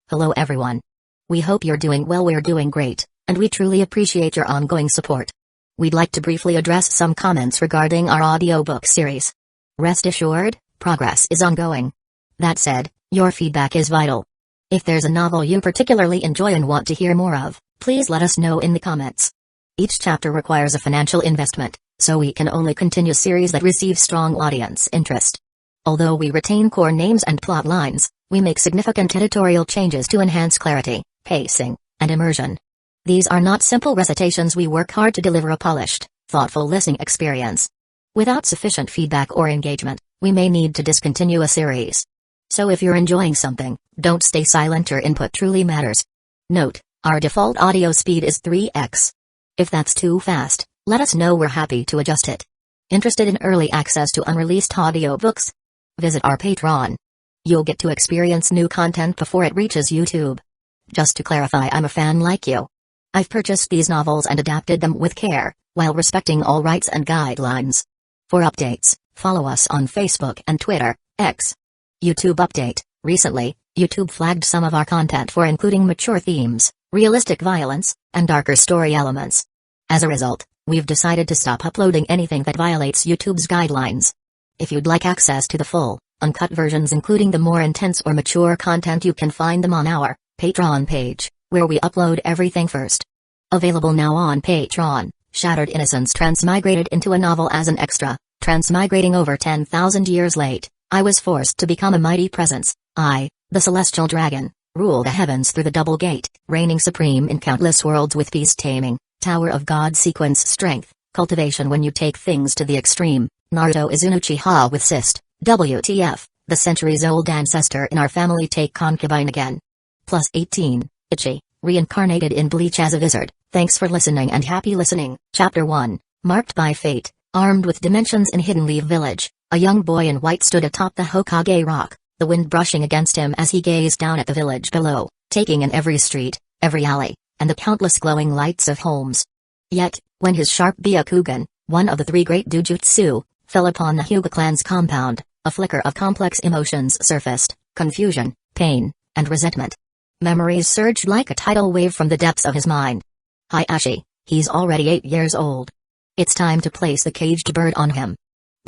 Hello everyone. We hope you're doing well. We're doing great, and we truly appreciate your ongoing support. We'd like to briefly address some comments regarding our audiobook series. Rest assured, progress is ongoing. That said, your feedback is vital. If there's a novel you particularly enjoy and want to hear more of, please let us know in the comments. Each chapter requires a financial investment, so we can only continue series that receive strong audience interest. Although we retain core names and plot lines, we make significant editorial changes to enhance clarity, pacing, and immersion. These are not simple recitations. We work hard to deliver a polished, thoughtful listening experience. Without sufficient feedback or engagement, we may need to discontinue a series. So if you're enjoying something, don't stay silent. Your input truly matters. Note, our default audio speed is 3x. If that's too fast, let us know. We're happy to adjust it. Interested in early access to unreleased audiobooks? Visit our Patreon. You'll get to experience new content before it reaches YouTube. Just to clarify, I'm a fan like you. I've purchased these novels and adapted them with care, while respecting all rights and guidelines. For updates, follow us on Facebook and Twitter, X. YouTube update: recently, YouTube flagged some of our content for including mature themes, realistic violence, and darker story elements. As a result, we've decided to stop uploading anything that violates YouTube's guidelines. If you'd like access to the full, uncut versions including the more intense or mature content, you can find them on our Patreon page, where we upload everything first. Available now on Patreon: Shattered Innocence transmigrated into a novel as an extra. Transmigrating over 10,000 years late, I was forced to become a mighty presence. I, the celestial dragon, rule the heavens through the double gate, reigning supreme in countless worlds with beast taming, Tower of God sequence strength, cultivation when you take things to the extreme. Naruto is an Uchiha with cyst. WTF, the centuries-old ancestor in our family take concubine again. Plus 18, Ichi, reincarnated in Bleach as a wizard. Thanks for listening and happy listening. Chapter 1, Marked by Fate. Armed with dimensions in Hidden Leaf Village, a young boy in white stood atop the Hokage rock, the wind brushing against him as he gazed down at the village below, taking in every street, every alley, and the countless glowing lights of homes. Yet, when his sharp Byakugan, one of the three great Dujutsu, fell upon the Hyūga clan's compound, a flicker of complex emotions surfaced: confusion, pain, and resentment. Memories surged like a tidal wave from the depths of his mind. Hayashi, he's already 8 years old. It's time to place the caged bird on him.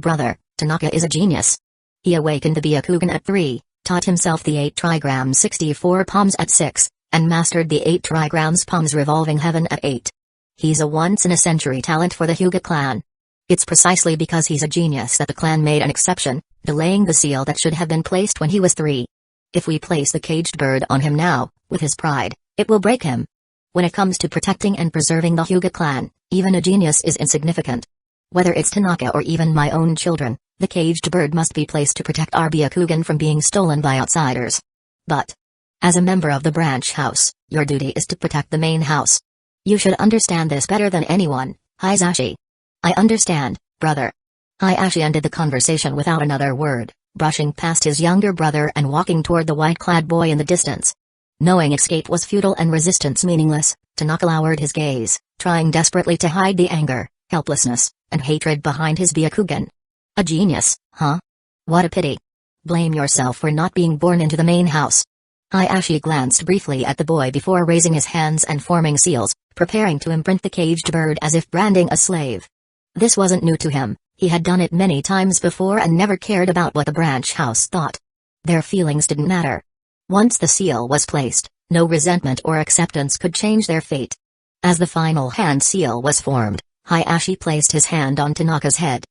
Brother, Tanaka is a genius. He awakened the Byakugan at 3, taught himself the 8 trigrams 64 palms at 6, and mastered the 8 trigrams palms revolving heaven at 8. He's a once-in-a-century talent for the Hyūga clan. It's precisely because he's a genius that the clan made an exception, delaying the seal that should have been placed when he was 3. If we place the caged bird on him now, with his pride, it will break him. When it comes to protecting and preserving the Hyūga clan, even a genius is insignificant. Whether it's Tanaka or even my own children, the caged bird must be placed to protect our Byakugan from being stolen by outsiders. But, as a member of the branch house, your duty is to protect the main house. You should understand this better than anyone, Hayashi. I understand, brother. Hayashi ended the conversation without another word, brushing past his younger brother and walking toward the white-clad boy in the distance. Knowing escape was futile and resistance meaningless, Tanaka lowered his gaze, trying desperately to hide the anger, helplessness, and hatred behind his Byakugan. A genius, huh? What a pity. Blame yourself for not being born into the main house. Hayashi glanced briefly at the boy before raising his hands and forming seals, preparing to imprint the caged bird as if branding a slave. This wasn't new to him, he had done it many times before and never cared about what the branch house thought. Their feelings didn't matter. Once the seal was placed, no resentment or acceptance could change their fate. As the final hand seal was formed, Hayashi placed his hand on Tanaka's head.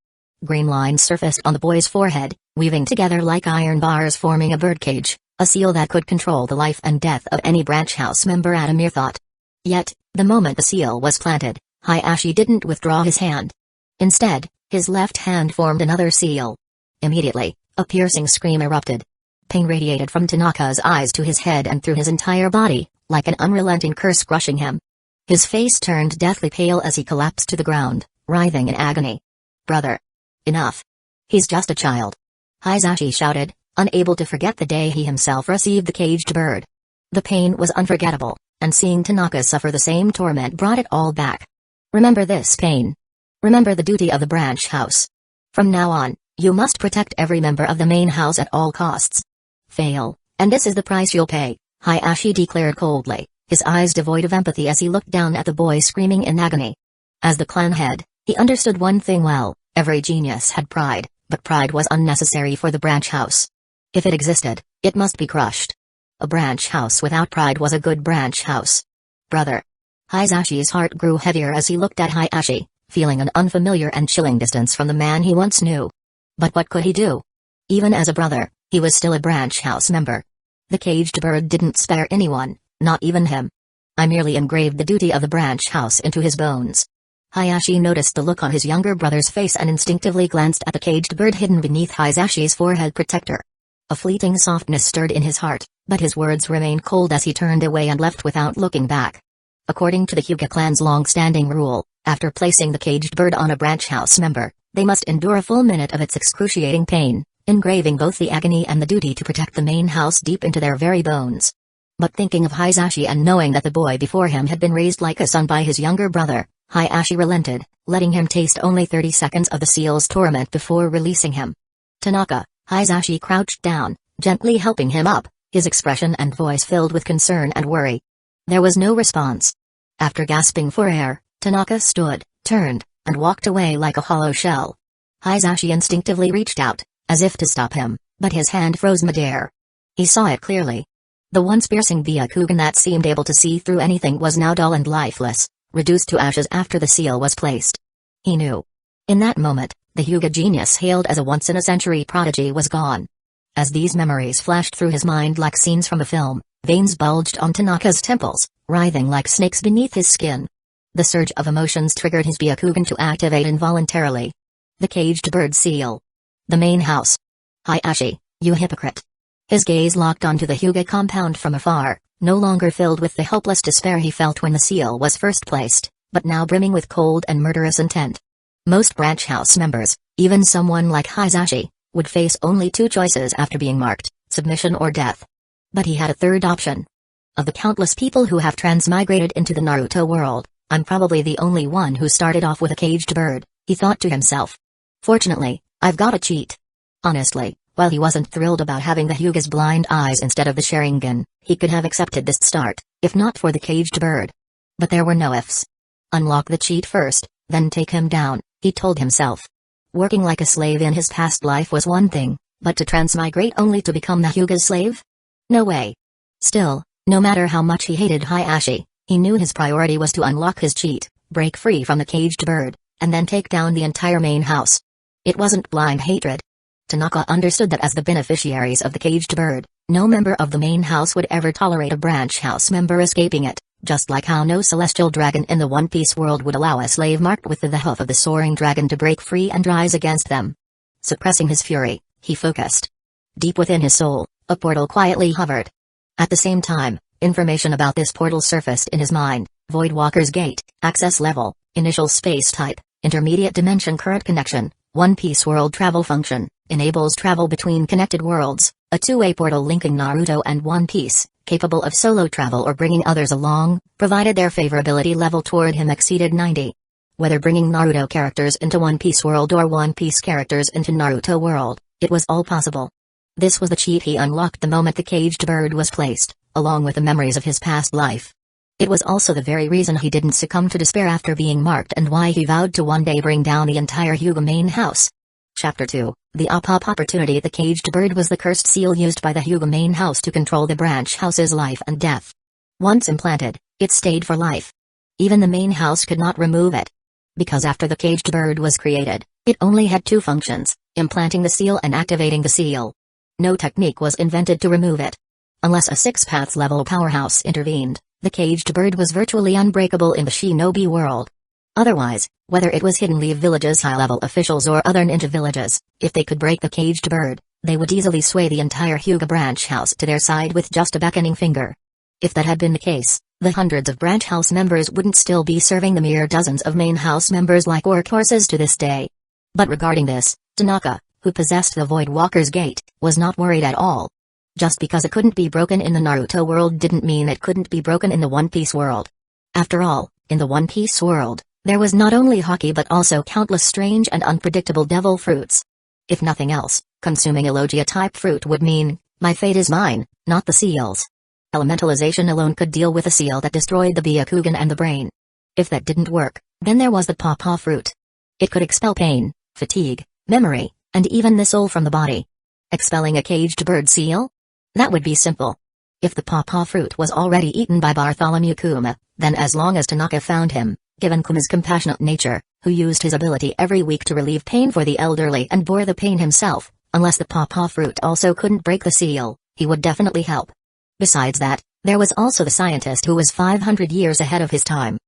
Green lines surfaced on the boy's forehead, weaving together like iron bars forming a birdcage, a seal that could control the life and death of any branch house member at a mere thought. Yet, the moment the seal was planted, Hayashi didn't withdraw his hand. Instead, his left hand formed another seal. Immediately, a piercing scream erupted. Pain radiated from Tanaka's eyes to his head and through his entire body, like an unrelenting curse crushing him. His face turned deathly pale as he collapsed to the ground, writhing in agony. Brother. Enough. He's just a child. Hayashi shouted, unable to forget the day he himself received the caged bird. The pain was unforgettable, and seeing Tanaka suffer the same torment brought it all back. Remember this pain. Remember the duty of the branch house. From now on, you must protect every member of the main house at all costs. Fail, and this is the price you'll pay. Hayashi declared coldly, his eyes devoid of empathy as he looked down at the boy screaming in agony. As the clan head, he understood one thing well: every genius had pride, but pride was unnecessary for the branch house. If it existed, it must be crushed. A branch house without pride was a good branch house. Brother. Hisashi's heart grew heavier as he looked at Hayashi, feeling an unfamiliar and chilling distance from the man he once knew. But what could he do? Even as a brother, he was still a branch house member. The caged bird didn't spare anyone, not even him. I merely engraved the duty of the branch house into his bones. Hayashi noticed the look on his younger brother's face and instinctively glanced at the caged bird hidden beneath Hisashi's forehead protector. A fleeting softness stirred in his heart, but his words remained cold as he turned away and left without looking back. According to the Hyūga clan's long-standing rule, after placing the caged bird on a branch house member, they must endure a full minute of its excruciating pain, engraving both the agony and the duty to protect the main house deep into their very bones. But thinking of Hisashi and knowing that the boy before him had been raised like a son by his younger brother, Hayashi relented, letting him taste only 30 seconds of the seal's torment before releasing him. Tanaka. Hisashi crouched down, gently helping him up, his expression and voice filled with concern and worry. There was no response. After gasping for air, Tanaka stood, turned, and walked away like a hollow shell. Hisashi instinctively reached out, as if to stop him, but his hand froze midair. He saw it clearly. The once piercing Byakugan that seemed able to see through anything was now dull and lifeless, reduced to ashes after the seal was placed. He knew. In that moment, the Hyūga genius hailed as a once-in-a-century prodigy was gone. As these memories flashed through his mind like scenes from a film, veins bulged on Tanaka's temples, writhing like snakes beneath his skin. The surge of emotions triggered his Byakugan to activate involuntarily. The caged bird seal. The main house. Hayashi, you hypocrite. His gaze locked onto the Hyūga compound from afar, no longer filled with the helpless despair he felt when the seal was first placed, but now brimming with cold and murderous intent. Most branch house members, even someone like Hisashi, would face only two choices after being marked: submission or death. But he had a third option. Of the countless people who have transmigrated into the Naruto world, I'm probably the only one who started off with a caged bird, he thought to himself. Fortunately, I've got a cheat. Honestly, while he wasn't thrilled about having the Hyūga's blind eyes instead of the Sharingan, he could have accepted this start, if not for the caged bird. But there were no ifs. Unlock the cheat first, then take him down, he told himself. Working like a slave in his past life was one thing, but to transmigrate only to become the Hyūga's slave? No way. Still, no matter how much he hated Hayashi, he knew his priority was to unlock his cheat, break free from the caged bird, and then take down the entire main house. It wasn't blind hatred. Tanaka understood that as the beneficiaries of the caged bird, no member of the main house would ever tolerate a branch house member escaping it, just like how no celestial dragon in the One Piece world would allow a slave marked with the hoof of the soaring dragon to break free and rise against them. Suppressing his fury, he focused. Deep within his soul, a portal quietly hovered. At the same time, information about this portal surfaced in his mind: Voidwalker's Gate, access level, initial space type, intermediate dimension current connection, One Piece world travel function, enables travel between connected worlds, a two-way portal linking Naruto and One Piece, capable of solo travel or bringing others along, provided their favorability level toward him exceeded 90. Whether bringing Naruto characters into One Piece world or One Piece characters into Naruto world, it was all possible. This was the cheat he unlocked the moment the caged bird was placed, along with the memories of his past life. It was also the very reason he didn't succumb to despair after being marked and why he vowed to one day bring down the entire Hyūga main house. Chapter 2, The Opportunity. The caged bird was the cursed seal used by the Hyūga main house to control the branch house's life and death. Once implanted, it stayed for life. Even the main house could not remove it. Because after the caged bird was created, it only had two functions: implanting the seal and activating the seal. No technique was invented to remove it. Unless a six-paths level powerhouse intervened, the caged bird was virtually unbreakable in the shinobi world. Otherwise, whether it was Hidden Leaf Village's high-level officials or other ninja villages, if they could break the caged bird, they would easily sway the entire Hyūga branch house to their side with just a beckoning finger. If that had been the case, the hundreds of branch house members wouldn't still be serving the mere dozens of main house members like workhorses to this day. But regarding this, Tanaka, who possessed the Voidwalker's Gate, was not worried at all. Just because it couldn't be broken in the Naruto world didn't mean it couldn't be broken in the One Piece world. After all, in the One Piece world, there was not only hockey but also countless strange and unpredictable devil fruits. If nothing else, consuming a Logia-type fruit would mean, my fate is mine, not the seal's. Elementalization alone could deal with a seal that destroyed the Byakugan and the brain. If that didn't work, then there was the Pawpaw fruit. It could expel pain, fatigue, memory, and even the soul from the body. Expelling a caged bird seal? That would be simple. If the Pawpaw fruit was already eaten by Bartholomew Kuma, then as long as Tanaka found him, given Kuma's compassionate nature, who used his ability every week to relieve pain for the elderly and bore the pain himself, unless the Pawpaw fruit also couldn't break the seal, he would definitely help. Besides that, there was also the scientist who was 500 years ahead of his time.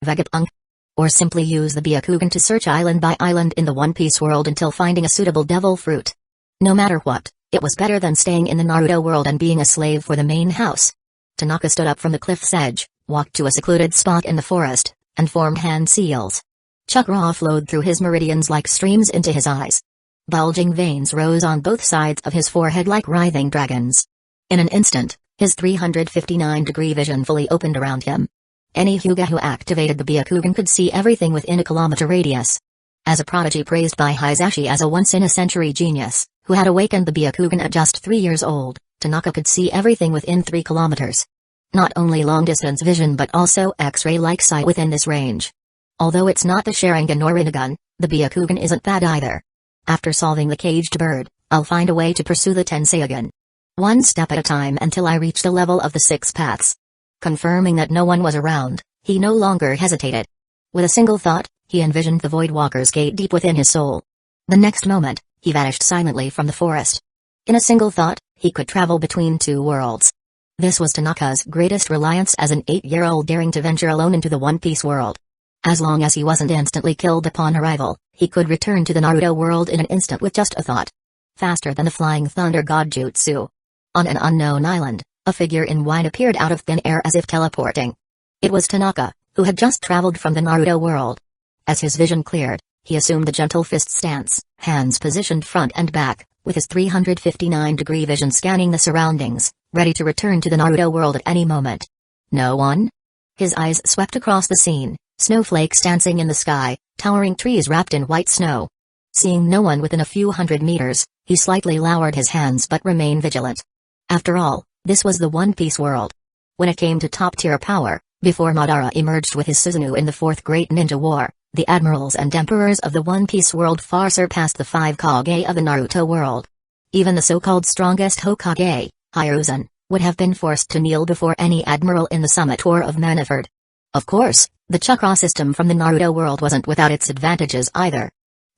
Vegapunk? Or simply use the Byakugan to search island by island in the One Piece world until finding a suitable devil fruit. No matter what, it was better than staying in the Naruto world and being a slave for the main house. Tanaka stood up from the cliff's edge, walked to a secluded spot in the forest, and formed hand seals. Chakra flowed through his meridians like streams into his eyes. Bulging veins rose on both sides of his forehead like writhing dragons. In an instant, his 359-degree vision fully opened around him. Any Hyūga who activated the Byakugan could see everything within a kilometer radius. As a prodigy praised by Hisashi as a once-in-a-century genius, who had awakened the Byakugan at just 3 years old, Tanaka could see everything within 3 kilometers. Not only long-distance vision but also X-ray-like sight within this range. Although it's not the Sharingan or Rinnegan, the Byakugan isn't bad either. After solving the caged bird, I'll find a way to pursue the Tensei again. One step at a time until I reach the level of the 6 paths. Confirming that no one was around, he no longer hesitated. With a single thought, he envisioned the Voidwalker's gate deep within his soul. The next moment, he vanished silently from the forest. In a single thought, he could travel between 2 worlds. This was Tanaka's greatest reliance as an 8-year-old daring to venture alone into the One Piece world. As long as he wasn't instantly killed upon arrival, he could return to the Naruto world in an instant with just a thought. Faster than the flying thunder god jutsu. On an unknown island, a figure in white appeared out of thin air as if teleporting. It was Tanaka, who had just traveled from the Naruto world. As his vision cleared, he assumed the gentle fist stance, hands positioned front and back, with his 359-degree vision scanning the surroundings, ready to return to the Naruto world at any moment. No one? His eyes swept across the scene, snowflakes dancing in the sky, towering trees wrapped in white snow. Seeing no one within a few hundred meters, he slightly lowered his hands but remained vigilant. After all, this was the One Piece world. When it came to top-tier power, before Madara emerged with his Susanoo in the 4th Great Ninja War, the admirals and emperors of the One Piece world far surpassed the 5 Kage of the Naruto world. Even the so-called strongest Hokage, Hiruzen, would have been forced to kneel before any admiral in the Summit War of Maniford. Of course, the chakra system from the Naruto world wasn't without its advantages either.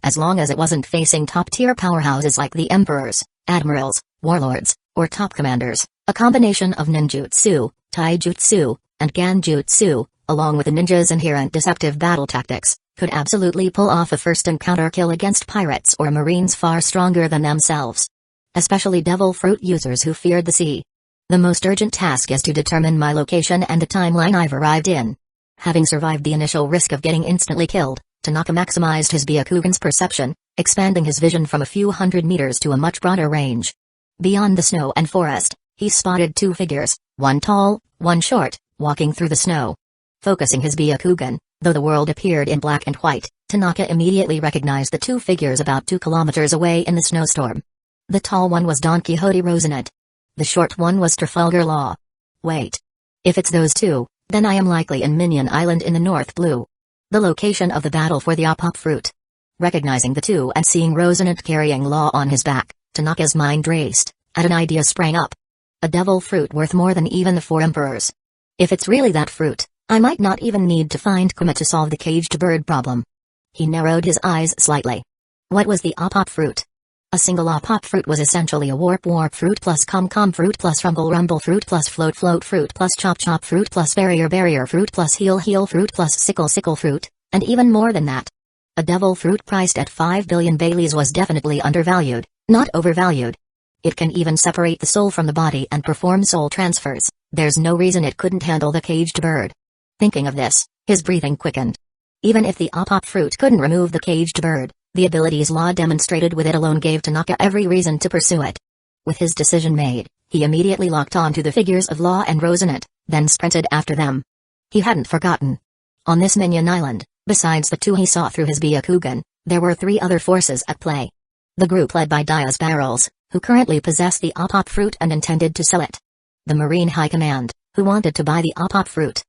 As long as it wasn't facing top-tier powerhouses like the emperors, admirals, warlords, or top commanders, a combination of ninjutsu, taijutsu, and ganjutsu, along with the ninjas' inherent deceptive battle tactics, could absolutely pull off a first encounter kill against pirates or marines far stronger than themselves. Especially devil fruit users who feared the sea. The most urgent task is to determine my location and the timeline I've arrived in. Having survived the initial risk of getting instantly killed, Tanaka maximized his Byakugan's perception, expanding his vision from a few hundred meters to a much broader range. Beyond the snow and forest, he spotted 2 figures, one tall, one short, walking through the snow. Focusing his Byakugan, though the world appeared in black and white, Tanaka immediately recognized the 2 figures about 2 kilometers away in the snowstorm. The tall one was Don Quixote Rosinante. The short one was Trafalgar Law. Wait. If it's those 2, then I am likely in Minion Island in the North Blue. The location of the battle for the Apop fruit. Recognizing the 2 and seeing Rosinante carrying Law on his back, Tanaka's mind raced, and an idea sprang up. A devil fruit worth more than even the 4 emperors. If it's really that fruit, I might not even need to find Kuma to solve the caged bird problem. He narrowed his eyes slightly. What was the Apop fruit? A single Apop fruit was essentially a warp fruit plus com fruit plus rumble fruit plus float fruit plus chop fruit plus barrier fruit plus heal fruit plus sickle fruit, and even more than that. A devil fruit priced at 5 billion Baileys was definitely undervalued, not overvalued. It can even separate the soul from the body and perform soul transfers. There's no reason it couldn't handle the caged bird. Thinking of this, his breathing quickened. Even if the Apop fruit couldn't remove the caged bird, the abilities Law demonstrated with it alone gave Tanaka every reason to pursue it. With his decision made, he immediately locked onto the figures of Law and Rosinante, then sprinted after them. He hadn't forgotten. On this Minion Island, besides the 2 he saw through his Byakugan, there were 3 other forces at play. The group led by Diaz Barrels, who currently possessed the Apop fruit and intended to sell it. the Marine High Command, who wanted to buy the Apop fruit,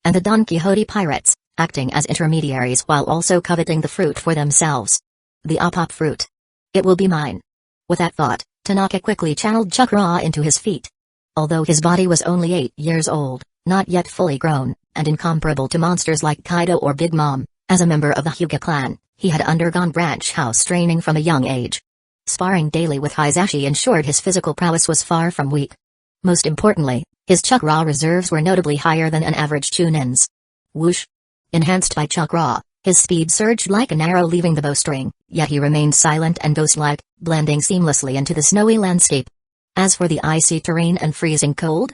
and the Don Quixote pirates, acting as intermediaries while also coveting the fruit for themselves. The Apop fruit. It will be mine. With that thought, Tanaka quickly channeled chakra into his feet. Although his body was only 8 years old, not yet fully grown, and incomparable to monsters like Kaido or Big Mom, as a member of the Hyūga clan, he had undergone branch house training from a young age. Sparring daily with Hisashi ensured his physical prowess was far from weak. Most importantly, his chakra reserves were notably higher than an average Chunin's. Whoosh! Enhanced by chakra, his speed surged like an arrow leaving the bowstring, yet he remained silent and ghost-like, blending seamlessly into the snowy landscape. As for the icy terrain and freezing cold?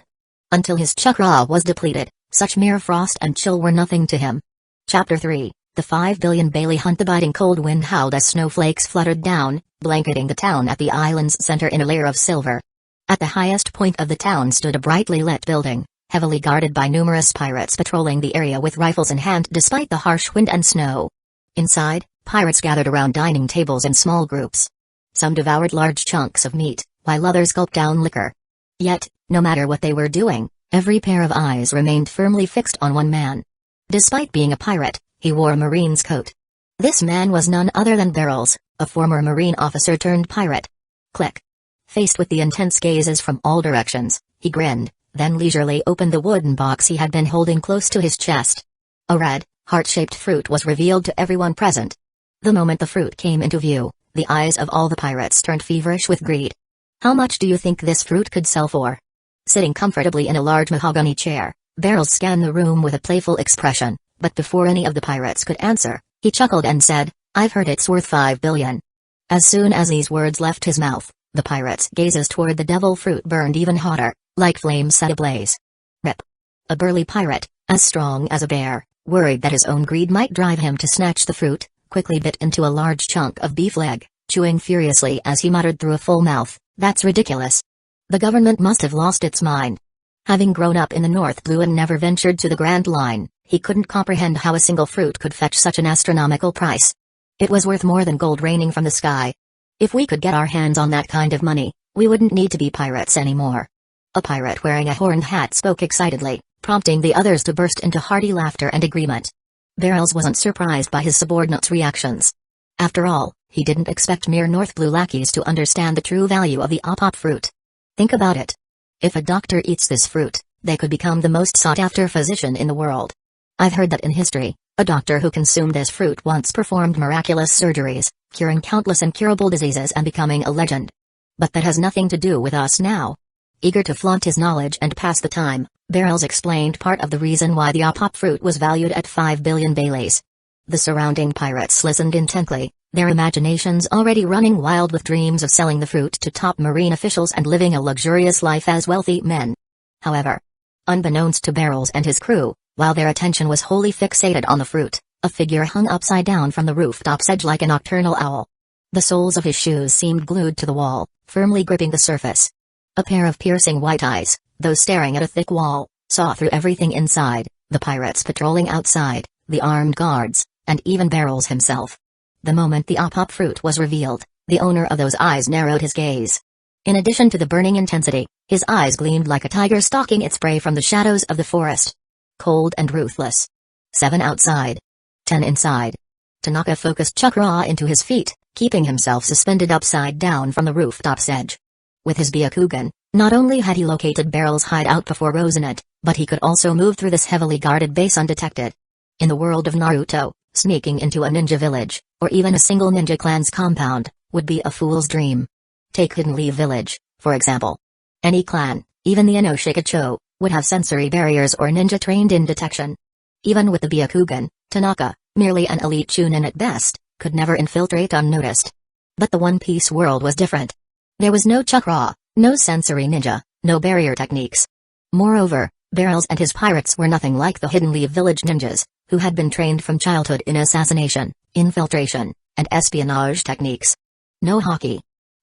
Until his chakra was depleted, such mere frost and chill were nothing to him. Chapter 3. The 5 billion Bailey hunt. The biting cold wind howled as snowflakes fluttered down, blanketing the town at the island's center in a layer of silver. At the highest point of the town stood a brightly lit building, heavily guarded by numerous pirates patrolling the area with rifles in hand despite the harsh wind and snow. Inside, pirates gathered around dining tables in small groups. Some devoured large chunks of meat, while others gulped down liquor. Yet, no matter what they were doing, every pair of eyes remained firmly fixed on one man. Despite being a pirate, he wore a marine's coat. This man was none other than Barrels, a former marine officer turned pirate. Click. Faced with the intense gazes from all directions, he grinned, then leisurely opened the wooden box he had been holding close to his chest. A red, heart-shaped fruit was revealed to everyone present. The moment the fruit came into view, the eyes of all the pirates turned feverish with greed. How much do you think this fruit could sell for? Sitting comfortably in a large mahogany chair, Barrels scanned the room with a playful expression, but before any of the pirates could answer, he chuckled and said, "I've heard it's worth 5 billion. As soon as these words left his mouth, the pirates' gazes toward the devil fruit burned even hotter, like flames set ablaze. Rip. A burly pirate, as strong as a bear, worried that his own greed might drive him to snatch the fruit, quickly bit into a large chunk of beef leg, chewing furiously as he muttered through a full mouth, "That's ridiculous. The government must have lost its mind." Having grown up in the North Blue and never ventured to the Grand Line, he couldn't comprehend how a single fruit could fetch such an astronomical price. It was worth more than gold raining from the sky. If we could get our hands on that kind of money, we wouldn't need to be pirates anymore. A pirate wearing a horned hat spoke excitedly, prompting the others to burst into hearty laughter and agreement. Barrels wasn't surprised by his subordinates' reactions. After all, he didn't expect mere North Blue lackeys to understand the true value of the Apop fruit. Think about it. If a doctor eats this fruit, they could become the most sought-after physician in the world. I've heard that in history, a doctor who consumed this fruit once performed miraculous surgeries, curing countless incurable diseases and becoming a legend. But that has nothing to do with us now. Eager to flaunt his knowledge and pass the time, Barrels explained part of the reason why the Apop fruit was valued at 5 billion Baileys. The surrounding pirates listened intently, their imaginations already running wild with dreams of selling the fruit to top marine officials and living a luxurious life as wealthy men. However, unbeknownst to Barrels and his crew, while their attention was wholly fixated on the fruit, a figure hung upside down from the rooftop's edge like a nocturnal owl. The soles of his shoes seemed glued to the wall, firmly gripping the surface. A pair of piercing white eyes, though staring at a thick wall, saw through everything inside, the pirates patrolling outside, the armed guards, and even Barrels himself. The moment the Apop fruit was revealed, the owner of those eyes narrowed his gaze. In addition to the burning intensity, his eyes gleamed like a tiger stalking its prey from the shadows of the forest. Cold and ruthless. 7 outside. 10 inside. Tanaka focused chakra into his feet, keeping himself suspended upside down from the rooftop's edge. With his Byakugan, not only had he located Barrel's hideout before Rosinante, but he could also move through this heavily guarded base undetected. In the world of Naruto, sneaking into a ninja village, or even a single ninja clan's compound, would be a fool's dream. Take Hidden Leaf Village, for example. Any clan, even the Inoshikacho, would have sensory barriers or ninja trained in detection. Even with the Byakugan, Tanaka, merely an elite chunin at best, could never infiltrate unnoticed. But the One Piece world was different. There was no chakra, no sensory ninja, no barrier techniques. Moreover, Barrels and his pirates were nothing like the Hidden Leaf Village ninjas, who had been trained from childhood in assassination, infiltration, and espionage techniques. No haki.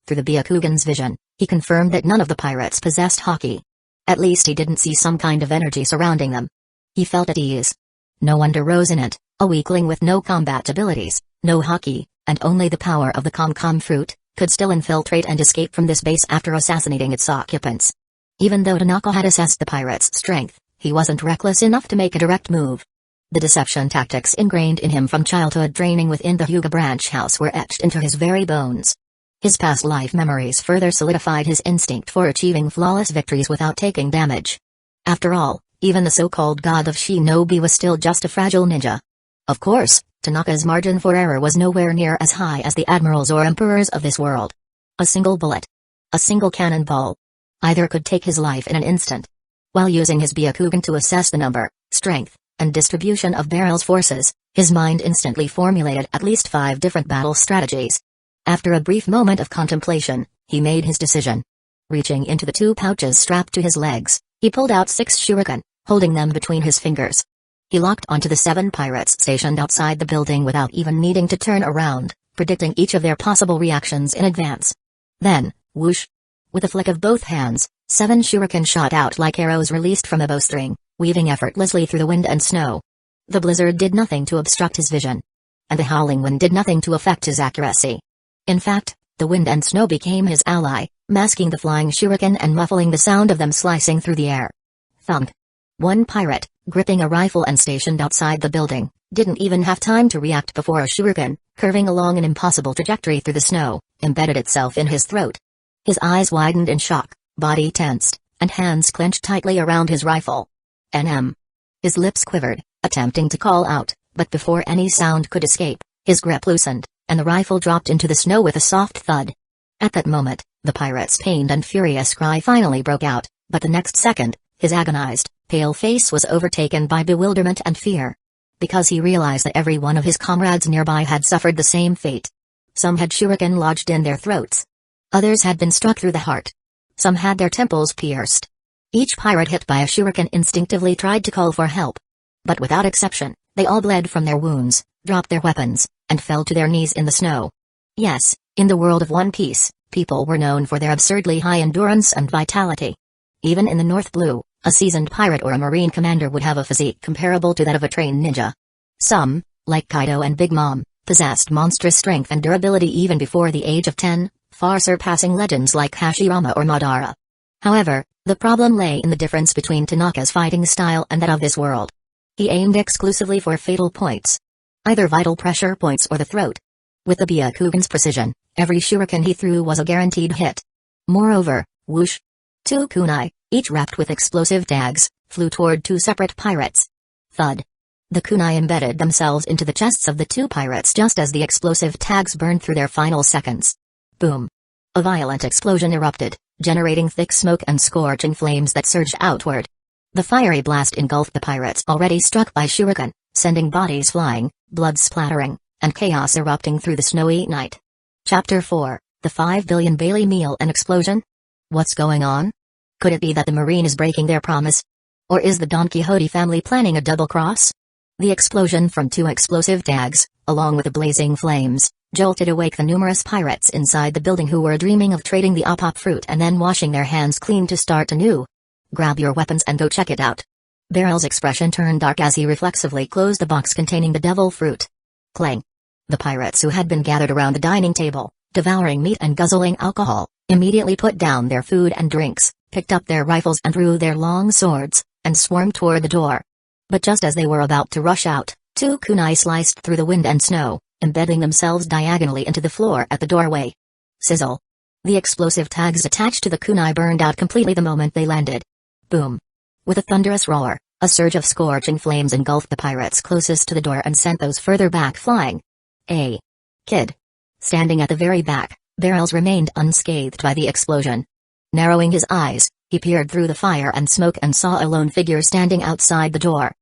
Through the Byakugan's vision, he confirmed that none of the pirates possessed haki. At least he didn't see some kind of energy surrounding them. He felt at ease. No wonder Rosinante, a weakling with no combat abilities, no haki, and only the power of the Kom fruit, could still infiltrate and escape from this base after assassinating its occupants. Even though Tanaka had assessed the pirate's strength, he wasn't reckless enough to make a direct move. The deception tactics ingrained in him from childhood training within the Hyūga branch house were etched into his very bones. His past life memories further solidified his instinct for achieving flawless victories without taking damage. After all, even the so-called god of shinobi was still just a fragile ninja. Of course, Tanaka's margin for error was nowhere near as high as the admirals or emperors of this world. A single bullet, a single cannonball, either could take his life in an instant. While using his Byakugan to assess the number, strength, and distribution of Beryl's forces, his mind instantly formulated at least 5 different battle strategies. After a brief moment of contemplation, he made his decision. Reaching into the 2 pouches strapped to his legs, he pulled out 6 shuriken, holding them between his fingers. He locked onto the 7 pirates stationed outside the building without even needing to turn around, predicting each of their possible reactions in advance. Then, whoosh! With a flick of both hands, 7 shuriken shot out like arrows released from a bowstring, weaving effortlessly through the wind and snow. The blizzard did nothing to obstruct his vision. And the howling wind did nothing to affect his accuracy. In fact, the wind and snow became his ally, masking the flying shuriken and muffling the sound of them slicing through the air. Thunk! One pirate, gripping a rifle and stationed outside the building, didn't even have time to react before a shuriken, curving along an impossible trajectory through the snow, embedded itself in his throat. His eyes widened in shock, body tensed, and hands clenched tightly around his rifle. NM. His lips quivered, attempting to call out, but before any sound could escape, his grip loosened, and the rifle dropped into the snow with a soft thud. At that moment, the pirate's pained and furious cry finally broke out, but the next second, his agonized, pale face was overtaken by bewilderment and fear. Because he realized that every one of his comrades nearby had suffered the same fate. Some had shuriken lodged in their throats. Others had been struck through the heart. Some had their temples pierced. Each pirate hit by a shuriken instinctively tried to call for help. But without exception, they all bled from their wounds, dropped their weapons, and fell to their knees in the snow. Yes, in the world of One Piece, people were known for their absurdly high endurance and vitality. Even in the North Blue, a seasoned pirate or a marine commander would have a physique comparable to that of a trained ninja. Some, like Kaido and Big Mom, possessed monstrous strength and durability even before the age of 10, far surpassing legends like Hashirama or Madara. However, the problem lay in the difference between Tanaka's fighting style and that of this world. He aimed exclusively for fatal points. Either vital pressure points or the throat. With the Byakugan's precision, every shuriken he threw was a guaranteed hit. Moreover, whoosh! 2 kunai, each wrapped with explosive tags, flew toward 2 separate pirates. Thud! The kunai embedded themselves into the chests of the 2 pirates just as the explosive tags burned through their final seconds. Boom! A violent explosion erupted, generating thick smoke and scorching flames that surged outward. The fiery blast engulfed the pirates already struck by shuriken, sending bodies flying, blood splattering, and chaos erupting through the snowy night. Chapter 4, The 5 Billion Bailey Meal and Explosion? What's going on? Could it be that the Marine is breaking their promise? Or is the Don Quixote family planning a double cross? The explosion from 2 explosive tags, along with the blazing flames, jolted awake the numerous pirates inside the building who were dreaming of trading the opop fruit and then washing their hands clean to start anew. Grab your weapons and go check it out. Beryl's expression turned dark as he reflexively closed the box containing the devil fruit. Clang! The pirates who had been gathered around the dining table, devouring meat and guzzling alcohol, immediately put down their food and drinks, picked up their rifles and drew their long swords, and swarmed toward the door. But just as they were about to rush out, 2 kunai sliced through the wind and snow, embedding themselves diagonally into the floor at the doorway. Sizzle! The explosive tags attached to the kunai burned out completely the moment they landed. Boom! With a thunderous roar, a surge of scorching flames engulfed the pirates closest to the door and sent those further back flying. A kid. Standing at the very back, Beryls remained unscathed by the explosion. Narrowing his eyes, he peered through the fire and smoke and saw a lone figure standing outside the door.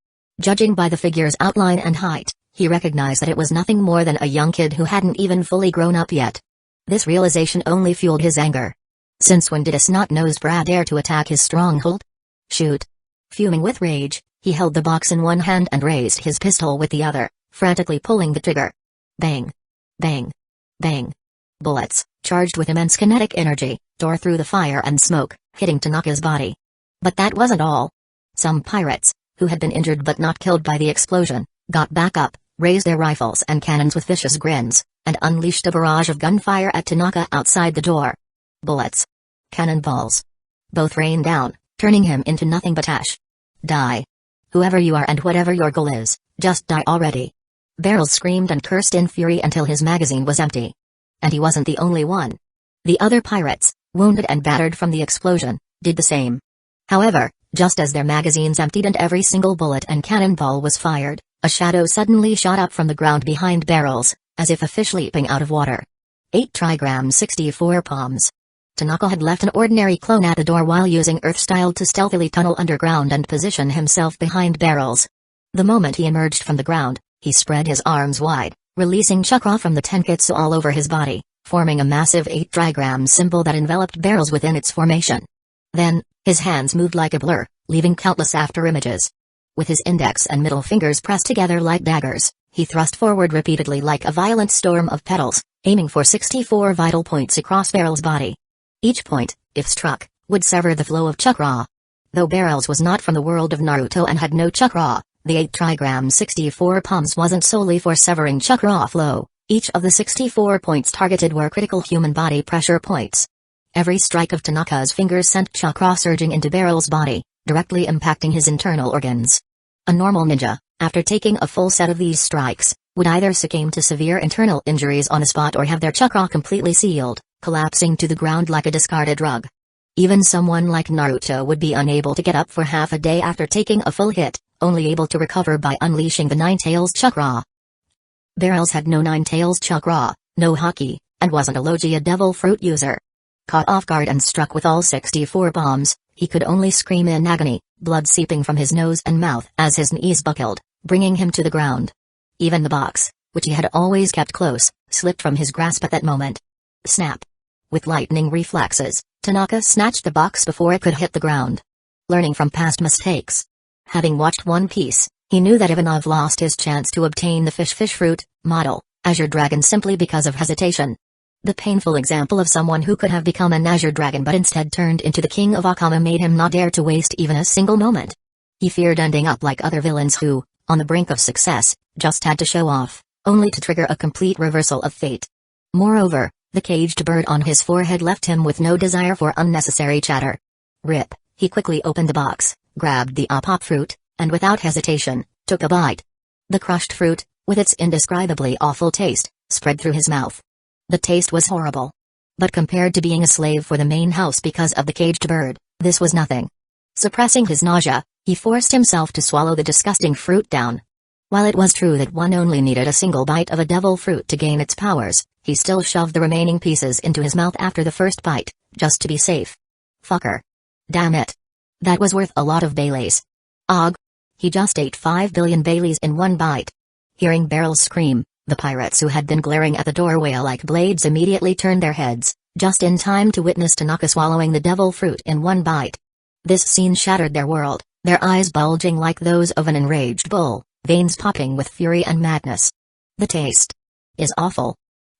Judging by the figure's outline and height, he recognized that it was nothing more than a young kid who hadn't even fully grown up yet. This realization only fueled his anger. Since when did a snot-nosed brat dare to attack his stronghold? Shoot! Fuming with rage, he held the box in one hand and raised his pistol with the other, frantically pulling the trigger. Bang! Bang! Bang! Bullets, charged with immense kinetic energy, tore through the fire and smoke, hitting Tanaka's body. But that wasn't all. Some pirates, who had been injured but not killed by the explosion, got back up, raised their rifles and cannons with vicious grins, and unleashed a barrage of gunfire at Tanaka outside the door. Bullets. Cannonballs. Both rained down, turning him into nothing but ash. Die. Whoever you are and whatever your goal is, just die already. Barrels screamed and cursed in fury until his magazine was empty. And he wasn't the only one. The other pirates, wounded and battered from the explosion, did the same. However, just as their magazines emptied and every single bullet and cannonball was fired, a shadow suddenly shot up from the ground behind Barrels, as if a fish leaping out of water. 8 trigrams 64 palms. Tanaka had left an ordinary clone at the door while using Earth-style to stealthily tunnel underground and position himself behind Barrels. The moment he emerged from the ground, he spread his arms wide, releasing chakra from the tenketsu all over his body, forming a massive 8 trigram symbol that enveloped Barrels within its formation. Then, his hands moved like a blur, leaving countless after-images. With his index and middle fingers pressed together like daggers, he thrust forward repeatedly like a violent storm of petals, aiming for 64 vital points across Barrels' body. Each point, if struck, would sever the flow of chakra. Though Barrels was not from the world of Naruto and had no chakra, the 8 trigram 64 palms wasn't solely for severing chakra flow. Each of the 64 points targeted were critical human body pressure points. Every strike of Tanaka's fingers sent chakra surging into Barrels' body, directly impacting his internal organs. A normal ninja, after taking a full set of these strikes, would either succumb to severe internal injuries on the spot or have their chakra completely sealed, collapsing to the ground like a discarded rug. Even someone like Naruto would be unable to get up for half a day after taking a full hit, only able to recover by unleashing the Nine Tails chakra. Barrels had no Nine Tails chakra, no haki, and wasn't a Logia devil fruit user. Caught off guard and struck with all 64 bombs, he could only scream in agony, blood seeping from his nose and mouth as his knees buckled, bringing him to the ground. Even the box, which he had always kept close, slipped from his grasp at that moment. Snap. With lightning reflexes, Tanaka snatched the box before it could hit the ground. Learning from past mistakes. Having watched One Piece, he knew that Ivanov lost his chance to obtain the fish fruit model, Azure Dragon simply because of hesitation. The painful example of someone who could have become an Azure Dragon but instead turned into the King of Akama made him not dare to waste even a single moment. He feared ending up like other villains who, on the brink of success, just had to show off, only to trigger a complete reversal of fate. Moreover, the caged bird on his forehead left him with no desire for unnecessary chatter. Rip, he quickly opened the box, grabbed the pop fruit, and without hesitation, took a bite. The crushed fruit, with its indescribably awful taste, spread through his mouth. The taste was horrible. But compared to being a slave for the main house because of the caged bird, this was nothing. Suppressing his nausea, he forced himself to swallow the disgusting fruit down. While it was true that one only needed a single bite of a devil fruit to gain its powers, he still shoved the remaining pieces into his mouth after the first bite, just to be safe. Fucker. Damn it. That was worth a lot of Baileys. Og. He just ate 5 billion Baileys in one bite. Hearing Barrels scream, the pirates who had been glaring at the doorway like blades immediately turned their heads, just in time to witness Tanaka swallowing the devil fruit in one bite. This scene shattered their world, their eyes bulging like those of an enraged bull, veins popping with fury and madness. The taste is awful.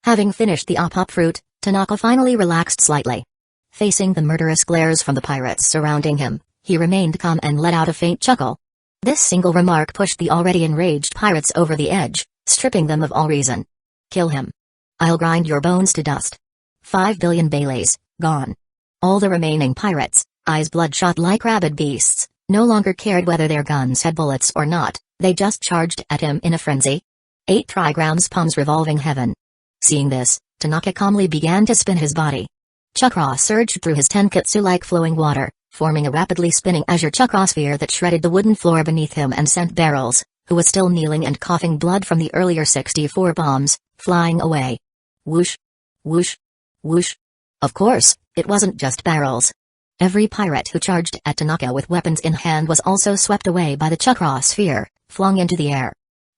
Having finished the pop fruit, Tanaka finally relaxed slightly. Facing the murderous glares from the pirates surrounding him, he remained calm and let out a faint chuckle. This single remark pushed the already enraged pirates over the edge, stripping them of all reason. Kill him. I'll grind your bones to dust. 5 billion Baileys, gone. All the remaining pirates, eyes bloodshot like rabid beasts, no longer cared whether their guns had bullets or not, they just charged at him in a frenzy. 8 trigrams palms revolving heaven. Seeing this, Tanaka calmly began to spin his body. Chakra surged through his tenketsu like flowing water, forming a rapidly spinning azure chakra sphere that shredded the wooden floor beneath him and sent Barrels, who was still kneeling and coughing blood from the earlier 64 bombs, flying away. Whoosh. Whoosh. Whoosh. Of course, it wasn't just Barrels. Every pirate who charged at Tanaka with weapons in hand was also swept away by the chakra sphere, flung into the air.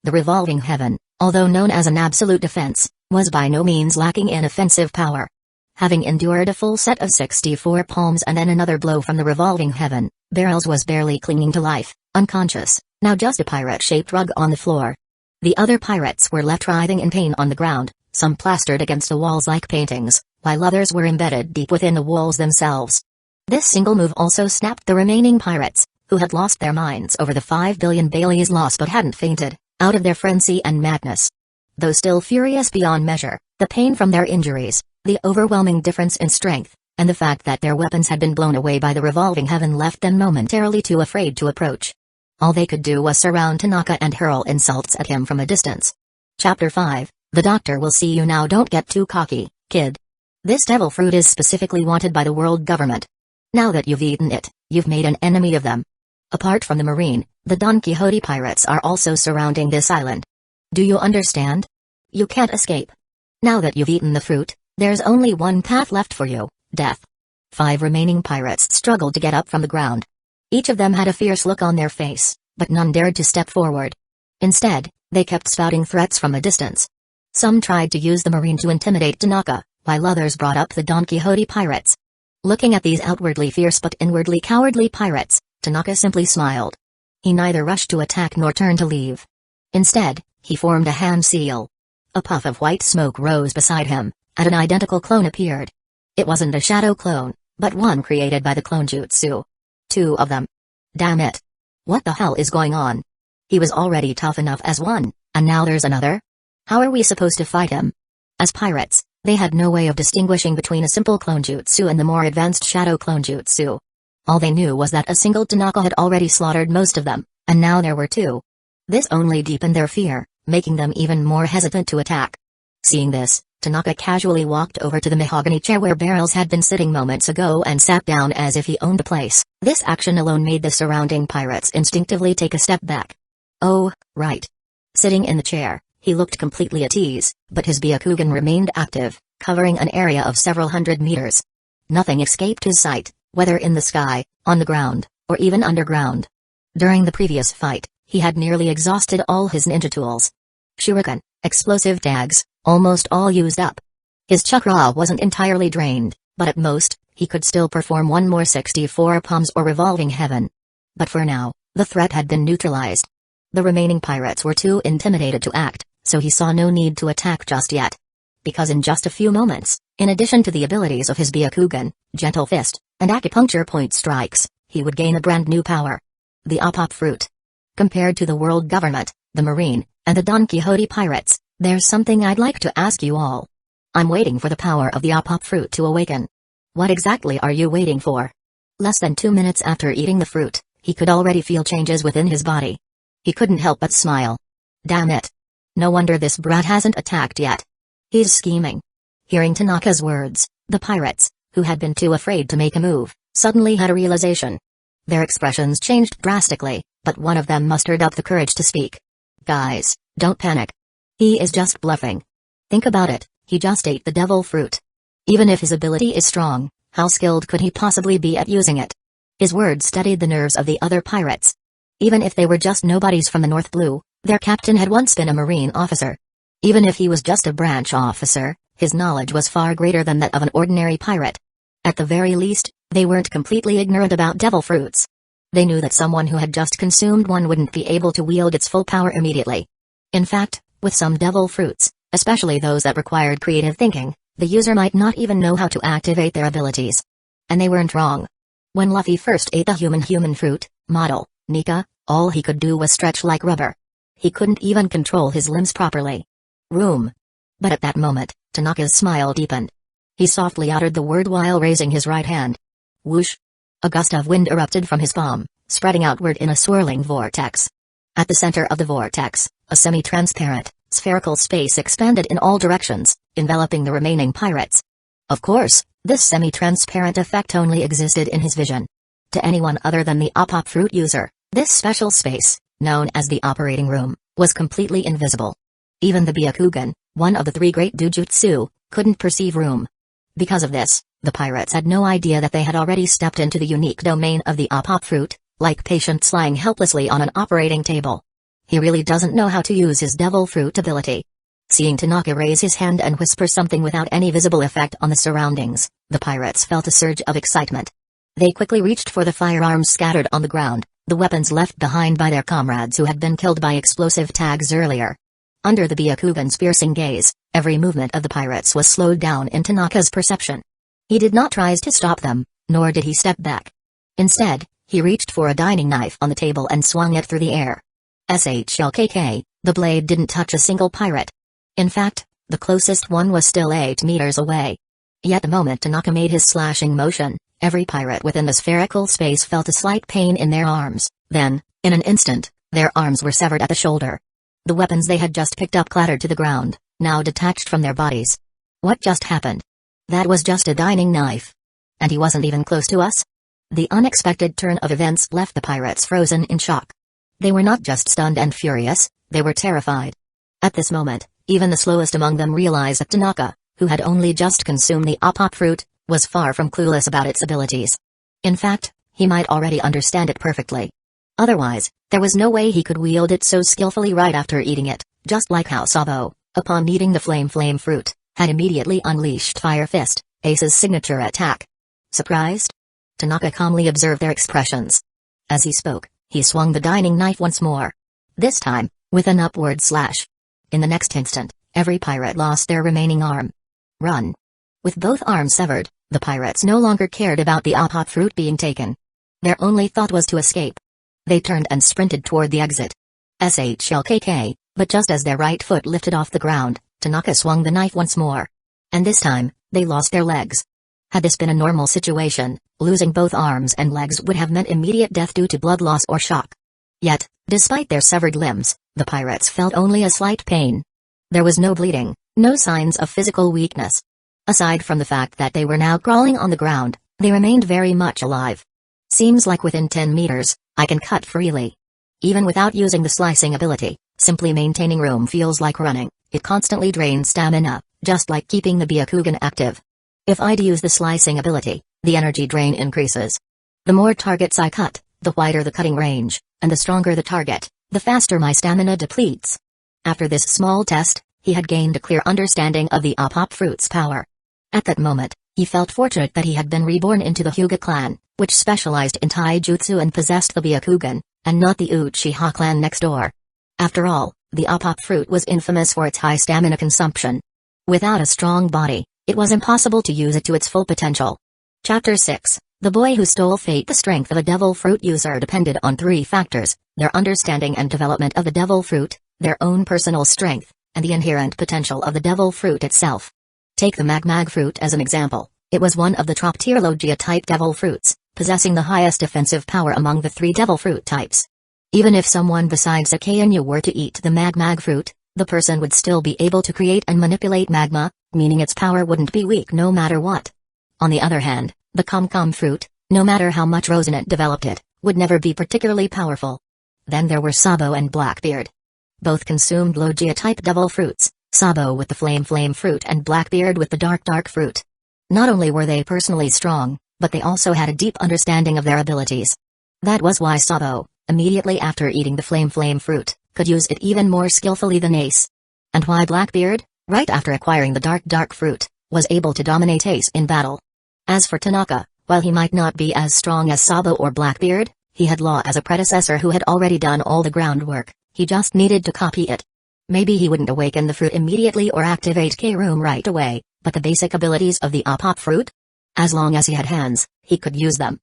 The revolving heaven, although known as an absolute defense, was by no means lacking in offensive power. Having endured a full set of 64 palms and then another blow from the revolving heaven, Barrels was barely clinging to life, unconscious, now just a pirate-shaped rug on the floor. The other pirates were left writhing in pain on the ground, some plastered against the walls like paintings, while others were embedded deep within the walls themselves. This single move also snapped the remaining pirates, who had lost their minds over the 5 billion Baileys loss but hadn't fainted, out of their frenzy and madness. Though still furious beyond measure, the pain from their injuries, the overwhelming difference in strength, and the fact that their weapons had been blown away by the revolving heaven left them momentarily too afraid to approach. All they could do was surround Tanaka and hurl insults at him from a distance. Chapter 5, The Doctor Will See You Now. Don't get too cocky, kid. This devil fruit is specifically wanted by the world government. Now that you've eaten it, you've made an enemy of them. Apart from the Marine, the Don Quixote pirates are also surrounding this island. Do you understand? You can't escape. Now that you've eaten the fruit, there's only one path left for you, death. 5 remaining pirates struggled to get up from the ground. Each of them had a fierce look on their face, but none dared to step forward. Instead, they kept spouting threats from a distance. Some tried to use the Marine to intimidate Tanaka, while others brought up the Don Quixote pirates. Looking at these outwardly fierce but inwardly cowardly pirates, Tanaka simply smiled. He neither rushed to attack nor turned to leave. Instead, he formed a hand seal. A puff of white smoke rose beside him, and an identical clone appeared. It wasn't a shadow clone, but one created by the clone jutsu. 2 of them. Damn it. What the hell is going on? He was already tough enough as one, and now there's another? How are we supposed to fight him? As pirates, they had no way of distinguishing between a simple clone jutsu and the more advanced shadow clone jutsu. All they knew was that a single Tanaka had already slaughtered most of them, and now there were 2. This only deepened their fear, making them even more hesitant to attack. Seeing this, Tanaka casually walked over to the mahogany chair where barrels had been sitting moments ago and sat down as if he owned the place. This action alone made the surrounding pirates instinctively take a step back. Oh, right. Sitting in the chair, he looked completely at ease, but his Byakugan remained active, covering an area of several hundred meters. Nothing escaped his sight, whether in the sky, on the ground, or even underground. During the previous fight, he had nearly exhausted all his ninja tools. Shuriken, explosive tags, almost all used up. His chakra wasn't entirely drained, but at most, he could still perform one more 64 palms or revolving heaven. But for now, the threat had been neutralized. The remaining pirates were too intimidated to act, so he saw no need to attack just yet. Because in just a few moments, in addition to the abilities of his Byakugan, Gentle Fist, and acupuncture point strikes, he would gain a brand new power. The Apop Fruit. Compared to the world government, the Marine, and the Don Quixote pirates, there's something I'd like to ask you all. I'm waiting for the power of the Apop Fruit to awaken. What exactly are you waiting for? Less than 2 minutes after eating the fruit, he could already feel changes within his body. He couldn't help but smile. Damn it. No wonder this brat hasn't attacked yet. He's scheming. Hearing Tanaka's words, the pirates, who had been too afraid to make a move, suddenly had a realization. Their expressions changed drastically, but one of them mustered up the courage to speak. Guys, don't panic. He is just bluffing. Think about it, he just ate the devil fruit. Even if his ability is strong, how skilled could he possibly be at using it? His words steadied the nerves of the other pirates. Even if they were just nobodies from the North Blue, their captain had once been a Marine officer. Even if he was just a branch officer, his knowledge was far greater than that of an ordinary pirate. At the very least, they weren't completely ignorant about devil fruits. They knew that someone who had just consumed one wouldn't be able to wield its full power immediately. In fact, with some devil fruits, especially those that required creative thinking, the user might not even know how to activate their abilities. And they weren't wrong. When Luffy first ate the human fruit, model, Nika, all he could do was stretch like rubber. He couldn't even control his limbs properly. Room. But at that moment, Tanaka's smile deepened. He softly uttered the word while raising his right hand. Whoosh! A gust of wind erupted from his palm, spreading outward in a swirling vortex. At the center of the vortex, a semi-transparent, spherical space expanded in all directions, enveloping the remaining pirates. Of course, this semi-transparent effect only existed in his vision. To anyone other than the Apop Fruit user, this special space, known as the operating room, was completely invisible. Even the Byakugan, one of the 3 great Dujutsu, couldn't perceive room. Because of this, the pirates had no idea that they had already stepped into the unique domain of the Apop Fruit, like patients lying helplessly on an operating table. He really doesn't know how to use his devil fruit ability. Seeing Tanaka raise his hand and whisper something without any visible effect on the surroundings, the pirates felt a surge of excitement. They quickly reached for the firearms scattered on the ground, the weapons left behind by their comrades who had been killed by explosive tags earlier. Under the Byakugan's piercing gaze, every movement of the pirates was slowed down in Tanaka's perception. He did not try to stop them, nor did he step back. Instead, he reached for a dining knife on the table and swung it through the air. SHLKK, the blade didn't touch a single pirate. In fact, the closest one was still 8 meters away. Yet the moment Tanaka made his slashing motion, every pirate within the spherical space felt a slight pain in their arms. Then, in an instant, their arms were severed at the shoulder. The weapons they had just picked up clattered to the ground, now detached from their bodies. What just happened? That was just a dining knife. And he wasn't even close to us? The unexpected turn of events left the pirates frozen in shock. They were not just stunned and furious, they were terrified. At this moment, even the slowest among them realized that Tanaka, who had only just consumed the apop fruit, was far from clueless about its abilities. In fact, he might already understand it perfectly. Otherwise, there was no way he could wield it so skillfully right after eating it, just like how Sabo, upon eating the flame fruit, had immediately unleashed Fire Fist, Ace's signature attack. Surprised? Tanaka calmly observed their expressions. As he spoke, he swung the dining knife once more. This time, with an upward slash. In the next instant, every pirate lost their remaining arm. Run. With both arms severed, the pirates no longer cared about the apop fruit being taken. Their only thought was to escape. They turned and sprinted toward the exit. SHLKK, but just as their right foot lifted off the ground, Tanaka swung the knife once more. And this time, they lost their legs. Had this been a normal situation, losing both arms and legs would have meant immediate death due to blood loss or shock. Yet, despite their severed limbs, the pirates felt only a slight pain. There was no bleeding, no signs of physical weakness. Aside from the fact that they were now crawling on the ground, they remained very much alive. Seems like within 10 meters, I can cut freely. Even without using the slicing ability, simply maintaining room feels like running. It constantly drains stamina, just like keeping the Byakugan active. If I'd use the slicing ability, the energy drain increases. The more targets I cut, the wider the cutting range, and the stronger the target, the faster my stamina depletes. After this small test, he had gained a clear understanding of the apop fruit's power. At that moment, he felt fortunate that he had been reborn into the Hyūga clan, which specialized in taijutsu and possessed the Byakugan, and not the Uchiha clan next door. After all, the apop fruit was infamous for its high stamina consumption. Without a strong body, it was impossible to use it to its full potential. Chapter 6, The Boy Who Stole Fate. The strength of a devil fruit user depended on 3 factors: their understanding and development of the devil fruit, their own personal strength, and the inherent potential of the devil fruit itself. Take the Mag fruit as an example. It was one of the top-tier Logia-type devil fruits, possessing the highest defensive power among the 3 devil fruit types. Even if someone besides Akainu were to eat the Mag fruit, the person would still be able to create and manipulate magma, meaning its power wouldn't be weak no matter what. On the other hand, the Kum fruit, no matter how much Rosinant developed it, would never be particularly powerful. Then there were Sabo and Blackbeard. Both consumed Logia-type devil fruits, Sabo with the flame fruit and Blackbeard with the dark fruit. Not only were they personally strong, but they also had a deep understanding of their abilities. That was why Sabo, immediately after eating the flame fruit, could use it even more skillfully than Ace. And why Blackbeard, right after acquiring the dark fruit, was able to dominate Ace in battle. As for Tanaka, while he might not be as strong as Sabo or Blackbeard, he had Law as a predecessor who had already done all the groundwork. He just needed to copy it. Maybe he wouldn't awaken the fruit immediately or activate K-Room right away, but the basic abilities of the apop fruit? As long as he had hands, he could use them.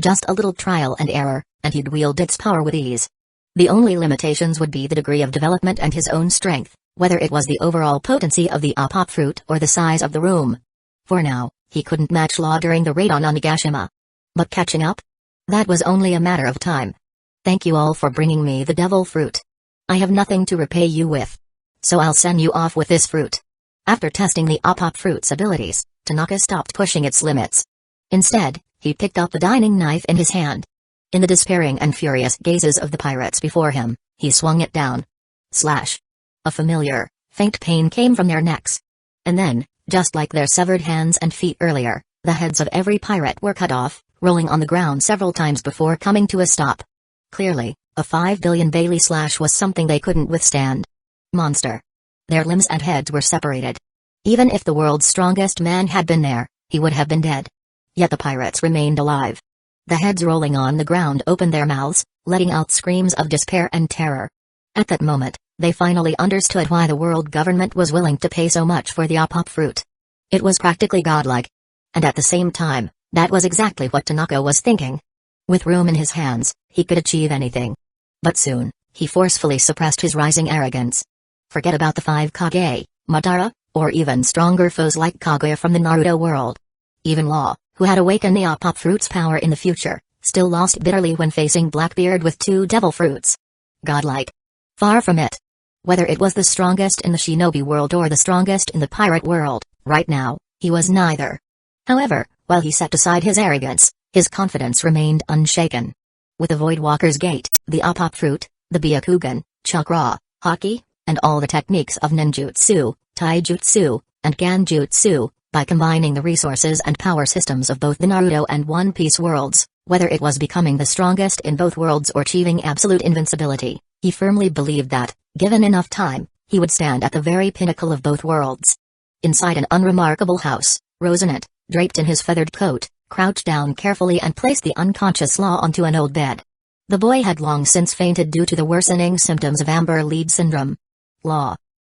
Just a little trial and error, and he'd wield its power with ease. The only limitations would be the degree of development and his own strength, whether it was the overall potency of the apop fruit or the size of the room. For now, he couldn't match Law during the raid on Onigashima. But catching up? That was only a matter of time. Thank you all for bringing me the devil fruit. I have nothing to repay you with. So I'll send you off with this fruit. After testing the apop fruit's abilities, Tanaka stopped pushing its limits. Instead, he picked up the dining knife in his hand. In the despairing and furious gazes of the pirates before him, he swung it down. Slash. A familiar, faint pain came from their necks. And then, just like their severed hands and feet earlier, the heads of every pirate were cut off, rolling on the ground several times before coming to a stop. Clearly, a 5 billion Bailey slash was something they couldn't withstand. Monster. Their limbs and heads were separated. Even if the world's strongest man had been there, he would have been dead. Yet the pirates remained alive. The heads rolling on the ground opened their mouths, letting out screams of despair and terror. At that moment, they finally understood why the world government was willing to pay so much for the apop fruit. It was practically godlike. And at the same time, that was exactly what Tanaka was thinking. With room in his hands, he could achieve anything. But soon, he forcefully suppressed his rising arrogance. Forget about the 5 Kage, Madara, or even stronger foes like Kaguya from the Naruto world. Even Law, who had awakened the Apop fruit's power in the future, still lost bitterly when facing Blackbeard with 2 devil fruits. Godlike. Far from it. Whether it was the strongest in the shinobi world or the strongest in the pirate world, right now, he was neither. However, while he set aside his arrogance, his confidence remained unshaken. With the Voidwalker's Gate, the Apop fruit, the Byakugan, Chakra, Haki, and all the techniques of ninjutsu, taijutsu, and ganjutsu, by combining the resources and power systems of both the Naruto and One Piece worlds, whether it was becoming the strongest in both worlds or achieving absolute invincibility, he firmly believed that, given enough time, he would stand at the very pinnacle of both worlds. Inside an unremarkable house, Rosinante, draped in his feathered coat, crouched down carefully and placed the unconscious Law onto an old bed. The boy had long since fainted due to the worsening symptoms of amber lead syndrome. Law.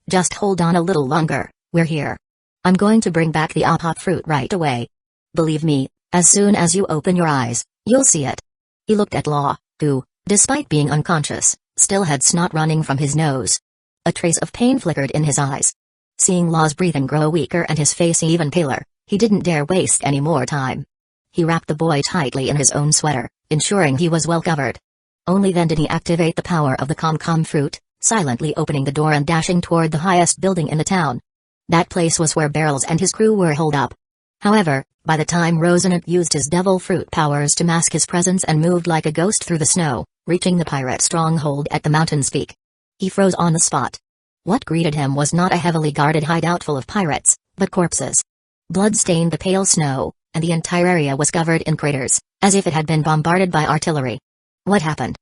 Just hold on a little longer, we're here. I'm going to bring back the Apop fruit right away. Believe me, as soon as you open your eyes, you'll see it. He looked at Law, who, despite being unconscious, still had snot running from his nose. A trace of pain flickered in his eyes. Seeing Law's breathing grow weaker and his face even paler, he didn't dare waste any more time. He wrapped the boy tightly in his own sweater, ensuring he was well covered. Only then did he activate the power of the Com fruit, silently opening the door and dashing toward the highest building in the town. That place was where Barrels and his crew were holed up. However, by the time Rosinante used his devil fruit powers to mask his presence and moved like a ghost through the snow, reaching the pirate stronghold at the mountain's peak, he froze on the spot. What greeted him was not a heavily guarded hideout full of pirates, but corpses. Blood stained the pale snow, and the entire area was covered in craters, as if it had been bombarded by artillery. What happened?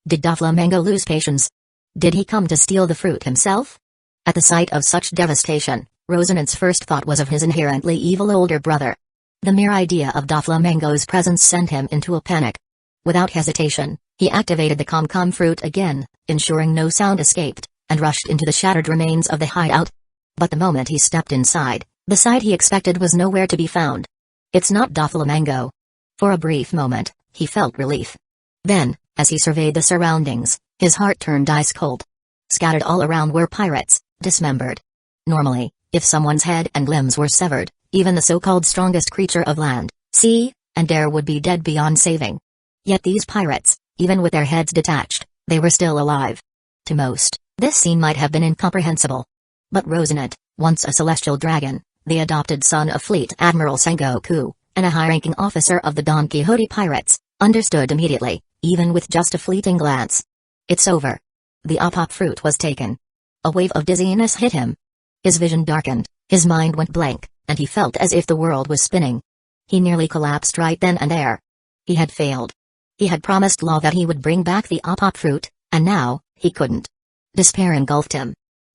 Did Doflamingo lose patience? Did he come to steal the fruit himself? At the sight of such devastation, Rosinante's first thought was of his inherently evil older brother. The mere idea of Doflamingo's presence sent him into a panic. Without hesitation, he activated the Com fruit again, ensuring no sound escaped, and rushed into the shattered remains of the hideout. But the moment he stepped inside, the sight he expected was nowhere to be found. It's not Doflamingo. For a brief moment, he felt relief. Then, as he surveyed the surroundings, his heart turned ice cold. Scattered all around were pirates, dismembered. Normally, if someone's head and limbs were severed, even the so-called strongest creature of land, sea, and air would be dead beyond saving. Yet these pirates, even with their heads detached, they were still alive. To most, this scene might have been incomprehensible. But Rosinante, once a celestial dragon, the adopted son of Fleet Admiral Sengoku, and a high-ranking officer of the Don Quixote pirates, understood immediately, even with just a fleeting glance. It's over. The Apop fruit was taken. A wave of dizziness hit him. His vision darkened, his mind went blank, and he felt as if the world was spinning. He nearly collapsed right then and there. He had failed. He had promised Law that he would bring back the Apop fruit, and now, he couldn't. Despair engulfed him.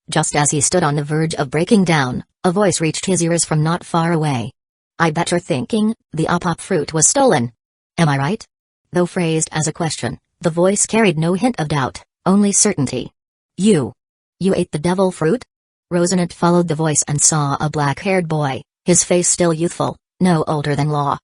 Just as he stood on the verge of breaking down, a voice reached his ears from not far away. I bet you're thinking, the Apop fruit was stolen. Am I right? Though phrased as a question, the voice carried no hint of doubt, only certainty. You ate the devil fruit? Rosinante followed the voice and saw a black-haired boy, his face still youthful, no older than Law.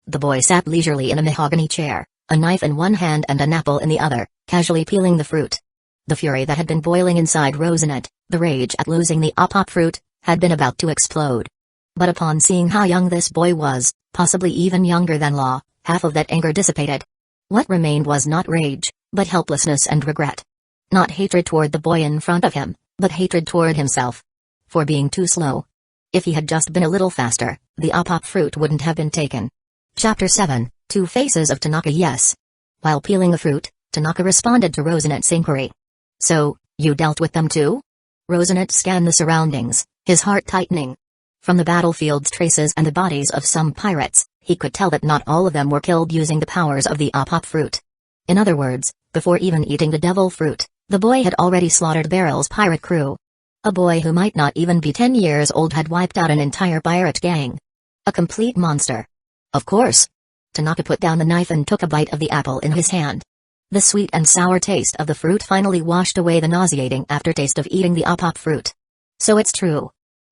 The boy sat leisurely in a mahogany chair, a knife in one hand and an apple in the other, casually peeling the fruit. The fury that had been boiling inside Rosinante, the rage at losing the Apop fruit, had been about to explode. But upon seeing how young this boy was, possibly even younger than Law, half of that anger dissipated. What remained was not rage, but helplessness and regret. Not hatred toward the boy in front of him, but hatred toward himself. For being too slow. If he had just been a little faster, the Apop fruit wouldn't have been taken. Chapter 7, Two Faces of Tanaka. Yes. While peeling the fruit, Tanaka responded to Rosinante's inquiry. So, you dealt with them too? Rosinante scanned the surroundings, his heart tightening. From the battlefield's traces and the bodies of some pirates, he could tell that not all of them were killed using the powers of the Apop fruit. In other words, before even eating the devil fruit, the boy had already slaughtered Barrel's pirate crew. A boy who might not even be 10 years old had wiped out an entire pirate gang. A complete monster. Of course. Tanaka put down the knife and took a bite of the apple in his hand. The sweet and sour taste of the fruit finally washed away the nauseating aftertaste of eating the Apop fruit. So it's true.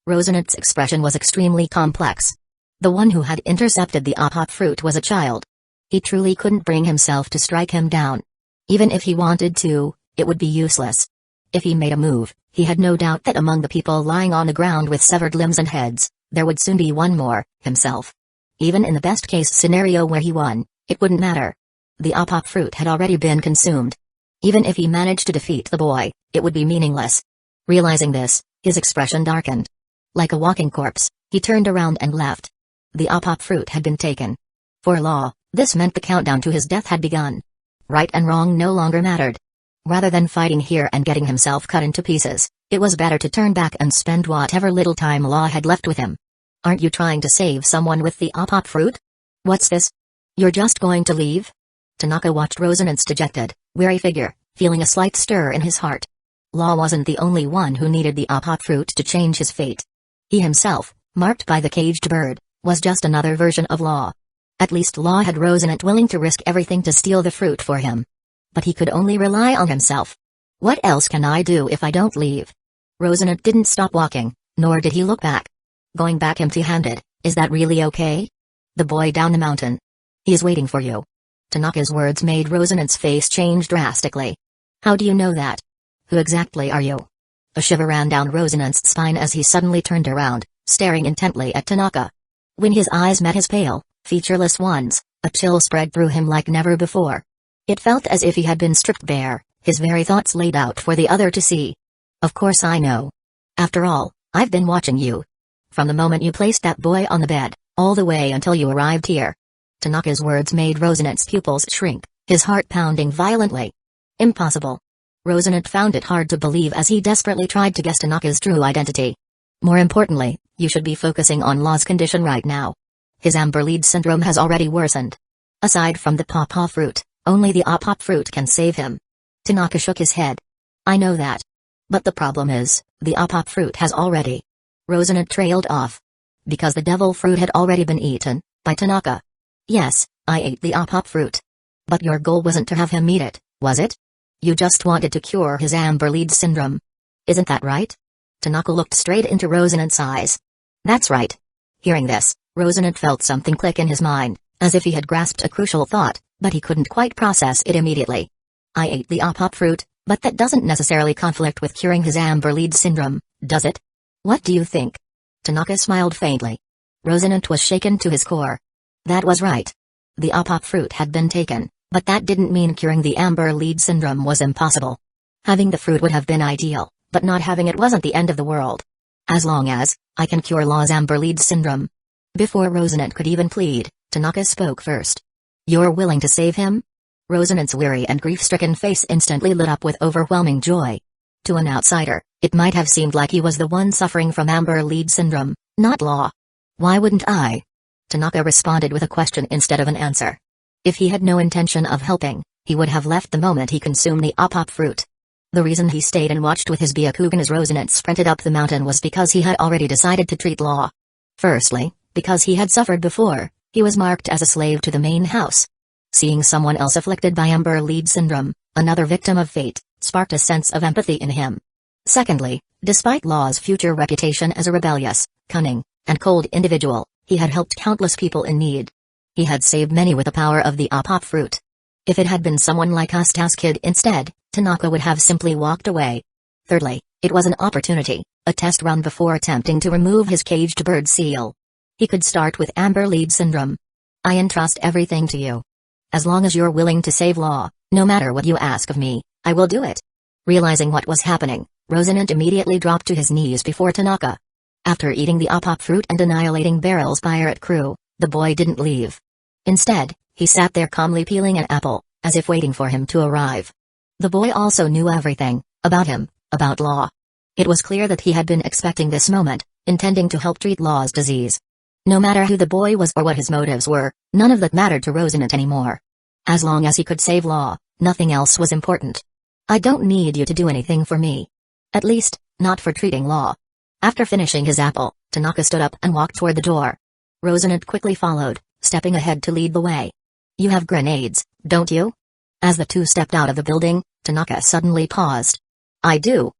Rosinante's expression was extremely complex. The one who had intercepted the Apop fruit was a child. He truly couldn't bring himself to strike him down. Even if he wanted to, it would be useless. If he made a move, he had no doubt that among the people lying on the ground with severed limbs and heads, there would soon be one more, himself. Even in the best-case scenario where he won, it wouldn't matter. The apop fruit had already been consumed. Even if he managed to defeat the boy, it would be meaningless. Realizing this, his expression darkened. Like a walking corpse, he turned around and left. The apop fruit had been taken. For Law, this meant the countdown to his death had begun. Right and wrong no longer mattered. Rather than fighting here and getting himself cut into pieces, it was better to turn back and spend whatever little time Law had left with him. Aren't you trying to save someone with the apop fruit? What's this? You're just going to leave? Tanaka watched Rosinant's dejected, weary figure, feeling a slight stir in his heart. Law wasn't the only one who needed the apop fruit to change his fate. He himself, marked by the caged bird, was just another version of Law. At least Law had Rosinant willing to risk everything to steal the fruit for him. But he could only rely on himself. What else can I do if I don't leave? Rosinant didn't stop walking, nor did he look back. Going back empty-handed, is that really okay? The boy down the mountain. He is waiting for you. Tanaka's words made Rosinant's face change drastically. How do you know that? Who exactly are you? A shiver ran down Rosinant's spine as he suddenly turned around, staring intently at Tanaka. When his eyes met his pale, featureless ones, a chill spread through him like never before. It felt as if he had been stripped bare, his very thoughts laid out for the other to see. Of course I know. After all, I've been watching you. From the moment you placed that boy on the bed, all the way until you arrived here. Tanaka's words made Rosinant's pupils shrink, his heart pounding violently. Impossible. Rosinant found it hard to believe as he desperately tried to guess Tanaka's true identity. More importantly, you should be focusing on Law's condition right now. His amber lead syndrome has already worsened. Aside from the pawpaw fruit, only the apop fruit can save him. Tanaka shook his head. I know that. But the problem is, the apop fruit has already. Rosinant trailed off. Because the devil fruit had already been eaten, by Tanaka. Yes, I ate the apop fruit. But your goal wasn't to have him eat it, was it? You just wanted to cure his amber lead syndrome. Isn't that right? Tanaka looked straight into Rosinant's eyes. That's right. Hearing this, Rosinant felt something click in his mind, as if he had grasped a crucial thought, but he couldn't quite process it immediately. I ate the apop fruit, but that doesn't necessarily conflict with curing his amber lead syndrome, does it? What do you think? Tanaka smiled faintly. Rosinant was shaken to his core. That was right. The apop fruit had been taken, but that didn't mean curing the amber lead syndrome was impossible. Having the fruit would have been ideal, but not having it wasn't the end of the world. As long as I can cure Law's amber lead syndrome. Before Rosinant could even plead, Tanaka spoke first. You're willing to save him? Rosinant's weary and grief-stricken face instantly lit up with overwhelming joy. To an outsider, it might have seemed like he was the one suffering from amber lead syndrome, not Law. Why wouldn't I? Tanaka responded with a question instead of an answer. If he had no intention of helping, he would have left the moment he consumed the apop fruit. The reason he stayed and watched with his Byakugan as Rosinant sprinted up the mountain was because he had already decided to treat Law. Firstly, because he had suffered before, he was marked as a slave to the main house. Seeing someone else afflicted by amber lead syndrome, another victim of fate, sparked a sense of empathy in him. Secondly, despite Law's future reputation as a rebellious, cunning, and cold individual, he had helped countless people in need. He had saved many with the power of the apop fruit. If it had been someone like Usta's kid instead, Tanaka would have simply walked away. Thirdly, it was an opportunity, a test run before attempting to remove his caged bird seal. He could start with amber lead syndrome. I entrust everything to you. As long as you're willing to save Law, no matter what you ask of me, I will do it. Realizing what was happening, Rosinant immediately dropped to his knees before Tanaka. After eating the apop fruit and annihilating Barrel's pirate crew, the boy didn't leave. Instead, he sat there calmly peeling an apple, as if waiting for him to arrive. The boy also knew everything, about him, about Law. It was clear that he had been expecting this moment, intending to help treat Law's disease. No matter who the boy was or what his motives were, none of that mattered to Rosinant anymore. As long as he could save Law, nothing else was important. I don't need you to do anything for me. At least, not for treating Law. After finishing his apple, Tanaka stood up and walked toward the door. Rosinant quickly followed, stepping ahead to lead the way. You have grenades, don't you? As the two stepped out of the building, Tanaka suddenly paused. I do.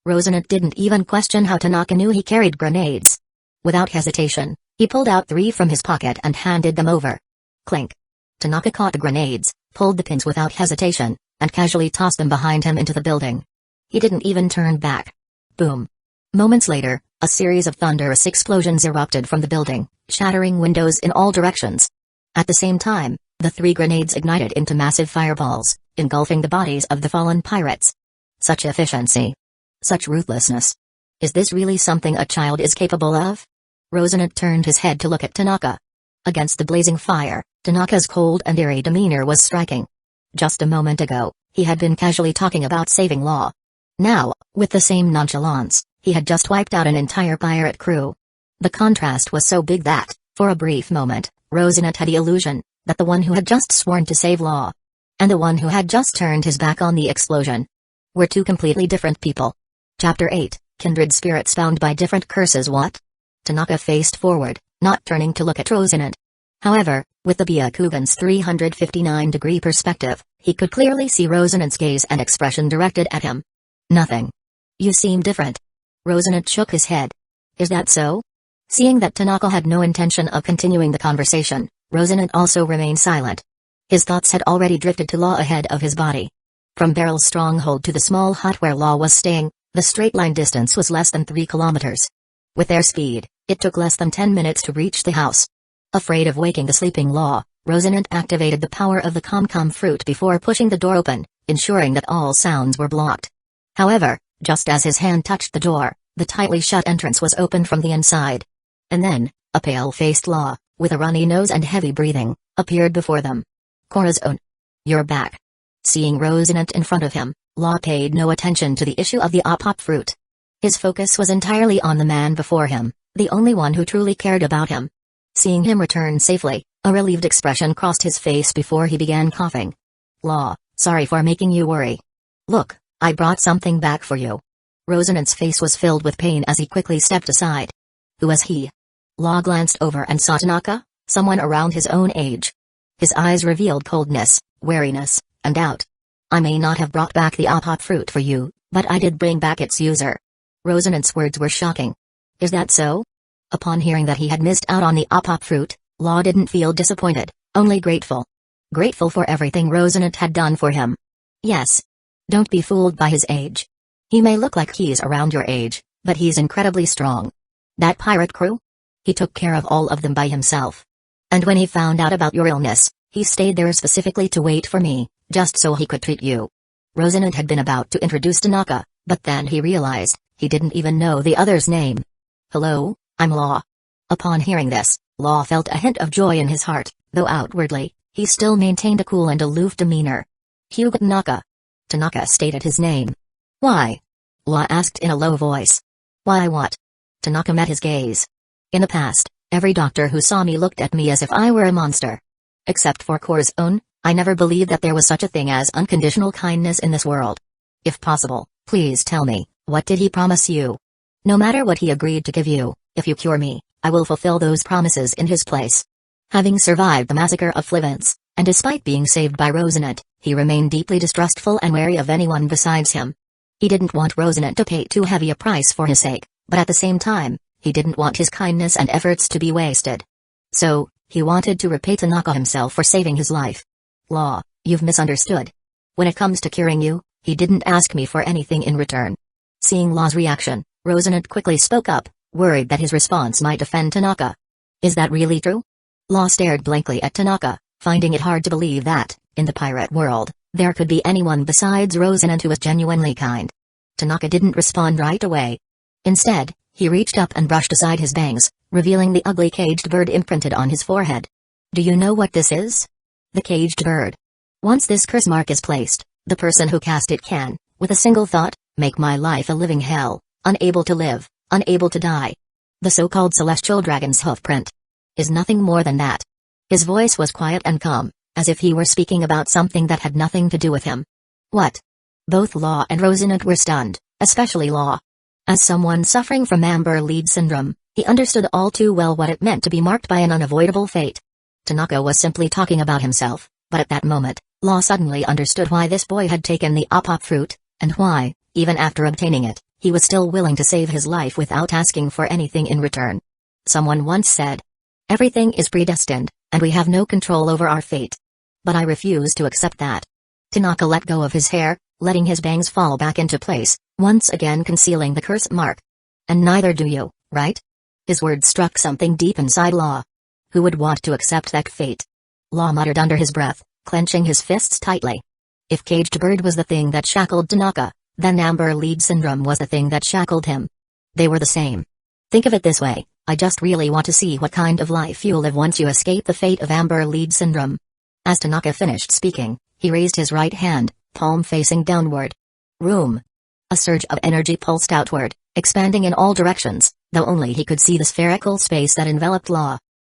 Rosinant didn't even question how Tanaka knew he carried grenades. Without hesitation, he pulled out 3 from his pocket and handed them over. Clink. Tanaka caught the grenades, pulled the pins without hesitation, and casually tossed them behind him into the building. He didn't even turn back. Boom. Moments later, a series of thunderous explosions erupted from the building, shattering windows in all directions. At the same time, the 3 grenades ignited into massive fireballs, engulfing the bodies of the fallen pirates. Such efficiency. Such ruthlessness. Is this really something a child is capable of? Rosinante turned his head to look at Tanaka. Against the blazing fire, Tanaka's cold and eerie demeanor was striking. Just a moment ago, he had been casually talking about saving Law. Now, with the same nonchalance, he had just wiped out an entire pirate crew. The contrast was so big that, for a brief moment, Rosinante had the illusion that the one who had just sworn to save Law and the one who had just turned his back on the explosion were 2 completely different people. Chapter 8, Kindred Spirits Bound by Different Curses. What? Tanaka faced forward, not turning to look at Rosinante. However, with the Byakugan's 359-degree perspective, he could clearly see Rosinante's gaze and expression directed at him. Nothing. You seem different. Rosinante shook his head. Is that so? Seeing that Tanaka had no intention of continuing the conversation, Rosinante also remained silent. His thoughts had already drifted to Law ahead of his body. From Beryl's stronghold to the small hut where Law was staying, the straight-line distance was less than 3 kilometers. With their speed, it took less than 10 minutes to reach the house. Afraid of waking the sleeping Law, Rosinante activated the power of the Kum fruit before pushing the door open, ensuring that all sounds were blocked. However, just as his hand touched the door, the tightly shut entrance was opened from the inside. And then, a pale-faced Law, with a runny nose and heavy breathing, appeared before them. Corazon. You're back. Seeing Rosinante in front of him, Law paid no attention to the issue of the opop fruit. His focus was entirely on the man before him, the only one who truly cared about him. Seeing him return safely, a relieved expression crossed his face before he began coughing. Law, sorry for making you worry. Look, I brought something back for you. Rosinante's face was filled with pain as he quickly stepped aside. Who was he? Law glanced over and saw Tanaka, someone around his own age. His eyes revealed coldness, wariness, and doubt. I may not have brought back the opop fruit for you, but I did bring back its user. Rosinante's words were shocking. Is that so? Upon hearing that he had missed out on the opop fruit, Law didn't feel disappointed, only grateful. Grateful for everything Rosinante had done for him. Yes. Don't be fooled by his age. He may look like he's around your age, but he's incredibly strong. That pirate crew? He took care of all of them by himself. And when he found out about your illness, he stayed there specifically to wait for me, just so he could treat you. Rosinante had been about to introduce Tanaka, but then he realized he didn't even know the other's name. Hello, I'm Law. Upon hearing this, Law felt a hint of joy in his heart, though outwardly, he still maintained a cool and aloof demeanor. Hyūga Tanaka. Tanaka stated his name. Why? Law asked in a low voice. Why what? Tanaka met his gaze. In the past, every doctor who saw me looked at me as if I were a monster. Except for Corazon, I never believed that there was such a thing as unconditional kindness in this world. If possible, please tell me, what did he promise you? No matter what he agreed to give you, if you cure me, I will fulfill those promises in his place. Having survived the massacre of Flivence, and despite being saved by Rosinante, he remained deeply distrustful and wary of anyone besides him. He didn't want Rosinante to pay too heavy a price for his sake, but at the same time, he didn't want his kindness and efforts to be wasted. So, he wanted to repay Tanaka himself for saving his life. Law, you've misunderstood. When it comes to curing you, he didn't ask me for anything in return. Seeing Law's reaction, Rosinante quickly spoke up, worried that his response might offend Tanaka. Is that really true? Law stared blankly at Tanaka, finding it hard to believe that, in the pirate world, there could be anyone besides Rosinante who was genuinely kind. Tanaka didn't respond right away. Instead, he reached up and brushed aside his bangs, revealing the ugly caged bird imprinted on his forehead. Do you know what this is? The caged bird. Once this curse mark is placed, the person who cast it can, with a single thought, make my life a living hell, unable to live, unable to die. The so-called celestial dragon's hoofprint is nothing more than that. His voice was quiet and calm, as if he were speaking about something that had nothing to do with him. What? Both Law and Rosinante were stunned, especially Law. As someone suffering from amber lead syndrome, he understood all too well what it meant to be marked by an unavoidable fate. Tanaka was simply talking about himself, but at that moment, Law suddenly understood why this boy had taken the opop fruit, and why, even after obtaining it, he was still willing to save his life without asking for anything in return. Someone once said, everything is predestined, and we have no control over our fate. But I refuse to accept that. Tanaka let go of his hair, letting his bangs fall back into place, once again concealing the curse mark. And neither do you, right? His words struck something deep inside Law. Who would want to accept that fate? Law muttered under his breath, clenching his fists tightly. If caged bird was the thing that shackled Tanaka, then Amber Lead Syndrome was the thing that shackled him. They were the same. Think of it this way, I just really want to see what kind of life you'll live once you escape the fate of Amber Lead Syndrome. As Tanaka finished speaking, he raised his right hand, palm facing downward. Room. A surge of energy pulsed outward, expanding in all directions, though only he could see the spherical space that enveloped Law.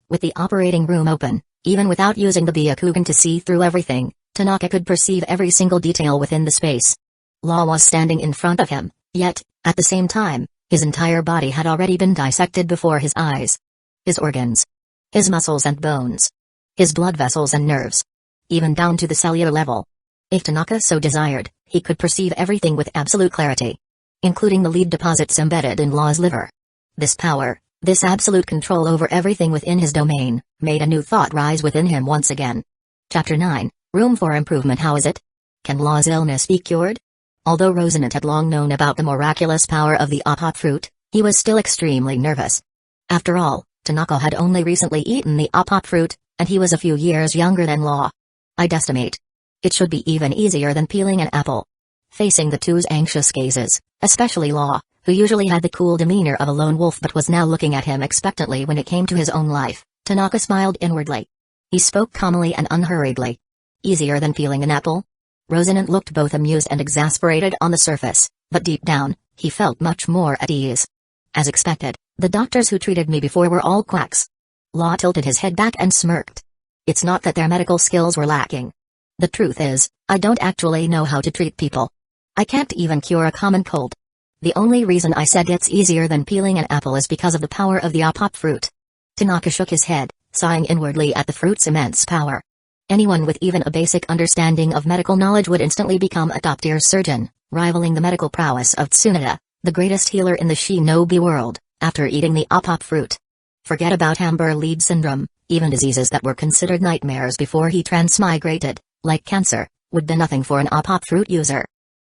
With the operating room open, even without using the Byakugan to see through everything, Tanaka could perceive every single detail within the space. Law was standing in front of him, yet, at the same time, his entire body had already been dissected before his eyes. His organs. His muscles and bones. His blood vessels and nerves. Even down to the cellular level. If Tanaka so desired, he could perceive everything with absolute clarity. Including the lead deposits embedded in Law's liver. This power, this absolute control over everything within his domain, made a new thought rise within him once again. Chapter 9, Room for Improvement. How is it? Can Law's illness be cured? Although Rosinant had long known about the miraculous power of the apop fruit, he was still extremely nervous. After all, Tanaka had only recently eaten the apop fruit, and he was a few years younger than Law. I'd estimate. It should be even easier than peeling an apple. Facing the two's anxious gazes, especially Law, who usually had the cool demeanor of a lone wolf but was now looking at him expectantly when it came to his own life, Tanaka smiled inwardly. He spoke calmly and unhurriedly. Easier than peeling an apple? Rosinant looked both amused and exasperated on the surface, but deep down, he felt much more at ease. As expected, the doctors who treated me before were all quacks. Law tilted his head back and smirked. It's not that their medical skills were lacking. The truth is, I don't actually know how to treat people. I can't even cure a common cold. The only reason I said it's easier than peeling an apple is because of the power of the apop fruit. Tanaka shook his head, sighing inwardly at the fruit's immense power. Anyone with even a basic understanding of medical knowledge would instantly become a top-tier surgeon, rivaling the medical prowess of Tsunade, the greatest healer in the shinobi world, after eating the apop fruit. Forget about Amber Lead Syndrome, even diseases that were considered nightmares before he transmigrated, like cancer, would be nothing for an apop fruit user.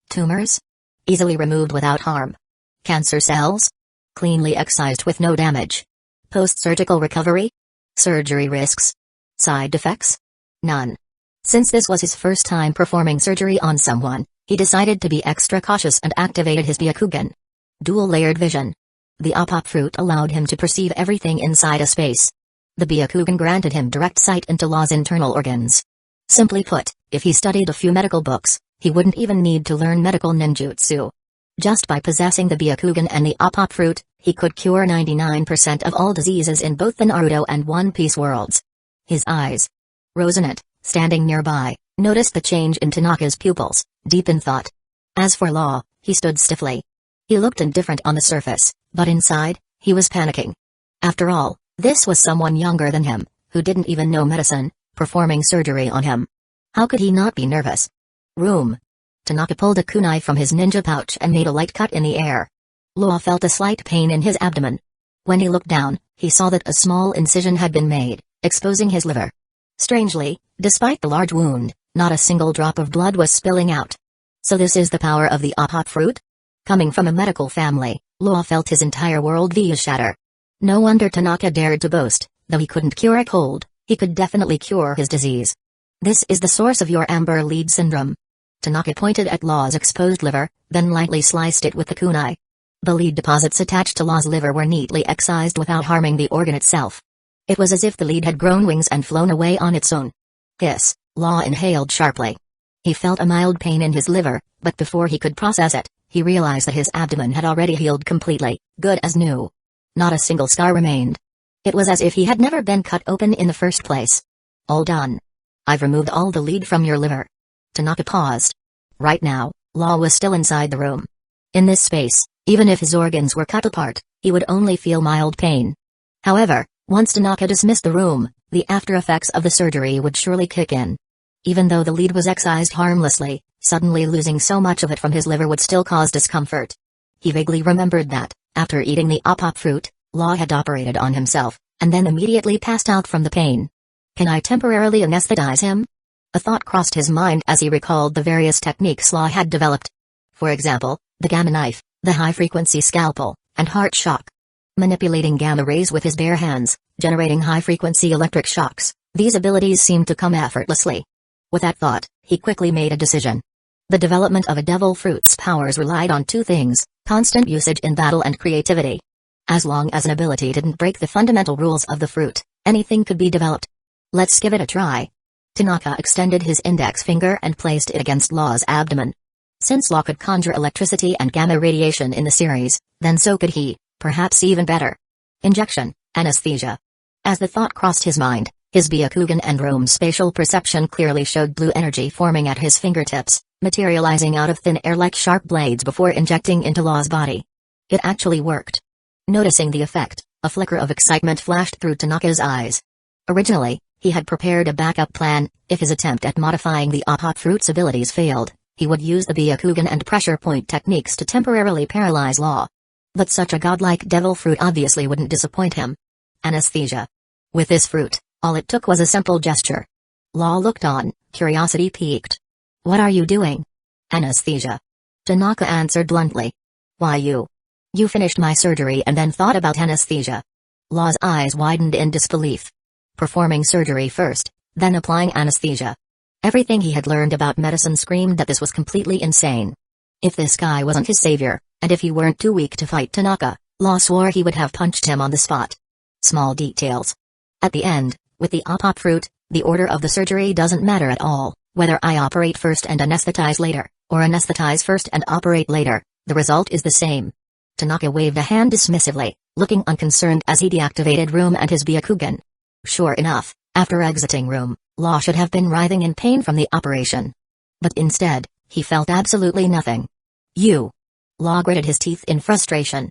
Tumors? Easily removed without harm. Cancer cells? Cleanly excised with no damage. Post-surgical recovery? Surgery risks? Side effects? None. Since this was his first time performing surgery on someone, he decided to be extra cautious and activated his Byakugan. Dual-layered vision. The apop fruit allowed him to perceive everything inside a space. The Byakugan granted him direct sight into Law's internal organs. Simply put, if he studied a few medical books, he wouldn't even need to learn medical ninjutsu. Just by possessing the Byakugan and the apop fruit, he could cure 99% of all diseases in both the Naruto and One Piece worlds. His eyes. Rosinant, standing nearby, noticed the change in Tanaka's pupils, deep in thought. As for Law, he stood stiffly. He looked indifferent on the surface, but inside, he was panicking. After all, this was someone younger than him, who didn't even know medicine, performing surgery on him. How could he not be nervous? Room. Tanaka pulled a kunai from his ninja pouch and made a light cut in the air. Law felt a slight pain in his abdomen. When he looked down, he saw that a small incision had been made, exposing his liver. Strangely, despite the large wound, not a single drop of blood was spilling out. So this is the power of the apop fruit? Coming from a medical family, Law felt his entire worldview shatter. No wonder Tanaka dared to boast, though he couldn't cure a cold, he could definitely cure his disease. This is the source of your Amber Lead Syndrome. Tanaka pointed at Law's exposed liver, then lightly sliced it with the kunai. The lead deposits attached to Law's liver were neatly excised without harming the organ itself. It was as if the lead had grown wings and flown away on its own. Hiss, Law inhaled sharply. He felt a mild pain in his liver, but before he could process it, he realized that his abdomen had already healed completely, good as new. Not a single scar remained. It was as if he had never been cut open in the first place. All done. I've removed all the lead from your liver. Tanaka paused. Right now, Law was still inside the room. In this space, even if his organs were cut apart, he would only feel mild pain. However, once Tanaka dismissed the room, the after-effects of the surgery would surely kick in. Even though the lead was excised harmlessly, suddenly losing so much of it from his liver would still cause discomfort. He vaguely remembered that, after eating the apop fruit, Law had operated on himself, and then immediately passed out from the pain. Can I temporarily anesthetize him? A thought crossed his mind as he recalled the various techniques Law had developed. For example, the gamma knife, the high-frequency scalpel, and heart shock. Manipulating gamma rays with his bare hands, generating high-frequency electric shocks, these abilities seemed to come effortlessly. With that thought, he quickly made a decision. The development of a devil fruit's powers relied on two things: constant usage in battle and creativity. As long as an ability didn't break the fundamental rules of the fruit, anything could be developed. Let's give it a try. Tanaka extended his index finger and placed it against Law's abdomen. Since Law could conjure electricity and gamma radiation in the series, then so could he, perhaps even better. Injection, anesthesia. As the thought crossed his mind, his Byakugan and Rome's spatial perception clearly showed blue energy forming at his fingertips, materializing out of thin air like sharp blades before injecting into Law's body. It actually worked. Noticing the effect, a flicker of excitement flashed through Tanaka's eyes. Originally, he had prepared a backup plan. If his attempt at modifying the Hot Fruit's abilities failed, he would use the Byakugan and pressure point techniques to temporarily paralyze Law. But such a godlike devil fruit obviously wouldn't disappoint him. Anesthesia. With this fruit, all it took was a simple gesture. Law looked on, curiosity piqued. What are you doing? Anesthesia. Tanaka answered bluntly. Why you? You finished my surgery and then thought about anesthesia. Law's eyes widened in disbelief. Performing surgery first, then applying anesthesia. Everything he had learned about medicine screamed that this was completely insane. If this guy wasn't his savior, and if he weren't too weak to fight Tanaka, Law swore he would have punched him on the spot. Small details. At the end, with the Hot Fruit, the order of the surgery doesn't matter at all. Whether I operate first and anesthetize later, or anesthetize first and operate later, the result is the same. Tanaka waved a hand dismissively, looking unconcerned as he deactivated Room and his Byakugan. Sure enough, after exiting Room, Law should have been writhing in pain from the operation. But instead, he felt absolutely nothing. You. Law gritted his teeth in frustration.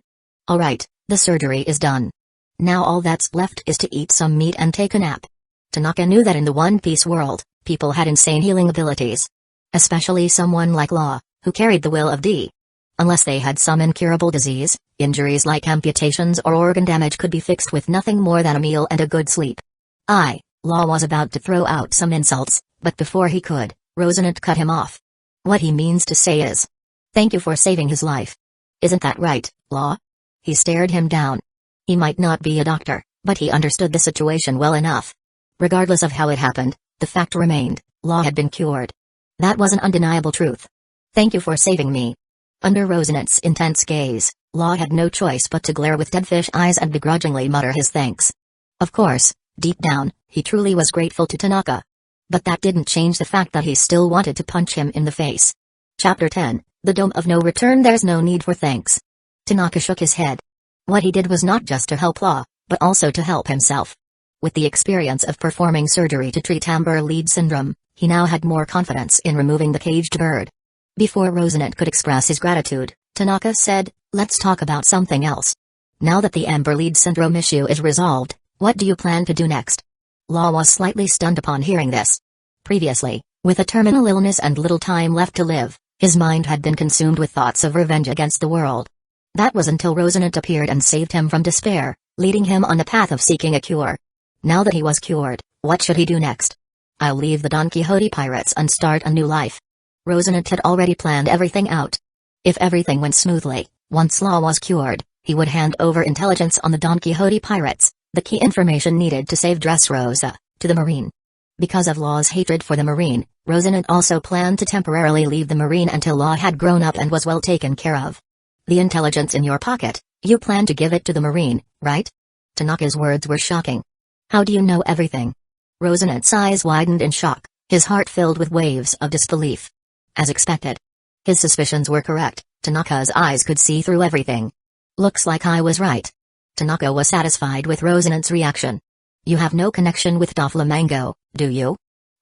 Alright, the surgery is done. Now all that's left is to eat some meat and take a nap. Tanaka knew that in the One Piece world, people had insane healing abilities. Especially someone like Law, who carried the will of D. Unless they had some incurable disease, injuries like amputations or organ damage could be fixed with nothing more than a meal and a good sleep. Law was about to throw out some insults, but before he could, Rosinante cut him off. What he means to say is, thank you for saving his life. Isn't that right, Law? He stared him down. He might not be a doctor, but he understood the situation well enough. Regardless of how it happened, the fact remained, Law had been cured. That was an undeniable truth. Thank you for saving me. Under Rosinante's intense gaze, Law had no choice but to glare with deadfish eyes and begrudgingly mutter his thanks. Of course, deep down, he truly was grateful to Tanaka. But that didn't change the fact that he still wanted to punch him in the face. Chapter 10, The Dome of No Return. There's no need for thanks. Tanaka shook his head. What he did was not just to help Law, but also to help himself. With the experience of performing surgery to treat Amber Lead Syndrome, he now had more confidence in removing the caged bird. Before Rosinante could express his gratitude, Tanaka said, let's talk about something else. Now that the Amber Lead Syndrome issue is resolved, what do you plan to do next? Law was slightly stunned upon hearing this. Previously, with a terminal illness and little time left to live, his mind had been consumed with thoughts of revenge against the world. That was until Rosinante appeared and saved him from despair, leading him on the path of seeking a cure. Now that he was cured, what should he do next? I'll leave the Don Quixote pirates and start a new life. Rosinante had already planned everything out. If everything went smoothly, once Law was cured, he would hand over intelligence on the Don Quixote pirates, the key information needed to save Dressrosa, to the Marine. Because of Law's hatred for the Marine, Rosinante also planned to temporarily leave the Marine until Law had grown up and was well taken care of. The intelligence in your pocket, you plan to give it to the Marine, right? Tanaka's words were shocking. How do you know everything? Rosinante's eyes widened in shock, his heart filled with waves of disbelief. As expected. His suspicions were correct, Tanaka's eyes could see through everything. Looks like I was right. Tanaka was satisfied with Rosinante's reaction. You have no connection with Doflamingo, do you?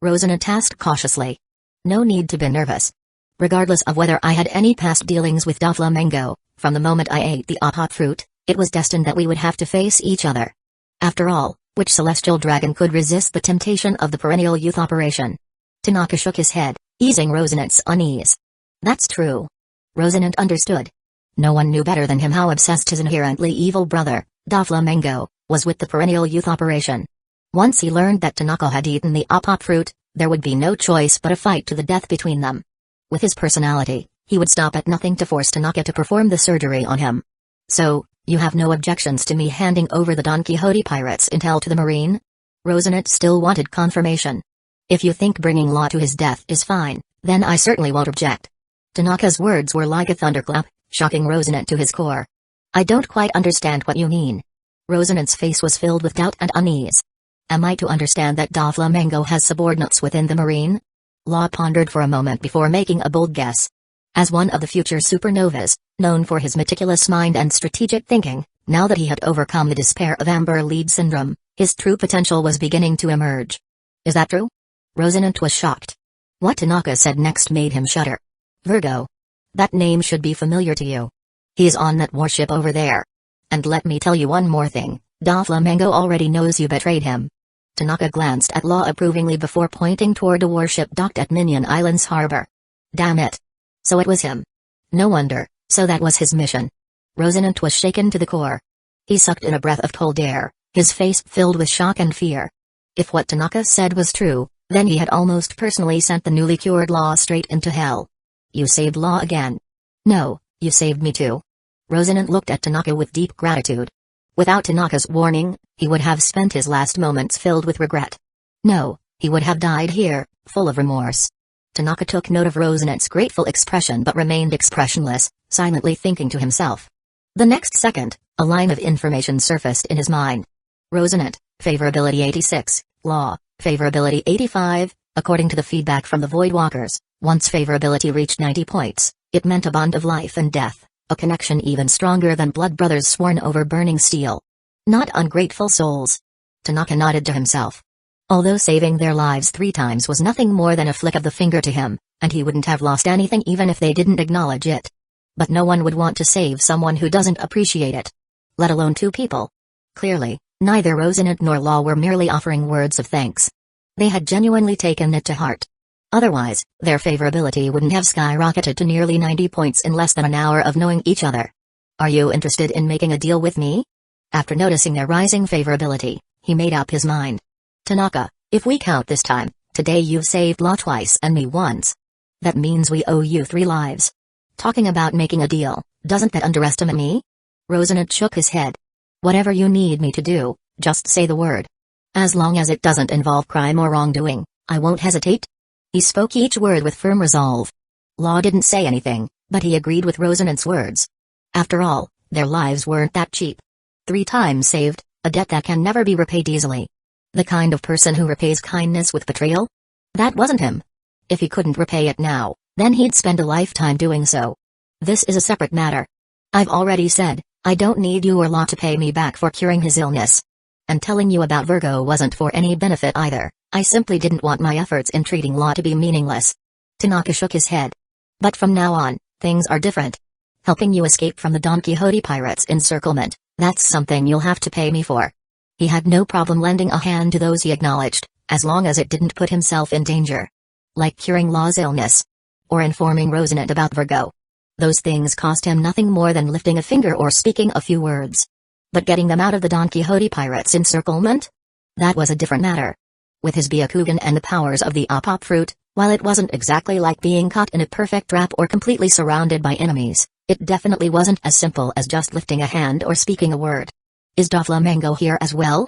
Rosinante asked cautiously. No need to be nervous. Regardless of whether I had any past dealings with Doflamingo, from the moment I ate the Hot Fruit, it was destined that we would have to face each other. After all, which celestial dragon could resist the temptation of the perennial youth operation? Tanaka shook his head, easing Rosinante's unease. That's true. Rosinante understood. No one knew better than him how obsessed his inherently evil brother, Doflamingo, was with the perennial youth operation. Once he learned that Tanaka had eaten the Hot Fruit, There would be no choice but a fight to the death between them. With his personality, he would stop at nothing to force Tanaka to perform the surgery on him. So, you have no objections to me handing over the Don Quixote pirates intel to the Marine? Rosinante still wanted confirmation. If you think bringing Law to his death is fine, then I certainly won't object. Tanaka's words were like a thunderclap, shocking Rosinante to his core. I don't quite understand what you mean. Rosinante's face was filled with doubt and unease. Am I to understand that Doflamingo has subordinates within the Marine? Law pondered for a moment before making a bold guess. As one of the future supernovas, known for his meticulous mind and strategic thinking, now that he had overcome the despair of Amber Lead Syndrome, his true potential was beginning to emerge. Is that true? Rosinante was shocked. What Tanaka said next made him shudder. Virgo. That name should be familiar to you. He is on that warship over there. And let me tell you one more thing, Doflamingo already knows you betrayed him. Tanaka glanced at Law approvingly before pointing toward a warship docked at Minion Island's harbor. Damn it. So it was him. No wonder, so that was his mission. Rosinante was shaken to the core. He sucked in a breath of cold air, his face filled with shock and fear. If what Tanaka said was true, then he had almost personally sent the newly cured Law straight into hell. You saved Law again. No, you saved me too. Rosinante looked at Tanaka with deep gratitude. Without Tanaka's warning, he would have spent his last moments filled with regret. No, he would have died here, full of remorse. Tanaka took note of Rosinante's grateful expression but remained expressionless, silently thinking to himself. The next second, a line of information surfaced in his mind. Rosinante, favorability 86, Law, favorability 85, according to the feedback from the Voidwalkers, once favorability reached 90 points, it meant a bond of life and death, a connection even stronger than blood brothers sworn over burning steel. Not ungrateful souls. Tanaka nodded to himself. Although saving their lives 3 times was nothing more than a flick of the finger to him, and he wouldn't have lost anything even if they didn't acknowledge it. But no one would want to save someone who doesn't appreciate it. Let alone 2 people. Clearly, neither Rosinante nor Law were merely offering words of thanks. They had genuinely taken it to heart. Otherwise, their favorability wouldn't have skyrocketed to nearly 90 points in less than an hour of knowing each other. Are you interested in making a deal with me? After noticing their rising favorability, he made up his mind. Tanaka, if we count this time, today you've saved Law twice and me once. That means we owe you 3 lives. Talking about making a deal, doesn't that underestimate me? Rosinante shook his head. Whatever you need me to do, just say the word. As long as it doesn't involve crime or wrongdoing, I won't hesitate. He spoke each word with firm resolve. Law didn't say anything, but he agreed with Rosinante's words. After all, their lives weren't that cheap. 3 times saved, a debt that can never be repaid easily. The kind of person who repays kindness with betrayal? That wasn't him. If he couldn't repay it now, then he'd spend a lifetime doing so. This is a separate matter. I've already said, I don't need you or Law to pay me back for curing his illness. And telling you about Virgo wasn't for any benefit either, I simply didn't want my efforts in treating Law to be meaningless. Tanaka shook his head. But from now on, things are different. Helping you escape from the Don Quixote pirates' encirclement, that's something you'll have to pay me for. He had no problem lending a hand to those he acknowledged, as long as it didn't put himself in danger. Like curing Law's illness. Or informing Rosinante about Virgo. Those things cost him nothing more than lifting a finger or speaking a few words. But getting them out of the Don Quixote pirates' encirclement? That was a different matter. With his Byakugan and the powers of the Apop fruit, while it wasn't exactly like being caught in a perfect trap or completely surrounded by enemies, it definitely wasn't as simple as just lifting a hand or speaking a word. Is Doflamingo here as well?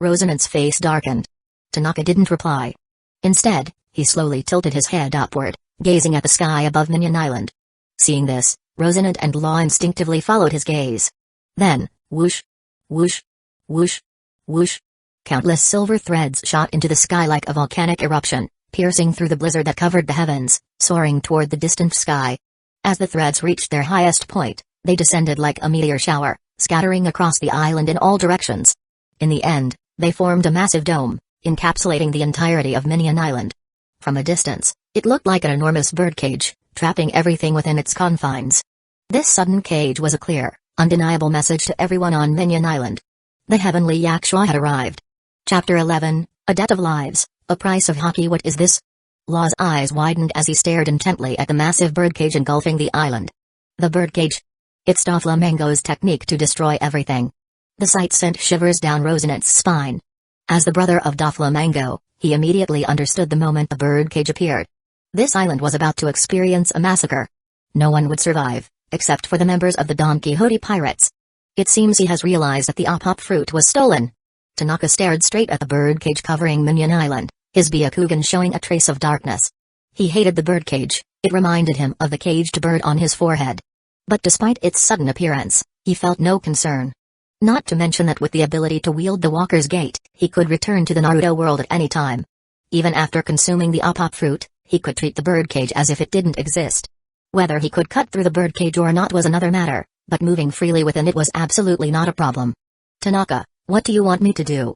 Rosinante's face darkened. Tanaka didn't reply. Instead, he slowly tilted his head upward, gazing at the sky above Minion Island. Seeing this, Rosinante and Law instinctively followed his gaze. Then, whoosh, whoosh, whoosh, whoosh. Countless silver threads shot into the sky like a volcanic eruption, piercing through the blizzard that covered the heavens, soaring toward the distant sky. As the threads reached their highest point, they descended like a meteor shower, scattering across the island in all directions. In the end, they formed a massive dome, encapsulating the entirety of Minion Island. From a distance, it looked like an enormous birdcage, trapping everything within its confines. This sudden cage was a clear, undeniable message to everyone on Minion Island. The heavenly Yaksha had arrived. Chapter 11, A Debt of Lives, A Price of Hockey. What is this? Law's eyes widened as he stared intently at the massive birdcage engulfing the island. The birdcage. It's Doflamingo's technique to destroy everything. The sight sent shivers down Rosinante's spine. As the brother of Doflamingo, he immediately understood the moment the birdcage appeared. This island was about to experience a massacre. No one would survive, except for the members of the Don Quixote pirates. It seems he has realized that the Apop fruit was stolen. Tanaka stared straight at the birdcage covering Minion Island, his Byakugan showing a trace of darkness. He hated the birdcage, it reminded him of the caged bird on his forehead. But despite its sudden appearance, he felt no concern. Not to mention that with the ability to wield the Walker's Gate, he could return to the Naruto world at any time. Even after consuming the Apop fruit, he could treat the birdcage as if it didn't exist. Whether he could cut through the birdcage or not was another matter, but moving freely within it was absolutely not a problem. Tanaka, what do you want me to do?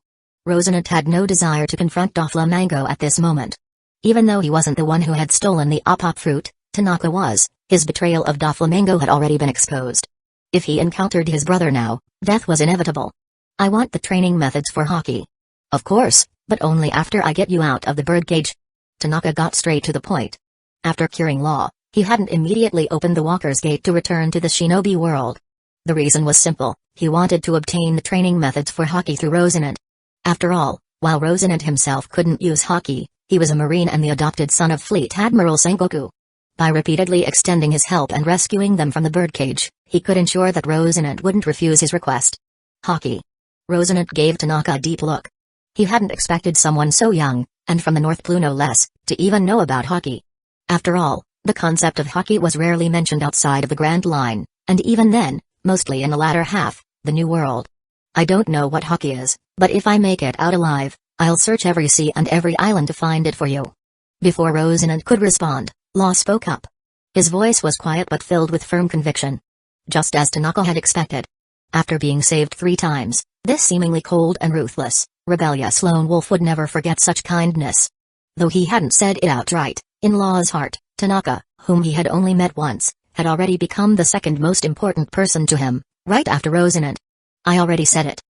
Rosinante had no desire to confront Doflamingo at this moment. Even though he wasn't the one who had stolen the Apop fruit, Tanaka was. His betrayal of Doflamingo had already been exposed. If he encountered his brother now, death was inevitable. I want the training methods for hockey. Of course, but only after I get you out of the birdcage. Tanaka got straight to the point. After curing Law, he hadn't immediately opened the Walker's Gate to return to the shinobi world. The reason was simple, he wanted to obtain the training methods for hockey through Rosinante. After all, while Rosinante himself couldn't use hockey, he was a marine and the adopted son of Fleet Admiral Sengoku. By repeatedly extending his help and rescuing them from the birdcage, he could ensure that Rosinante wouldn't refuse his request. Hockey. Rosinante gave Tanaka a deep look. He hadn't expected someone so young, and from the North Blue no less, to even know about hockey. After all, the concept of hockey was rarely mentioned outside of the Grand Line, and even then, mostly in the latter half, the New World. I don't know what hockey is, but if I make it out alive, I'll search every sea and every island to find it for you. Before Rosinante could respond, Law spoke up. His voice was quiet but filled with firm conviction. Just as Tanaka had expected. After being saved 3 times, this seemingly cold and ruthless, rebellious lone wolf would never forget such kindness. Though he hadn't said it outright, in Law's heart, Tanaka, whom he had only met once, had already become the second most important person to him, right after Rosinante. I already said it.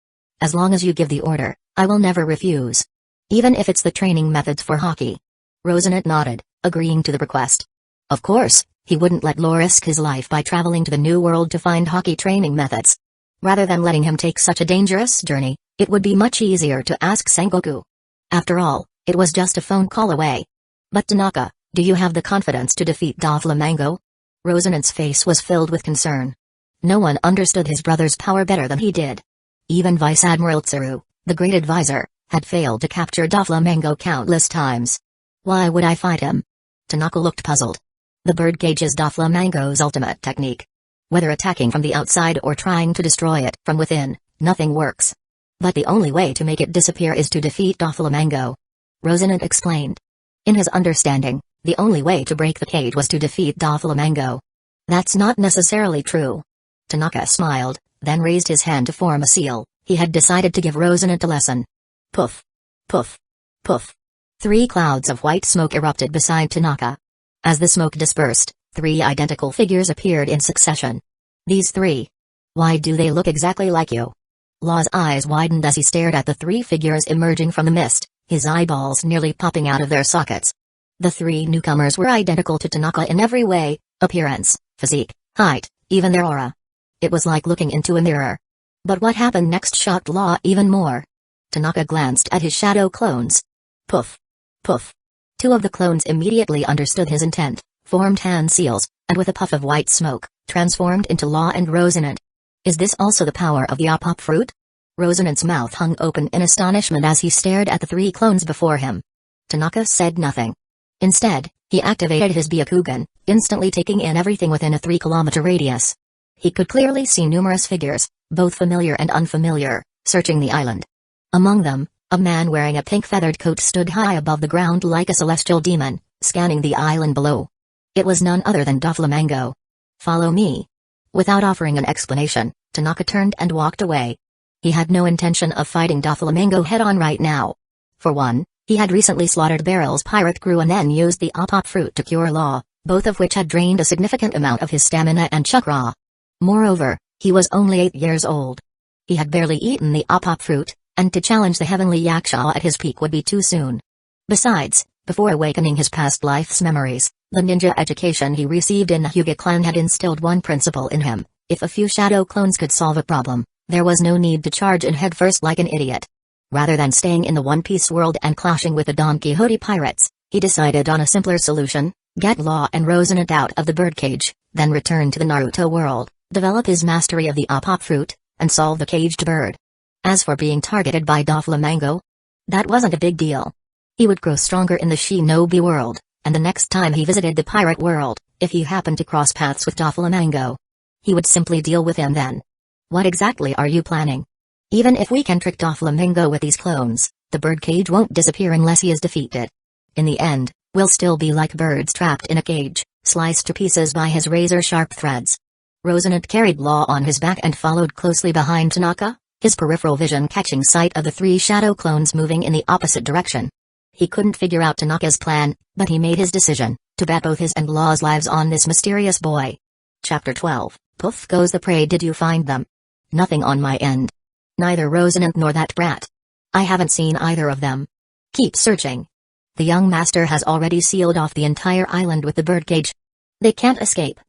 As long as you give the order, I will never refuse. Even if it's the training methods for hockey. Rosinante nodded, agreeing to the request. Of course, he wouldn't let Law risk his life by traveling to the New World to find hockey training methods. Rather than letting him take such a dangerous journey, it would be much easier to ask Sengoku. After all, it was just a phone call away. But Tanaka, do you have the confidence to defeat Doflamingo? Rosinante's face was filled with concern. No one understood his brother's power better than he did. Even Vice Admiral Tsuru, the great advisor, had failed to capture Doflamingo countless times. Why would I fight him? Tanaka looked puzzled. The birdcage is Doflamingo's ultimate technique. Whether attacking from the outside or trying to destroy it from within, nothing works. But the only way to make it disappear is to defeat Doflamingo. Rosinante explained. In his understanding, the only way to break the cage was to defeat Doflamingo. That's not necessarily true. Tanaka smiled, then raised his hand to form a seal. He had decided to give Rosinante a lesson. Puff. Puff. Puff. 3 clouds of white smoke erupted beside Tanaka. As the smoke dispersed, 3 identical figures appeared in succession. These 3. Why do they look exactly like you? Law's eyes widened as he stared at the 3 figures emerging from the mist, his eyeballs nearly popping out of their sockets. The 3 newcomers were identical to Tanaka in every way, appearance, physique, height, even their aura. It was like looking into a mirror. But what happened next shocked Law even more. Tanaka glanced at his shadow clones. Puff. Puff. 2 of the clones immediately understood his intent, formed hand seals, and with a puff of white smoke, transformed into Law and Rosinante. Is this also the power of the Apop fruit? Rosinante's mouth hung open in astonishment as he stared at the 3 clones before him. Tanaka said nothing. Instead, he activated his Byakugan, instantly taking in everything within a 3-kilometer radius. He could clearly see numerous figures, both familiar and unfamiliar, searching the island. Among them, a man wearing a pink feathered coat stood high above the ground like a celestial demon, scanning the island below. It was none other than Doflamingo. Follow me. Without offering an explanation, Tanaka turned and walked away. He had no intention of fighting Doflamingo head-on right now. For one, he had recently slaughtered Barrel's pirate crew and then used the Apop fruit to cure Law, both of which had drained a significant amount of his stamina and chakra. Moreover, he was only 8 years old. He had barely eaten the Apop fruit, and to challenge the heavenly Yaksha at his peak would be too soon. Besides, before awakening his past life's memories, the ninja education he received in the Hyūga clan had instilled one principle in him: if a few shadow clones could solve a problem, there was no need to charge in headfirst like an idiot. Rather than staying in the One Piece world and clashing with the Don Quixote pirates, he decided on a simpler solution: get Law and Rosinante out of the birdcage, then return to the Naruto world, develop his mastery of the Apop fruit, and solve the caged bird. As for being targeted by Doflamingo, that wasn't a big deal. He would grow stronger in the shinobi world, and the next time he visited the pirate world, if he happened to cross paths with Doflamingo, he would simply deal with him then. What exactly are you planning? Even if we can trick Doflamingo with these clones, the birdcage won't disappear unless he is defeated. In the end, we'll still be like birds trapped in a cage, sliced to pieces by his razor-sharp threads. Rosinante carried Law on his back and followed closely behind Tanaka, his peripheral vision catching sight of the three shadow clones moving in the opposite direction. He couldn't figure out Tanaka's plan, but he made his decision, to bet both his and Law's lives on this mysterious boy. Chapter 12, Poof goes the prey. Did you find them? Nothing on my end. Neither Rosinante nor that brat. I haven't seen either of them. Keep searching. The young master has already sealed off the entire island with the birdcage. They can't escape.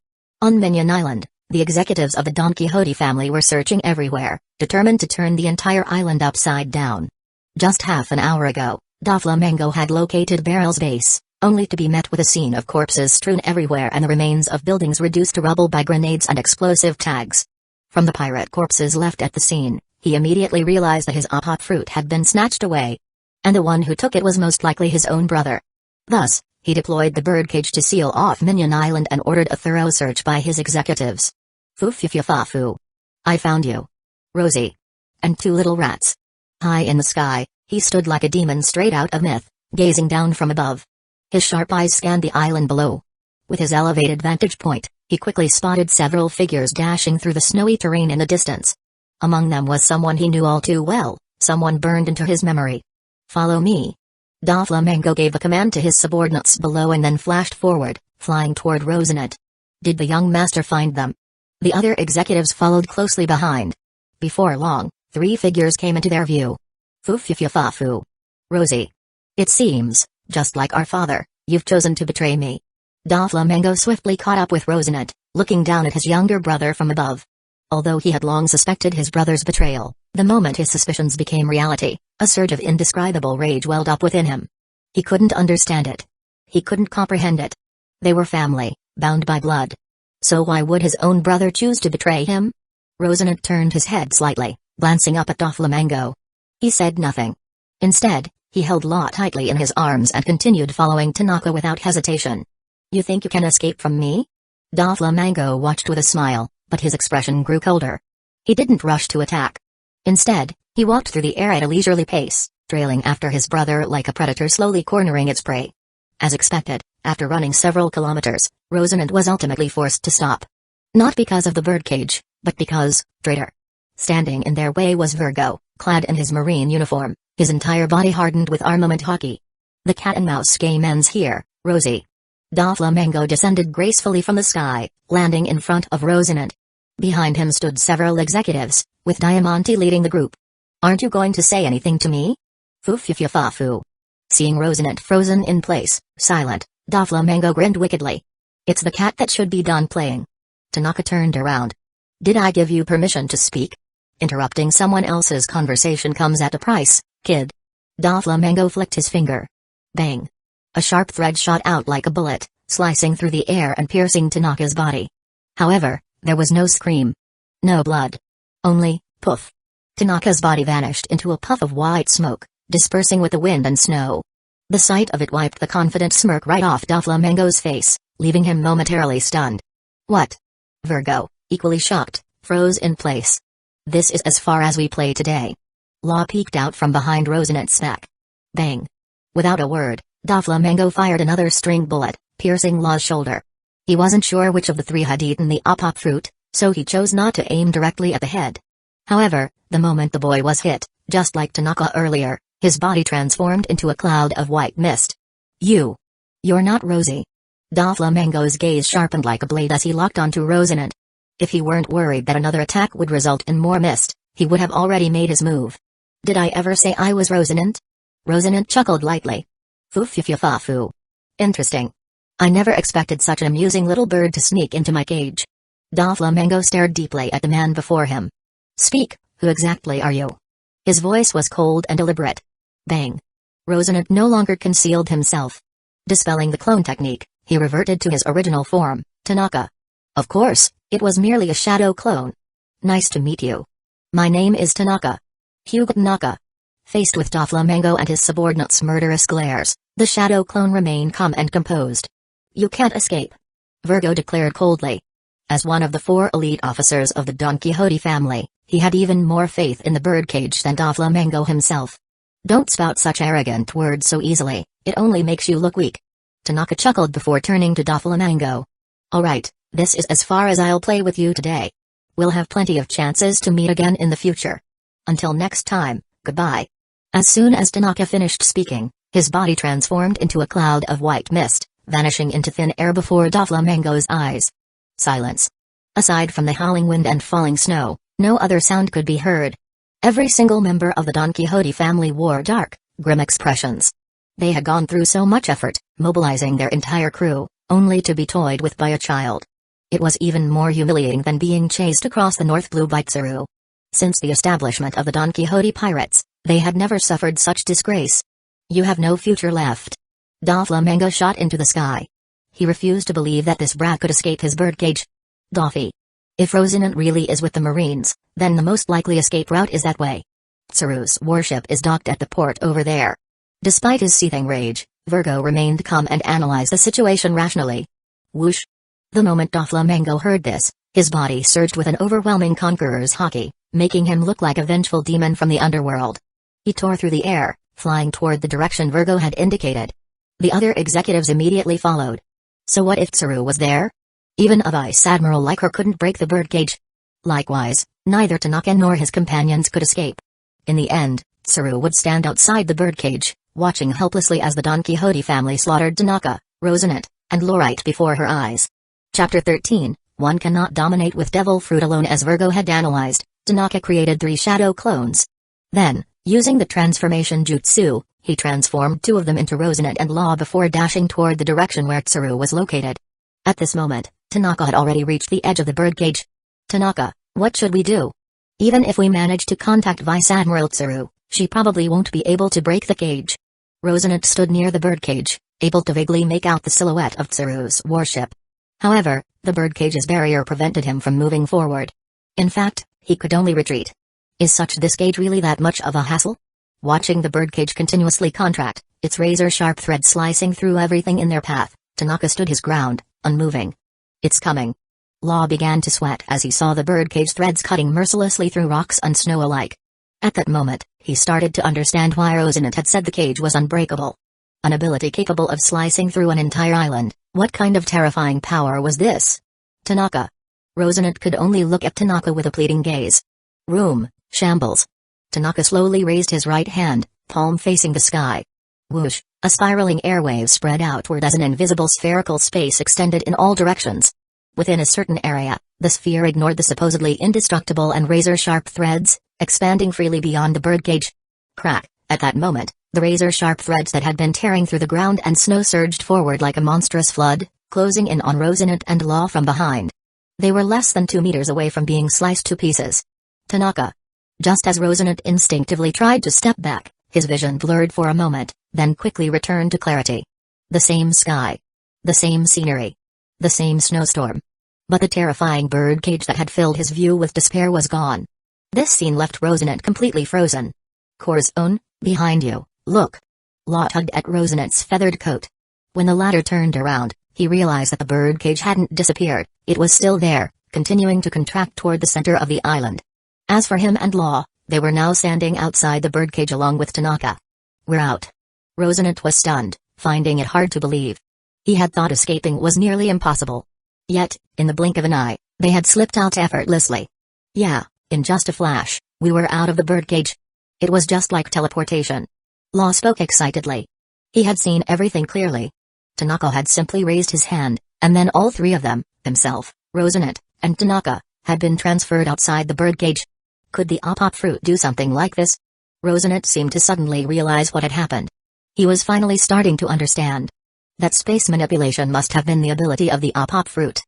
On Minion Island, the executives of the Don Quixote family were searching everywhere, determined to turn the entire island upside down. Just half an hour ago, Doflamingo had located Barrel's base, only to be met with a scene of corpses strewn everywhere and the remains of buildings reduced to rubble by grenades and explosive tags. From the pirate corpses left at the scene, he immediately realized that his Apop fruit had been snatched away. And the one who took it was most likely his own brother. Thus, he deployed the birdcage to seal off Minion Island and ordered a thorough search by his executives. Foo. I found you. Rosie. And two little rats. High in the sky, he stood like a demon straight out of myth, gazing down from above. His sharp eyes scanned the island below. With his elevated vantage point, he quickly spotted several figures dashing through the snowy terrain in the distance. Among them was someone he knew all too well, someone burned into his memory. Follow me. Doflamingo gave a command to his subordinates below and then flashed forward, flying toward Rosinante. Did the young master find them? The other executives followed closely behind. Before long, three figures came into their view. Foo. Rosie. It seems, just like our father, you've chosen to betray me. Doflamingo swiftly caught up with Rosinante, looking down at his younger brother from above. Although he had long suspected his brother's betrayal, the moment his suspicions became reality, a surge of indescribable rage welled up within him. He couldn't understand it. He couldn't comprehend it. They were family, bound by blood. So why would his own brother choose to betray him? Rosinante turned his head slightly, glancing up at Doflamingo. He said nothing. Instead, he held Law tightly in his arms and continued following Tanaka without hesitation. You think you can escape from me? Doflamingo watched with a smile, but his expression grew colder. He didn't rush to attack. Instead, he walked through the air at a leisurely pace, trailing after his brother like a predator slowly cornering its prey. As expected, after running several kilometers, Rosinante was ultimately forced to stop. Not because of the birdcage, but because, traitor. Standing in their way was Virgo, clad in his marine uniform, his entire body hardened with armament hockey. The cat-and-mouse game ends here, Rosie. Doflamingo descended gracefully from the sky, landing in front of Rosinante. Behind him stood several executives, with Diamante leading the group. Aren't you going to say anything to me? Foo. Seeing Rosinante frozen in place, silent, Doflamingo grinned wickedly. It's the cat that should be done playing. Tanaka turned around. Did I give you permission to speak? Interrupting someone else's conversation comes at a price, kid. Doflamingo flicked his finger. Bang. A sharp thread shot out like a bullet, slicing through the air and piercing Tanaka's body. However, there was no scream. No blood. Only, poof. Tanaka's body vanished into a puff of white smoke, dispersing with the wind and snow. The sight of it wiped the confident smirk right off Doflamingo's face, leaving him momentarily stunned. What? Virgo, equally shocked, froze in place. This is as far as we play today. Law peeked out from behind Rosinante's back. Bang. Without a word, Doflamingo fired another string bullet, piercing Law's shoulder. He wasn't sure which of the three had eaten the Apop fruit, so he chose not to aim directly at the head. However, the moment the boy was hit, just like Tanaka earlier, his body transformed into a cloud of white mist. You're not Rosie. Doflamingo's gaze sharpened like a blade as he locked onto Rosinante. If he weren't worried that another attack would result in more mist, he would have already made his move. Did I ever say I was Rosinante? Rosinante chuckled lightly. Foo. Interesting. I never expected such an amusing little bird to sneak into my cage. Doflamingo stared deeply at the man before him. Speak, who exactly are you? His voice was cold and deliberate. Bang. Rosinant no longer concealed himself. Dispelling the clone technique, he reverted to his original form, Tanaka. Of course, it was merely a shadow clone. Nice to meet you. My name is Tanaka. Hyūga Tanaka. Faced with Doflamingo and his subordinates' murderous glares, the shadow clone remained calm and composed. You can't escape. Virgo declared coldly. As one of the 4 elite officers of the Don Quixote family, he had even more faith in the birdcage than Doflamingo himself. Don't spout such arrogant words so easily, it only makes you look weak. Tanaka chuckled before turning to Doflamingo. Alright, this is as far as I'll play with you today. We'll have plenty of chances to meet again in the future. Until next time, goodbye. As soon as Tanaka finished speaking, his body transformed into a cloud of white mist, vanishing into thin air before Doflamingo's eyes. Silence. Aside from the howling wind and falling snow, no other sound could be heard. Every single member of the Don Quixote family wore dark, grim expressions. They had gone through so much effort, mobilizing their entire crew, only to be toyed with by a child. It was even more humiliating than being chased across the North Blue by Tsuru. Since the establishment of the Don Quixote pirates, they had never suffered such disgrace. You have no future left. Doflamingo shot into the sky. He refused to believe that this brat could escape his birdcage. Doffy. If Rosinant really is with the Marines, then the most likely escape route is that way. Tsuru's warship is docked at the port over there. Despite his seething rage, Virgo remained calm and analyzed the situation rationally. Whoosh. The moment Doflamingo heard this, his body surged with an overwhelming conqueror's haki, making him look like a vengeful demon from the underworld. He tore through the air, flying toward the direction Virgo had indicated. The other executives immediately followed. So what if Tsuru was there? Even a vice admiral like her couldn't break the birdcage. Likewise, neither Tanaka nor his companions could escape. In the end, Tsuru would stand outside the birdcage, watching helplessly as the Don Quixote family slaughtered Tanaka, Rosinant, and Lorite before her eyes. Chapter 13, One cannot dominate with devil fruit alone. As Virgo had analyzed, Tanaka created 3 shadow clones. Then, using the transformation jutsu, he transformed 2 of them into Rosinant and Law before dashing toward the direction where Tsuru was located. At this moment, Tanaka had already reached the edge of the birdcage. Tanaka, what should we do? Even if we manage to contact Vice Admiral Tsuru, she probably won't be able to break the cage. Rosinant stood near the birdcage, able to vaguely make out the silhouette of Tsuru's warship. However, the birdcage's barrier prevented him from moving forward. In fact, he could only retreat. Is this cage really that much of a hassle? Watching the birdcage continuously contract, its razor-sharp thread slicing through everything in their path, Tanaka stood his ground, unmoving. It's coming. Law began to sweat as he saw the birdcage threads cutting mercilessly through rocks and snow alike. At that moment, he started to understand why Rosinant had said the cage was unbreakable. An ability capable of slicing through an entire island. What kind of terrifying power was this? Tanaka. Rosinant could only look at Tanaka with a pleading gaze. Room, shambles. Tanaka slowly raised his right hand, palm facing the sky. Whoosh, a spiraling airwave spread outward as an invisible spherical space extended in all directions. Within a certain area, the sphere ignored the supposedly indestructible and razor-sharp threads, expanding freely beyond the birdcage. Crack, at that moment, the razor-sharp threads that had been tearing through the ground and snow surged forward like a monstrous flood, closing in on Rosinant and Law from behind. They were less than 2 meters away from being sliced to pieces. Tanaka. Just as Rosinant instinctively tried to step back, his vision blurred for a moment, then quickly returned to clarity. The same sky. The same scenery. The same snowstorm. But the terrifying birdcage that had filled his view with despair was gone. This scene left Rosinant completely frozen. Corazon, behind you, look. Law tugged at Rosinant's feathered coat. When the latter turned around, he realized that the birdcage hadn't disappeared, it was still there, continuing to contract toward the center of the island. As for him and Law, they were now standing outside the birdcage along with Tanaka. We're out. Rosinant was stunned, finding it hard to believe. He had thought escaping was nearly impossible. Yet, in the blink of an eye, they had slipped out effortlessly. Yeah, in just a flash, we were out of the birdcage. It was just like teleportation. Law spoke excitedly. He had seen everything clearly. Tanaka had simply raised his hand, and then all 3 of them, himself, Rosinant, and Tanaka, had been transferred outside the birdcage. Could the Apop fruit do something like this? Rosinant seemed to suddenly realize what had happened. He was finally starting to understand. That space manipulation must have been the ability of the Apop fruit.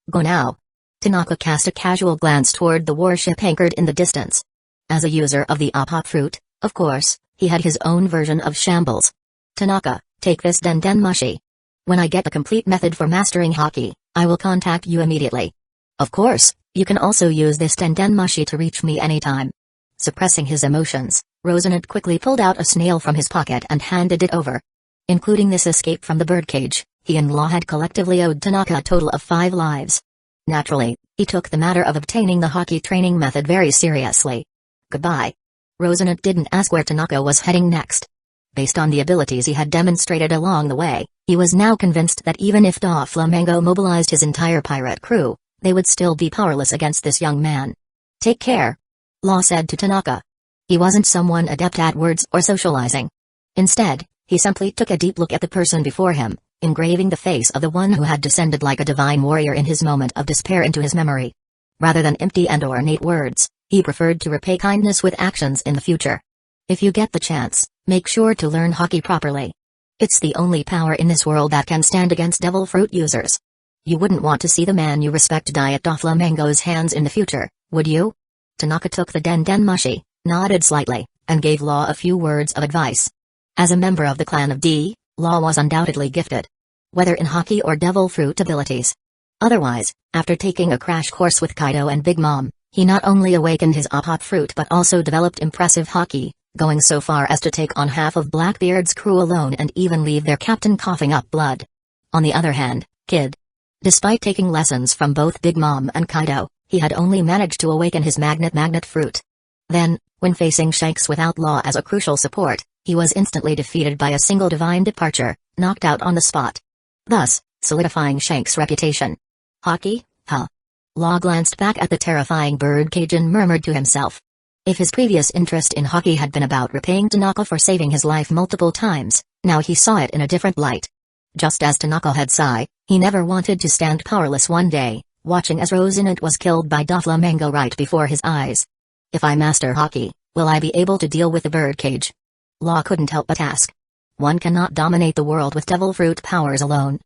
Go now. Tanaka cast a casual glance toward the warship anchored in the distance. As a user of the Apop fruit, of course, he had his own version of shambles. Tanaka, take this Denden Mushi. When I get a complete method for mastering Haki, I will contact you immediately. Of course, you can also use this Denden Mushi to reach me anytime. Suppressing his emotions, Rosinante quickly pulled out a snail from his pocket and handed it over. Including this escape from the birdcage, he and Law had collectively owed Tanaka a total of 5 lives. Naturally, he took the matter of obtaining the Haki training method very seriously. Goodbye. Rosinante didn't ask where Tanaka was heading next. Based on the abilities he had demonstrated along the way, he was now convinced that even if Doflamingo mobilized his entire pirate crew, they would still be powerless against this young man. Take care. Law said to Tanaka. He wasn't someone adept at words or socializing. Instead, he simply took a deep look at the person before him, engraving the face of the one who had descended like a divine warrior in his moment of despair into his memory. Rather than empty and ornate words, he preferred to repay kindness with actions in the future. If you get the chance, make sure to learn Haki properly. It's the only power in this world that can stand against devil fruit users. You wouldn't want to see the man you respect die at Doflamingo's hands in the future, would you? Tanaka took the Denden Mushi, nodded slightly, and gave Law a few words of advice. As a member of the clan of D, Law was undoubtedly gifted. Whether in Haki or devil fruit abilities. Otherwise, after taking a crash course with Kaido and Big Mom, he not only awakened his Apop fruit but also developed impressive Haki, going so far as to take on half of Blackbeard's crew alone and even leave their captain coughing up blood. On the other hand, Kid. Despite taking lessons from both Big Mom and Kaido, he had only managed to awaken his magnet fruit. Then, when facing Shanks without Law as a crucial support, he was instantly defeated by a single divine departure, knocked out on the spot. Thus, solidifying Shanks' reputation. Haki? Huh. Law glanced back at the terrifying birdcage and murmured to himself. If his previous interest in Haki had been about repaying Tanaka for saving his life multiple times, now he saw it in a different light. Just as Tanaka had sighed, he never wanted to stand powerless one day, watching as Rosinante was killed by Doflamingo right before his eyes. If I master Haki, will I be able to deal with the birdcage? Law couldn't help but ask. One cannot dominate the world with devil fruit powers alone.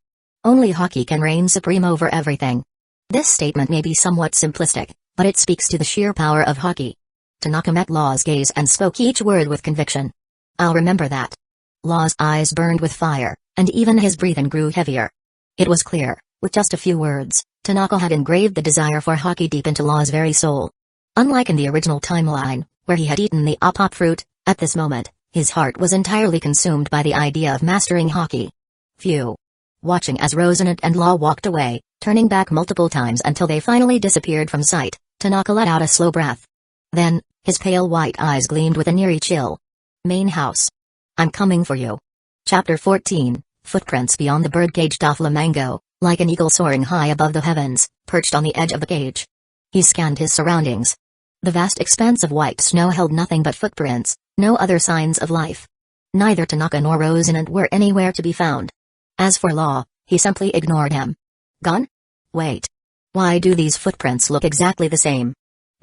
Only Haki can reign supreme over everything. This statement may be somewhat simplistic, but it speaks to the sheer power of Haki. Tanaka met Law's gaze and spoke each word with conviction. I'll remember that. Law's eyes burned with fire, and even his breathing grew heavier. It was clear, with just a few words, Tanaka had engraved the desire for Haki deep into Law's very soul. Unlike in the original timeline, where he had eaten the Apop fruit, at this moment, his heart was entirely consumed by the idea of mastering Haki. Phew. Watching as Rosinante and Law walked away, turning back multiple times until they finally disappeared from sight, Tanaka let out a slow breath. Then, his pale white eyes gleamed with an eerie chill. Main house. I'm coming for you. Chapter 14, Footprints Beyond the Birdcage. Doflamingo, like an eagle soaring high above the heavens, perched on the edge of the cage. He scanned his surroundings. The vast expanse of white snow held nothing but footprints, no other signs of life. Neither Tanaka nor Rosinante were anywhere to be found. As for Law, he simply ignored him. Gone? Wait. Why do these footprints look exactly the same?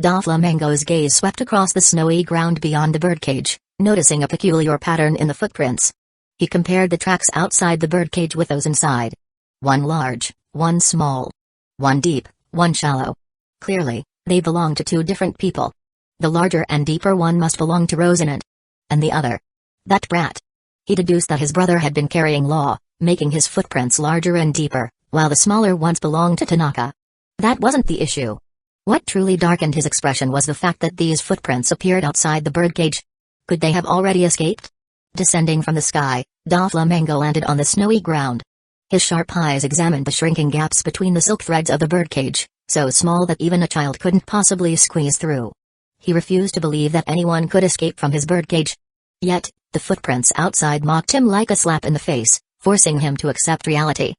Doflamingo's gaze swept across the snowy ground beyond the birdcage, noticing a peculiar pattern in the footprints. He compared the tracks outside the birdcage with those inside. One large, one small. One deep, one shallow. Clearly, they belong to 2 different people. The larger and deeper one must belong to Rosinante. And the other. That brat. He deduced that his brother had been carrying Law, making his footprints larger and deeper, while the smaller ones belonged to Tanaka. That wasn't the issue. What truly darkened his expression was the fact that these footprints appeared outside the birdcage. Could they have already escaped? Descending from the sky, Doflamingo landed on the snowy ground. His sharp eyes examined the shrinking gaps between the silk threads of the birdcage, so small that even a child couldn't possibly squeeze through. He refused to believe that anyone could escape from his birdcage. Yet, the footprints outside mocked him like a slap in the face, forcing him to accept reality.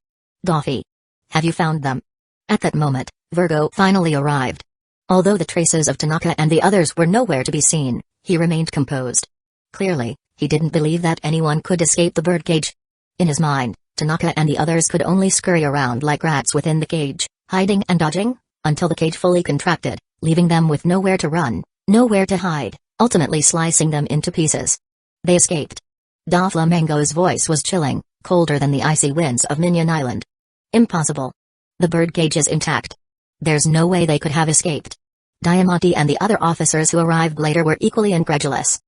Doffy. Have you found them? At that moment, Virgo finally arrived. Although the traces of Tanaka and the others were nowhere to be seen, he remained composed. Clearly, he didn't believe that anyone could escape the birdcage. In his mind, Tanaka and the others could only scurry around like rats within the cage, hiding and dodging, until the cage fully contracted, leaving them with nowhere to run, nowhere to hide, ultimately slicing them into pieces. They escaped. Doflamingo's voice was chilling, colder than the icy winds of Minion Island. Impossible. The birdcage is intact. There's no way they could have escaped. Diamante and the other officers who arrived later were equally incredulous.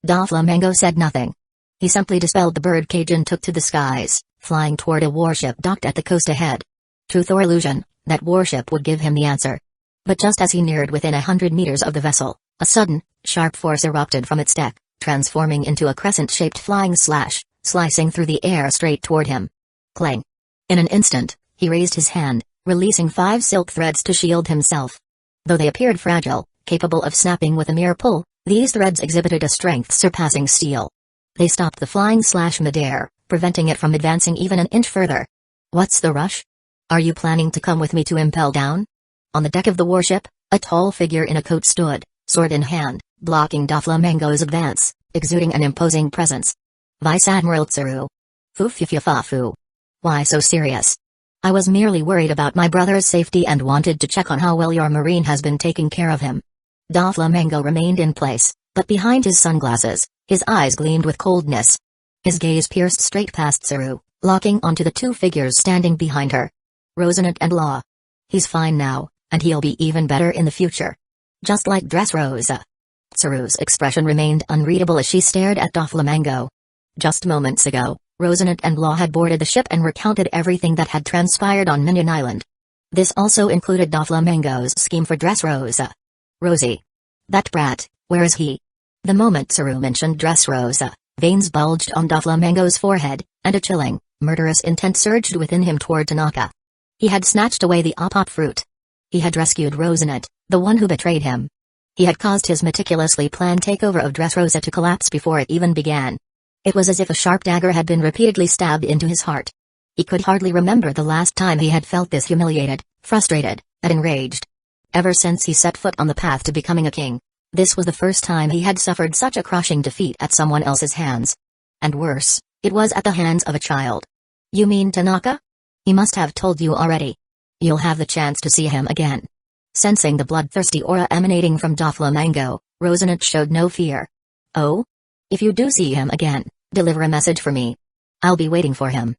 Doflamingo said nothing. He simply dispelled the birdcage and took to the skies, flying toward a warship docked at the coast ahead. Truth or illusion, that warship would give him the answer. But just as he neared within 100 meters of the vessel, a sudden, sharp force erupted from its deck, transforming into a crescent-shaped flying slash, slicing through the air straight toward him. Clang! In an instant, he raised his hand, releasing 5 silk threads to shield himself. Though they appeared fragile, capable of snapping with a mere pull, these threads exhibited a strength surpassing steel. They stopped the flying slash midair, preventing it from advancing even an inch further. What's the rush? Are you planning to come with me to impel down? On the deck of the warship, a tall figure in a coat stood, sword in hand, blocking Doflamingo's advance, exuding an imposing presence. Vice Admiral Tsuru. Fu. Why so serious? I was merely worried about my brother's safety and wanted to check on how well your marine has been taking care of him. Doflamingo remained in place, but behind his sunglasses, his eyes gleamed with coldness. His gaze pierced straight past Tsuru, locking onto the 2 figures standing behind her. Rosinante and Law. He's fine now, and he'll be even better in the future. Just like Dressrosa. Tsuru's expression remained unreadable as she stared at Doflamingo. Just moments ago, Rosinante and Law had boarded the ship and recounted everything that had transpired on Minion Island. This also included Doflamingo's scheme for Dressrosa. Rosie. That brat, where is he? The moment Tsuru mentioned Dressrosa, veins bulged on Doflamingo's forehead, and a chilling, murderous intent surged within him toward Tanaka. He had snatched away the apop fruit. He had rescued Rosinante, the one who betrayed him. He had caused his meticulously planned takeover of Dressrosa to collapse before it even began. It was as if a sharp dagger had been repeatedly stabbed into his heart. He could hardly remember the last time he had felt this humiliated, frustrated, and enraged. Ever since he set foot on the path to becoming a king, this was the first time he had suffered such a crushing defeat at someone else's hands. And worse, it was at the hands of a child. You mean Tanaka? He must have told you already. You'll have the chance to see him again. Sensing the bloodthirsty aura emanating from Doflamingo, Rosinante showed no fear. Oh? If you do see him again, deliver a message for me. I'll be waiting for him.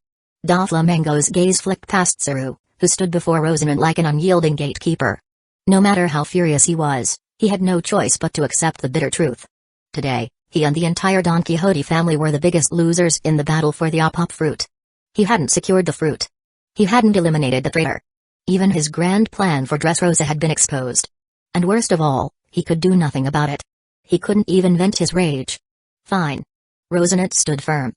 Doflamingo's gaze flicked past Tsuru, who stood before Rosinante like an unyielding gatekeeper. No matter how furious he was, he had no choice but to accept the bitter truth. Today, he and the entire Don Quixote family were the biggest losers in the battle for the apop fruit. He hadn't secured the fruit. He hadn't eliminated the traitor. Even his grand plan for Dressrosa had been exposed. And worst of all, he could do nothing about it. He couldn't even vent his rage. Fine. Rosinante stood firm.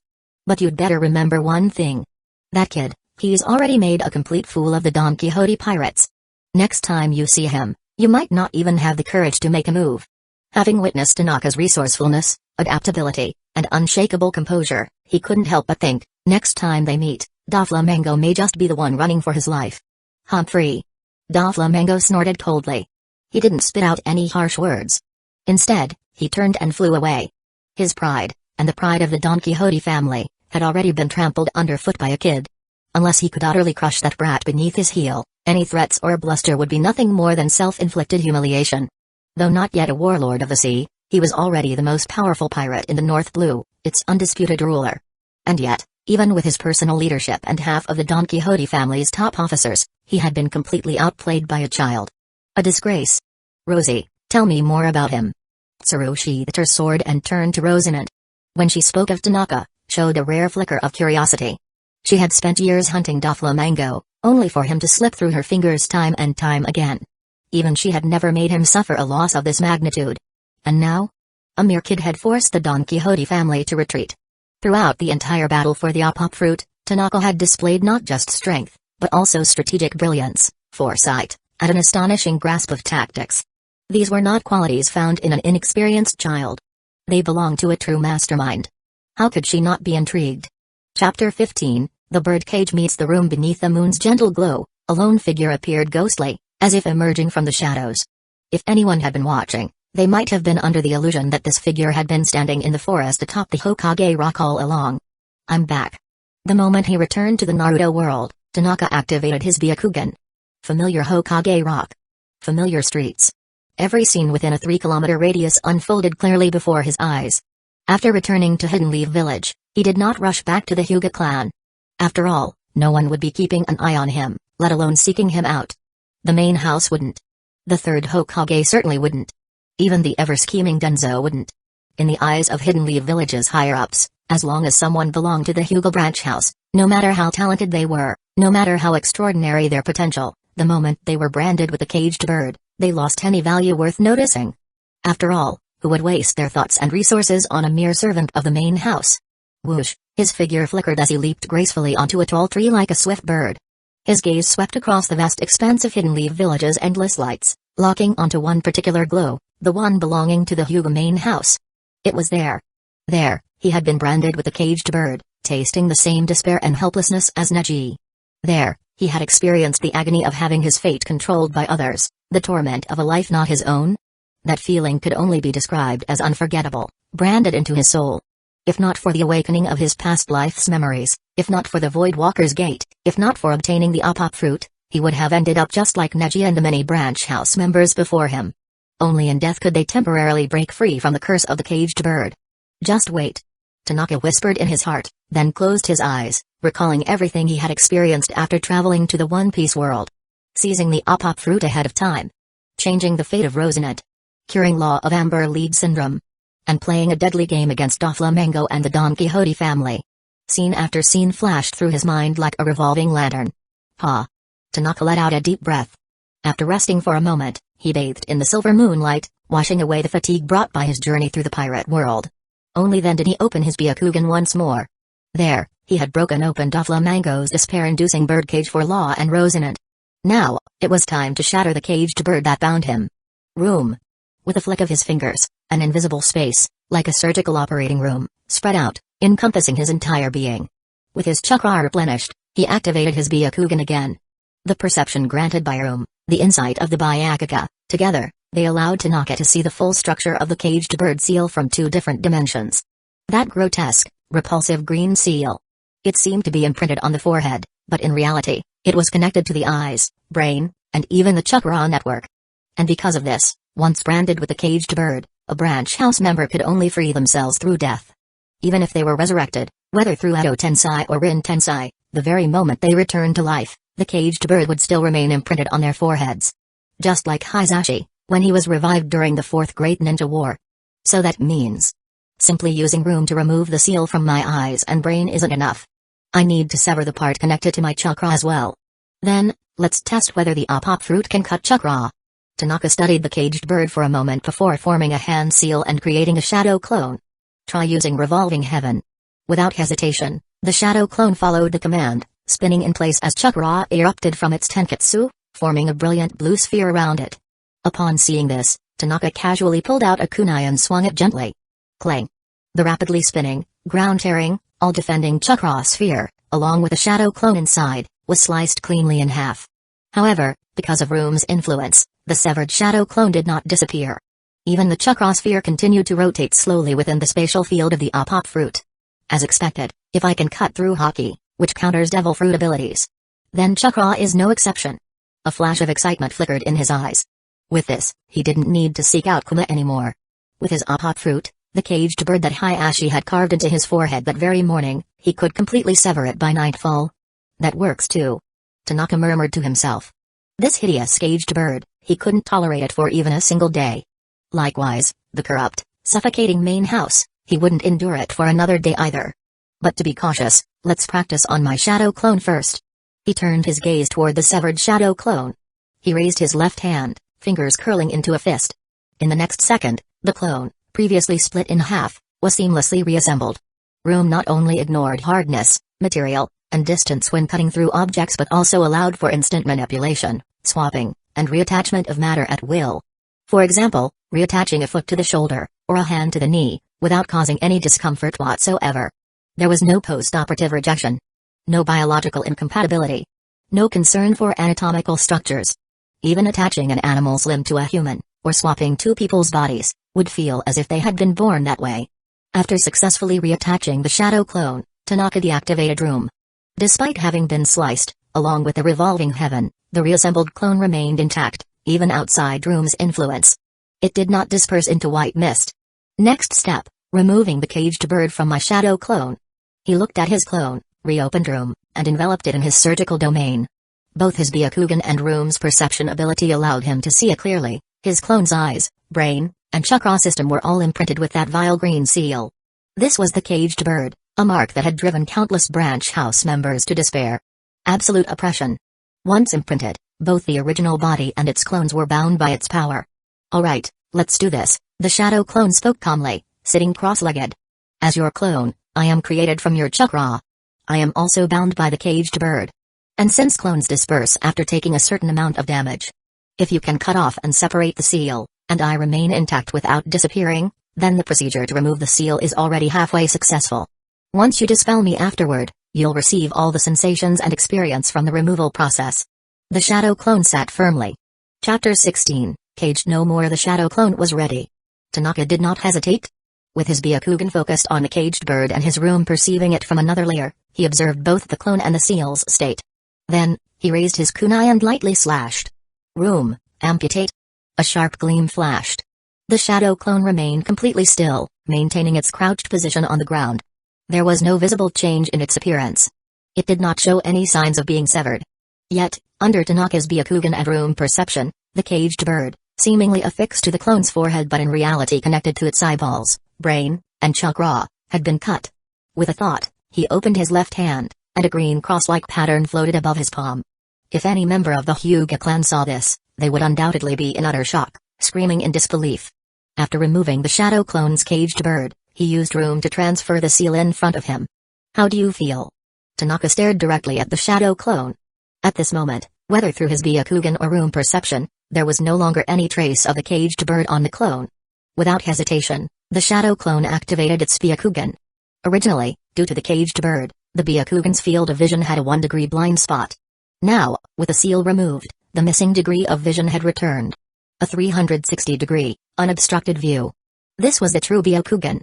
But you'd better remember one thing. That kid, he's already made a complete fool of the Don Quixote pirates. Next time you see him, you might not even have the courage to make a move. Having witnessed Tanaka's resourcefulness, adaptability, and unshakable composure, he couldn't help but think, next time they meet, Doflamingo may just be the one running for his life. Humphrey. Doflamingo snorted coldly. He didn't spit out any harsh words. Instead, he turned and flew away. His pride, and the pride of the Don Quixote family, had already been trampled underfoot by a kid. Unless he could utterly crush that brat beneath his heel, any threats or bluster would be nothing more than self-inflicted humiliation. Though not yet a warlord of the sea, he was already the most powerful pirate in the North Blue, its undisputed ruler. And yet, even with his personal leadership and half of the Don Quixote family's top officers, he had been completely outplayed by a child. A disgrace. Rosie, tell me more about him. Tsuru sheathed her sword and turned to Rosinante. When she spoke of Tanaka, showed a rare flicker of curiosity. She had spent years hunting Doflamingo, only for him to slip through her fingers time and time again. Even she had never made him suffer a loss of this magnitude. And now? A mere kid had forced the Don Quixote family to retreat. Throughout the entire battle for the apop fruit, Tanaka had displayed not just strength, but also strategic brilliance, foresight, and an astonishing grasp of tactics. These were not qualities found in an inexperienced child. They belonged to a true mastermind. How could she not be intrigued? Chapter 15, The birdcage meets the room beneath the moon's gentle glow. A lone figure appeared ghostly, as if emerging from the shadows. If anyone had been watching, they might have been under the illusion that this figure had been standing in the forest atop the Hokage rock all along. I'm back. The moment he returned to the Naruto world, Tanaka activated his Byakugan. Familiar Hokage rock. Familiar streets. Every scene within a 3-kilometer radius unfolded clearly before his eyes. After returning to Hidden Leaf Village, he did not rush back to the Hyūga clan. After all, no one would be keeping an eye on him, let alone seeking him out. The main house wouldn't. The third Hokage certainly wouldn't. Even the ever-scheming Danzō wouldn't. In the eyes of Hidden Leaf Village's higher-ups, as long as someone belonged to the Hyūga branch house, no matter how talented they were, no matter how extraordinary their potential, the moment they were branded with the caged bird, they lost any value worth noticing. After all, who would waste their thoughts and resources on a mere servant of the main house? Whoosh, his figure flickered as he leaped gracefully onto a tall tree like a swift bird. His gaze swept across the vast expanse of Hidden Leaf Village's endless lights, locking onto one particular glow, the one belonging to the Hyūga main house. It was there. There, he had been branded with the caged bird, tasting the same despair and helplessness as Neji. There, he had experienced the agony of having his fate controlled by others, the torment of a life not his own. That feeling could only be described as unforgettable, branded into his soul. If not for the awakening of his past life's memories, if not for the Void Walker's Gate, if not for obtaining the Apop fruit, he would have ended up just like Neji and the many branch house members before him. Only in death could they temporarily break free from the curse of the caged bird. Just wait. Tanaka whispered in his heart, then closed his eyes, recalling everything he had experienced after traveling to the One Piece world. Seizing the Apop fruit ahead of time. Changing the fate of Rosinante. Curing Law of Amber Lead Syndrome. And playing a deadly game against Doflamingo and the Don Quixote family. Scene after scene flashed through his mind like a revolving lantern. Ha! Tanaka let out a deep breath. After resting for a moment, he bathed in the silver moonlight, washing away the fatigue brought by his journey through the pirate world. Only then did he open his Byakugan once more. There, he had broken open Doflamingo's despair-inducing birdcage for Law and Rosinante. Now, it was time to shatter the caged bird that bound him. Room. With a flick of his fingers, an invisible space, like a surgical operating room, spread out, encompassing his entire being. With his chakra replenished, he activated his Byakugan again. The perception granted by room, the insight of the Byakuga, together, they allowed Tanaka to see the full structure of the caged bird seal from two different dimensions. That grotesque, repulsive green seal. It seemed to be imprinted on the forehead, but in reality, it was connected to the eyes, brain, and even the chakra network. And because of this, once branded with the caged bird, a branch house member could only free themselves through death. Even if they were resurrected, whether through Edo Tensei or Rin Tensei, the very moment they returned to life, the caged bird would still remain imprinted on their foreheads. Just like Hisashi, when he was revived during the Fourth Great Ninja War. So that means simply using room to remove the seal from my eyes and brain isn't enough. I need to sever the part connected to my chakra as well. Then, let's test whether the Apop fruit can cut chakra. Tanaka studied the caged bird for a moment before forming a hand seal and creating a shadow clone. Try using Revolving Heaven. Without hesitation, the shadow clone followed the command, spinning in place as chakra erupted from its tenketsu, forming a brilliant blue sphere around it. Upon seeing this, Tanaka casually pulled out a kunai and swung it gently. Clang. The rapidly spinning, ground-tearing, all-defending chakra sphere, along with a shadow clone inside, was sliced cleanly in half. However, because of room's influence, the severed shadow clone did not disappear. Even the chakra sphere continued to rotate slowly within the spatial field of the Apop fruit. As expected, if I can cut through Haki, which counters devil fruit abilities, then chakra is no exception. A flash of excitement flickered in his eyes. With this, he didn't need to seek out Kuma anymore. With his Apop fruit, the caged bird that Hisashi had carved into his forehead that very morning, he could completely sever it by nightfall. That works too. Tanaka murmured to himself. This hideous caged bird, he couldn't tolerate it for even a single day. Likewise, the corrupt, suffocating main house, he wouldn't endure it for another day either. But to be cautious, let's practice on my shadow clone first. He turned his gaze toward the severed shadow clone. He raised his left hand, fingers curling into a fist. In the next second, the clone, previously split in half, was seamlessly reassembled. Room not only ignored hardness, material, and distance when cutting through objects but also allowed for instant manipulation, swapping, and reattachment of matter at will. For example, reattaching a foot to the shoulder, or a hand to the knee, without causing any discomfort whatsoever. There was no post-operative rejection. No biological incompatibility. No concern for anatomical structures. Even attaching an animal's limb to a human, or swapping two people's bodies, would feel as if they had been born that way. After successfully reattaching the shadow clone, Tanaka deactivated Room. Despite having been sliced, along with the Revolving Heaven, the reassembled clone remained intact, even outside Room's influence. It did not disperse into white mist. Next step, removing the caged bird from my shadow clone. He looked at his clone, reopened Room, and enveloped it in his surgical domain. Both his Byakugan and Room's perception ability allowed him to see it clearly. His clone's eyes, brain, and chakra system were all imprinted with that vile green seal. This was the caged bird, a mark that had driven countless branch house members to despair. Absolute oppression. Once imprinted, both the original body and its clones were bound by its power. "Alright, let's do this," the shadow clone spoke calmly, sitting cross-legged. "As your clone, I am created from your chakra. I am also bound by the caged bird. And since clones disperse after taking a certain amount of damage, if you can cut off and separate the seal, and I remain intact without disappearing, then the procedure to remove the seal is already halfway successful. Once you dispel me afterward, you'll receive all the sensations and experience from the removal process." The shadow clone sat firmly. Chapter 16, Caged no more. The shadow clone was ready. Tanaka did not hesitate. With his Byakugan focused on the caged bird and his room perceiving it from another layer, he observed both the clone and the seal's state. Then, he raised his kunai and lightly slashed. "Room, amputate." A sharp gleam flashed. The shadow clone remained completely still, maintaining its crouched position on the ground. There was no visible change in its appearance. It did not show any signs of being severed. Yet, under Tanaka's Byakugan and room perception, the caged bird, seemingly affixed to the clone's forehead but in reality connected to its eyeballs, brain, and chakra, had been cut. With a thought, he opened his left hand, and a green cross-like pattern floated above his palm. If any member of the Hyūga clan saw this, they would undoubtedly be in utter shock, screaming in disbelief. After removing the shadow clone's caged bird, he used room to transfer the seal in front of him. "How do you feel?" Tanaka stared directly at the shadow clone. At this moment, whether through his Byakugan or room perception, there was no longer any trace of the caged bird on the clone. Without hesitation, the shadow clone activated its Byakugan. Originally, due to the caged bird, the Byakugan's field of vision had a 1-degree blind spot. Now, with the seal removed, the missing degree of vision had returned. A 360-degree, unobstructed view. This was the true Byakugan.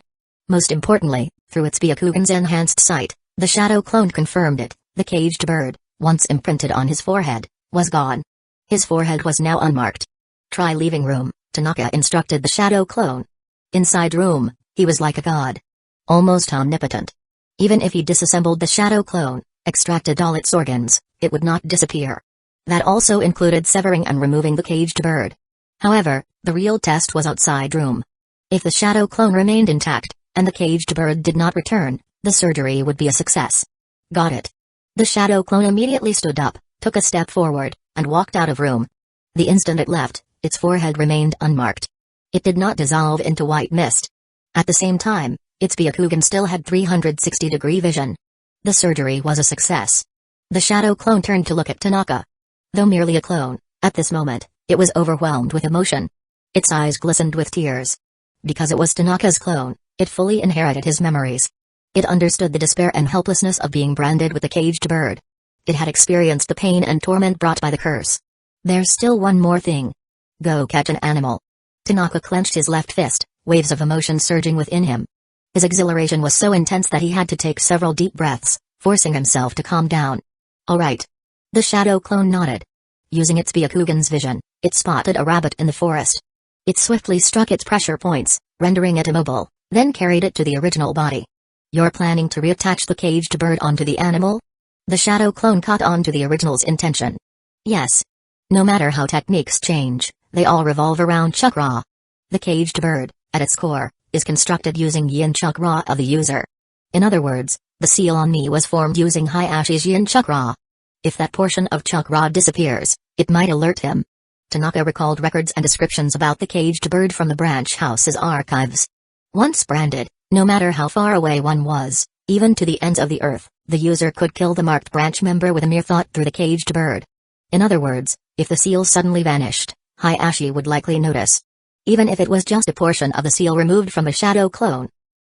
Most importantly, through its Byakugan's enhanced sight, the shadow clone confirmed it. The caged bird, once imprinted on his forehead, was gone. His forehead was now unmarked. "Try leaving room," Tanaka instructed the shadow clone. Inside room, he was like a god. Almost omnipotent. Even if he disassembled the shadow clone, extracted all its organs, it would not disappear. That also included severing and removing the caged bird. However, the real test was outside room. If the shadow clone remained intact, and the caged bird did not return, the surgery would be a success. "Got it." The shadow clone immediately stood up, took a step forward, and walked out of room. The instant it left, its forehead remained unmarked. It did not dissolve into white mist. At the same time, its Byakugan still had 360-degree vision. The surgery was a success. The shadow clone turned to look at Tanaka. Though merely a clone, at this moment, it was overwhelmed with emotion. Its eyes glistened with tears. Because it was Tanaka's clone, it fully inherited his memories. It understood the despair and helplessness of being branded with the caged bird. It had experienced the pain and torment brought by the curse. There's still one more thing. Go catch an animal. Tanaka clenched his left fist, waves of emotion surging within him. His exhilaration was so intense that he had to take several deep breaths, forcing himself to calm down. "Alright." The shadow clone nodded. Using its Byakugan's vision, it spotted a rabbit in the forest. It swiftly struck its pressure points, rendering it immobile, then carried it to the original body. "You're planning to reattach the caged bird onto the animal?" The shadow clone caught on to the original's intention. "Yes. No matter how techniques change, they all revolve around chakra. The caged bird, at its core, is constructed using yin chakra of the user. In other words, the seal on me was formed using Hayashi's yin chakra. If that portion of chakra disappears, it might alert him." Tanaka recalled records and descriptions about the caged bird from the branch house's archives. Once branded, no matter how far away one was, even to the ends of the earth, the user could kill the marked branch member with a mere thought through the caged bird. In other words, if the seal suddenly vanished, Hayashi would likely notice. Even if it was just a portion of the seal removed from a shadow clone.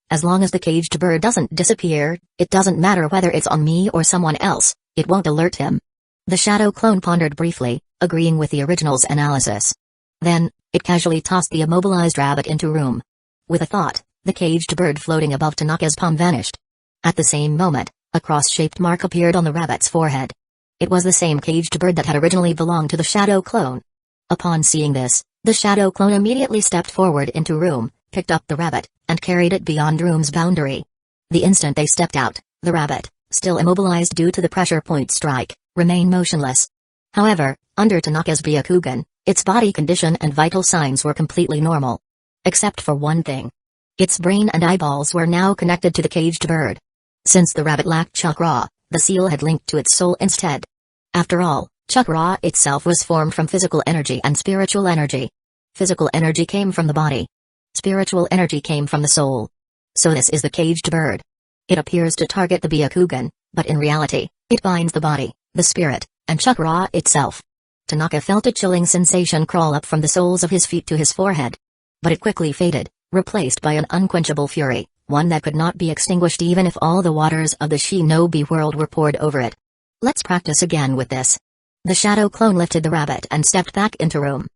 As long as the caged bird doesn't disappear, it doesn't matter whether it's on me or someone else, it won't alert him. The shadow clone pondered briefly, agreeing with the original's analysis. Then, it casually tossed the immobilized rabbit into room. With a thought, the caged bird floating above Tanaka's palm vanished. At the same moment, a cross-shaped mark appeared on the rabbit's forehead. It was the same caged bird that had originally belonged to the shadow clone. Upon seeing this, the shadow clone immediately stepped forward into room, picked up the rabbit, and carried it beyond room's boundary. The instant they stepped out, the rabbit, still immobilized due to the pressure point strike, remained motionless. However, under Tanaka's Byakugan, its body condition and vital signs were completely normal. Except for one thing. Its brain and eyeballs were now connected to the caged bird. Since the rabbit lacked chakra, the seal had linked to its soul instead. After all, chakra itself was formed from physical energy and spiritual energy. Physical energy came from the body. Spiritual energy came from the soul. So this is the caged bird. It appears to target the Byakugan, but in reality, it binds the body, the spirit, and chakra itself. Tanaka felt a chilling sensation crawl up from the soles of his feet to his forehead. But it quickly faded, replaced by an unquenchable fury, one that could not be extinguished even if all the waters of the shinobi world were poured over it. Let's practice again with this. The shadow clone lifted the rabbit and stepped back into room.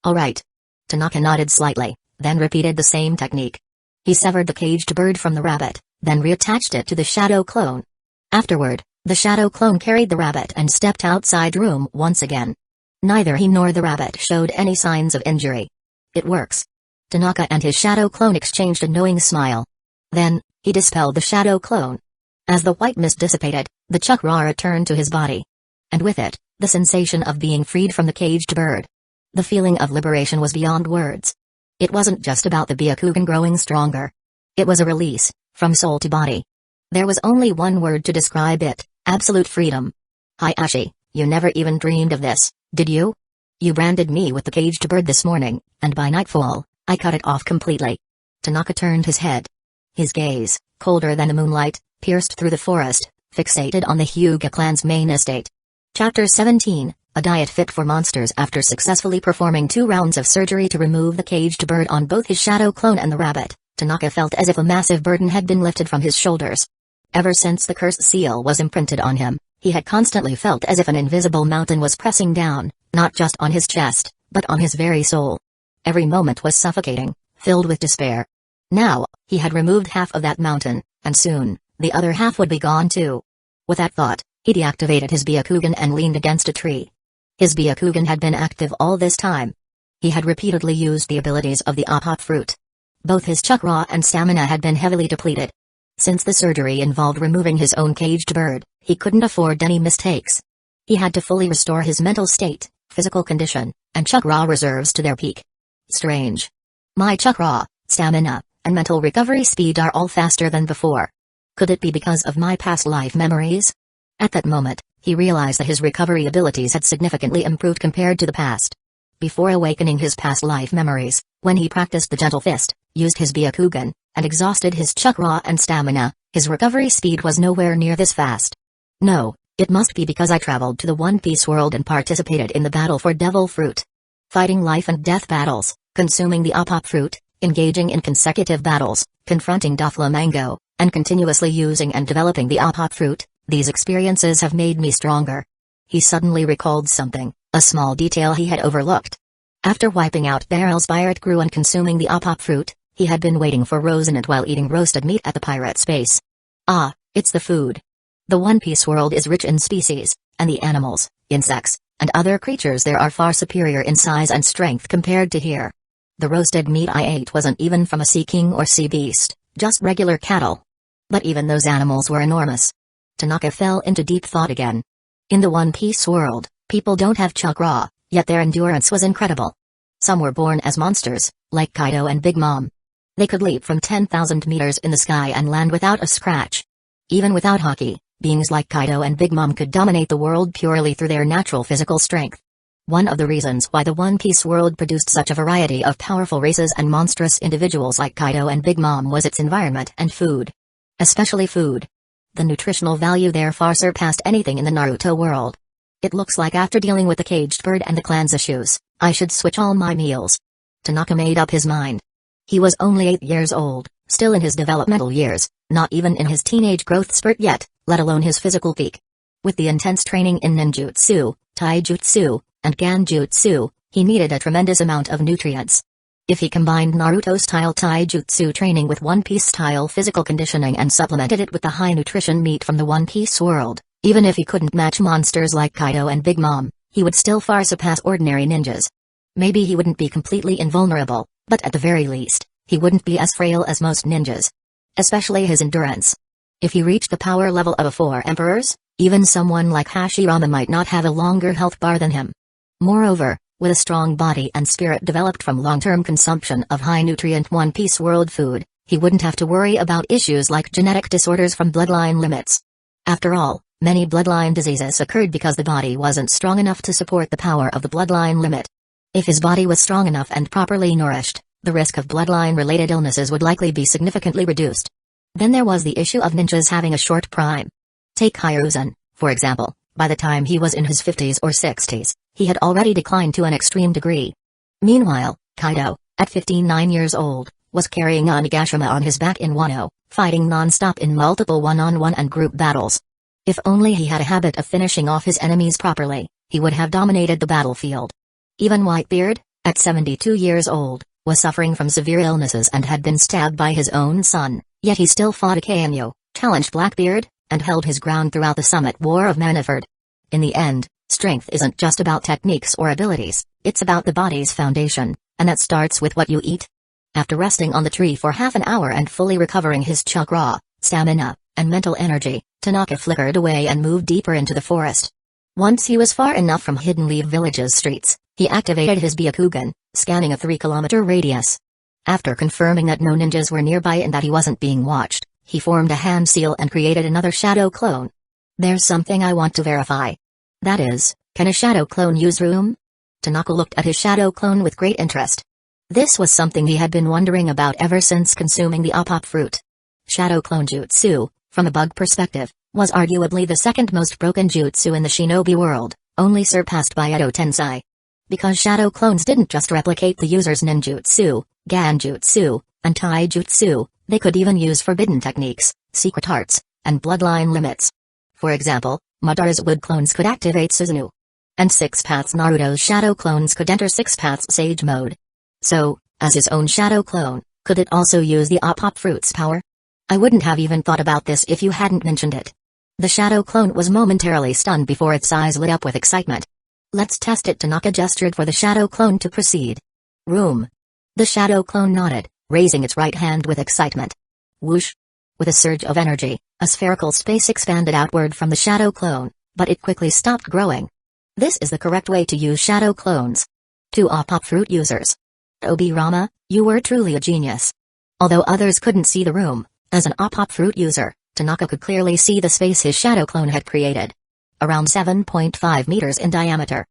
Alright. Tanaka nodded slightly, then repeated the same technique. He severed the caged bird from the rabbit, then reattached it to the shadow clone. Afterward, the shadow clone carried the rabbit and stepped outside room once again. Neither he nor the rabbit showed any signs of injury. It works. Tanaka and his shadow clone exchanged a knowing smile. Then, he dispelled the shadow clone. As the white mist dissipated, the chakra returned to his body. And with it, the sensation of being freed from the caged bird. The feeling of liberation was beyond words. It wasn't just about the Byakugan growing stronger. It was a release, from soul to body. There was only one word to describe it: absolute freedom. Hayashi, you never even dreamed of this, did you? You branded me with the caged bird this morning, and by nightfall, I cut it off completely. Tanaka turned his head. His gaze, colder than the moonlight, pierced through the forest, fixated on the Hyūga clan's main estate. Chapter 17, A Diet Fit for Monsters. After successfully performing 2 rounds of surgery to remove the caged bird on both his shadow clone and the rabbit, Tanaka felt as if a massive burden had been lifted from his shoulders. Ever since the curse seal was imprinted on him, he had constantly felt as if an invisible mountain was pressing down, not just on his chest, but on his very soul. Every moment was suffocating, filled with despair. Now, he had removed half of that mountain, and soon, the other half would be gone too. With that thought, he deactivated his Byakugan and leaned against a tree. His Byakugan had been active all this time. He had repeatedly used the abilities of the Apop fruit. Both his chakra and stamina had been heavily depleted. Since the surgery involved removing his own caged bird, he couldn't afford any mistakes. He had to fully restore his mental state, physical condition, and chakra reserves to their peak. Strange. My chakra, stamina, and mental recovery speed are all faster than before. Could it be because of my past life memories? At that moment, he realized that his recovery abilities had significantly improved compared to the past. Before awakening his past life memories, when he practiced the gentle fist, used his Byakugan, and exhausted his chakra and stamina, his recovery speed was nowhere near this fast. No, it must be because I traveled to the One Piece world and participated in the battle for Devil Fruit. Fighting life and death battles, consuming the Apop fruit, engaging in consecutive battles, confronting Doflamingo, and continuously using and developing the Apop fruit, these experiences have made me stronger. He suddenly recalled something, a small detail he had overlooked. After wiping out Barrel's pirate crew and consuming the Apop fruit, he had been waiting for Rosinant while eating roasted meat at the pirate space. Ah, it's the food. The One Piece world is rich in species, and the animals, insects, and other creatures there are far superior in size and strength compared to here. The roasted meat I ate wasn't even from a sea king or sea beast, just regular cattle. But even those animals were enormous. Tanaka fell into deep thought again. In the One Piece world, people don't have chakra, yet their endurance was incredible. Some were born as monsters, like Kaido and Big Mom. They could leap from 10,000 meters in the sky and land without a scratch. Even without haki, beings like Kaido and Big Mom could dominate the world purely through their natural physical strength. One of the reasons why the One Piece world produced such a variety of powerful races and monstrous individuals like Kaido and Big Mom was its environment and food. Especially food. The nutritional value there far surpassed anything in the Naruto world. It looks like after dealing with the caged bird and the clan's issues, I should switch all my meals. Tanaka made up his mind. He was only 8 years old, still in his developmental years, not even in his teenage growth spurt yet, let alone his physical peak. With the intense training in ninjutsu, taijutsu, and ganjutsu, he needed a tremendous amount of nutrients. If he combined Naruto-style taijutsu training with One Piece-style physical conditioning and supplemented it with the high-nutrition meat from the One Piece world, even if he couldn't match monsters like Kaido and Big Mom, he would still far surpass ordinary ninjas. Maybe he wouldn't be completely invulnerable, but at the very least, he wouldn't be as frail as most ninjas. Especially his endurance. If he reached the power level of a 4 emperors, Even someone like Hashirama might not have a longer health bar than him. Moreover, with a strong body and spirit developed from long-term consumption of high-nutrient one-piece world food, he wouldn't have to worry about issues like genetic disorders from bloodline limits. After all, many bloodline diseases occurred because the body wasn't strong enough to support the power of the bloodline limit. If his body was strong enough and properly nourished, the risk of bloodline-related illnesses would likely be significantly reduced. Then there was the issue of ninjas having a short prime. Take Hyūga, for example. By the time he was in his 50s or 60s, he had already declined to an extreme degree. Meanwhile, Kaido, at 59 years old, was carrying Onigashima on his back in Wano, fighting non-stop in multiple one-on-one and group battles. If only he had a habit of finishing off his enemies properly, he would have dominated the battlefield. Even Whitebeard, at 72 years old, was suffering from severe illnesses and had been stabbed by his own son, yet he still fought Akainu, challenged Blackbeard, and held his ground throughout the Summit War of Maniford. In the end, strength isn't just about techniques or abilities, it's about the body's foundation, and that starts with what you eat. After resting on the tree for half an hour and fully recovering his chakra, stamina, and mental energy, Tanaka flickered away and moved deeper into the forest. Once he was far enough from Hidden Leaf Village's streets, he activated his Byakugan, scanning a 3-kilometer radius. After confirming that no ninjas were nearby and that he wasn't being watched, he formed a hand seal and created another shadow clone. There's something I want to verify. That is, can a shadow clone use room? Tanaka looked at his shadow clone with great interest. This was something he had been wondering about ever since consuming the Opop fruit. Shadow clone jutsu, from a bug perspective, was arguably the second most broken jutsu in the shinobi world, only surpassed by Edo Tensei. Because shadow clones didn't just replicate the user's ninjutsu, ganjutsu, and taijutsu, they could even use forbidden techniques, secret arts, and bloodline limits. For example, Madara's wood clones could activate Susanoo. And Six Paths Naruto's shadow clones could enter Six Paths Sage mode. So, as his own shadow clone, could it also use the Opop fruit's power? I wouldn't have even thought about this if you hadn't mentioned it. The shadow clone was momentarily stunned before its eyes lit up with excitement. Let's test it. Tanaka gestured for the shadow clone to proceed. Room. The shadow clone nodded, raising its right hand with excitement. Whoosh. With a surge of energy, a spherical space expanded outward from the shadow clone, but it quickly stopped growing. This is the correct way to use shadow clones. To Opop fruit users. Obirama, you were truly a genius. Although others couldn't see the room, as an Opop fruit user, Tanaka could clearly see the space his shadow clone had created. Around 7.5 meters in diameter.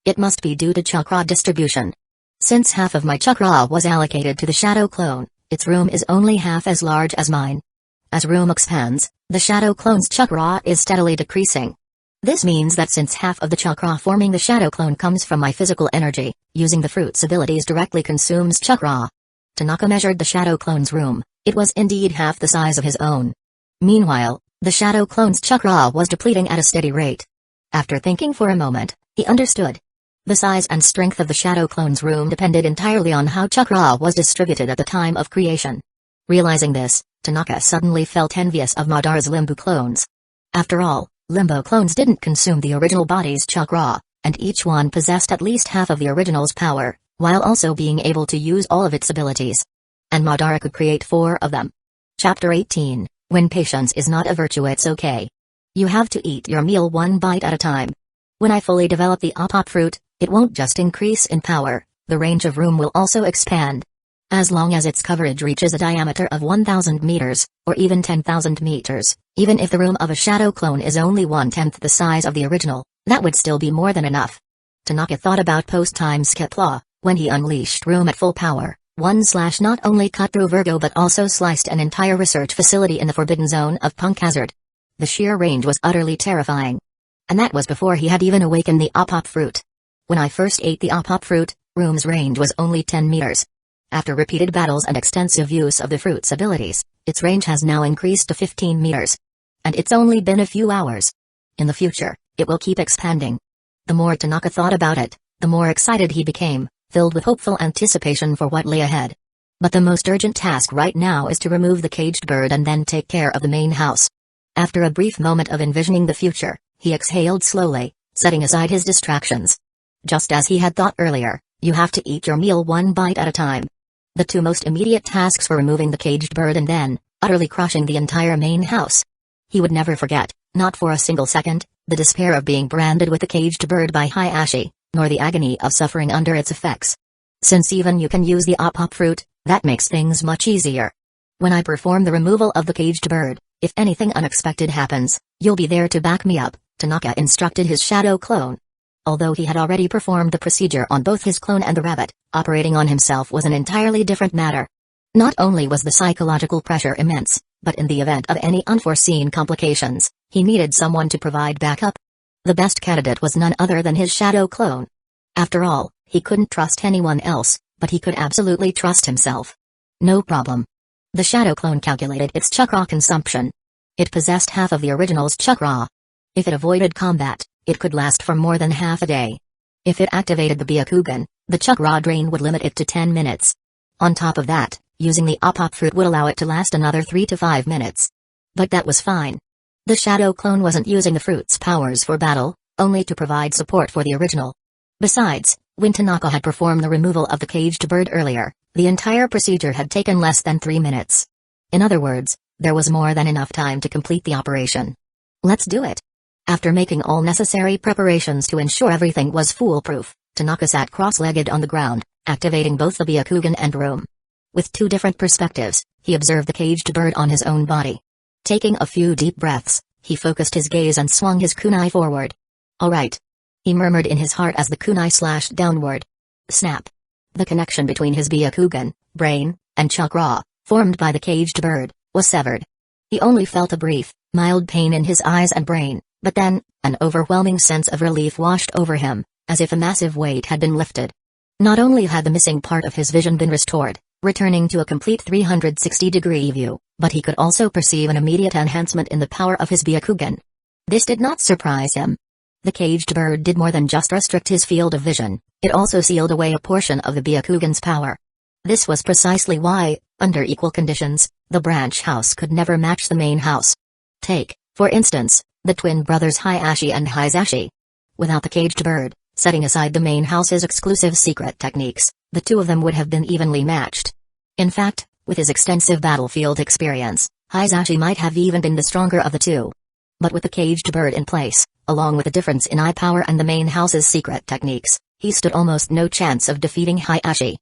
It must be due to chakra distribution. Since half of my chakra was allocated to the shadow clone, its room is only half as large as mine. As room expands, the shadow clone's chakra is steadily decreasing. This means that since half of the chakra forming the shadow clone comes from my physical energy, using the fruit's abilities directly consumes chakra. Tanaka measured the shadow clone's room. It was indeed half the size of his own. Meanwhile, the shadow clone's chakra was depleting at a steady rate. After thinking for a moment, he understood. The size and strength of the shadow clone's room depended entirely on how chakra was distributed at the time of creation. Realizing this, Tanaka suddenly felt envious of Madara's limbo clones. After all, limbo clones didn't consume the original body's chakra, and each one possessed at least half of the original's power, while also being able to use all of its abilities. And Madara could create 4 of them. Chapter 18. When patience is not a virtue, it's okay. You have to eat your meal one bite at a time. When I fully develop the Opop fruit, it won't just increase in power, the range of room will also expand. As long as its coverage reaches a diameter of 1,000 meters, or even 10,000 meters, even if the room of a shadow clone is only 1/10 the size of the original, that would still be more than enough. Tanaka thought about post-time skip law, when he unleashed room at full power. One slash not only cut through Virgo but also sliced an entire research facility in the forbidden zone of Punk Hazard. The sheer range was utterly terrifying. And that was before he had even awakened the Opop fruit. When I first ate the Opop fruit, room's range was only 10 meters. After repeated battles and extensive use of the fruit's abilities, its range has now increased to 15 meters. And it's only been a few hours. In the future, it will keep expanding. The more Tanaka thought about it, the more excited he became, filled with hopeful anticipation for what lay ahead. But the most urgent task right now is to remove the caged bird and then take care of the main house. After a brief moment of envisioning the future, he exhaled slowly, setting aside his distractions. Just as he had thought earlier, you have to eat your meal one bite at a time. The 2 most immediate tasks were removing the caged bird and then, utterly crushing the entire main house. He would never forget, Not for a single second, the despair of being branded with the caged bird by Hyūga, nor the agony of suffering under its effects. Since even you can use the op fruit, that makes things much easier. When I perform the removal of the caged bird, if anything unexpected happens, you'll be there to back me up, Tanaka instructed his shadow clone. Although he had already performed the procedure on both his clone and the rabbit, operating on himself was an entirely different matter. Not only was the psychological pressure immense, but in the event of any unforeseen complications, he needed someone to provide backup. The best candidate was none other than his shadow clone. After all, he couldn't trust anyone else, but he could absolutely trust himself. No problem. The shadow clone calculated its chakra consumption. It possessed half of the original's chakra. If it avoided combat, it could last for more than half a day. If it activated the Byakugan, the chakra drain would limit it to 10 minutes. On top of that, using the op fruit would allow it to last another 3 to 5 minutes. But that was fine. The shadow clone wasn't using the fruit's powers for battle, only to provide support for the original. Besides, when Tanaka had performed the removal of the caged bird earlier, the entire procedure had taken less than 3 minutes. In other words, there was more than enough time to complete the operation. Let's do it. After making all necessary preparations to ensure everything was foolproof, Tanaka sat cross-legged on the ground, activating both the Byakugan and room. With 2 different perspectives, he observed the caged bird on his own body. Taking a few deep breaths, he focused his gaze and swung his kunai forward. "All right," he murmured in his heart as the kunai slashed downward. Snap! The connection between his Byakugan, brain, and chakra, formed by the caged bird, was severed. He only felt a brief, mild pain in his eyes and brain, but then, an overwhelming sense of relief washed over him, as if a massive weight had been lifted. Not only had the missing part of his vision been restored, returning to a complete 360-degree view, but he could also perceive an immediate enhancement in the power of his Byakugan. This did not surprise him. The caged bird did more than just restrict his field of vision, it also sealed away a portion of the Byakugan's power. This was precisely why, under equal conditions, the branch house could never match the main house. Take, for instance, the twin brothers Hyūga and Hyūga. Without the caged bird, setting aside the main house's exclusive secret techniques, the two of them would have been evenly matched. In fact, with his extensive battlefield experience, Hyūga might have even been the stronger of the two. But with the caged bird in place, along with the difference in eye power and the main house's secret techniques, he stood almost no chance of defeating Hyūga.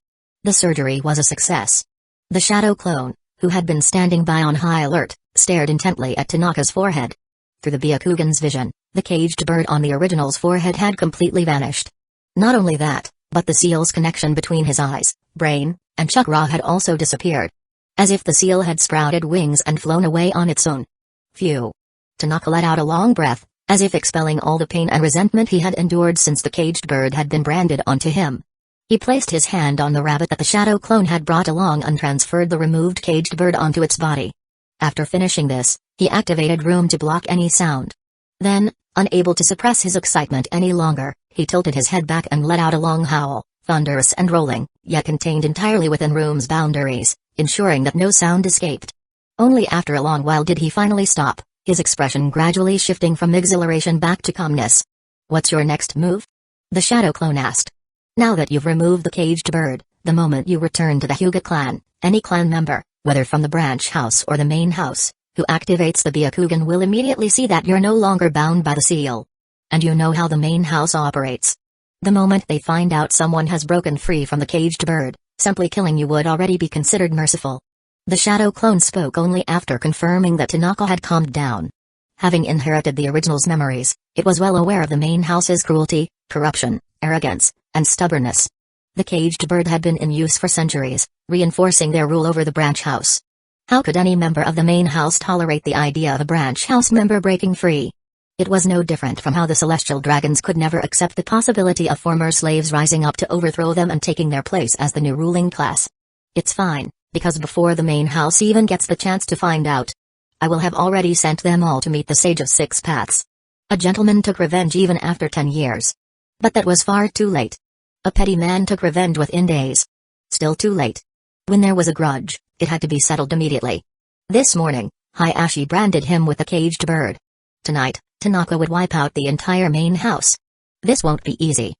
The surgery was a success. The shadow clone, who had been standing by on high alert, stared intently at Tanaka's forehead. Through the Byakugan's vision, the caged bird on the original's forehead had completely vanished. Not only that, but the seal's connection between his eyes, brain, and chakra had also disappeared. As if the seal had sprouted wings and flown away on its own. Phew! Tanaka let out a long breath, as if expelling all the pain and resentment he had endured since the caged bird had been branded onto him. He placed his hand on the rabbit that the shadow clone had brought along and transferred the removed caged bird onto its body. After finishing this, he activated room to block any sound. Then, unable to suppress his excitement any longer, he tilted his head back and let out a long howl, thunderous and rolling, yet contained entirely within room's boundaries, ensuring that no sound escaped. Only after a long while did he finally stop, his expression gradually shifting from exhilaration back to calmness. "What's your next move?" the shadow clone asked. "Now that you've removed the caged bird, the moment you return to the Hyūga clan, any clan member, whether from the branch house or the main house, who activates the Byakugan will immediately see that you're no longer bound by the seal. And you know how the main house operates. The moment they find out someone has broken free from the caged bird, simply killing you would already be considered merciful." The shadow clone spoke only after confirming that Tanaka had calmed down. Having inherited the original's memories, it was well aware of the main house's cruelty, corruption, arrogance, and stubbornness. The caged bird had been in use for centuries, reinforcing their rule over the branch house. How could any member of the main house tolerate the idea of a branch house member breaking free? It was no different from how the celestial dragons could never accept the possibility of former slaves rising up to overthrow them and taking their place as the new ruling class. "It's fine, because before the main house even gets the chance to find out, I will have already sent them all to meet the Sage of Six Paths." A gentleman took revenge even after 10 years. But that was far too late. A petty man took revenge within days. Still too late. When there was a grudge, it had to be settled immediately. This morning, Hyūga branded him with a caged bird. Tonight, Tanaka would wipe out the entire main house. This won't be easy.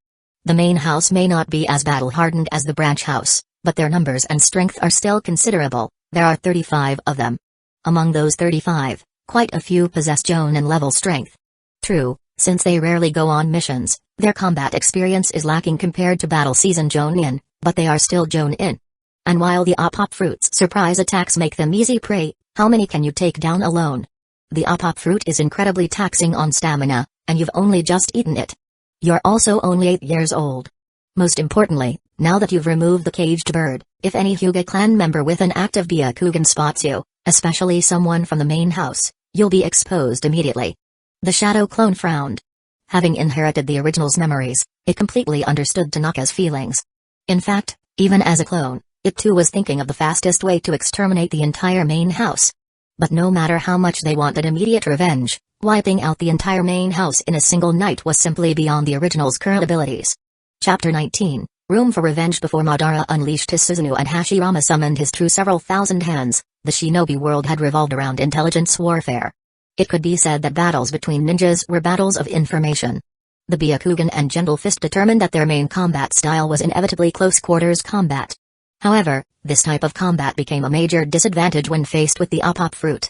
The main house may not be as battle-hardened as the branch house, but their numbers and strength are still considerable. There are 35 of them. Among those 35, Quite a few possess Jonin level strength. True, since they rarely go on missions, their combat experience is lacking compared to battle season Jonin, but they are still Jonin. And while the Opop fruit's surprise attacks make them easy prey, how many can you take down alone? The Opop fruit is incredibly taxing on stamina, and you've only just eaten it. You're also only 8 years old. Most importantly, now that you've removed the caged bird, if any Hyūga clan member with an active Byakugan spots you, especially someone from the main house, you'll be exposed immediately. The shadow clone frowned. Having inherited the original's memories, it completely understood Tanaka's feelings. In fact, even as a clone, it too was thinking of the fastest way to exterminate the entire main house. But no matter how much they wanted immediate revenge, wiping out the entire main house in a single night was simply beyond the original's current abilities. Chapter 19, Room for Revenge. Before Madara unleashed his Susanoo and Hashirama summoned his true several thousand hands, the shinobi world had revolved around intelligence warfare. It could be said that battles between ninjas were battles of information. The Byakugan and Gentle Fist determined that their main combat style was inevitably close quarters combat. However, this type of combat became a major disadvantage when faced with the Opop fruit.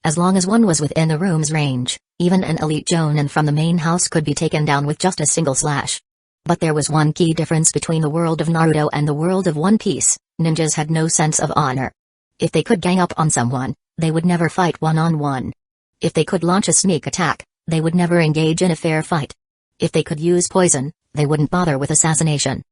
As long as one was within the room's range, even an elite Jonin from the main house could be taken down with just a single slash. But there was one key difference between the world of Naruto and the world of One Piece: ninjas had no sense of honor. If they could gang up on someone, they would never fight one-on-one. If they could launch a sneak attack, they would never engage in a fair fight. If they could use poison, they wouldn't bother with assassination.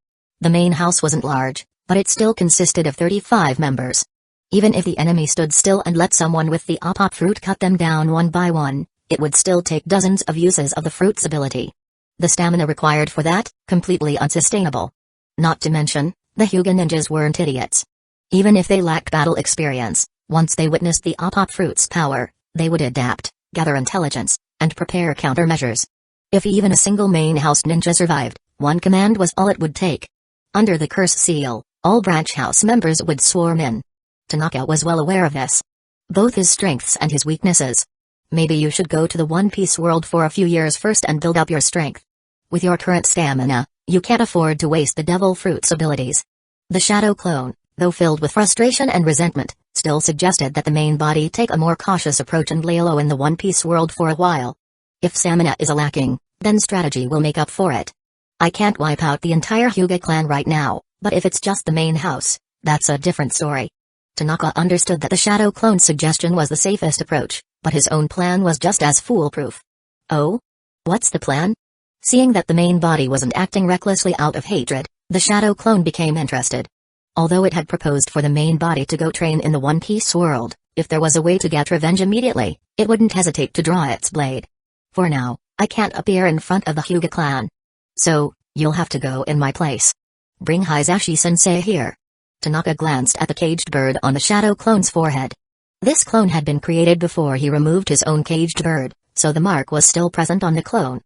The main house wasn't large, but it still consisted of 35 members. Even if the enemy stood still and let someone with the Opop fruit cut them down one by one, it would still take dozens of uses of the fruit's ability. The stamina required for that, completely unsustainable. Not to mention, the Hyūga ninjas weren't idiots. Even if they lacked battle experience, once they witnessed the Opop fruit's power, they would adapt, gather intelligence, and prepare countermeasures. If even a single main house ninja survived, one command was all it would take. Under the curse seal, all branch house members would swarm in. Tanaka was well aware of this. Both his strengths and his weaknesses. Maybe you should go to the One Piece world for a few years first and build up your strength. With your current stamina, you can't afford to waste the devil fruit's abilities. The shadow clone, though filled with frustration and resentment, still suggested that the main body take a more cautious approach and lay low in the One Piece world for a while. If stamina is lacking, then strategy will make up for it. I can't wipe out the entire Hyūga clan right now, but if it's just the main house, that's a different story. Tanaka understood that the shadow clone's suggestion was the safest approach, but his own plan was just as foolproof. Oh? What's the plan? Seeing that the main body wasn't acting recklessly out of hatred, the shadow clone became interested. Although it had proposed for the main body to go train in the One Piece world, if there was a way to get revenge immediately, it wouldn't hesitate to draw its blade. For now, I can't appear in front of the Hyūga clan. So, you'll have to go in my place. Bring Hisashi-sensei here. Tanaka glanced at the caged bird on the shadow clone's forehead. This clone had been created before he removed his own caged bird, so the mark was still present on the clone.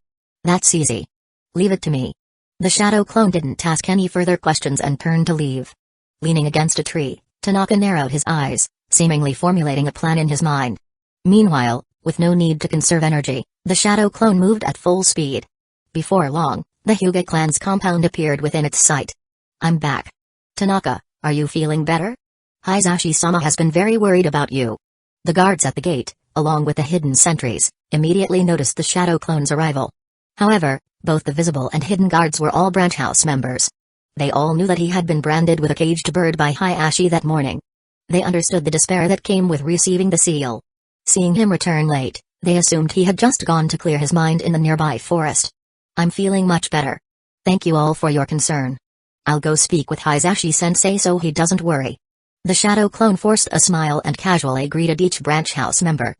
That's easy. Leave it to me. The shadow clone didn't ask any further questions and turned to leave. Leaning against a tree, Tanaka narrowed his eyes, seemingly formulating a plan in his mind. Meanwhile, with no need to conserve energy, the shadow clone moved at full speed. Before long, the Hyūga clan's compound appeared within its sight. I'm back. Tanaka, are you feeling better? Hisashi-sama has been very worried about you. The guards at the gate, along with the hidden sentries, immediately noticed the shadow clone's arrival. However, both the visible and hidden guards were all branch house members. They all knew that he had been branded with a caged bird by Hisashi that morning. They understood the despair that came with receiving the seal. Seeing him return late, they assumed he had just gone to clear his mind in the nearby forest. I'm feeling much better. Thank you all for your concern. I'll go speak with Hisashi-sensei so he doesn't worry. The shadow clone forced a smile and casually greeted each branch house member.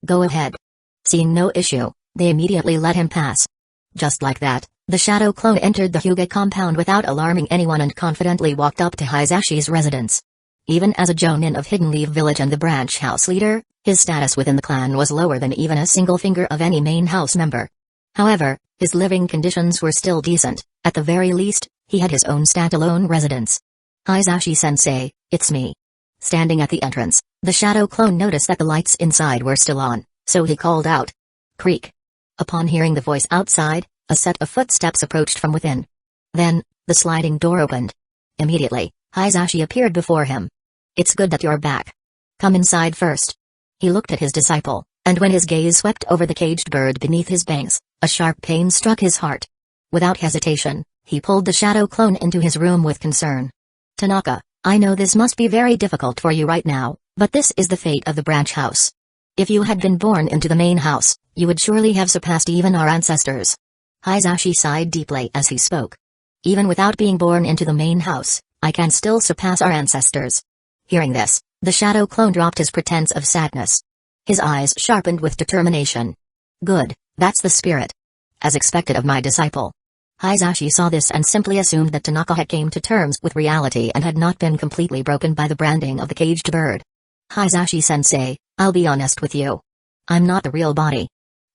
Go ahead. Seeing no issue, they immediately let him pass. Just like that, the shadow clone entered the Hyūga compound without alarming anyone and confidently walked up to Hisashi's residence. Even as a Jonin of Hidden Leaf Village and the branch house leader, his status within the clan was lower than even a single finger of any main house member. However, his living conditions were still decent. At the very least, he had his own standalone residence. Hisashi-sensei, it's me. Standing at the entrance, the shadow clone noticed that the lights inside were still on, so he called out. Creak. Upon hearing the voice outside, a set of footsteps approached from within. Then, the sliding door opened. Immediately, Hisashi appeared before him. It's good that you're back. Come inside first. He looked at his disciple, And when his gaze swept over the caged bird beneath his bangs, a sharp pain struck his heart. Without hesitation, he pulled the shadow clone into his room with concern. Tanaka, I know this must be very difficult for you right now, but this is the fate of the branch house. If you had been born into the main house, you would surely have surpassed even our ancestors. Hisashi sighed deeply as he spoke. Even without being born into the main house, I can still surpass our ancestors. Hearing this, the shadow clone dropped his pretense of sadness. His eyes sharpened with determination. Good, that's the spirit. As expected of my disciple. Hisashi saw this and simply assumed that Tanaka had came to terms with reality and had not been completely broken by the branding of the caged bird. Hisashi-sensei, I'll be honest with you. I'm not the real body.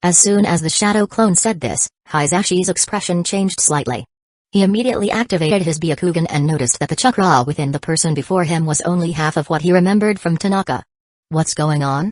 As soon as the shadow clone said this, Hisashi's expression changed slightly. He immediately activated his Byakugan and noticed that the chakra within the person before him was only half of what he remembered from Tanaka. What's going on?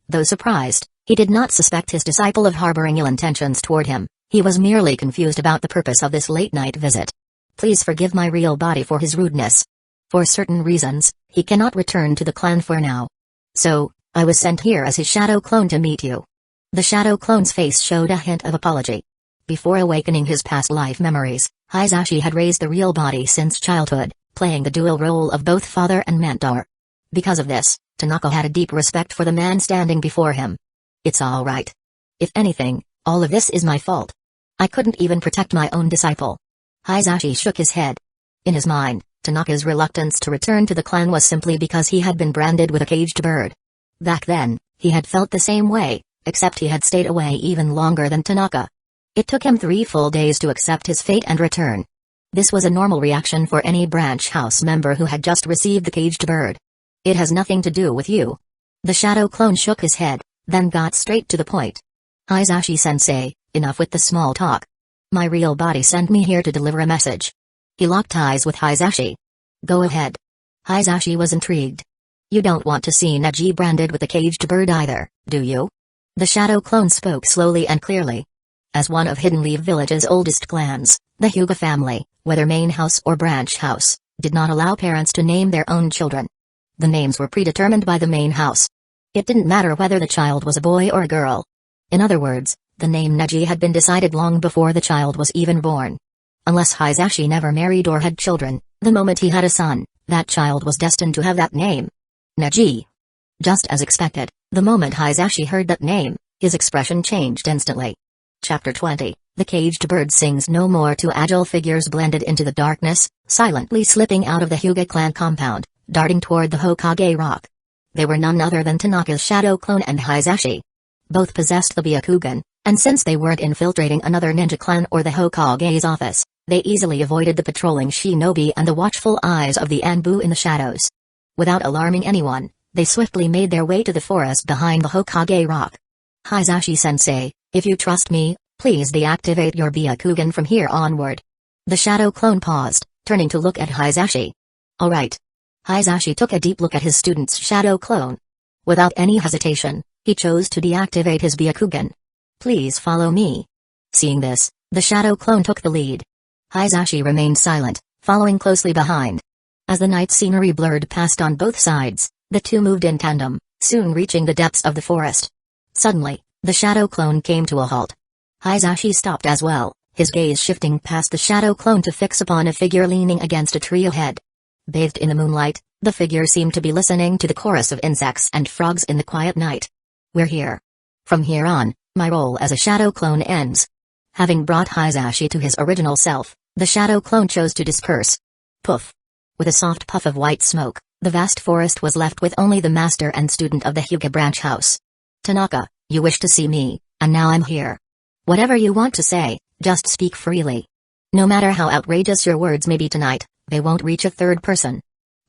Though surprised, he did not suspect his disciple of harboring ill intentions toward him. He was merely confused about the purpose of this late-night visit. Please forgive my real body for his rudeness. For certain reasons, he cannot return to the clan for now. So, I was sent here as his shadow clone to meet you. The shadow clone's face showed a hint of apology. Before awakening his past life memories, Hisashi had raised the real body since childhood, playing the dual role of both father and mentor. Because of this, Tanaka had a deep respect for the man standing before him. It's all right. If anything, all of this is my fault. I couldn't even protect my own disciple. Hisashi shook his head. In his mind, Tanaka's reluctance to return to the clan was simply because he had been branded with a caged bird. Back then, he had felt the same way, except he had stayed away even longer than Tanaka. It took him 3 full days to accept his fate and return. This was a normal reaction for any branch house member who had just received the caged bird. It has nothing to do with you. The shadow clone shook his head, then got straight to the point. Hisashi-sensei, enough with the small talk. My real body sent me here to deliver a message. He locked eyes with Hisashi. Go ahead. Hisashi was intrigued. You don't want to see Neji branded with a caged bird either, do you? The shadow clone spoke slowly and clearly. As one of Hidden Leaf Village's oldest clans, the Hyūga family, whether main house or branch house, did not allow parents to name their own children. The names were predetermined by the main house. It didn't matter whether the child was a boy or a girl. In other words, the name Neji had been decided long before the child was even born. Unless Hisashi never married or had children, the moment he had a son, that child was destined to have that name. Neji. Just as expected, the moment Hisashi heard that name, his expression changed instantly. Chapter 20, The Caged Bird sings no more. 2 agile figures blended into the darkness, silently slipping out of the Hyūga clan compound, darting toward the Hokage rock. They were none other than Tanaka's shadow clone and Hisashi. Both possessed the Byakugan, and since they weren't infiltrating another ninja clan or the Hokage's office, they easily avoided the patrolling shinobi and the watchful eyes of the Anbu in the shadows. Without alarming anyone, they swiftly made their way to the forest behind the Hokage rock. Hisashi-sensei, if you trust me, please deactivate your Byakugan from here onward. The shadow clone paused, turning to look at Hisashi. Alright. Hisashi took a deep look at his student's shadow clone. Without any hesitation, he chose to deactivate his Byakugan. Please follow me. Seeing this, the shadow clone took the lead. Hisashi remained silent, following closely behind. As the night scenery blurred past on both sides, the two moved in tandem, soon reaching the depths of the forest. Suddenly, the shadow clone came to a halt. Hisashi stopped as well, his gaze shifting past the shadow clone to fix upon a figure leaning against a tree ahead. Bathed in the moonlight, the figure seemed to be listening to the chorus of insects and frogs in the quiet night. We're here. From here on, my role as a shadow clone ends. Having brought Hisashi to his original self, the shadow clone chose to disperse. Poof. With a soft puff of white smoke, the vast forest was left with only the master and student of the Hyūga branch house. Tanaka, you wish to see me, and now I'm here. Whatever you want to say, just speak freely. No matter how outrageous your words may be tonight, they won't reach a third person.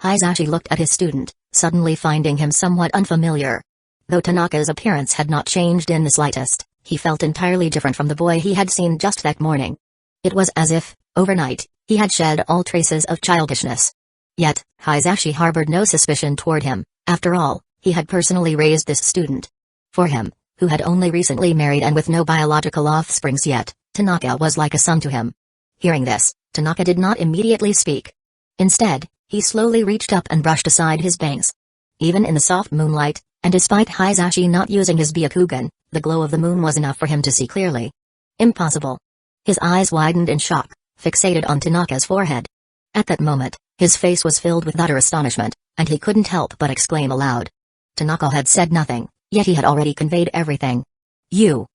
Hisashi looked at his student, suddenly finding him somewhat unfamiliar. Though Tanaka's appearance had not changed in the slightest, he felt entirely different from the boy he had seen just that morning. It was as if, overnight, he had shed all traces of childishness. Yet, Hisashi harbored no suspicion toward him. After all, he had personally raised this student. For him, who had only recently married and with no biological offsprings yet, Tanaka was like a son to him. Hearing this, Tanaka did not immediately speak. Instead, he slowly reached up and brushed aside his bangs. Even in the soft moonlight, And despite Hisashi not using his Byakugan, the glow of the moon was enough for him to see clearly. Impossible. His eyes widened in shock, fixated on Tanaka's forehead. At that moment, his face was filled with utter astonishment, and he couldn't help but exclaim aloud. Tanaka had said nothing, yet he had already conveyed everything. You.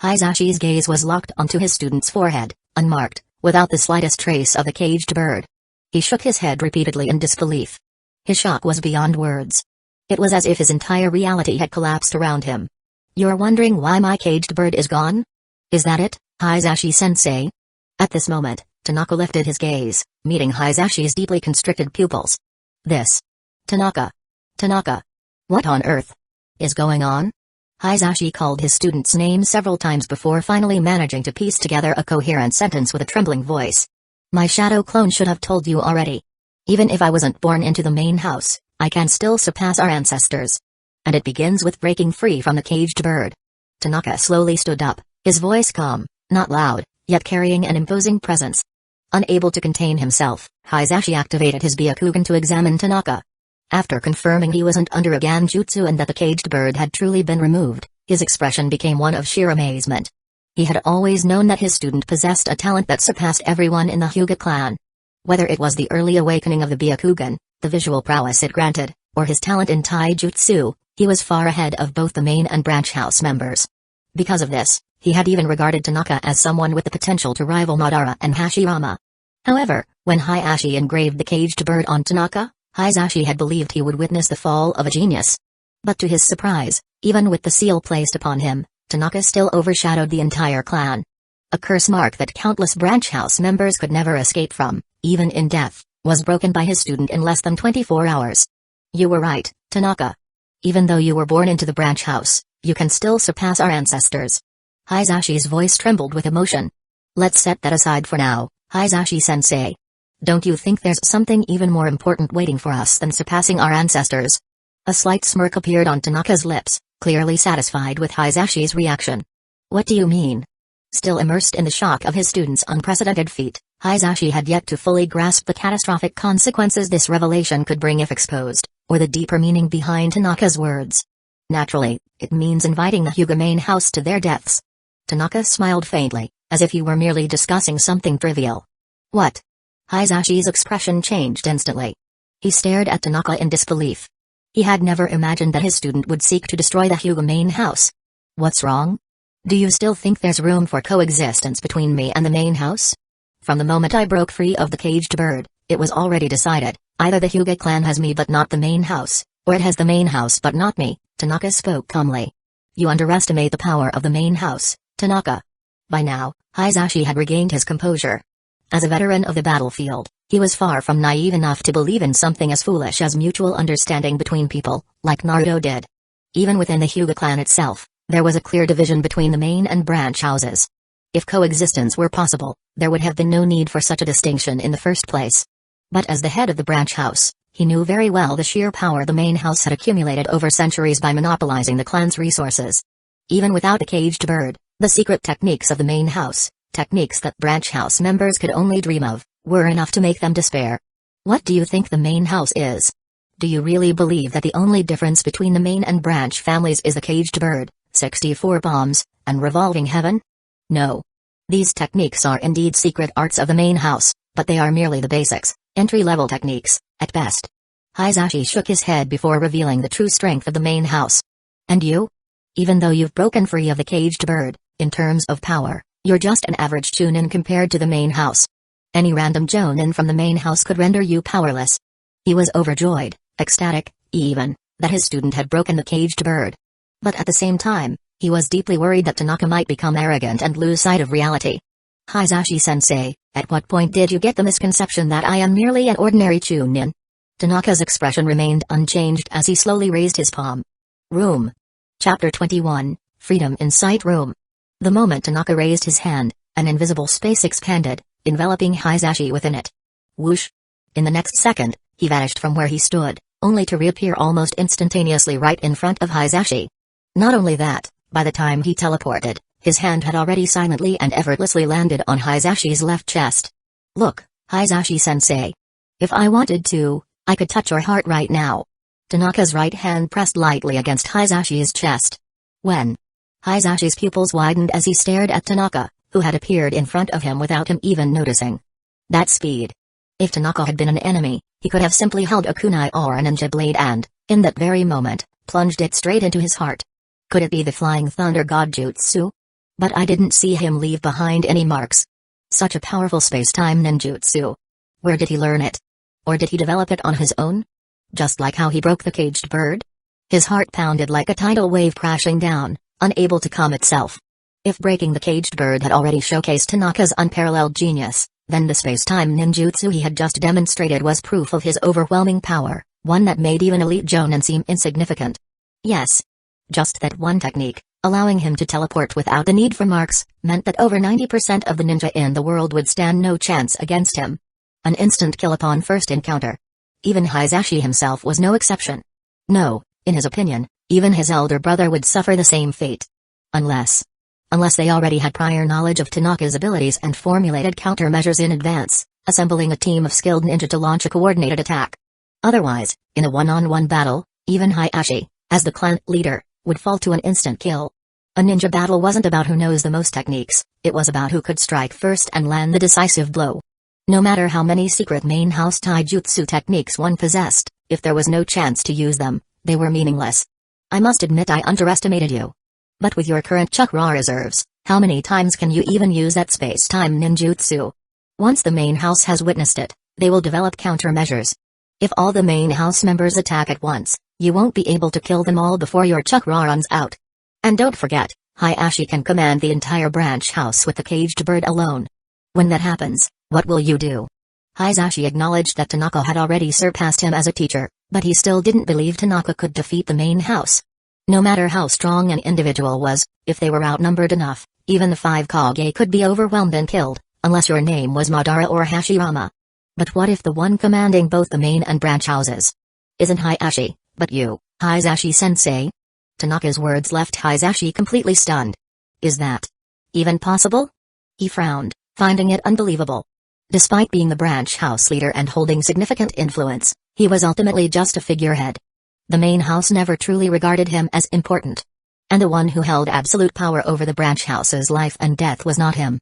Hisashi's gaze was locked onto his student's forehead, unmarked, without the slightest trace of the caged bird. He shook his head repeatedly in disbelief. His shock was beyond words. It was as if his entire reality had collapsed around him. You're wondering why my caged bird is gone? Is that it, Hisashi-sensei? At this moment, Tanaka lifted his gaze, meeting Hisashi's deeply constricted pupils. Tanaka. What on earth is going on? Hisashi called his student's name several times before finally managing to piece together a coherent sentence with a trembling voice. My shadow clone should have told you already. Even if I wasn't born into the main house, I can still surpass our ancestors. And it begins with breaking free from the caged bird. Tanaka slowly stood up, his voice calm, not loud, yet carrying an imposing presence. Unable to contain himself, Hisashi activated his Byakugan to examine Tanaka. After confirming he wasn't under a Ganjutsu and that the caged bird had truly been removed, his expression became one of sheer amazement. He had always known that his student possessed a talent that surpassed everyone in the Hyūga clan. Whether it was the early awakening of the Byakugan, the visual prowess it granted, or his talent in taijutsu, he was far ahead of both the main and branch house members. Because of this, he had even regarded Tanaka as someone with the potential to rival Madara and Hashirama. However, when Hisashi engraved the caged bird on Tanaka, Hisashi had believed he would witness the fall of a genius. But to his surprise, even with the seal placed upon him, Tanaka still overshadowed the entire clan. A curse mark that countless branch house members could never escape from, even in death, was broken by his student in less than 24 hours. You were right, Tanaka. Even though you were born into the branch house, you can still surpass our ancestors. Hisashi's voice trembled with emotion. Let's set that aside for now, Hisashi-sensei. Don't you think there's something even more important waiting for us than surpassing our ancestors? A slight smirk appeared on Tanaka's lips, clearly satisfied with Hisashi's reaction. What do you mean? Still immersed in the shock of his student's unprecedented feat, Hisashi had yet to fully grasp the catastrophic consequences this revelation could bring if exposed, or the deeper meaning behind Tanaka's words. Naturally, it means inviting the Hyūga main house to their deaths. Tanaka smiled faintly, as if he were merely discussing something trivial. What? Hisashi's expression changed instantly. He stared at Tanaka in disbelief. He had never imagined that his student would seek to destroy the Hyūga main house. What's wrong? Do you still think there's room for coexistence between me and the main house? From the moment I broke free of the caged bird, it was already decided, either the Hyūga clan has me but not the main house, or it has the main house but not me, Tanaka spoke calmly. You underestimate the power of the main house, Tanaka. By now, Hisashi had regained his composure. As a veteran of the battlefield, he was far from naive enough to believe in something as foolish as mutual understanding between people, like Naruto did. Even within the Hyūga clan itself, there was a clear division between the main and branch houses. If coexistence were possible, there would have been no need for such a distinction in the first place. But as the head of the branch house, he knew very well the sheer power the main house had accumulated over centuries by monopolizing the clan's resources. Even without the caged bird, the secret techniques of the main house, techniques that branch house members could only dream of, were enough to make them despair. What do you think the main house is? Do you really believe that the only difference between the main and branch families is the caged bird, 64 bombs, and revolving heaven? No. These techniques are indeed secret arts of the main house, but they are merely the basics, entry-level techniques, at best. Hisashi shook his head before revealing the true strength of the main house. And you? Even though you've broken free of the caged bird, in terms of power, you're just an average Chunin compared to the main house. Any random Jonin from the main house could render you powerless. He was overjoyed, ecstatic, even, that his student had broken the caged bird. But at the same time, he was deeply worried that Tanaka might become arrogant and lose sight of reality. Hisashi-sensei, at what point did you get the misconception that I am merely an ordinary Chunin? Tanaka's expression remained unchanged as he slowly raised his palm. Room. Chapter 21, Freedom in Sight Room. The moment Tanaka raised his hand, an invisible space expanded, enveloping Hisashi within it. Whoosh! In the next second, he vanished from where he stood, only to reappear almost instantaneously right in front of Hisashi. Not only that, by the time he teleported, his hand had already silently and effortlessly landed on Hisashi's left chest. Look, Hisashi-sensei. If I wanted to, I could touch your heart right now. Tanaka's right hand pressed lightly against Hisashi's chest. When Hisashi's pupils widened as he stared at Tanaka, who had appeared in front of him without him even noticing. That speed. If Tanaka had been an enemy, he could have simply held a kunai or a ninja blade and, in that very moment, plunged it straight into his heart. Could it be the Flying Thunder God Jutsu? But I didn't see him leave behind any marks. Such a powerful space-time ninjutsu. Where did he learn it? Or did he develop it on his own? Just like how he broke the caged bird? His heart pounded like a tidal wave crashing down, unable to calm itself. If breaking the caged bird had already showcased Tanaka's unparalleled genius, then the space-time ninjutsu he had just demonstrated was proof of his overwhelming power, one that made even elite Jonin seem insignificant. Yes. Just that one technique, allowing him to teleport without the need for marks, meant that over 90% of the ninja in the world would stand no chance against him. An instant kill upon first encounter. Even Hisashi himself was no exception. No, in his opinion, even his elder brother would suffer the same fate. Unless they already had prior knowledge of Tanaka's abilities and formulated countermeasures in advance, assembling a team of skilled ninja to launch a coordinated attack. Otherwise, in a one-on-one battle, even Hisashi, as the clan leader, would fall to an instant kill. A ninja battle wasn't about who knows the most techniques, it was about who could strike first and land the decisive blow. No matter how many secret main house taijutsu techniques one possessed, if there was no chance to use them, they were meaningless. I must admit I underestimated you. But with your current chakra reserves, how many times can you even use that space-time ninjutsu? Once the main house has witnessed it, they will develop countermeasures. If all the main house members attack at once, you won't be able to kill them all before your chakra runs out. And don't forget, Hisashi can command the entire branch house with the caged bird alone. When that happens, what will you do? Hisashi acknowledged that Tanaka had already surpassed him as a teacher, but he still didn't believe Tanaka could defeat the main house. No matter how strong an individual was, if they were outnumbered enough, even the 5 Kage could be overwhelmed and killed, unless your name was Madara or Hashirama. But what if the one commanding both the main and branch houses isn't Hisashi, but you, Hisashi-sensei? Tanaka's words left Hisashi completely stunned. Is that even possible? He frowned, finding it unbelievable. Despite being the branch house leader and holding significant influence, he was ultimately just a figurehead. The main house never truly regarded him as important. And the one who held absolute power over the branch house's life and death was not him.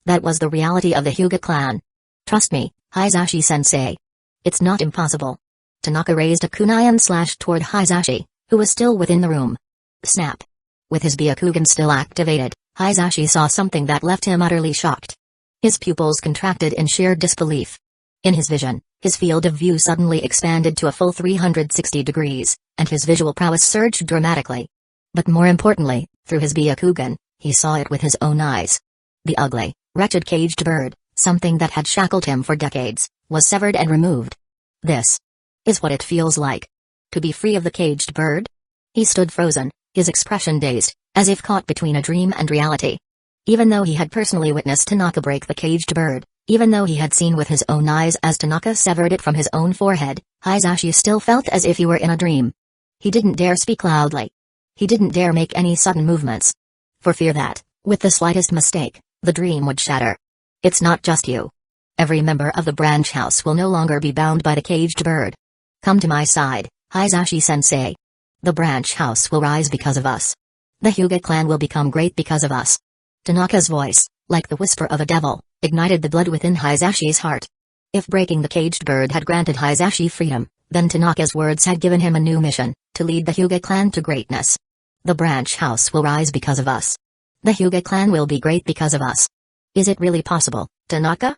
That was the reality of the Hyūga clan. Trust me, Hisashi-sensei. It's not impossible. Tanaka raised a kunai and slashed toward Hisashi, who was still within the room. Snap. With his Byakugan still activated, Hisashi saw something that left him utterly shocked. His pupils contracted in sheer disbelief. In his vision, his field of view suddenly expanded to a full 360 degrees, and his visual prowess surged dramatically. But more importantly, through his Byakugan, he saw it with his own eyes. The ugly, wretched caged bird, something that had shackled him for decades, was severed and removed. This is what it feels like to be free of the caged bird? He stood frozen, his expression dazed, as if caught between a dream and reality. Even though he had personally witnessed Tanaka break the caged bird, even though he had seen with his own eyes as Tanaka severed it from his own forehead, Hisashi still felt as if he were in a dream. He didn't dare speak loudly. He didn't dare make any sudden movements. For fear that, with the slightest mistake, the dream would shatter. It's not just you. Every member of the branch house will no longer be bound by the caged bird. Come to my side, Hisashi-sensei. The branch house will rise because of us. The Hyūga clan will become great because of us. Tanaka's voice, like the whisper of a devil, ignited the blood within Hisashi's heart. If breaking the caged bird had granted Hisashi freedom, then Tanaka's words had given him a new mission, to lead the Hyūga clan to greatness. The branch house will rise because of us. The Hyūga clan will be great because of us. Is it really possible, Tanaka?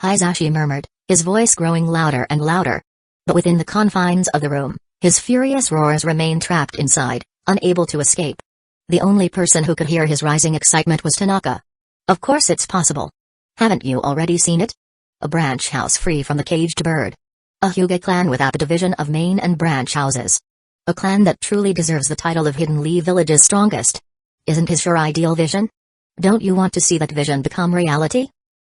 Hisashi murmured, his voice growing louder and louder. But within the confines of the room, his furious roars remained trapped inside, unable to escape. The only person who could hear his rising excitement was Tanaka. Of course it's possible. Haven't you already seen it? A branch house free from the caged bird. A Hyūga clan without the division of main and branch houses. A clan that truly deserves the title of Hidden Lee Village's strongest. Isn't his your ideal vision? Don't you want to see that vision become reality?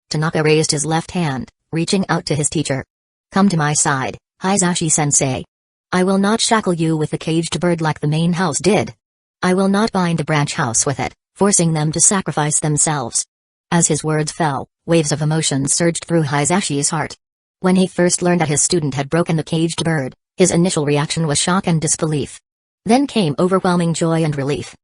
Tanaka raised his left hand, reaching out to his teacher. Come to my side, Hisashi-sensei. I will not shackle you with the caged bird like the main house did. I will not bind the branch house with it, forcing them to sacrifice themselves. As his words fell, waves of emotion surged through Hisashi's heart. When he first learned that his student had broken the caged bird, His initial reaction was shock and disbelief. Then came overwhelming joy and relief.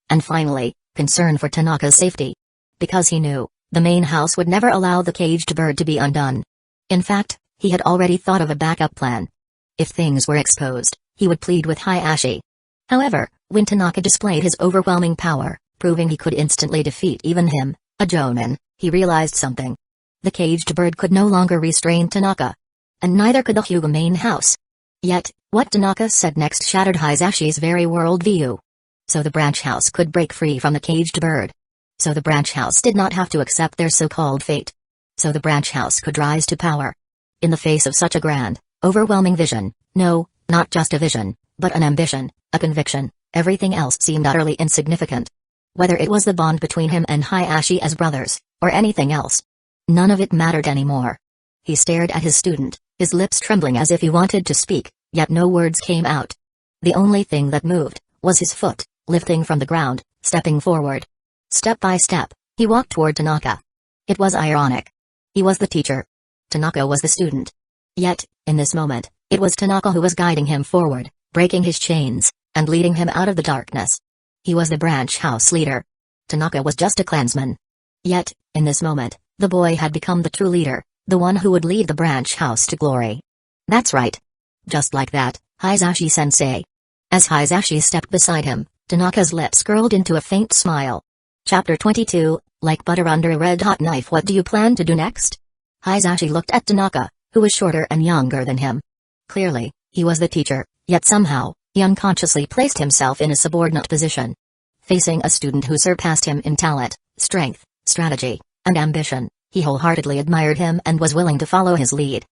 And finally, concern for Tanaka's safety. Because he knew, the main house would never allow the caged bird to be undone. In fact, he had already thought of a backup plan. If things were exposed, he would plead with Hayashi. However, when Tanaka displayed his overwhelming power, proving he could instantly defeat even him, a Jonin, he realized something. The caged bird could no longer restrain Tanaka. And neither could the Hyūga main house. Yet, what Tanaka said next shattered Hayashi's very worldview. So the branch house could break free from the caged bird. So the branch house did not have to accept their so-called fate. So the branch house could rise to power. In the face of such a grand, overwhelming vision, no, not just a vision, but an ambition, a conviction, everything else seemed utterly insignificant. Whether it was the bond between him and Hayashi as brothers, or anything else. None of it mattered anymore. He stared at his student, his lips trembling as if he wanted to speak, yet no words came out. The only thing that moved was his foot, lifting from the ground, stepping forward. Step by step, he walked toward Tanaka. It was ironic. He was the teacher. Tanaka was the student. Yet, in this moment, it was Tanaka who was guiding him forward, breaking his chains, and leading him out of the darkness. He was the branch house leader. Tanaka was just a clansman. Yet, in this moment, the boy had become the true leader, the one who would lead the branch house to glory. That's right. Just like that, Hayashi-sensei. As Hayashi stepped beside him, Tanaka's lips curled into a faint smile. Chapter 22, Like butter under a red-hot knife. What do you plan to do next? Hayashi looked at Tanaka, who was shorter and younger than him. Clearly, he was the teacher, yet somehow, he unconsciously placed himself in a subordinate position. Facing a student who surpassed him in talent, strength, strategy, and ambition, he wholeheartedly admired him and was willing to follow his lead.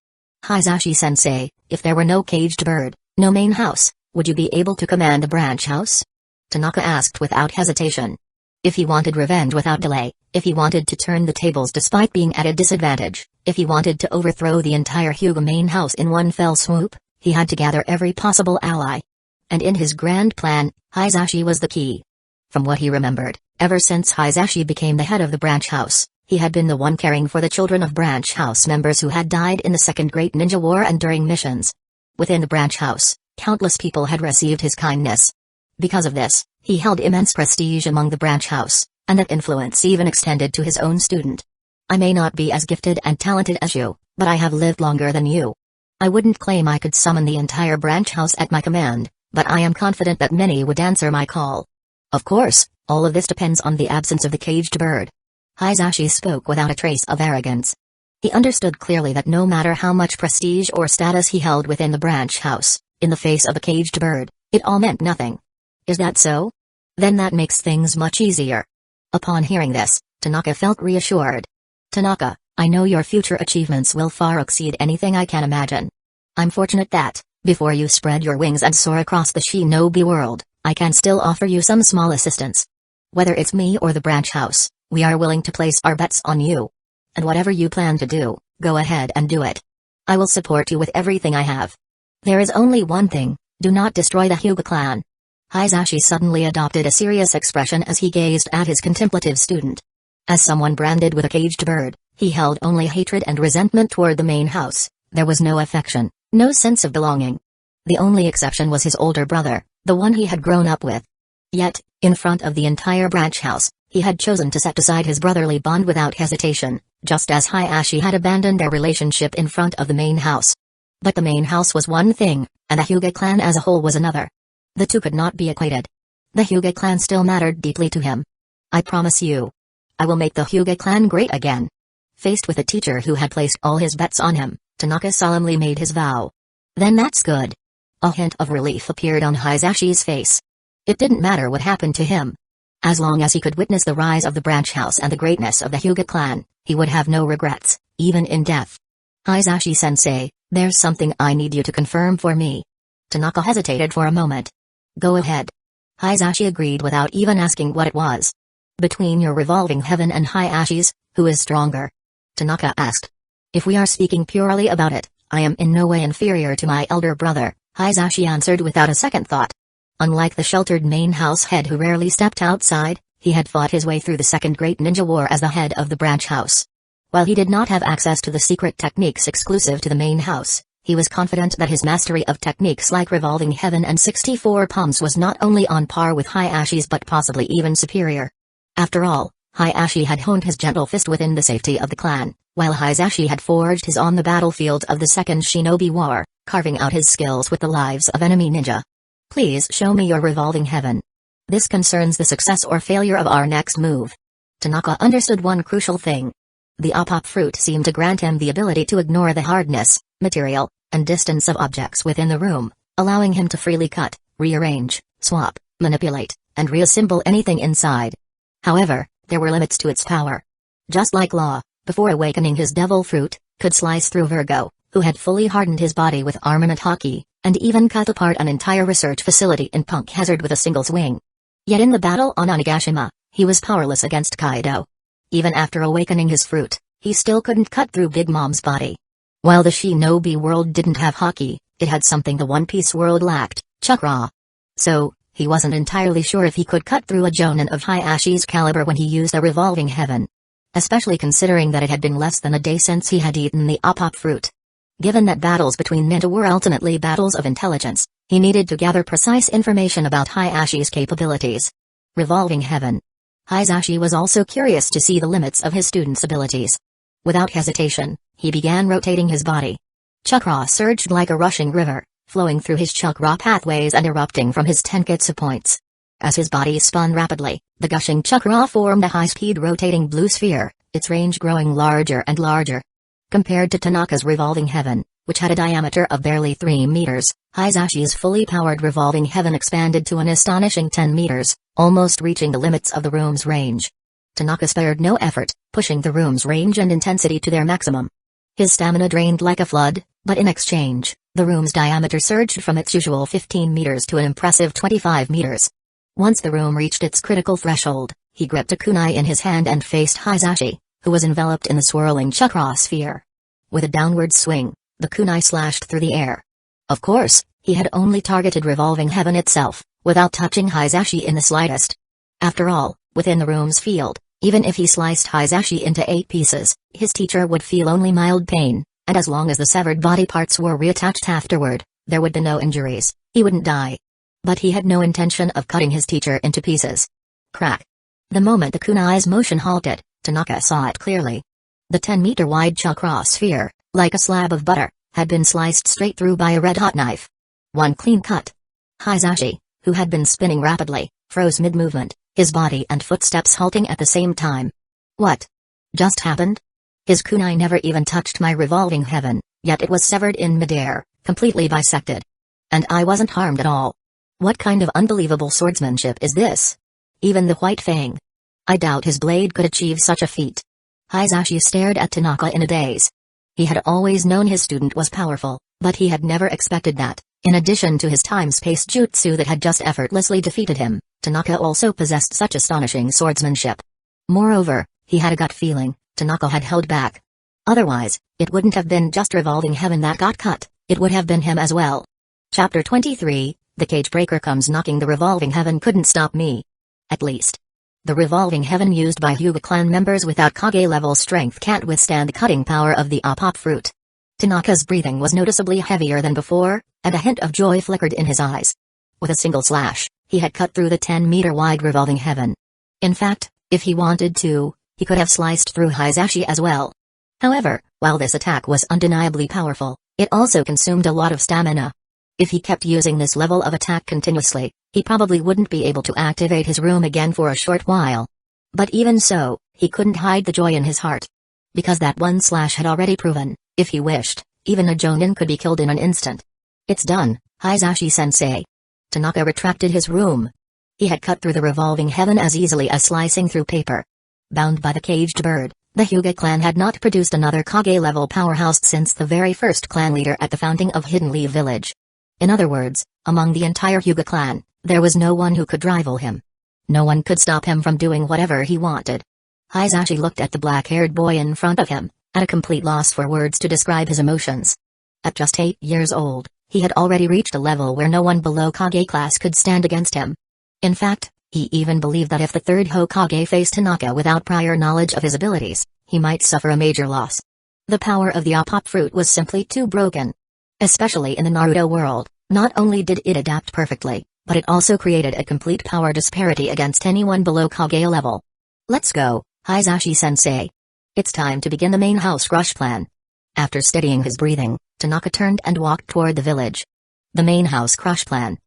Hayashi-sensei, if there were no caged bird, no main house, would you be able to command the branch house? Tanaka asked without hesitation. If he wanted revenge without delay, if he wanted to turn the tables despite being at a disadvantage, if he wanted to overthrow the entire Hyūga main house in one fell swoop, he had to gather every possible ally. And in his grand plan, Hayashi was the key. From what he remembered, ever since Hayashi became the head of the branch house, he had been the one caring for the children of branch house members who had died in the Second Great Ninja War and during missions. Within the branch house, countless people had received his kindness. Because of this, he held immense prestige among the branch house, and that influence even extended to his own student. I may not be as gifted and talented as you, but I have lived longer than you. I wouldn't claim I could summon the entire branch house at my command, but I am confident that many would answer my call. Of course, all of this depends on the absence of the caged bird. Hayashi spoke without a trace of arrogance. He understood clearly that no matter how much prestige or status he held within the branch house, in the face of a caged bird, it all meant nothing. Is that so? Then that makes things much easier. Upon hearing this, Tanaka felt reassured. Tanaka, I know your future achievements will far exceed anything I can imagine. I'm fortunate that, before you spread your wings and soar across the shinobi world, I can still offer you some small assistance. Whether it's me or the branch house, we are willing to place our bets on you. And whatever you plan to do, go ahead and do it. I will support you with everything I have. There is only one thing, do not destroy the Hyūga clan. Hayashi suddenly adopted a serious expression as he gazed at his contemplative student. As someone branded with a caged bird, he held only hatred and resentment toward the main house. There was no affection, no sense of belonging. The only exception was his older brother, the one he had grown up with. Yet, in front of the entire branch house, he had chosen to set aside his brotherly bond without hesitation, just as Hayashi had abandoned their relationship in front of the main house. But the main house was one thing, and the Hyūga clan as a whole was another. The two could not be equated. The Hyūga clan still mattered deeply to him. I promise you. I will make the Hyūga clan great again. Faced with a teacher who had placed all his bets on him, Tanaka solemnly made his vow. Then that's good. A hint of relief appeared on Hayashi's face. It didn't matter what happened to him. As long as he could witness the rise of the branch house and the greatness of the Hyūga clan, he would have no regrets, even in death. Hayashi-sensei, there's something I need you to confirm for me. Tanaka hesitated for a moment. Go ahead. Hayashi agreed without even asking what it was. Between your revolving heaven and Hayashi's, who is stronger? Tanaka asked. If we are speaking purely about it, I am in no way inferior to my elder brother, Hayashi answered without a second thought. Unlike the sheltered main house head who rarely stepped outside, he had fought his way through the Second Great Ninja War as the head of the branch house. While he did not have access to the secret techniques exclusive to the main house, He was confident that his mastery of techniques like Revolving Heaven and 64 Palms was not only on par with Hayashi's but possibly even superior. After all, Hayashi had honed his gentle fist within the safety of the clan, while Hayashi had forged his on the battlefield of the Second Shinobi War, carving out his skills with the lives of enemy ninja. Please show me your Revolving Heaven. This concerns the success or failure of our next move. Tanaka understood one crucial thing. The Apop fruit seemed to grant him the ability to ignore the hardness, material, and distance of objects within the room, allowing him to freely cut, rearrange, swap, manipulate, and reassemble anything inside. However, there were limits to its power. Just like Law, before awakening his devil fruit, could slice through Virgo, who had fully hardened his body with armament hockey, and even cut apart an entire research facility in Punk Hazard with a single swing. Yet in the battle on Onigashima, he was powerless against Kaido. Even after awakening his fruit, he still couldn't cut through Big Mom's body. While the Shinobi world didn't have hockey, it had something the One Piece world lacked, chakra. So, he wasn't entirely sure if he could cut through a Jonin of Hayashi's caliber when he used a Revolving Heaven. Especially considering that it had been less than a day since he had eaten the Apop fruit. Given that battles between ninja were ultimately battles of intelligence, he needed to gather precise information about Hayashi's capabilities. Revolving Heaven. Hayashi was also curious to see the limits of his student's abilities. Without hesitation, he began rotating his body. Chakra surged like a rushing river, flowing through his chakra pathways and erupting from his tenketsu points. As his body spun rapidly, the gushing chakra formed a high-speed rotating blue sphere, its range growing larger and larger. Compared to Tanaka's Revolving Heaven, which had a diameter of barely 3 meters, Hayashi's fully powered Revolving Heaven expanded to an astonishing 10 meters, almost reaching the limits of the room's range. Tanaka spared no effort, pushing the room's range and intensity to their maximum. His stamina drained like a flood, but in exchange, the room's diameter surged from its usual 15 meters to an impressive 25 meters. Once the room reached its critical threshold, he gripped a kunai in his hand and faced Hayashi, who was enveloped in the swirling chakra sphere. With a downward swing, the kunai slashed through the air. Of course, he had only targeted Revolving Heaven itself, without touching Hayashi in the slightest. After all, within the room's field, even if he sliced Hayashi into 8 pieces, his teacher would feel only mild pain, and as long as the severed body parts were reattached afterward, there would be no injuries, he wouldn't die. But he had no intention of cutting his teacher into pieces. Crack. The moment the kunai's motion halted, Tanaka saw it clearly. The 10-meter-wide chakra sphere, like a slab of butter, had been sliced straight through by a red-hot knife. One clean cut. Hayashi, who had been spinning rapidly, froze mid-movement, his body and footsteps halting at the same time. What just happened? His kunai never even touched my Revolving Heaven, yet it was severed in midair, completely bisected. And I wasn't harmed at all. What kind of unbelievable swordsmanship is this? Even the White Fang. I doubt his blade could achieve such a feat. Hayashi stared at Tanaka in a daze. He had always known his student was powerful, but he had never expected that, in addition to his time-space jutsu that had just effortlessly defeated him, Tanaka also possessed such astonishing swordsmanship. Moreover, he had a gut feeling, Tanaka had held back. Otherwise, it wouldn't have been just Revolving Heaven that got cut, it would have been him as well. Chapter 23, The Cage Breaker Comes Knocking. The Revolving Heaven couldn't stop me. At least. The Revolving Heaven used by Hyūga clan members without Kage-level strength can't withstand the cutting power of the Apop fruit. Tanaka's breathing was noticeably heavier than before, and a hint of joy flickered in his eyes. With a single slash, he had cut through the 10-meter-wide Revolving Heaven. In fact, if he wanted to, he could have sliced through Hayashi as well. However, while this attack was undeniably powerful, it also consumed a lot of stamina. If he kept using this level of attack continuously, he probably wouldn't be able to activate his room again for a short while. But even so, he couldn't hide the joy in his heart. Because that one slash had already proven, if he wished, even a Jonin could be killed in an instant. It's done, Hayashi-sensei. Tanaka retracted his room. He had cut through the Revolving Heaven as easily as slicing through paper. Bound by the caged bird, the Hyūga clan had not produced another Kage-level powerhouse since the very first clan leader at the founding of Hidden Leaf Village. In other words, among the entire Hyūga clan, there was no one who could rival him. No one could stop him from doing whatever he wanted. Hayashi looked at the black-haired boy in front of him, at a complete loss for words to describe his emotions. At just 8 years old, he had already reached a level where no one below Kage class could stand against him. In fact, he even believed that if the third Hokage faced Tanaka without prior knowledge of his abilities, he might suffer a major loss. The power of the Apop fruit was simply too broken. Especially in the Naruto world, not only did it adapt perfectly, but it also created a complete power disparity against anyone below Kage level. Let's go, Hizashi-sensei. It's time to begin the main house crush plan. After steadying his breathing, Tanaka turned and walked toward the village. The main house crush plan.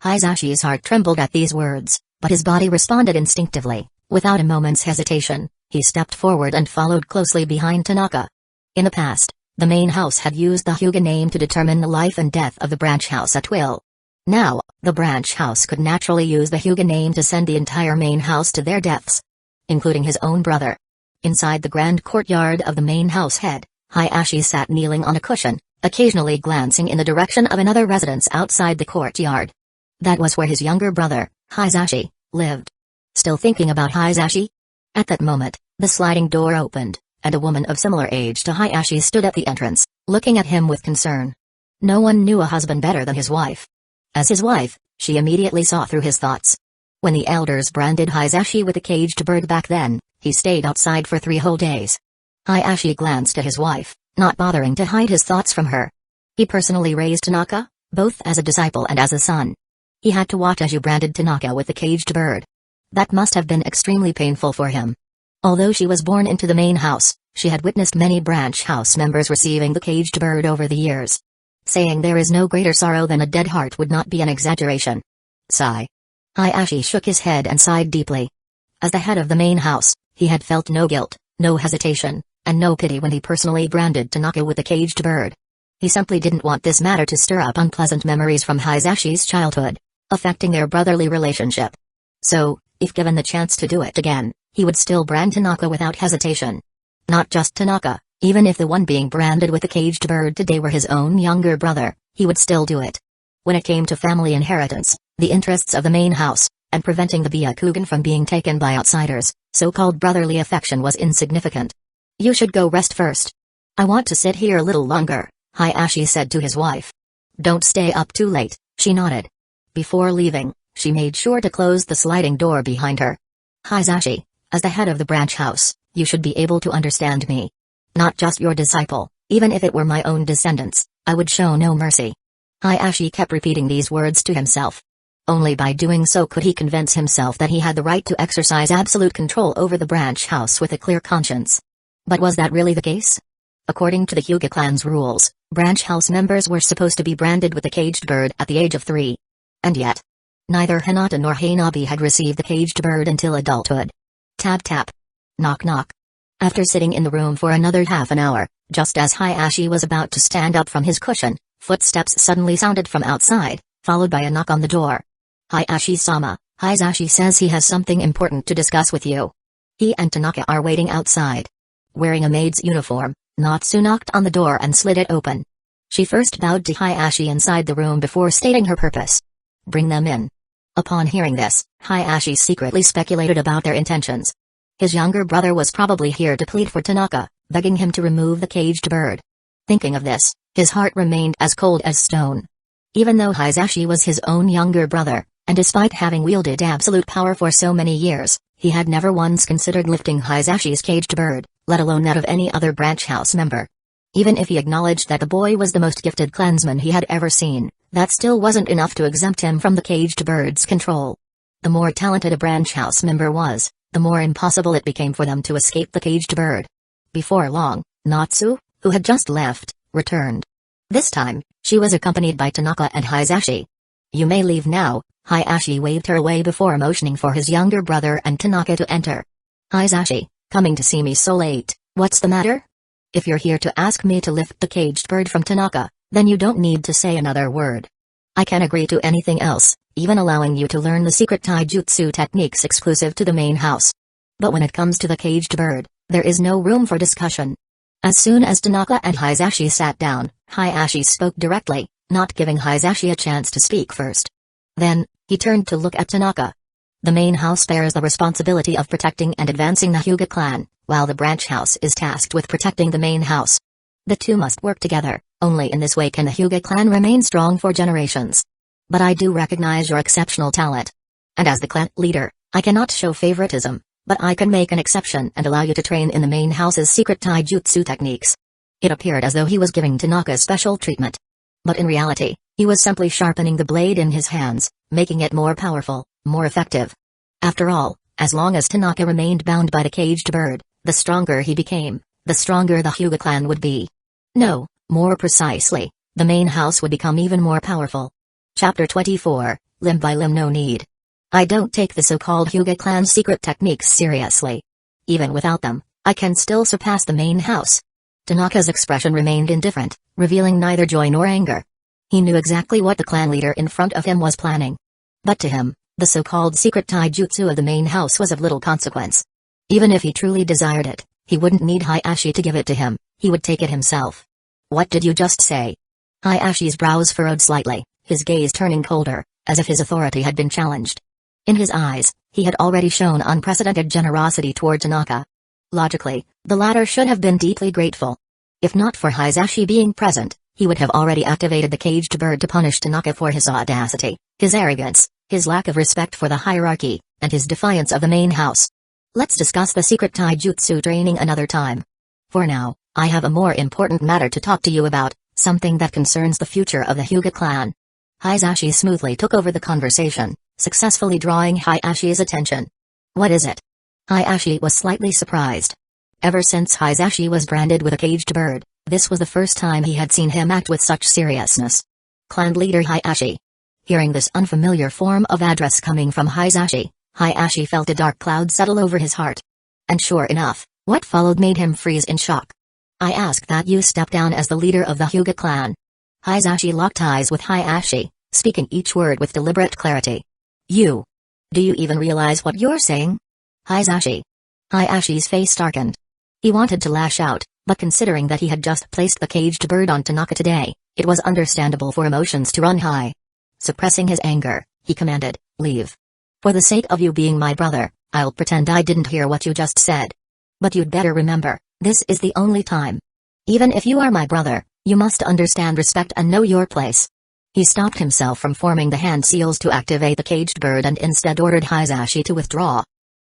Hizashi's heart trembled at these words, but his body responded instinctively. Without a moment's hesitation, he stepped forward and followed closely behind Tanaka. In the past, the main house had used the Hyūga name to determine the life and death of the branch house at will. Now, the branch house could naturally use the Hyūga name to send the entire main house to their deaths, including his own brother. Inside the grand courtyard of the main house head, Hiashi sat kneeling on a cushion, occasionally glancing in the direction of another residence outside the courtyard. That was where his younger brother, Hizashi, lived. Still thinking about Hizashi? At that moment, the sliding door opened, and a woman of similar age to Hiashi stood at the entrance, looking at him with concern. No one knew a husband better than his wife. As his wife, she immediately saw through his thoughts. When the elders branded Hizashi with a caged bird back then, he stayed outside for 3 whole days. Hiashi glanced at his wife, not bothering to hide his thoughts from her. He personally raised Tanaka, both as a disciple and as a son. He had to watch as you branded Tanaka with the caged bird. That must have been extremely painful for him. Although she was born into the main house, she had witnessed many branch house members receiving the caged bird over the years. Saying there is no greater sorrow than a dead heart would not be an exaggeration. Sigh. Hiashi shook his head and sighed deeply. As the head of the main house, he had felt no guilt, no hesitation, and no pity when he personally branded Tanaka with the caged bird. He simply didn't want this matter to stir up unpleasant memories from Hizashi's childhood, affecting their brotherly relationship. So, if given the chance to do it again, he would still brand Tanaka without hesitation. Not just Tanaka, even if the one being branded with the caged bird today were his own younger brother, he would still do it. When it came to family inheritance, the interests of the main house, and preventing the Byakugan from being taken by outsiders, so-called brotherly affection was insignificant. You should go rest first. I want to sit here a little longer, Hiashi said to his wife. Don't stay up too late, she nodded. Before leaving, she made sure to close the sliding door behind her. Hizashi, as the head of the branch house, you should be able to understand me. Not just your disciple, even if it were my own descendants, I would show no mercy. Hiashi kept repeating these words to himself. Only by doing so could he convince himself that he had the right to exercise absolute control over the branch house with a clear conscience. But was that really the case? According to the Hyūga clan's rules, branch house members were supposed to be branded with a caged bird at the age of 3. And yet, neither Hinata nor Hanabi had received the caged bird until adulthood. Tap tap. Knock knock. After sitting in the room for another half an hour, just as Hiashi was about to stand up from his cushion, footsteps suddenly sounded from outside, followed by a knock on the door. Hiashi-sama, Hizashi says he has something important to discuss with you. He and Tanaka are waiting outside. Wearing a maid's uniform, Natsu knocked on the door and slid it open. She first bowed to Hiashi inside the room before stating her purpose. Bring them in. Upon hearing this, Hiashi secretly speculated about their intentions. His younger brother was probably here to plead for Tanaka, begging him to remove the caged bird. Thinking of this, his heart remained as cold as stone. Even though Hizashi was his own younger brother, and despite having wielded absolute power for so many years, he had never once considered lifting Hizashi's caged bird, let alone that of any other branch house member. Even if he acknowledged that the boy was the most gifted clansman he had ever seen, that still wasn't enough to exempt him from the caged bird's control. The more talented a branch house member was, the more impossible it became for them to escape the caged bird. Before long, Natsu, who had just left, returned. This time, she was accompanied by Tanaka and Hizashi. You may leave now, Hiashi waved her away before motioning for his younger brother and Tanaka to enter. Hizashi, coming to see me so late, what's the matter? If you're here to ask me to lift the caged bird from Tanaka, then you don't need to say another word. I can agree to anything else, even allowing you to learn the secret taijutsu techniques exclusive to the main house. But when it comes to the caged bird, there is no room for discussion. As soon as Tanaka and Hizashi sat down, Hiashi spoke directly, not giving Hizashi a chance to speak first. Then, he turned to look at Tanaka. The main house bears the responsibility of protecting and advancing the Hyūga clan, while the branch house is tasked with protecting the main house. The two must work together, only in this way can the Hyūga clan remain strong for generations. But I do recognize your exceptional talent. And as the clan leader, I cannot show favoritism, but I can make an exception and allow you to train in the main house's secret taijutsu techniques. It appeared as though he was giving Tanaka special treatment. But in reality, he was simply sharpening the blade in his hands, making it more powerful, more effective. After all, as long as Tanaka remained bound by the caged bird, the stronger he became, the stronger the Hyūga clan would be. No, more precisely, the main house would become even more powerful. Chapter 24, Limb by Limb. No need. I don't take the so-called Hyūga clan's secret techniques seriously. Even without them, I can still surpass the main house. Tanaka's expression remained indifferent, revealing neither joy nor anger. He knew exactly what the clan leader in front of him was planning. But to him, the so-called secret taijutsu of the main house was of little consequence. Even if he truly desired it, he wouldn't need Hayashi to give it to him, he would take it himself. What did you just say? Hayashi's brows furrowed slightly, his gaze turning colder, as if his authority had been challenged. In his eyes, he had already shown unprecedented generosity toward Tanaka. Logically, the latter should have been deeply grateful. If not for Hayashi being present, he would have already activated the caged bird to punish Tanaka for his audacity, his arrogance, his lack of respect for the hierarchy, and his defiance of the main house. Let's discuss the secret taijutsu training another time. For now, I have a more important matter to talk to you about, something that concerns the future of the Hyūga clan. Hayashi smoothly took over the conversation, successfully drawing Hayashi's attention. What is it? Hayashi was slightly surprised. Ever since Hayashi was branded with a caged bird, this was the first time he had seen him act with such seriousness. Clan leader Hayashi. Hearing this unfamiliar form of address coming from Hayashi felt a dark cloud settle over his heart. And sure enough, what followed made him freeze in shock. I ask that you step down as the leader of the Hyūga clan. Hayashi locked eyes with Hayashi, speaking each word with deliberate clarity. You. Do you even realize what you're saying? Hayashi's face darkened. He wanted to lash out, but considering that he had just placed the caged bird on Tanaka today, it was understandable for emotions to run high. Suppressing his anger, he commanded, "Leave. For the sake of you being my brother, I'll pretend I didn't hear what you just said. But you'd better remember, this is the only time. Even if you are my brother, you must understand respect and know your place." He stopped himself from forming the hand seals to activate the caged bird and instead ordered Hayashi to withdraw.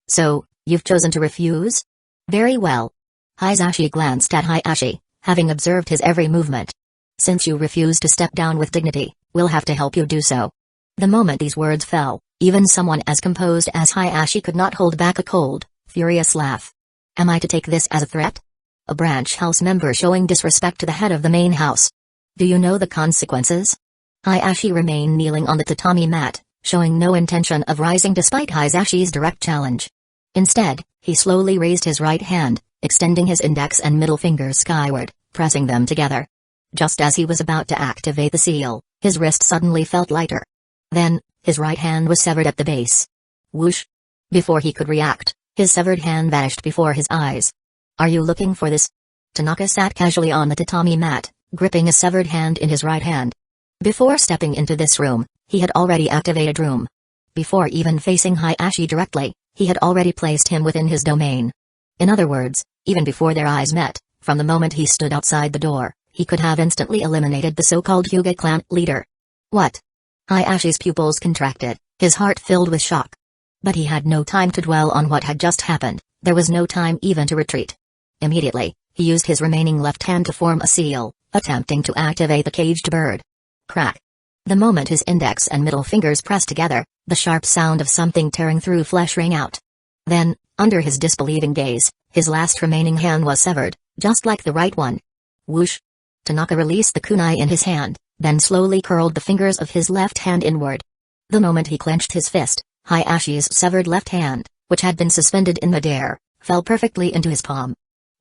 "So, you've chosen to refuse? Very well." Hayashi glanced at Hayashi, having observed his every movement. "Since you refuse to step down with dignity, we'll have to help you do so." The moment these words fell, even someone as composed as Hayashi could not hold back a cold, furious laugh. Am I to take this as a threat? A branch house member showing disrespect to the head of the main house. Do you know the consequences? Hayashi remained kneeling on the tatami mat, showing no intention of rising despite Hayashi's direct challenge. Instead, he slowly raised his right hand, extending his index and middle fingers skyward, pressing them together. Just as he was about to activate the seal, his wrist suddenly felt lighter. Then, his right hand was severed at the base. Whoosh! Before he could react, his severed hand vanished before his eyes. Are you looking for this? Tanaka sat casually on the tatami mat, gripping a severed hand in his right hand. Before stepping into this room, he had already activated room. Before even facing Hayashi directly, he had already placed him within his domain. In other words, even before their eyes met, from the moment he stood outside the door, he could have instantly eliminated the so-called Hyūga clan leader. What? Hayashi's pupils contracted, his heart filled with shock. But he had no time to dwell on what had just happened, there was no time even to retreat. Immediately, he used his remaining left hand to form a seal, attempting to activate the caged bird. Crack. The moment his index and middle fingers pressed together, the sharp sound of something tearing through flesh rang out. Then, under his disbelieving gaze, his last remaining hand was severed, just like the right one. Whoosh! Tanaka released the kunai in his hand, then slowly curled the fingers of his left hand inward. The moment he clenched his fist, Hayashi's severed left hand, which had been suspended in midair, fell perfectly into his palm.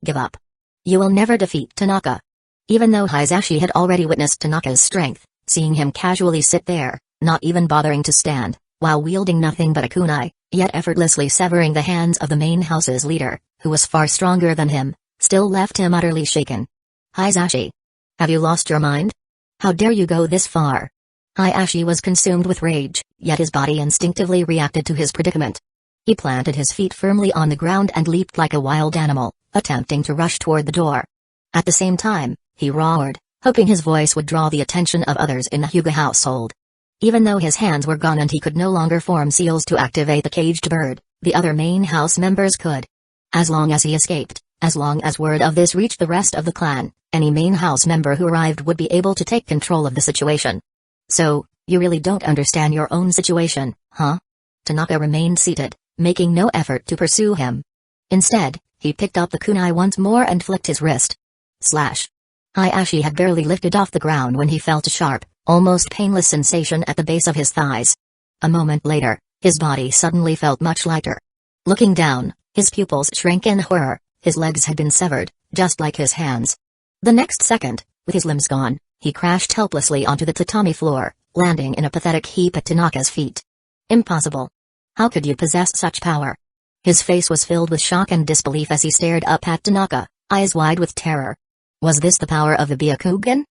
Give up. You will never defeat Tanaka. Even though Hayashi had already witnessed Tanaka's strength, seeing him casually sit there, not even bothering to stand, while wielding nothing but a kunai, yet effortlessly severing the hands of the main house's leader, who was far stronger than him, still left him utterly shaken. Hayashi. Have you lost your mind? How dare you go this far? Hayashi was consumed with rage, yet his body instinctively reacted to his predicament. He planted his feet firmly on the ground and leaped like a wild animal, attempting to rush toward the door. At the same time, he roared, hoping his voice would draw the attention of others in the Hyūga household. Even though his hands were gone and he could no longer form seals to activate the caged bird, the other main house members could. As long as he escaped, As long as word of this reached the rest of the clan, any main house member who arrived would be able to take control of the situation. So, you really don't understand your own situation, huh? Tanaka remained seated, making no effort to pursue him. Instead, he picked up the kunai once more and flicked his wrist. Slash. Hayashi had barely lifted off the ground when he felt a sharp, almost painless sensation at the base of his thighs. A moment later, his body suddenly felt much lighter. Looking down, his pupils shrank in horror. His legs had been severed, just like his hands. The next second, with his limbs gone, he crashed helplessly onto the tatami floor, landing in a pathetic heap at Tanaka's feet. Impossible. How could you possess such power? His face was filled with shock and disbelief as he stared up at Tanaka, eyes wide with terror. Was this the power of the Byakugan?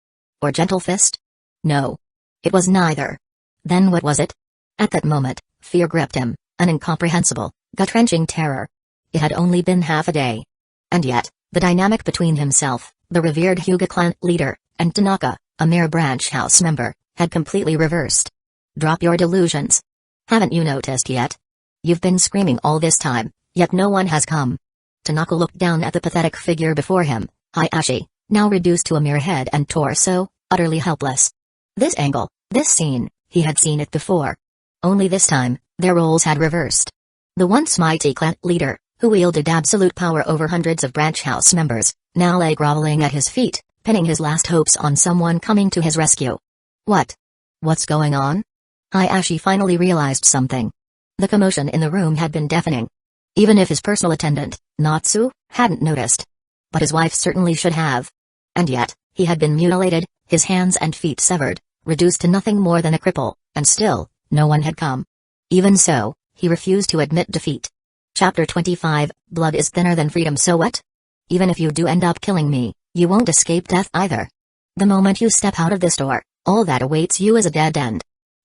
Or Gentle Fist? No. It was neither. Then what was it? At that moment, fear gripped him, an incomprehensible, gut-wrenching terror. It had only been half a day. And yet, the dynamic between himself, the revered Hyūga clan leader, and Tanaka, a mere branch house member, had completely reversed. Drop your delusions. Haven't you noticed yet? You've been screaming all this time, yet no one has come. Tanaka looked down at the pathetic figure before him, Hayashi, now reduced to a mere head and torso, utterly helpless. This angle, this scene, he had seen it before. Only this time, their roles had reversed. The once mighty clan leader, who wielded absolute power over hundreds of branch house members, now lay groveling at his feet, pinning his last hopes on someone coming to his rescue. What's going on? Hayashi finally realized something. The commotion in the room had been deafening. Even if his personal attendant, Natsu, hadn't noticed. But his wife certainly should have. And yet, he had been mutilated, his hands and feet severed, reduced to nothing more than a cripple, and still, no one had come. Even so, he refused to admit defeat. Chapter 25, Blood is thinner than freedom, so what? Even if you do end up killing me, you won't escape death either. The moment you step out of this door, all that awaits you is a dead end.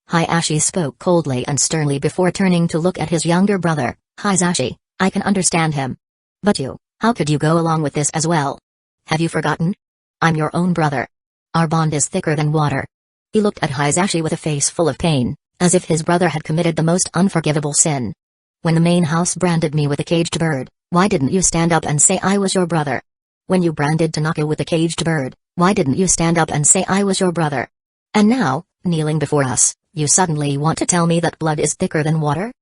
Hayashi spoke coldly and sternly before turning to look at his younger brother, Hisashi. I can understand him. But you, how could you go along with this as well? Have you forgotten? I'm your own brother. Our bond is thicker than water. He looked at Hisashi with a face full of pain, as if his brother had committed the most unforgivable sin. When the main house branded me with a caged bird, why didn't you stand up and say I was your brother? When you branded Tanaka with a caged bird, why didn't you stand up and say I was your brother? And now, kneeling before us, you suddenly want to tell me that blood is thicker than water?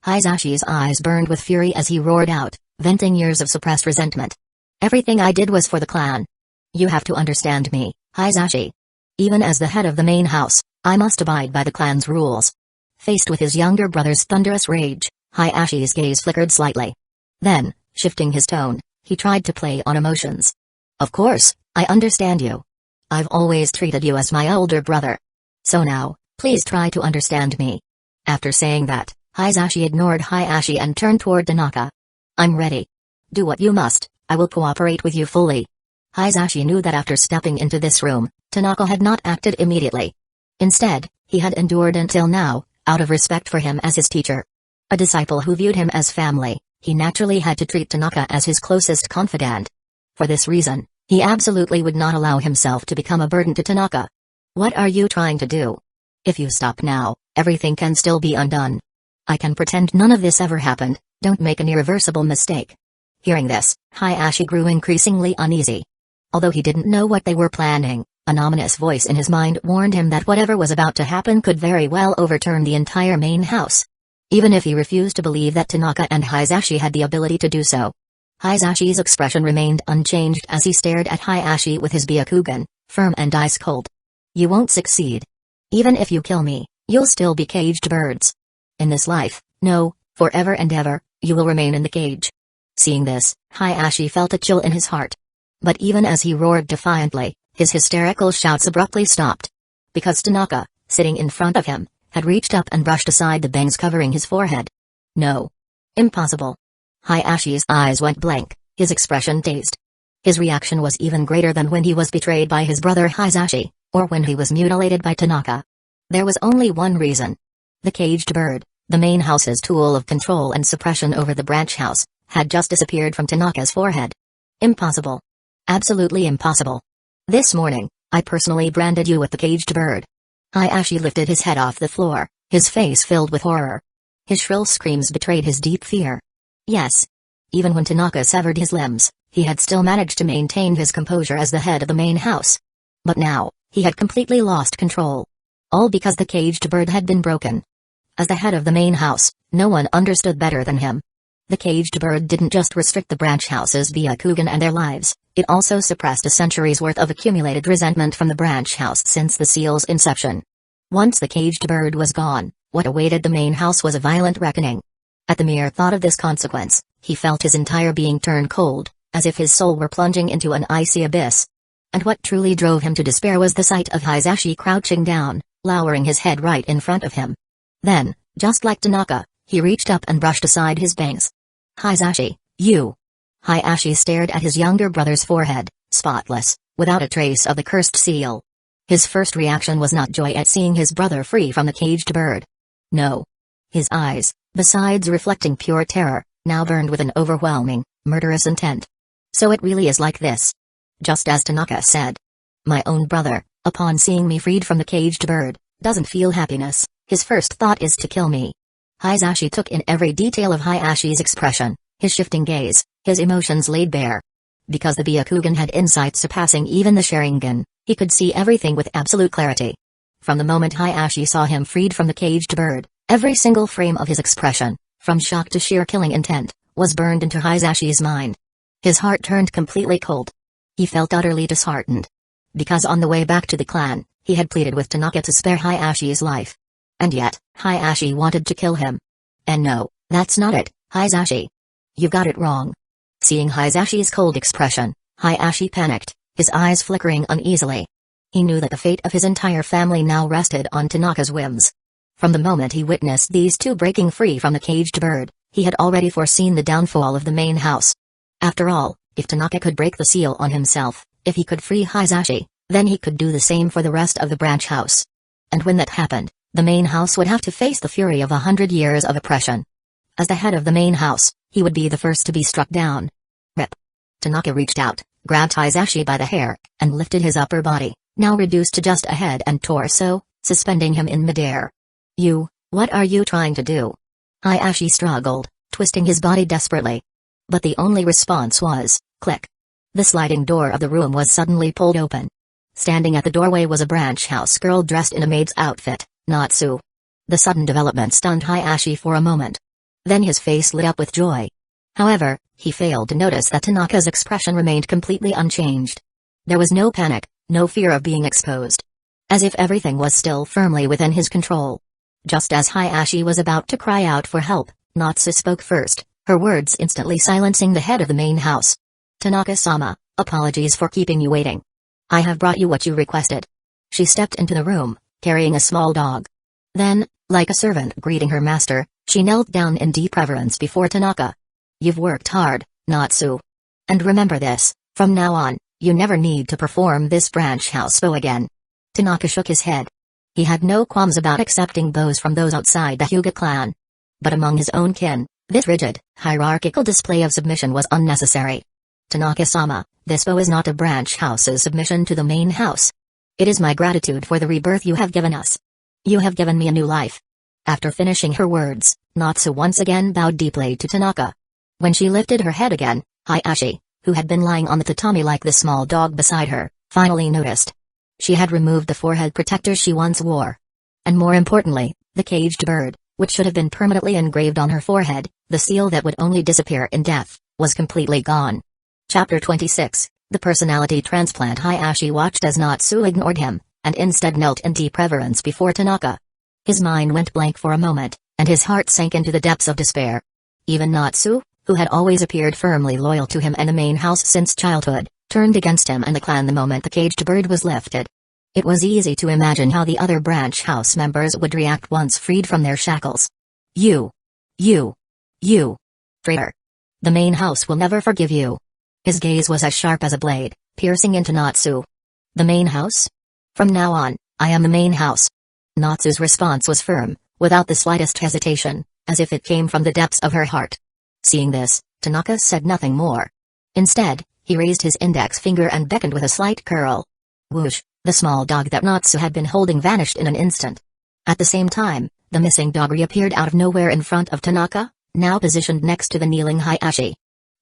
Hisashi's eyes burned with fury as he roared out, venting years of suppressed resentment. Everything I did was for the clan. You have to understand me, Hisashi. Even as the head of the main house, I must abide by the clan's rules. Faced with his younger brother's thunderous rage, Hayashi's gaze flickered slightly. Then, shifting his tone, he tried to play on emotions. Of course, I understand you. I've always treated you as my older brother. So now, please try to understand me. After saying that, Hisashi ignored Hayashi and turned toward Tanaka. I'm ready. Do what you must, I will cooperate with you fully. Hisashi knew that after stepping into this room, Tanaka had not acted immediately. Instead, he had endured until now, out of respect for him as his teacher. A disciple who viewed him as family, he naturally had to treat Tanaka as his closest confidant. For this reason, he absolutely would not allow himself to become a burden to Tanaka. What are you trying to do? If you stop now, everything can still be undone. I can pretend none of this ever happened, don't make an irreversible mistake. Hearing this, Hayashi grew increasingly uneasy. Although he didn't know what they were planning, an ominous voice in his mind warned him that whatever was about to happen could very well overturn the entire main house. Even if he refused to believe that Tanaka and Hisashi had the ability to do so. Hisashi's expression remained unchanged as he stared at Hayashi with his Byakugan, firm and ice cold. You won't succeed. Even if you kill me, you'll still be caged birds. In this life, no, forever and ever, you will remain in the cage. Seeing this, Hayashi felt a chill in his heart. But even as he roared defiantly, his hysterical shouts abruptly stopped. Because Tanaka, sitting in front of him, had reached up and brushed aside the bangs covering his forehead. No. Impossible. Hayashi's eyes went blank, his expression dazed. His reaction was even greater than when he was betrayed by his brother Hisashi, or when he was mutilated by Tanaka. There was only one reason. The caged bird, the main house's tool of control and suppression over the branch house, had just disappeared from Tanaka's forehead. Impossible. Absolutely impossible. This morning, I personally branded you with the caged bird. Hayashi lifted his head off the floor, his face filled with horror. His shrill screams betrayed his deep fear. Yes. Even when Tanaka severed his limbs, he had still managed to maintain his composure as the head of the main house. But now, he had completely lost control. All because the caged bird had been broken. As the head of the main house, no one understood better than him. The caged bird didn't just restrict the branch house's Byakugan and their lives, it also suppressed a century's worth of accumulated resentment from the branch house since the seal's inception. Once the caged bird was gone, what awaited the main house was a violent reckoning. At the mere thought of this consequence, he felt his entire being turn cold, as if his soul were plunging into an icy abyss. And what truly drove him to despair was the sight of Hisashi crouching down, lowering his head right in front of him. Then, just like Tanaka, he reached up and brushed aside his bangs. "Hisashi, you!" Hisashi stared at his younger brother's forehead, spotless, without a trace of the cursed seal. His first reaction was not joy at seeing his brother free from the caged bird. No. His eyes, besides reflecting pure terror, now burned with an overwhelming, murderous intent. So it really is like this. Just as Tanaka said. My own brother, upon seeing me freed from the caged bird, doesn't feel happiness, his first thought is to kill me. Hisashi took in every detail of Hayashi's expression, his shifting gaze, his emotions laid bare. Because the Byakugan had insight surpassing even the Sharingan, he could see everything with absolute clarity. From the moment Hisashi saw him freed from the caged bird, every single frame of his expression, from shock to sheer killing intent, was burned into Hisashi's mind. His heart turned completely cold. He felt utterly disheartened. Because on the way back to the clan, he had pleaded with Tanaka to spare Hayashi's life. And yet, Hisashi wanted to kill him. And no, that's not it, Hisashi. You got it wrong. Seeing Hisashi's cold expression, Hisashi panicked, his eyes flickering uneasily. He knew that the fate of his entire family now rested on Tanaka's whims. From the moment he witnessed these two breaking free from the caged bird, he had already foreseen the downfall of the main house. After all, if Tanaka could break the seal on himself, if he could free Hisashi, then he could do the same for the rest of the branch house. And when that happened, the main house would have to face the fury of 100 years of oppression. As the head of the main house, he would be the first to be struck down. Rip. Tanaka reached out, grabbed Hisashi by the hair, and lifted his upper body, now reduced to just a head and torso, suspending him in midair. What are you trying to do? Hisashi struggled, twisting his body desperately. But the only response was, click. The sliding door of the room was suddenly pulled open. Standing at the doorway was a branch house girl dressed in a maid's outfit, Natsu. The sudden development stunned Hisashi for a moment. Then his face lit up with joy. However, he failed to notice that Tanaka's expression remained completely unchanged. There was no panic, no fear of being exposed. As if everything was still firmly within his control. Just as Hisashi was about to cry out for help, Natsu spoke first, her words instantly silencing the head of the main house. Tanaka-sama, apologies for keeping you waiting. I have brought you what you requested. She stepped into the room, carrying a small dog. Then, like a servant greeting her master, she knelt down in deep reverence before Tanaka. You've worked hard, Natsu. And remember this, from now on, you never need to perform this branch house bow again. Tanaka shook his head. He had no qualms about accepting bows from those outside the Hyūga clan. But among his own kin, this rigid, hierarchical display of submission was unnecessary. Tanaka-sama, this bow is not a branch house's submission to the main house. It is my gratitude for the rebirth you have given us. You have given me a new life. After finishing her words, Natsu once again bowed deeply to Tanaka. When she lifted her head again, Hisashi, who had been lying on the tatami like the small dog beside her, finally noticed. She had removed the forehead protector she once wore. And more importantly, the caged bird, which should have been permanently engraved on her forehead, the seal that would only disappear in death, was completely gone. Chapter 26, The Personality Transplant. Hisashi watched as Natsu ignored him, and instead knelt in deep reverence before Tanaka. His mind went blank for a moment, and his heart sank into the depths of despair. Even Natsu, who had always appeared firmly loyal to him and the main house since childhood, turned against him and the clan the moment the caged bird was lifted. It was easy to imagine how the other branch house members would react once freed from their shackles. You, traitor. The main house will never forgive you. His gaze was as sharp as a blade, piercing into Natsu. The main house? From now on, I am the main house. Natsu's response was firm, without the slightest hesitation, as if it came from the depths of her heart. Seeing this, Tanaka said nothing more. Instead, he raised his index finger and beckoned with a slight curl. Whoosh, the small dog that Natsu had been holding vanished in an instant. At the same time, the missing dog reappeared out of nowhere in front of Tanaka, now positioned next to the kneeling Hisashi.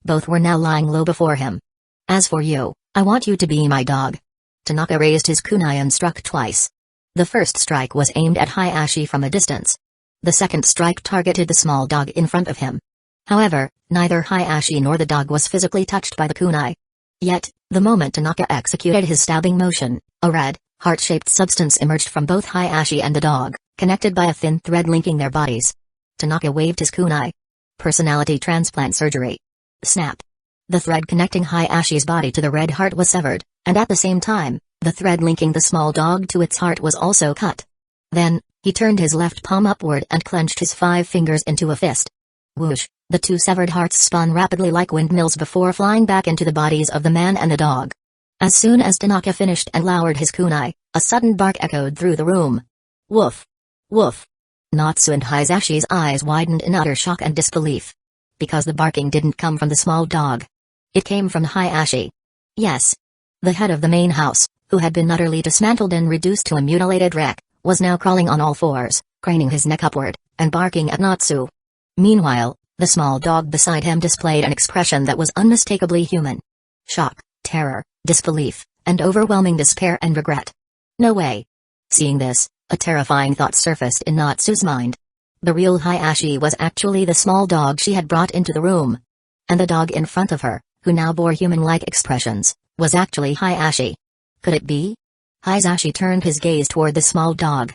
Both were now lying low before him. As for you, I want you to be my dog. Tanaka raised his kunai and struck twice. The first strike was aimed at Hayashi from a distance. The second strike targeted the small dog in front of him. However, neither Hayashi nor the dog was physically touched by the kunai. Yet, the moment Tanaka executed his stabbing motion, a red, heart-shaped substance emerged from both Hayashi and the dog, connected by a thin thread linking their bodies. Tanaka waved his kunai. Personality transplant surgery. Snap. The thread connecting Hayashi's body to the red heart was severed, and at the same time, the thread linking the small dog to its heart was also cut. Then, he turned his left palm upward and clenched his 5 fingers into a fist. Whoosh, the 2 severed hearts spun rapidly like windmills before flying back into the bodies of the man and the dog. As soon as Tanaka finished and lowered his kunai, a sudden bark echoed through the room. Woof! Woof! Natsu and Hayashi's eyes widened in utter shock and disbelief. Because the barking didn't come from the small dog. It came from Hayashi. Yes. The head of the main house, who had been utterly dismantled and reduced to a mutilated wreck, was now crawling on all fours, craning his neck upward, and barking at Natsu. Meanwhile, the small dog beside him displayed an expression that was unmistakably human. Shock, terror, disbelief, and overwhelming despair and regret. No way. Seeing this, a terrifying thought surfaced in Natsu's mind. The real Hayashi was actually the small dog she had brought into the room. And the dog in front of her, who now bore human-like expressions, was actually Hayashi. Could it be? Hayashi turned his gaze toward the small dog.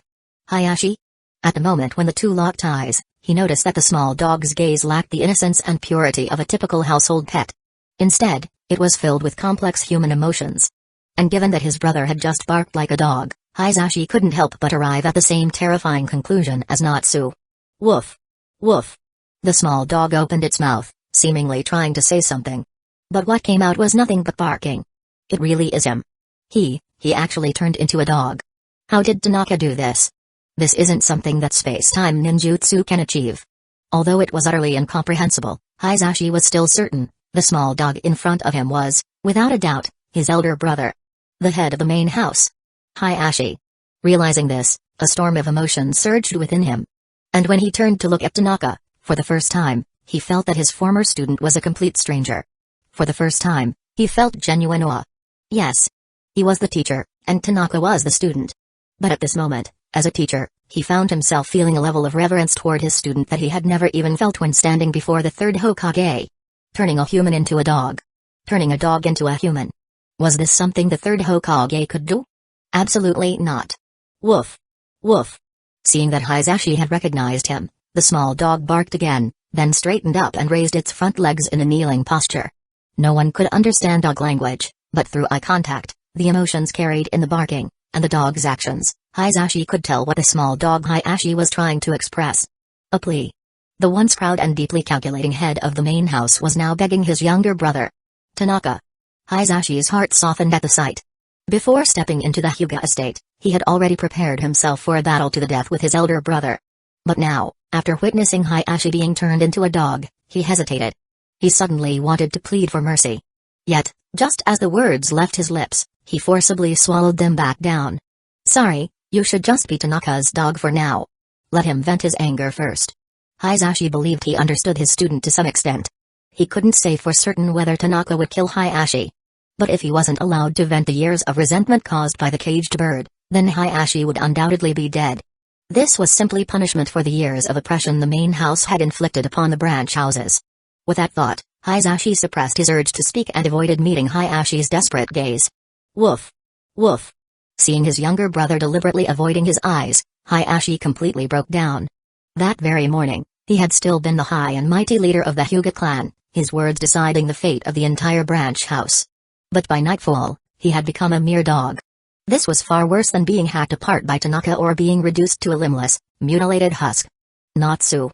Hayashi? At the moment when the two locked eyes, he noticed that the small dog's gaze lacked the innocence and purity of a typical household pet. Instead, it was filled with complex human emotions. And given that his brother had just barked like a dog, Hayashi couldn't help but arrive at the same terrifying conclusion as Natsu. Woof! Woof! The small dog opened its mouth, seemingly trying to say something. But what came out was nothing but barking. It really is him. He actually turned into a dog. How did Tanaka do this? This isn't something that space-time ninjutsu can achieve. Although it was utterly incomprehensible, Hayashi was still certain, the small dog in front of him was, without a doubt, his elder brother. The head of the main house. Hayashi. Realizing this, a storm of emotion surged within him. And when he turned to look at Tanaka, for the first time, he felt that his former student was a complete stranger. For the first time, he felt genuine awe. Yes. He was the teacher, and Tanaka was the student. But at this moment, as a teacher, he found himself feeling a level of reverence toward his student that he had never even felt when standing before the third Hokage. Turning a human into a dog. Turning a dog into a human. Was this something the third Hokage could do? Absolutely not. Woof! Woof! Seeing that Hayashi had recognized him, the small dog barked again, then straightened up and raised its front legs in a kneeling posture. No one could understand dog language, but through eye contact, the emotions carried in the barking, and the dog's actions, Hayashi could tell what the small dog Hayashi was trying to express. A plea. The once proud and deeply calculating head of the main house was now begging his younger brother. Tanaka. Hayashi's heart softened at the sight. Before stepping into the Hyūga estate, he had already prepared himself for a battle to the death with his elder brother. But now, after witnessing Hayashi being turned into a dog, he hesitated. He suddenly wanted to plead for mercy. Yet, just as the words left his lips, he forcibly swallowed them back down. Sorry, you should just be Tanaka's dog for now. Let him vent his anger first. Hayashi believed he understood his student to some extent. He couldn't say for certain whether Tanaka would kill Hayashi. But if he wasn't allowed to vent the years of resentment caused by the caged bird, then Hayashi would undoubtedly be dead. This was simply punishment for the years of oppression the main house had inflicted upon the branch houses. With that thought, Hayashi suppressed his urge to speak and avoided meeting Hayashi's desperate gaze. Woof! Woof! Seeing his younger brother deliberately avoiding his eyes, Hayashi completely broke down. That very morning, he had still been the high and mighty leader of the Hyūga clan, his words deciding the fate of the entire branch house. But by nightfall, he had become a mere dog. This was far worse than being hacked apart by Tanaka or being reduced to a limbless, mutilated husk. Natsu.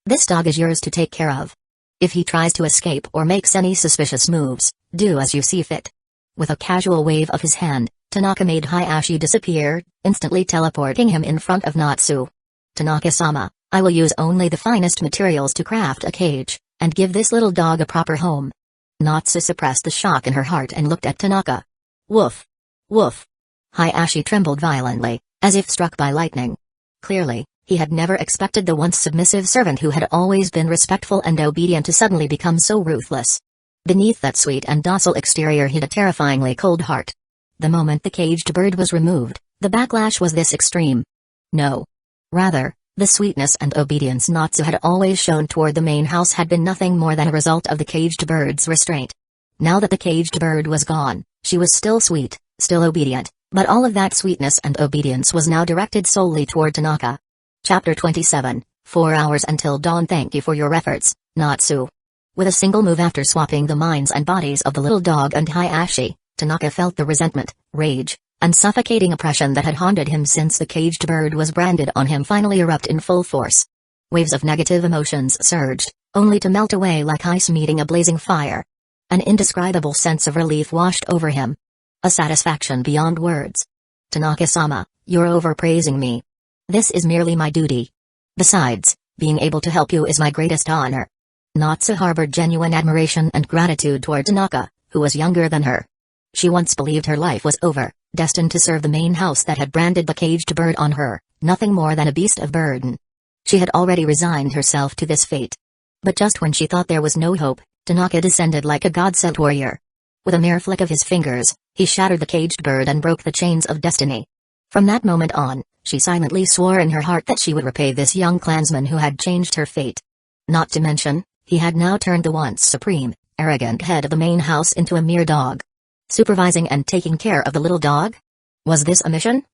This dog is yours to take care of. If he tries to escape or makes any suspicious moves, do as you see fit. With a casual wave of his hand, Tanaka made Hayashi disappear, instantly teleporting him in front of Natsu. Tanaka-sama, I will use only the finest materials to craft a cage, and give this little dog a proper home. Natsu suppressed the shock in her heart and looked at Tanaka. Woof! Woof! Hayashi trembled violently, as if struck by lightning. Clearly, he had never expected the once submissive servant who had always been respectful and obedient to suddenly become so ruthless. Beneath that sweet and docile exterior hid a terrifyingly cold heart. The moment the caged bird was removed, the backlash was this extreme. No. Rather, the sweetness and obedience Natsu had always shown toward the main house had been nothing more than a result of the caged bird's restraint. Now that the caged bird was gone, she was still sweet, still obedient, but all of that sweetness and obedience was now directed solely toward Tanaka. Chapter 27, 4 hours until dawn. Thank you for your efforts, Natsu. With a single move after swapping the minds and bodies of the little dog and Hayashi, Tanaka felt the resentment, rage, and suffocating oppression that had haunted him since the caged bird was branded on him finally erupt in full force. Waves of negative emotions surged, only to melt away like ice meeting a blazing fire. An indescribable sense of relief washed over him. A satisfaction beyond words. Tanaka-sama, you're overpraising me. This is merely my duty. Besides, being able to help you is my greatest honor. Natsu harbored genuine admiration and gratitude toward Tanaka, who was younger than her. She once believed her life was over, destined to serve the main house that had branded the caged bird on her, nothing more than a beast of burden. She had already resigned herself to this fate. But just when she thought there was no hope, Tanaka descended like a god-sent warrior. With a mere flick of his fingers, he shattered the caged bird and broke the chains of destiny. From that moment on, she silently swore in her heart that she would repay this young clansman who had changed her fate. Not to mention, he had now turned the once supreme, arrogant head of the main house into a mere dog. Supervising and taking care of the little dog? Was this a mission?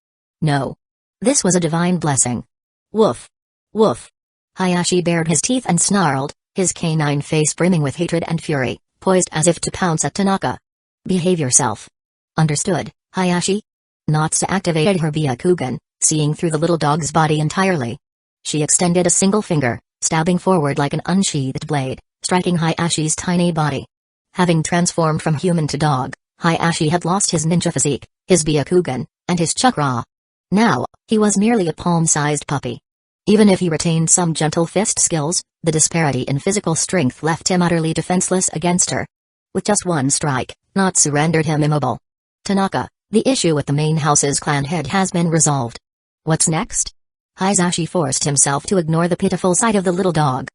No. This was a divine blessing. Woof. Woof. Hayashi bared his teeth and snarled, his canine face brimming with hatred and fury, poised as if to pounce at Tanaka. Behave yourself. Understood, Hayashi? Natsu activated her Byakugan, seeing through the little dog's body entirely. She extended a single finger, stabbing forward like an unsheathed blade, striking Hayashi's tiny body. Having transformed from human to dog, Hayashi had lost his ninja physique, his Byakugan, and his chakra. Now, he was merely a palm-sized puppy. Even if he retained some gentle fist skills, the disparity in physical strength left him utterly defenseless against her. With just one strike, Natsu rendered him immobile. Tanaka, the issue with the main house's clan head has been resolved. What's next? Hayashi forced himself to ignore the pitiful sight of the little dog.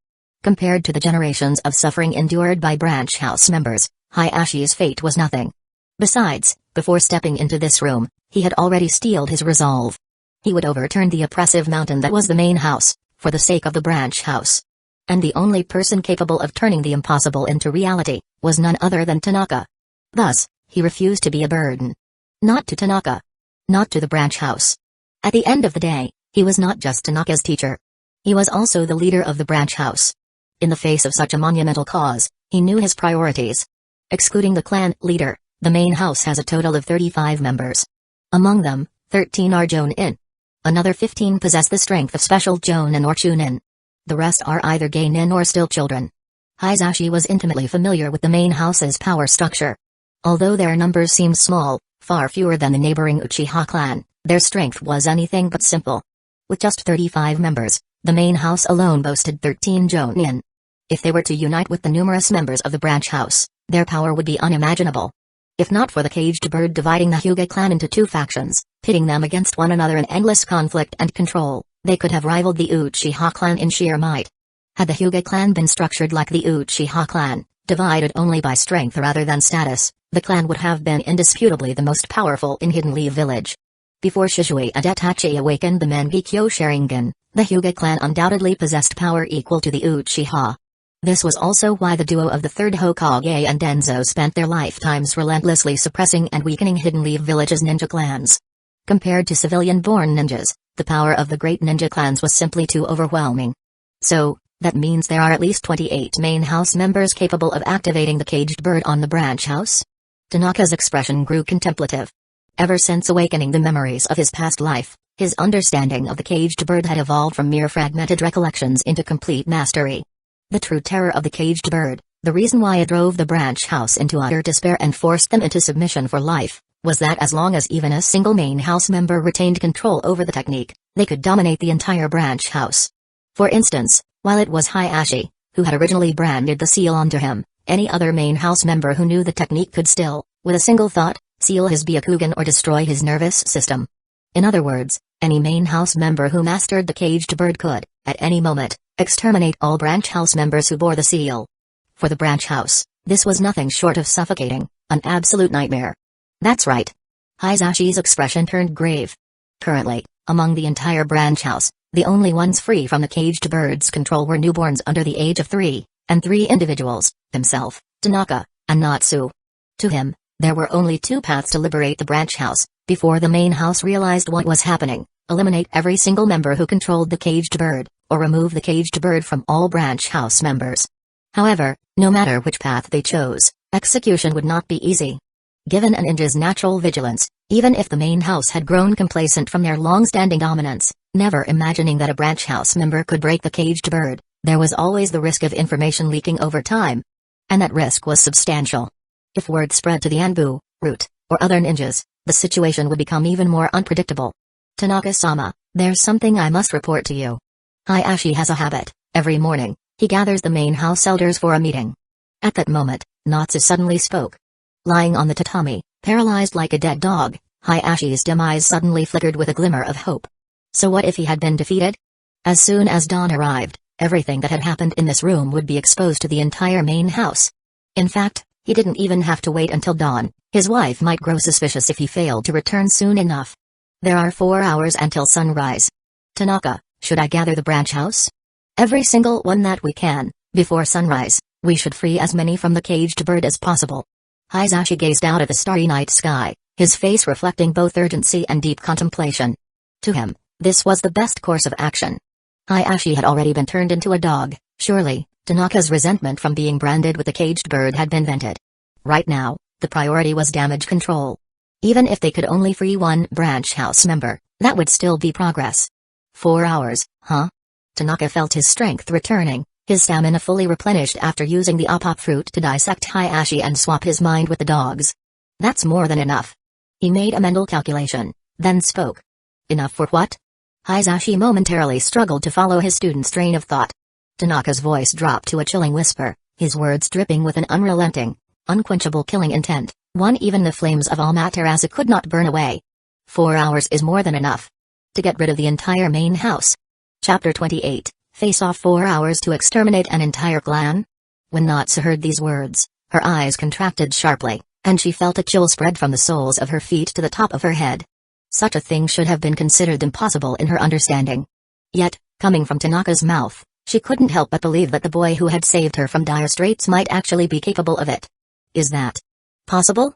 Compared to the generations of suffering endured by branch house members, Hayashi's fate was nothing. Besides, before stepping into this room, he had already steeled his resolve. He would overturn the oppressive mountain that was the main house, for the sake of the branch house. And the only person capable of turning the impossible into reality, was none other than Tanaka. Thus, he refused to be a burden. Not to Tanaka. Not to the branch house. At the end of the day, he was not just Tanaka's teacher. He was also the leader of the branch house. In the face of such a monumental cause, he knew his priorities. Excluding the clan leader, the main house has a total of 35 members. Among them, 13 are Jonin. Another 15 possess the strength of special Jonin or Chunin. The rest are either Geinin or still children. Hayashi was intimately familiar with the main house's power structure. Although their numbers seemed small, far fewer than the neighboring Uchiha clan, their strength was anything but simple. With just 35 members, the main house alone boasted 13 Jonin. If they were to unite with the numerous members of the branch house, their power would be unimaginable. If not for the caged bird dividing the Hyūga clan into two factions, pitting them against one another in endless conflict and control, they could have rivaled the Uchiha clan in sheer might. Had the Hyūga clan been structured like the Uchiha clan, divided only by strength rather than status, the clan would have been indisputably the most powerful in Hidden Leaf Village. Before Shisui and Itachi awakened the Mangekyo Sharingan, the Hyūga clan undoubtedly possessed power equal to the Uchiha. This was also why the duo of the third Hokage and Danzō spent their lifetimes relentlessly suppressing and weakening Hidden Leaf Village's ninja clans. Compared to civilian-born ninjas, the power of the great ninja clans was simply too overwhelming. So, that means there are at least 28 main house members capable of activating the caged bird on the branch house? Tanaka's expression grew contemplative. Ever since awakening the memories of his past life, his understanding of the caged bird had evolved from mere fragmented recollections into complete mastery. The true terror of the caged bird, the reason why it drove the branch house into utter despair and forced them into submission for life, was that as long as even a single main house member retained control over the technique, they could dominate the entire branch house. For instance, while it was Hayashi, who had originally branded the seal onto him, any other main house member who knew the technique could still, with a single thought, seal his Byakugan or destroy his nervous system. In other words, any main house member who mastered the caged bird could, at any moment, exterminate all branch house members who bore the seal. For the branch house, This was nothing short of suffocating, an absolute nightmare. That's right. Hisashi's expression turned grave. Currently, among the entire branch house, the only ones free from the caged bird's control were newborns under the age of 3, and 3 individuals, himself, Tanaka, and Natsu. To him, there were only 2 paths to liberate the branch house, before the main house realized what was happening: eliminate every single member who controlled the caged bird, or remove the caged bird from all branch house members. However, no matter which path they chose, execution would not be easy. Given an ninja's natural vigilance, even if the main house had grown complacent from their long-standing dominance, never imagining that a branch house member could break the caged bird, there was always the risk of information leaking over time. And that risk was substantial. If word spread to the Anbu, Root, or other ninjas, the situation would become even more unpredictable. Tanaka-sama, there's something I must report to you. Hayashi has a habit: every morning, he gathers the main house elders for a meeting. At that moment, Natsu suddenly spoke. Lying on the tatami, paralyzed like a dead dog, Hayashi's dim eyes suddenly flickered with a glimmer of hope. So what if he had been defeated? As soon as dawn arrived, everything that had happened in this room would be exposed to the entire main house. In fact, he didn't even have to wait until dawn. His wife might grow suspicious if he failed to return soon enough. There are 4 hours until sunrise. Tanaka, should I gather the branch house? Every single one that we can. Before sunrise, we should free as many from the caged bird as possible. Hisashi gazed out at the starry night sky, his face reflecting both urgency and deep contemplation. To him, this was the best course of action. Hayashi had already been turned into a dog. Surely, Tanaka's resentment from being branded with the caged bird had been vented. Right now, the priority was damage control. Even if they could only free 1 branch house member, that would still be progress. 4 hours, huh? Tanaka felt his strength returning, his stamina fully replenished after using the apop fruit to dissect Hayashi and swap his mind with the dogs. That's more than enough. He made a mental calculation, then spoke. Enough for what? Hisashi momentarily struggled to follow his student's train of thought. Tanaka's voice dropped to a chilling whisper, his words dripping with an unrelenting, unquenchable killing intent, one even the flames of Amaterasu could not burn away. 4 hours is more than enough. To get rid of the entire main house. Chapter 28, Face Off 4 hours to exterminate an entire clan? When Natsu heard these words, her eyes contracted sharply, and she felt a chill spread from the soles of her feet to the top of her head. Such a thing should have been considered impossible in her understanding. Yet, coming from Tanaka's mouth, she couldn't help but believe that the boy who had saved her from dire straits might actually be capable of it. Is that possible?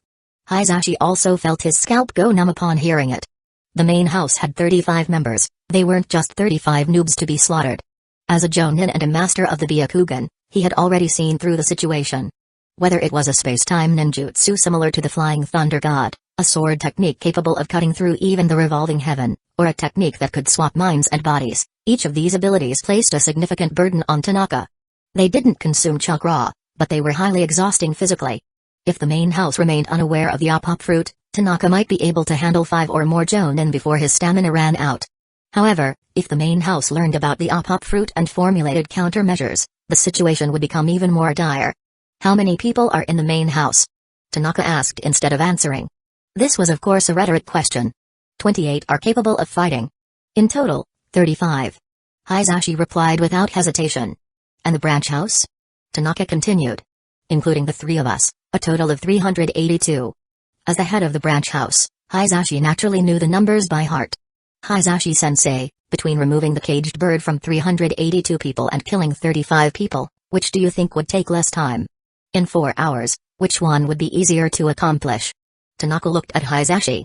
Hisashi also felt his scalp go numb upon hearing it. The main house had 35 members, they weren't just 35 noobs to be slaughtered. As a Jonin and a master of the Byakugan, he had already seen through the situation. Whether it was a space-time ninjutsu similar to the Flying Thunder God, a sword technique capable of cutting through even the revolving heaven, or a technique that could swap minds and bodies, each of these abilities placed a significant burden on Tanaka. They didn't consume chakra, but they were highly exhausting physically. If the main house remained unaware of the apop fruit, Tanaka might be able to handle 5 or more Jonin before his stamina ran out. However, if the main house learned about the apop fruit and formulated countermeasures, the situation would become even more dire. How many people are in the main house? Tanaka asked instead of answering. This was of course a rhetoric question. 28 are capable of fighting. In total, 35. Hisashi replied without hesitation. And the branch house? Tanaka continued. Including the 3 of us, a total of 382. As the head of the branch house, Hisashi naturally knew the numbers by heart. Hisashi-sensei, between removing the caged bird from 382 people and killing 35 people, which do you think would take less time? In 4 hours, which one would be easier to accomplish? Tanaka looked at Hisashi.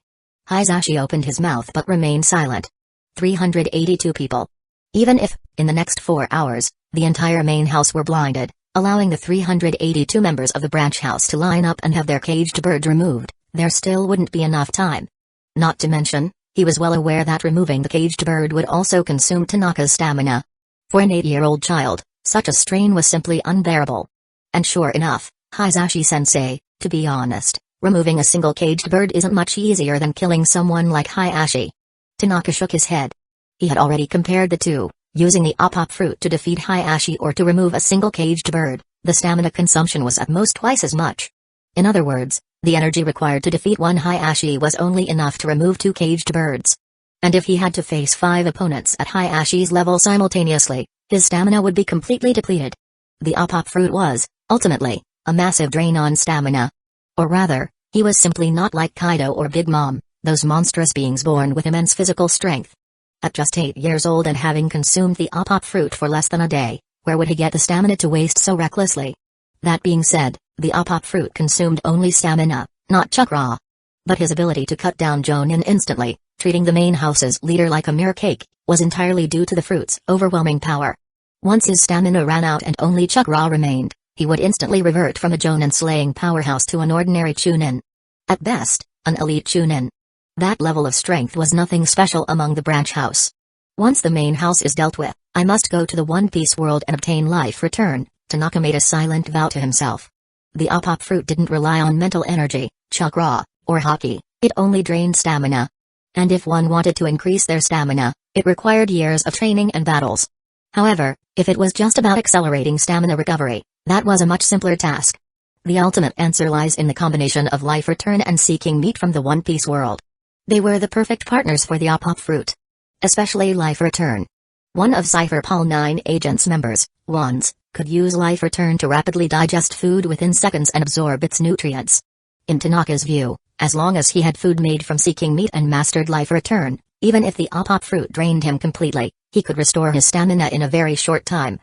Hisashi opened his mouth but remained silent. 382 people. Even if, in the next 4 hours, the entire main house were blinded, allowing the 382 members of the branch house to line up and have their caged bird removed, there still wouldn't be enough time. Not to mention, he was well aware that removing the caged bird would also consume Tanaka's stamina. For an 8-year-old child, such a strain was simply unbearable. And sure enough, Hisashi-sensei, to be honest, removing a single caged bird isn't much easier than killing someone like Hayashi. Tanaka shook his head. He had already compared the two, using the apop fruit to defeat Hayashi or to remove a single caged bird, the stamina consumption was at most twice as much. In other words, the energy required to defeat one Hayashi was only enough to remove 2 caged birds. And if he had to face 5 opponents at Hayashi's level simultaneously, his stamina would be completely depleted. The apop fruit was, ultimately, a massive drain on stamina. Or rather, he was simply not like Kaido or Big Mom, those monstrous beings born with immense physical strength. At just 8 years old and having consumed the Apop fruit for less than a day, where would he get the stamina to waste so recklessly? That being said, the Apop fruit consumed only stamina, not chakra. But his ability to cut down Jonin instantly, treating the main house's leader like a mere cake, was entirely due to the fruit's overwhelming power. Once his stamina ran out and only chakra remained, he would instantly revert from a Jonin-slaying powerhouse to an ordinary Chunin. At best, an elite Chunin. That level of strength was nothing special among the branch house. Once the main house is dealt with, I must go to the One Piece world and obtain life return, Tanaka made a silent vow to himself. The Apop fruit didn't rely on mental energy, chakra, or haki, it only drained stamina. And if one wanted to increase their stamina, it required years of training and battles. However, if it was just about accelerating stamina recovery, that was a much simpler task. The ultimate answer lies in the combination of life return and seeking meat from the One Piece world. They were the perfect partners for the Apop fruit. Especially life return. One of Cypher Paul 9 agent's members, Wands, could use life return to rapidly digest food within seconds and absorb its nutrients. In Tanaka's view, as long as he had food made from seeking meat and mastered life return, even if the Apop fruit drained him completely, he could restore his stamina in a very short time.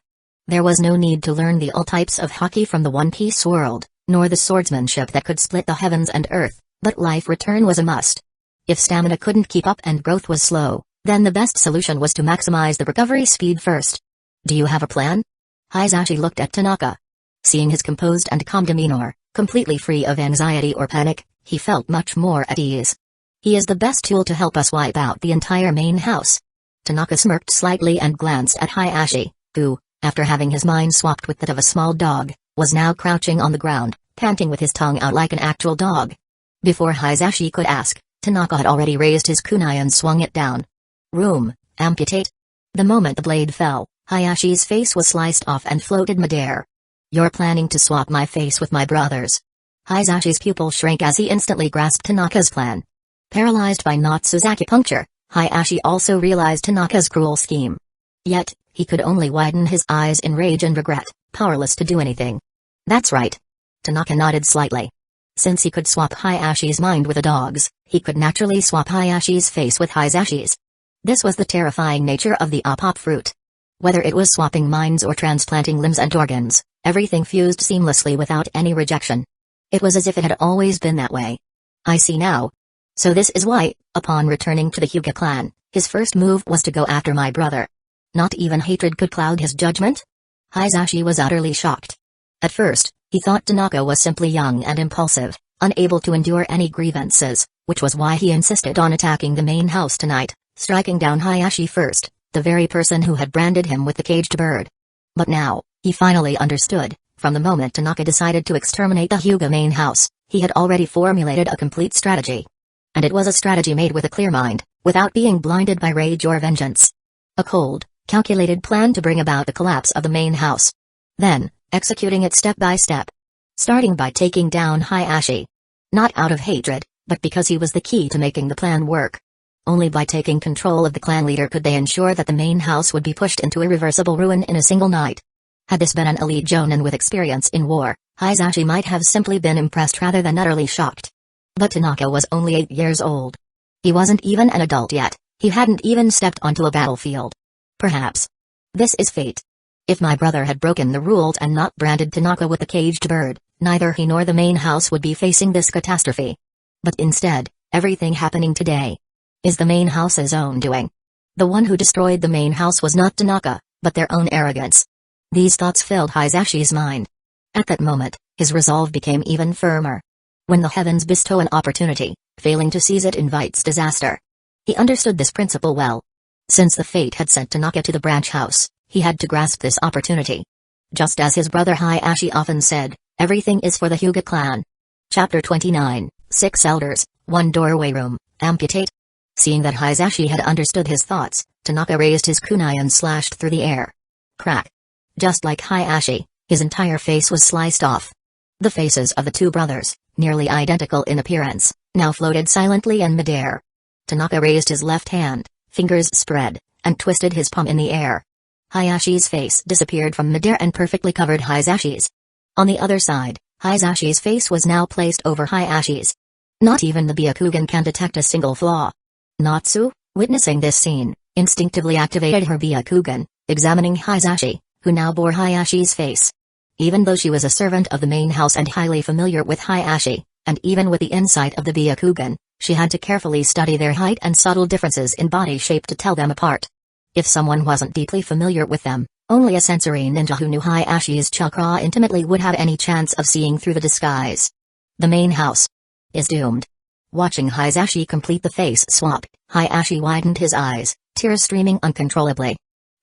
There was no need to learn the all types of haki from the One Piece world, nor the swordsmanship that could split the heavens and earth, but life return was a must. If stamina couldn't keep up and growth was slow, then the best solution was to maximize the recovery speed first. Do you have a plan? Hisashi looked at Tanaka. Seeing his composed and calm demeanor, completely free of anxiety or panic, he felt much more at ease. He is the best tool to help us wipe out the entire main house. Tanaka smirked slightly and glanced at Hisashi, who, after having his mind swapped with that of a small dog, was now crouching on the ground, panting with his tongue out like an actual dog. Before Hisashi could ask, Tanaka had already raised his kunai and swung it down. Amputate. The moment the blade fell, Hayashi's face was sliced off and floated midair. You're planning to swap my face with my brother's. Hisashi's pupil shrank as he instantly grasped Tanaka's plan. Paralyzed by Natsu's acupuncture, Hayashi also realized Tanaka's cruel scheme. Yet, he could only widen his eyes in rage and regret, powerless to do anything. That's right. Tanaka nodded slightly. Since he could swap Hayashi's mind with a dog's, he could naturally swap Hayashi's face with Hisashi's. This was the terrifying nature of the Apop fruit. Whether it was swapping minds or transplanting limbs and organs, everything fused seamlessly without any rejection. It was as if it had always been that way. I see now. So this is why, upon returning to the Hyūga clan, his first move was to go after my brother. Not even hatred could cloud his judgment? Hisashi was utterly shocked. At first, he thought Tanaka was simply young and impulsive, unable to endure any grievances, which was why he insisted on attacking the main house tonight, striking down Hayashi first, the very person who had branded him with the caged bird. But now, he finally understood. From the moment Tanaka decided to exterminate the Hyūga main house, he had already formulated a complete strategy. And it was a strategy made with a clear mind, without being blinded by rage or vengeance. A cold, calculated plan to bring about the collapse of the main house. Then, executing it step by step. Starting by taking down Hayashi. Not out of hatred, but because he was the key to making the plan work. Only by taking control of the clan leader could they ensure that the main house would be pushed into irreversible ruin in a single night. Had this been an elite jonin with experience in war, Hisashi might have simply been impressed rather than utterly shocked. But Tanaka was only 8 years old. He wasn't even an adult yet, he hadn't even stepped onto a battlefield. Perhaps. This is fate. If my brother had broken the rules and not branded Tanaka with the caged bird, neither he nor the main house would be facing this catastrophe. But instead, everything happening today is the main house's own doing. The one who destroyed the main house was not Tanaka, but their own arrogance. These thoughts filled Hisashi's mind. At that moment, his resolve became even firmer. When the heavens bestow an opportunity, failing to seize it invites disaster. He understood this principle well. Since the fate had sent Tanaka to the branch house, he had to grasp this opportunity. Just as his brother Hayashi often said, everything is for the Hyūga clan. Chapter 29, 6 Elders, 1 Doorway Room, Amputate. Seeing that Hisashi had understood his thoughts, Tanaka raised his kunai and slashed through the air. Crack. Just like Hayashi, his entire face was sliced off. The faces of the two brothers, nearly identical in appearance, now floated silently in midair. Tanaka raised his left hand, fingers spread, and twisted his palm in the air. Hayashi's face disappeared from midair and perfectly covered Hisashi's. On the other side, Hyūga's face was now placed over Hyūga's. Not even the Byakugan can detect a single flaw. Natsu, witnessing this scene, instinctively activated her Byakugan, examining Hyūga, who now bore Hyūga's face. Even though she was a servant of the main house and highly familiar with Hyūga, and even with the insight of the Byakugan, she had to carefully study their height and subtle differences in body shape to tell them apart. If someone wasn't deeply familiar with them, only a sensory ninja who knew Hyūga's chakra intimately would have any chance of seeing through the disguise. The main house is doomed. Watching Hyūga complete the face swap, Hyūga widened his eyes, tears streaming uncontrollably.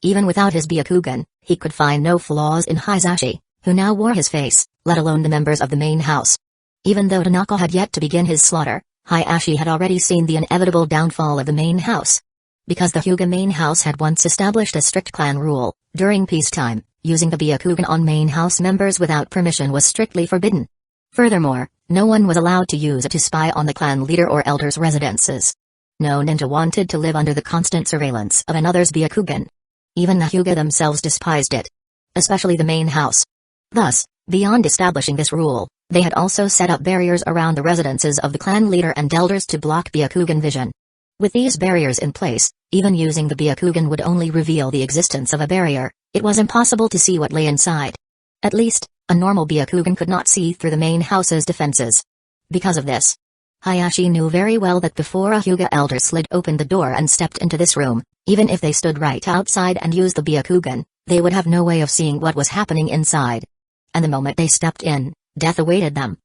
Even without his Byakugan, he could find no flaws in Hyūga, who now wore his face, let alone the members of the main house. Even though Tanaka had yet to begin his slaughter, Hyūga had already seen the inevitable downfall of the main house. Because the Hyūga main house had once established a strict clan rule, during peacetime, using the Byakugan on main house members without permission was strictly forbidden. Furthermore, no one was allowed to use it to spy on the clan leader or elders' residences. No ninja wanted to live under the constant surveillance of another's Byakugan. Even the Hyūga themselves despised it. Especially the main house. Thus, beyond establishing this rule, they had also set up barriers around the residences of the clan leader and elders to block Byakugan vision. With these barriers in place, even using the Byakugan would only reveal the existence of a barrier. It was impossible to see what lay inside. At least, a normal Byakugan could not see through the main house's defenses. Because of this, Hyūga knew very well that before a Hyūga elder slid open the door and stepped into this room, even if they stood right outside and used the Byakugan, they would have no way of seeing what was happening inside. And the moment they stepped in, death awaited them.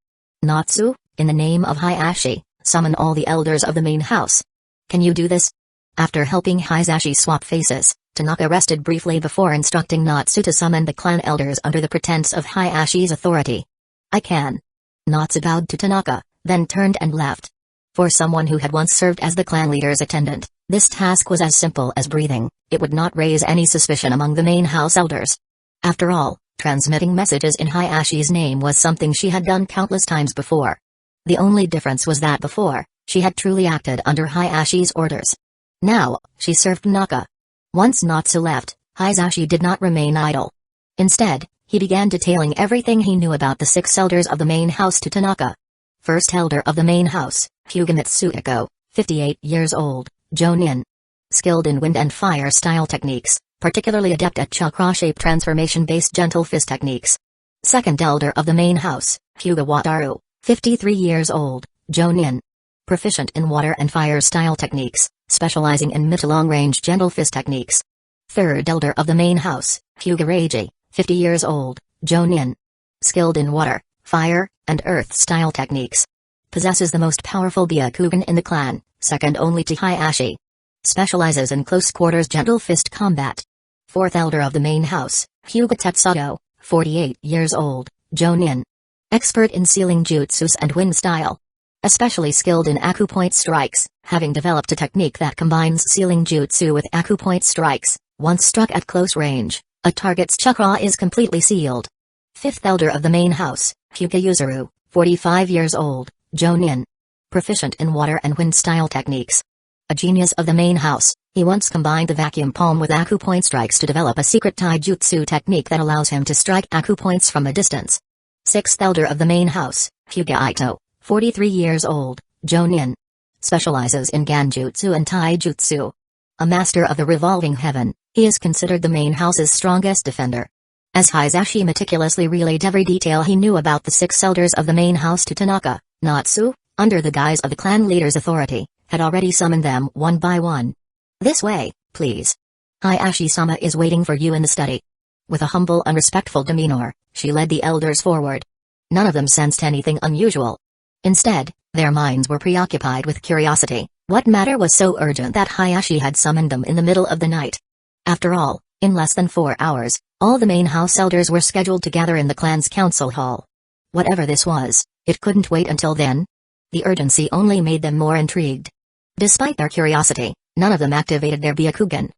Natsu, in the name of Hyūga, summon all the elders of the main house. Can you do this? After helping Hyūga swap faces, Tanaka rested briefly before instructing Natsu to summon the clan elders under the pretense of Hyūga's authority. I can. Natsu bowed to Tanaka, then turned and left. For someone who had once served as the clan leader's attendant, this task was as simple as breathing. It would not raise any suspicion among the main house elders. After all, transmitting messages in Hyūga's name was something she had done countless times before. The only difference was that before, she had truly acted under Hyūga's orders. Now, she served Tanaka. Once Natsu left, Hyūga did not remain idle. Instead, he began detailing everything he knew about the 6 elders of the main house to Tanaka. First elder of the main house, Hyūga Mitsuhiko, 58 years old, Jonin. Skilled in wind and fire style techniques, particularly adept at chakra-shape transformation-based gentle fist techniques. Second elder of the main house, Hyūga Wataru, 53 years old, Jonin. Proficient in water and fire style techniques, specializing in mid to long-range gentle fist techniques. Third elder of the main house, Hyūga Reiji, 50 years old, Jonin. Skilled in water, fire, and earth style techniques. Possesses the most powerful Byakugan in the clan, second only to Hyūga. Specializes in close quarters gentle fist combat. Fourth elder of the main house, Hyūga Tetsudo, 48 years old, Jonin. Expert in sealing jutsus and wind style. Especially skilled in acupoint strikes, having developed a technique that combines sealing jutsu with acupoint strikes. Once struck at close range, a target's chakra is completely sealed. Fifth elder of the main house, Hyūga Yuzuru, 45 years old, Jonin. Proficient in water and wind style techniques. A genius of the main house, he once combined the vacuum palm with acupoint strikes to develop a secret taijutsu technique that allows him to strike acupoints from a distance. Sixth elder of the main house, Hyūga Ito, 43 years old, Jonin. Specializes in Ganjutsu and Taijutsu. A master of the revolving heaven, he is considered the main house's strongest defender. As Hyūga meticulously relayed every detail he knew about the 6 elders of the main house to Tanaka, Natsu, under the guise of the clan leader's authority, had already summoned them one by one. This way, please. Hyūga-sama is waiting for you in the study. With a humble and respectful demeanor, she led the elders forward. None of them sensed anything unusual. Instead, their minds were preoccupied with curiosity. What matter was so urgent that Hyūga had summoned them in the middle of the night? After all, in less than 4 hours, all the main house elders were scheduled to gather in the clan's council hall. Whatever this was, it couldn't wait until then. The urgency only made them more intrigued. Despite their curiosity, none of them activated their Byakugan.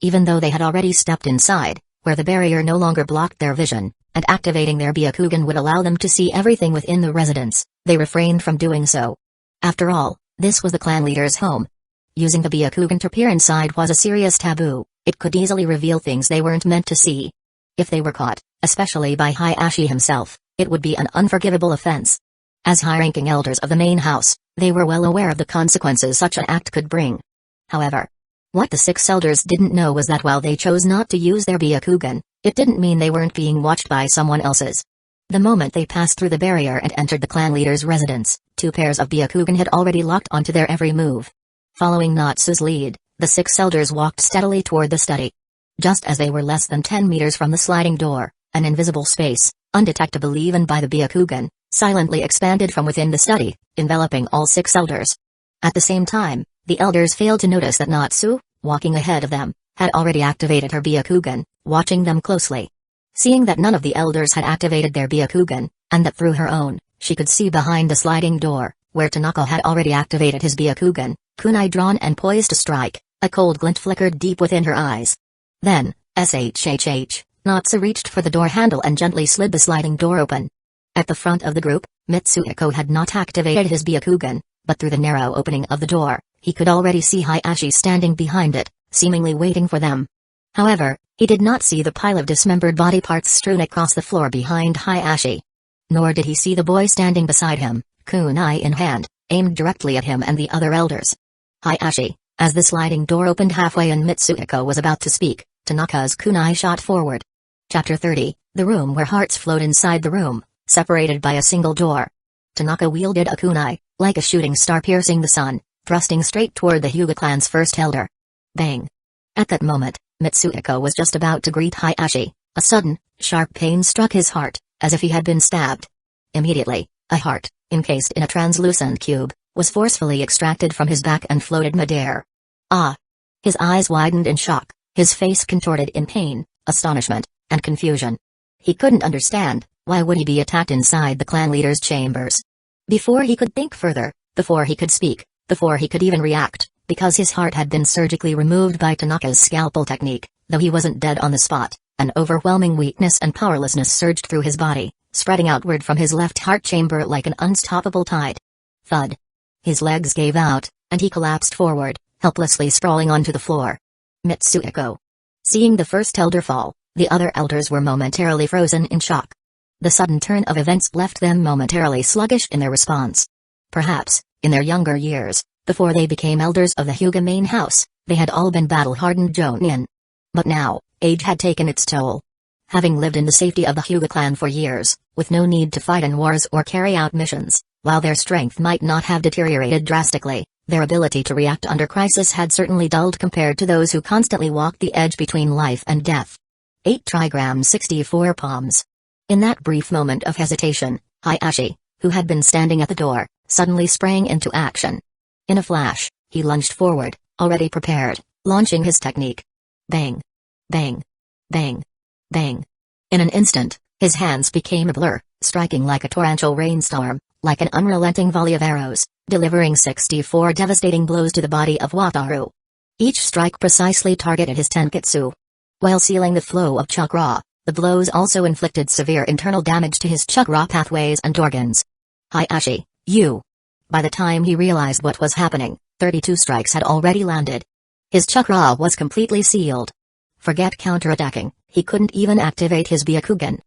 Even though they had already stepped inside, where the barrier no longer blocked their vision, and activating their Byakugan would allow them to see everything within the residence, they refrained from doing so. After all, this was the clan leader's home. Using the Byakugan to peer inside was a serious taboo. It could easily reveal things they weren't meant to see. If they were caught, especially by Hyūga himself, It would be an unforgivable offense. As high-ranking elders of the main house, they were well aware of the consequences such an act could bring. However, what the 6 elders didn't know was that while they chose not to use their Byakugan, it didn't mean they weren't being watched by someone else's. The moment they passed through the barrier and entered the clan leader's residence, 2 pairs of Byakugan had already locked onto their every move. Following Natsu's lead, the 6 elders walked steadily toward the study. Just as they were less than 10 meters from the sliding door, an invisible space, undetectable even by the Byakugan, silently expanded from within the study, enveloping all 6 elders. At the same time, the elders failed to notice that Natsu, walking ahead of them, had already activated her Byakugan, watching them closely. Seeing that none of the elders had activated their Byakugan, and that through her own, she could see behind the sliding door, where Tanaka had already activated his Byakugan, kunai drawn and poised to strike, a cold glint flickered deep within her eyes. Then, Natsu reached for the door handle and gently slid the sliding door open. At the front of the group, Mitsuhiko had not activated his Byakugan, but through the narrow opening of the door, he could already see Hayashi standing behind it, seemingly waiting for them. However, he did not see the pile of dismembered body parts strewn across the floor behind Hayashi. Nor did he see the boy standing beside him, kunai in hand, aimed directly at him and the other elders. Hayashi, as the sliding door opened halfway and Mitsuhiko was about to speak, Tanaka's kunai shot forward. Chapter 30, the room where hearts flowed inside the room, separated by a single door. Tanaka wielded a kunai, like a shooting star piercing the sun, thrusting straight toward the Hyūga clan's first elder. Bang! At that moment, Mitsuhiko was just about to greet Hayashi. A sudden, sharp pain struck his heart, as if he had been stabbed. Immediately, a heart, encased in a translucent cube, was forcefully extracted from his back and floated midair. Ah! His eyes widened in shock, his face contorted in pain, astonishment, and confusion. He couldn't understand, why would he be attacked inside the clan leader's chambers? Before he could think further, before he could speak, before he could even react, because his heart had been surgically removed by Tanaka's scalpel technique, though he wasn't dead on the spot, an overwhelming weakness and powerlessness surged through his body, spreading outward from his left heart chamber like an unstoppable tide. Thud. His legs gave out, and he collapsed forward, helplessly sprawling onto the floor. Mitsuhiko. Seeing the first elder fall, the other elders were momentarily frozen in shock. The sudden turn of events left them momentarily sluggish in their response. Perhaps, in their younger years, before they became elders of the Hyūga main house, they had all been battle-hardened jonin. But now, age had taken its toll. Having lived in the safety of the Hyūga clan for years, with no need to fight in wars or carry out missions, while their strength might not have deteriorated drastically, their ability to react under crisis had certainly dulled compared to those who constantly walked the edge between life and death. 8 trigrams 64 palms. In that brief moment of hesitation, Hayashi, who had been standing at the door, suddenly sprang into action. In a flash, he lunged forward, already prepared, launching his technique. Bang! Bang! Bang! Bang! In an instant, his hands became a blur, striking like a torrential rainstorm, like an unrelenting volley of arrows, delivering 64 devastating blows to the body of Wataru. Each strike precisely targeted his tenketsu. While sealing the flow of chakra, the blows also inflicted severe internal damage to his chakra pathways and organs. Hayashi, you! By the time he realized what was happening, 32 strikes had already landed. His chakra was completely sealed. Forget counterattacking, he couldn't even activate his Byakugan.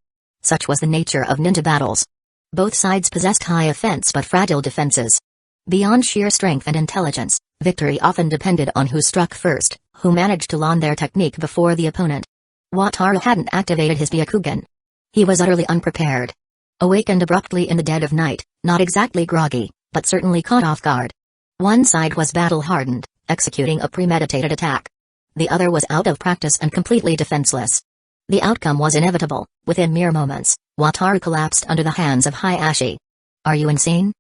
Such was the nature of ninja battles. Both sides possessed high offense but fragile defenses. Beyond sheer strength and intelligence, victory often depended on who struck first, who managed to learn their technique before the opponent. Wataru hadn't activated his Byakugan. He was utterly unprepared. Awakened abruptly in the dead of night, not exactly groggy, but certainly caught off guard. One side was battle-hardened, executing a premeditated attack. The other was out of practice and completely defenseless. The outcome was inevitable. Within mere moments, Wataru collapsed under the hands of Hayashi. Are you insane?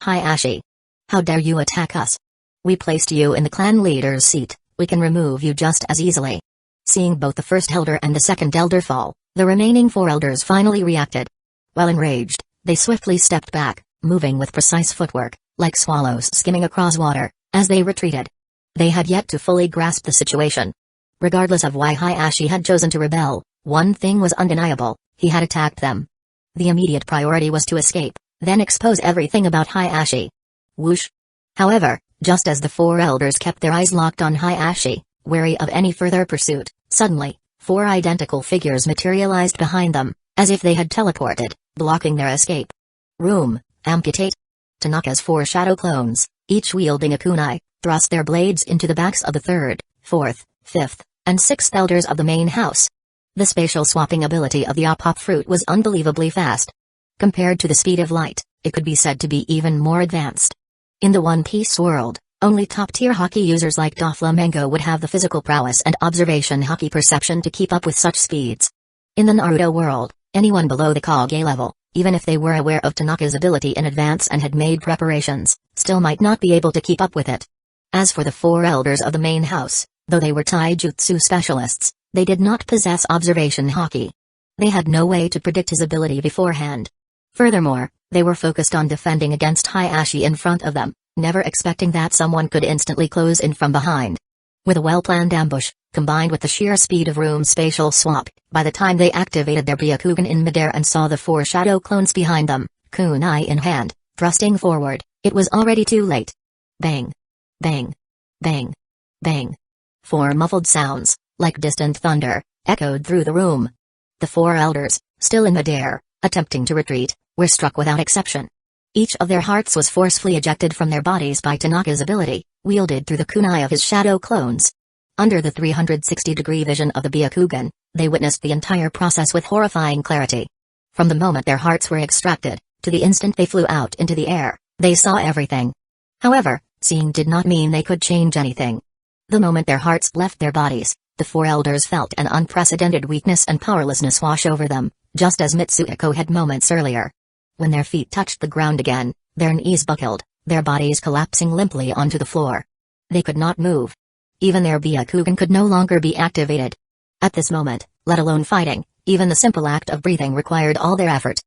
Hayashi. How dare you attack us? We placed you in the clan leader's seat, we can remove you just as easily. Seeing both the first elder and the second elder fall, the remaining 4 elders finally reacted. While enraged, they swiftly stepped back, moving with precise footwork, like swallows skimming across water, as they retreated. They had yet to fully grasp the situation. Regardless of why Hayashi had chosen to rebel, one thing was undeniable, he had attacked them. The immediate priority was to escape, then expose everything about Hayashi. Whoosh! However, just as the 4 elders kept their eyes locked on Hayashi, wary of any further pursuit, suddenly, 4 identical figures materialized behind them, as if they had teleported, blocking their escape. Room, amputate. Tanaka's 4 shadow clones, each wielding a kunai, thrust their blades into the backs of the 3rd, 4th, 5th, and 6th elders of the main house. The spatial swapping ability of the Apop fruit was unbelievably fast. Compared to the speed of light, it could be said to be even more advanced. In the One Piece world, only top-tier hockey users like Doflamingo would have the physical prowess and observation hockey perception to keep up with such speeds. In the Naruto world, anyone below the Kage level, even if they were aware of Tanaka's ability in advance and had made preparations, still might not be able to keep up with it. As for the 4 elders of the main house, though they were taijutsu specialists, they did not possess observation hockey. They had no way to predict his ability beforehand. Furthermore, they were focused on defending against Hayashi in front of them, never expecting that someone could instantly close in from behind. With a well-planned ambush, combined with the sheer speed of room spatial swap, by the time they activated their Byakugan in midair and saw the 4 shadow clones behind them, kunai in hand, thrusting forward, it was already too late. Bang. Bang. Bang. Bang. 4 muffled sounds, like distant thunder, echoed through the room. The 4 elders, still in midair, attempting to retreat, were struck without exception. Each of their hearts was forcefully ejected from their bodies by Tanaka's ability, wielded through the kunai of his shadow clones. Under the 360-degree vision of the Byakugan, they witnessed the entire process with horrifying clarity. From the moment their hearts were extracted, to the instant they flew out into the air, they saw everything. However, seeing did not mean they could change anything. The moment their hearts left their bodies, the 4 elders felt an unprecedented weakness and powerlessness wash over them, just as Mitsuhiko had moments earlier. When their feet touched the ground again, their knees buckled, their bodies collapsing limply onto the floor. They could not move. Even their Byakugan could no longer be activated. At this moment, let alone fighting, even the simple act of breathing required all their effort.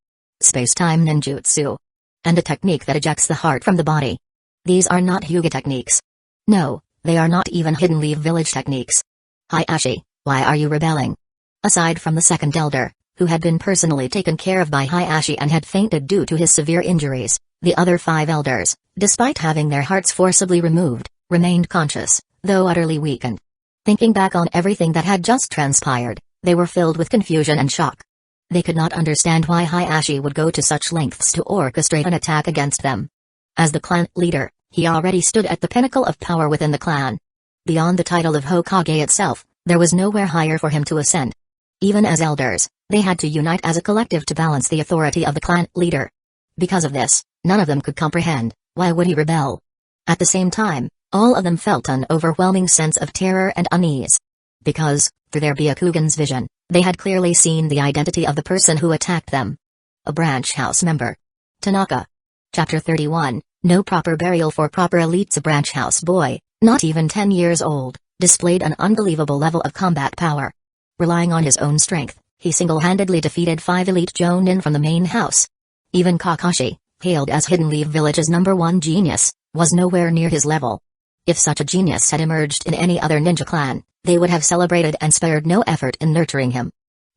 Space-time ninjutsu. And a technique that ejects the heart from the body. These are not Hyūga techniques. No, they are not even Hidden Leaf Village techniques. Hayashi, why are you rebelling? Aside from the 2nd elder, who had been personally taken care of by Hayashi and had fainted due to his severe injuries, the other 5 elders, despite having their hearts forcibly removed, remained conscious, though utterly weakened. Thinking back on everything that had just transpired, they were filled with confusion and shock. They could not understand why Hayashi would go to such lengths to orchestrate an attack against them. As the clan leader, he already stood at the pinnacle of power within the clan. Beyond the title of Hokage itself, there was nowhere higher for him to ascend. Even as elders, they had to unite as a collective to balance the authority of the clan leader. Because of this, none of them could comprehend, why would he rebel? At the same time, all of them felt an overwhelming sense of terror and unease. Because, through their Byakugan's vision, they had clearly seen the identity of the person who attacked them. A branch house member. Tanaka. Chapter 31, No Proper Burial for Proper Elites. A branch house boy, not even 10 years old, displayed an unbelievable level of combat power. Relying on his own strength, he single-handedly defeated 5 elite Jonin from the main house. Even Kakashi, hailed as Hidden Leaf Village's #1 genius, was nowhere near his level. If such a genius had emerged in any other ninja clan, they would have celebrated and spared no effort in nurturing him.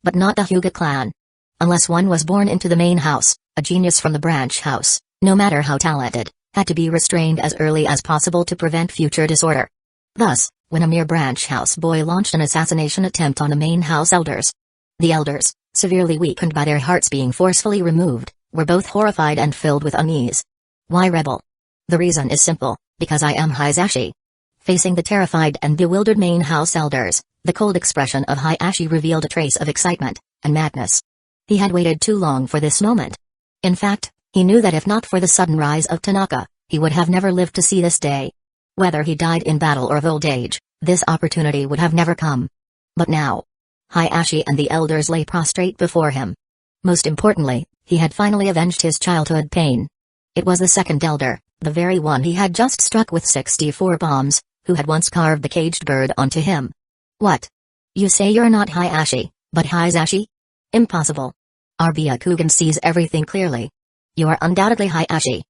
But not the Hyūga clan. Unless one was born into the main house, a genius from the branch house, no matter how talented, had to be restrained as early as possible to prevent future disorder. Thus, when a mere branch house boy launched an assassination attempt on the main house elders, the elders, severely weakened by their hearts being forcefully removed, were both horrified and filled with unease. Why rebel? The reason is simple, because I am Hayashi. Facing the terrified and bewildered main house elders, the cold expression of Hayashi revealed a trace of excitement and madness. He had waited too long for this moment. In fact, he knew that if not for the sudden rise of Tanaka, he would have never lived to see this day. Whether he died in battle or of old age, this opportunity would have never come. But now, Hayashi and the elders lay prostrate before him. Most importantly, he had finally avenged his childhood pain. It was the 2nd elder, the very one he had just struck with 64 bombs, who had once carved the caged bird onto him. What? You say you're not Hayashi, but Hayashi? Impossible. Our Byakugan sees everything clearly. You are undoubtedly Hayashi.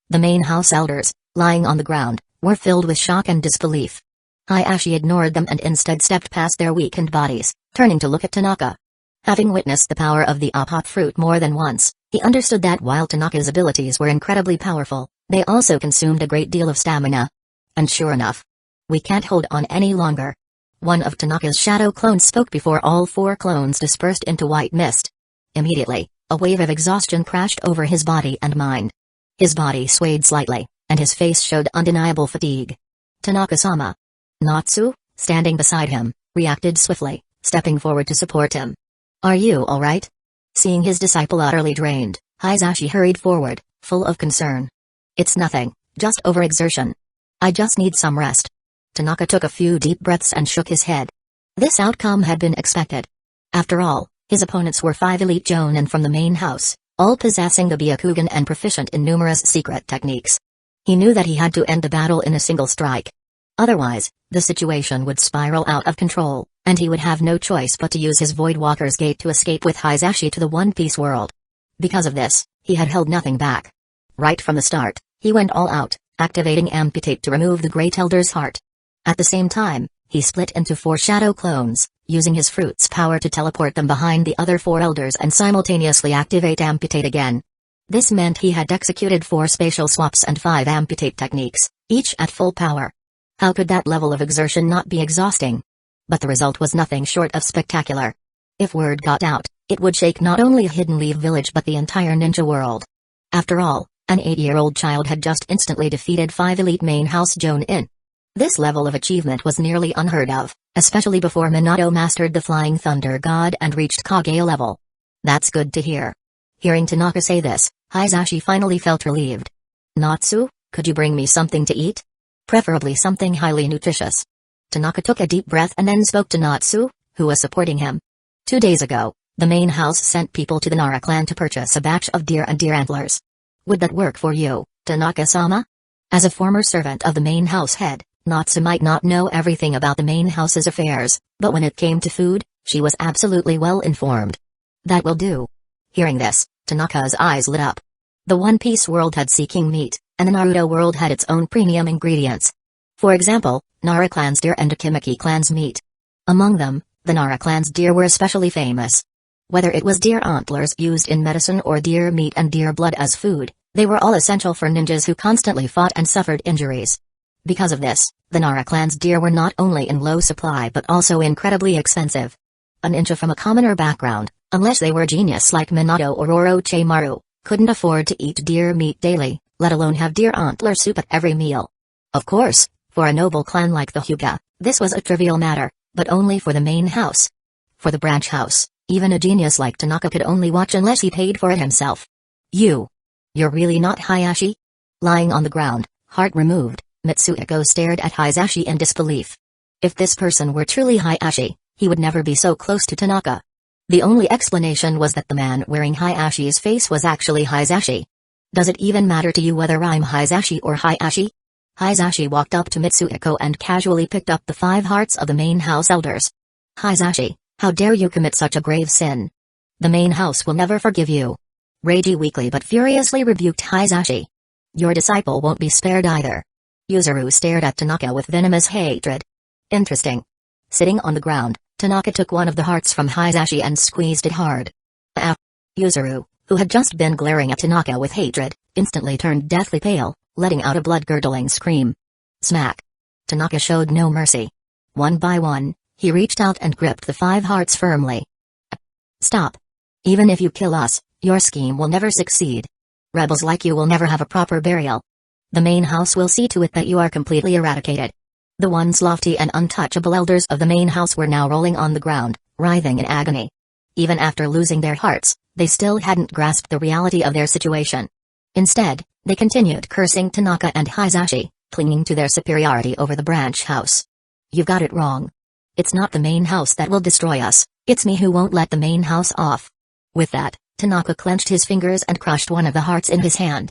The main house elders, lying on the ground, were filled with shock and disbelief. Hayashi ignored them and instead stepped past their weakened bodies, turning to look at Tanaka. Having witnessed the power of the Apop fruit more than once, he understood that while Tanaka's abilities were incredibly powerful, they also consumed a great deal of stamina. And sure enough, we can't hold on any longer. One of Tanaka's shadow clones spoke before all 4 clones dispersed into white mist. Immediately, A wave of exhaustion crashed over his body and mind. His body swayed slightly, and his face showed undeniable fatigue. Tanaka-sama. Natsu, standing beside him, reacted swiftly, stepping forward to support him. Are you alright? Seeing his disciple utterly drained, Hisashi hurried forward, full of concern. It's nothing, just overexertion. I just need some rest. Tanaka took a few deep breaths and shook his head. This outcome had been expected. After all, his opponents were 5 elite jonin from the main house, all possessing the Byakugan and proficient in numerous secret techniques. He knew that he had to end the battle in a single strike. Otherwise, the situation would spiral out of control, and he would have no choice but to use his Voidwalker's Gate to escape with Hisashi to the One Piece world. Because of this, he had held nothing back. Right from the start, he went all out, activating Amputate to remove the Great Elder's heart. At the same time, he split into 4 shadow clones, using his fruit's power to teleport them behind the other 4 elders and simultaneously activate Amputate again. This meant he had executed 4 spatial swaps and 5 Amputate techniques, each at full power. How could that level of exertion not be exhausting? But the result was nothing short of spectacular. If word got out, it would shake not only Hidden Leaf Village but the entire ninja world. After all, an 8-year-old child had just instantly defeated 5 elite main house jonin. This level of achievement was nearly unheard of, especially before Minato mastered the Flying Thunder God and reached Kage level. That's good to hear. Hearing Tanaka say this, Hisashi finally felt relieved. Natsu, could you bring me something to eat? Preferably something highly nutritious. Tanaka took a deep breath and then spoke to Natsu, who was supporting him. 2 days ago, the main house sent people to the Nara clan to purchase a batch of deer and deer antlers. Would that work for you, Tanaka-sama? As a former servant of the main house head, Natsu might not know everything about the main house's affairs, but when it came to food, she was absolutely well informed. That will do. Hearing this, Tanaka's eyes lit up. The One Piece world had seeking meat, and the Naruto world had its own premium ingredients. For example, Nara clan's deer and Akimaki clan's meat. Among them, the Nara clan's deer were especially famous. Whether it was deer antlers used in medicine or deer meat and deer blood as food, they were all essential for ninjas who constantly fought and suffered injuries. Because of this, the Nara clan's deer were not only in low supply but also incredibly expensive. A ninja from a commoner background, unless they were a genius like Minato or Orochimaru, couldn't afford to eat deer meat daily, let alone have deer antler soup at every meal. Of course, for a noble clan like the Hyūga, this was a trivial matter, but only for the main house. For the branch house, even a genius like Tanaka could only watch unless he paid for it himself. You're really not Hayashi? Lying on the ground, heart removed, Mitsuhiko stared at Hisashi in disbelief. If this person were truly Hayashi, he would never be so close to Tanaka. The only explanation was that the man wearing Hayashi's face was actually Hisashi. Does it even matter to you whether I'm Hisashi or Hayashi? Hisashi walked up to Mitsuhiko and casually picked up the 5 hearts of the main house elders. Hisashi, how dare you commit such a grave sin? The main house will never forgive you. Reiji weakly but furiously rebuked Hisashi. Your disciple won't be spared either. Yuzuru stared at Tanaka with venomous hatred. Interesting. Sitting on the ground, Tanaka took one of the hearts from Hisashi and squeezed it hard. Yuzuru, who had just been glaring at Tanaka with hatred, instantly turned deathly pale, letting out a blood-curdling scream. Smack. Tanaka showed no mercy. One by one, he reached out and gripped the 5 hearts firmly. Stop. Even if you kill us, your scheme will never succeed. Rebels like you will never have a proper burial. The main house will see to it that you are completely eradicated. The once lofty and untouchable elders of the main house were now rolling on the ground, writhing in agony. Even after losing their hearts, they still hadn't grasped the reality of their situation. Instead, they continued cursing Tanaka and Hisashi, clinging to their superiority over the branch house. You've got it wrong. It's not the main house that will destroy us, it's me who won't let the main house off. With that, Tanaka clenched his fingers and crushed one of the hearts in his hand.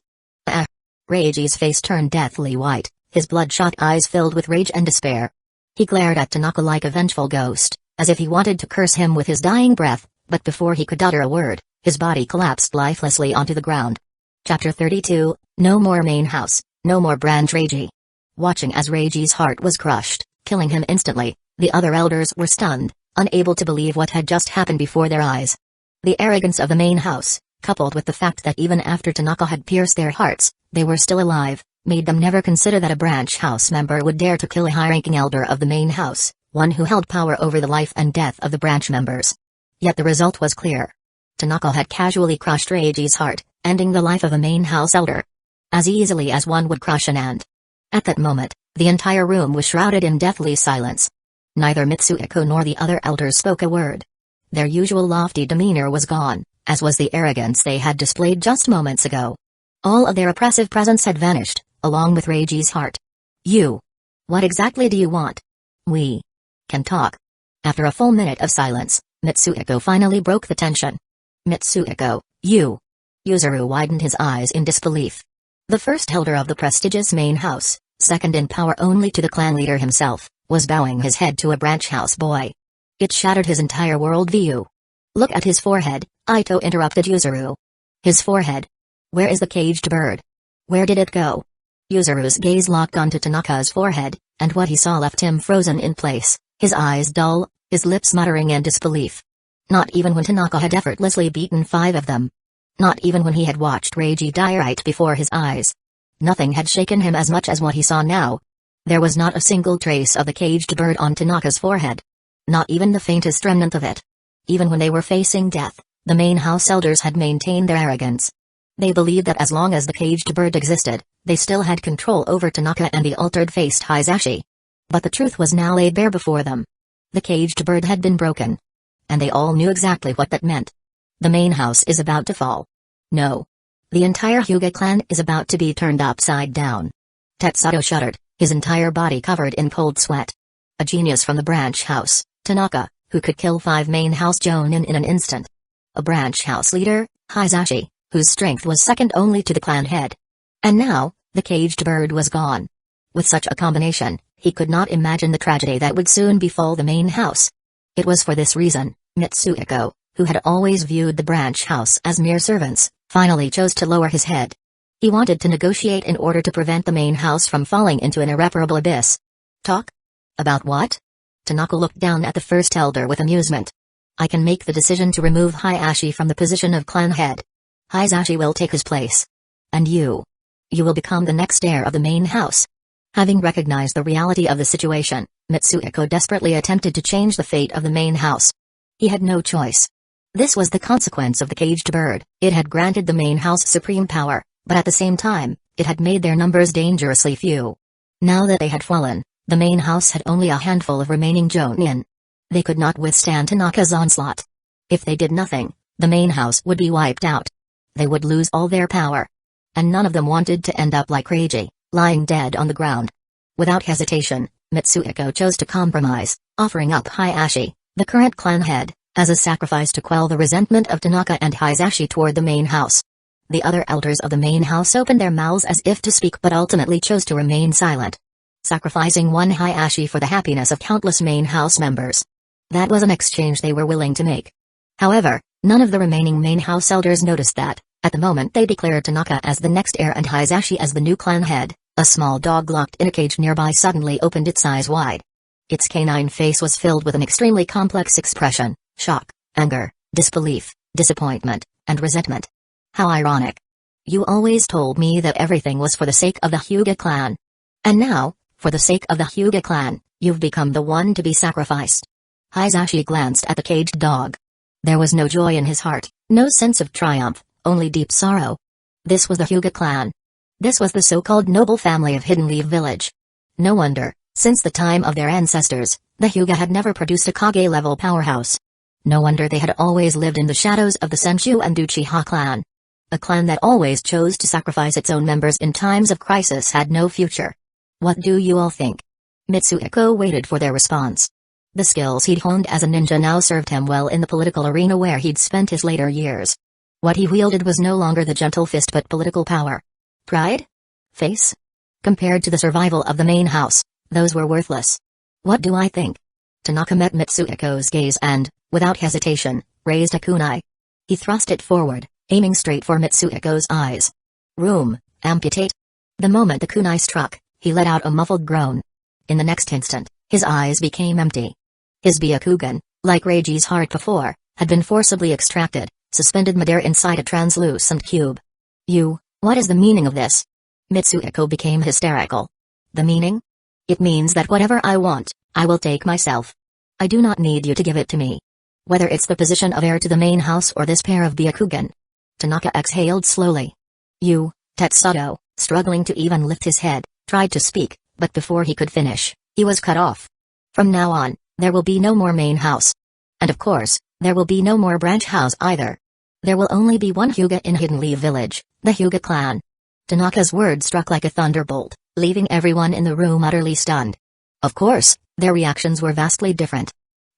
Reiji's face turned deathly white, his bloodshot eyes filled with rage and despair. He glared at Tanaka like a vengeful ghost, as if he wanted to curse him with his dying breath, but before he could utter a word, his body collapsed lifelessly onto the ground. Chapter 32, No More Main House, No More Branch Reiji. Watching as Reiji's heart was crushed, killing him instantly, the other elders were stunned, unable to believe what had just happened before their eyes. The arrogance of the main house, coupled with the fact that even after Tanaka had pierced their hearts, they were still alive, made them never consider that a branch house member would dare to kill a high-ranking elder of the main house, one who held power over the life and death of the branch members. Yet the result was clear. Tanaka had casually crushed Reiji's heart, ending the life of a main house elder. As easily as one would crush an ant. At that moment, the entire room was shrouded in deathly silence. Neither Mitsuhiko nor the other elders spoke a word. Their usual lofty demeanor was gone, as was the arrogance they had displayed just moments ago. All of their oppressive presence had vanished, along with Reiji's heart. You. What exactly do you want? We can talk. After a full minute of silence, Mitsuhiko finally broke the tension. Mitsuhiko, you. Yuzuru widened his eyes in disbelief. The first elder of the prestigious main house, second in power only to the clan leader himself, was bowing his head to a branch house boy. It shattered his entire worldview. Look at his forehead, Ito interrupted Yuzuru. His forehead? Where is the caged bird? Where did it go? Yuzuru's gaze locked onto Tanaka's forehead, and what he saw left him frozen in place, his eyes dull, his lips muttering in disbelief. Not even when Tanaka had effortlessly beaten 5 of them. Not even when he had watched Reiji die right before his eyes. Nothing had shaken him as much as what he saw now. There was not a single trace of the caged bird on Tanaka's forehead. Not even the faintest remnant of it. Even when they were facing death, the main house elders had maintained their arrogance. They believed that as long as the caged bird existed, they still had control over Tanaka and the altered-faced Hizashi. But the truth was now laid bare before them. The caged bird had been broken. And they all knew exactly what that meant. The main house is about to fall. No. The entire Hyūga clan is about to be turned upside down. Tetsudo shuddered, his entire body covered in cold sweat. A genius from the branch house, Tanaka, who could kill 5 main house jonin in an instant. A branch house leader, Hizashi, whose strength was second only to the clan head. And now, the caged bird was gone. With such a combination, he could not imagine the tragedy that would soon befall the main house. It was for this reason, Mitsuhiko, who had always viewed the branch house as mere servants, finally chose to lower his head. He wanted to negotiate in order to prevent the main house from falling into an irreparable abyss. Talk? About what? Tanaka looked down at the first elder with amusement. I can make the decision to remove Hizashi from the position of clan head. Hizashi will take his place. And you? You will become the next heir of the main house. Having recognized the reality of the situation, Mitsuhiko desperately attempted to change the fate of the main house. He had no choice. This was the consequence of the caged bird. It had granted the main house supreme power, but at the same time, it had made their numbers dangerously few. Now that they had fallen, the main house had only a handful of remaining jonin. They could not withstand Tanaka's onslaught. If they did nothing, the main house would be wiped out. They would lose all their power. And none of them wanted to end up like Reiji, lying dead on the ground. Without hesitation, Mitsuhiko chose to compromise, offering up Hizashi, the current clan head, as a sacrifice to quell the resentment of Tanaka and Hizashi toward the main house. The other elders of the main house opened their mouths as if to speak but ultimately chose to remain silent. Sacrificing one Hizashi for the happiness of countless main house members. That was an exchange they were willing to make. However, none of the remaining main house elders noticed that, at the moment they declared Tanaka as the next heir and Hizashi as the new clan head, a small dog locked in a cage nearby suddenly opened its eyes wide. Its canine face was filled with an extremely complex expression: shock, anger, disbelief, disappointment, and resentment. How ironic. You always told me that everything was for the sake of the Hyūga clan. And now, for the sake of the Hyūga clan, you've become the one to be sacrificed. Hizashi glanced at the caged dog. There was no joy in his heart, no sense of triumph, only deep sorrow. This was the Hyūga clan. This was the so-called noble family of Hidden Leaf Village. No wonder, since the time of their ancestors, the Hyūga had never produced a Kage-level powerhouse. No wonder they had always lived in the shadows of the Senshu and Uchiha clan. A clan that always chose to sacrifice its own members in times of crisis had no future. What do you all think? Mitsuhiko waited for their response. The skills he'd honed as a ninja now served him well in the political arena where he'd spent his later years. What he wielded was no longer the gentle fist but political power. Pride? Face? Compared to the survival of the main house, those were worthless. What do I think? Tanaka met Mitsuhiko's gaze and, without hesitation, raised a kunai. He thrust it forward, aiming straight for Mitsuhiko's eyes. Room, amputate. The moment the kunai struck, he let out a muffled groan. In the next instant, his eyes became empty. His Byakugan, like Reiji's heart before, had been forcibly extracted, suspended midair inside a translucent cube. What is the meaning of this? Mitsuhiko became hysterical. The meaning? It means that whatever I want, I will take myself. I do not need you to give it to me. Whether it's the position of heir to the main house or this pair of Byakugan. Tanaka exhaled slowly. Tetsudo, struggling to even lift his head, tried to speak, but before he could finish, he was cut off. From now on, there will be no more main house. And of course, there will be no more branch house either. There will only be one Hyūga in Hidden Leaf Village, the Hyūga clan. Tanaka's words struck like a thunderbolt, leaving everyone in the room utterly stunned. Of course, their reactions were vastly different.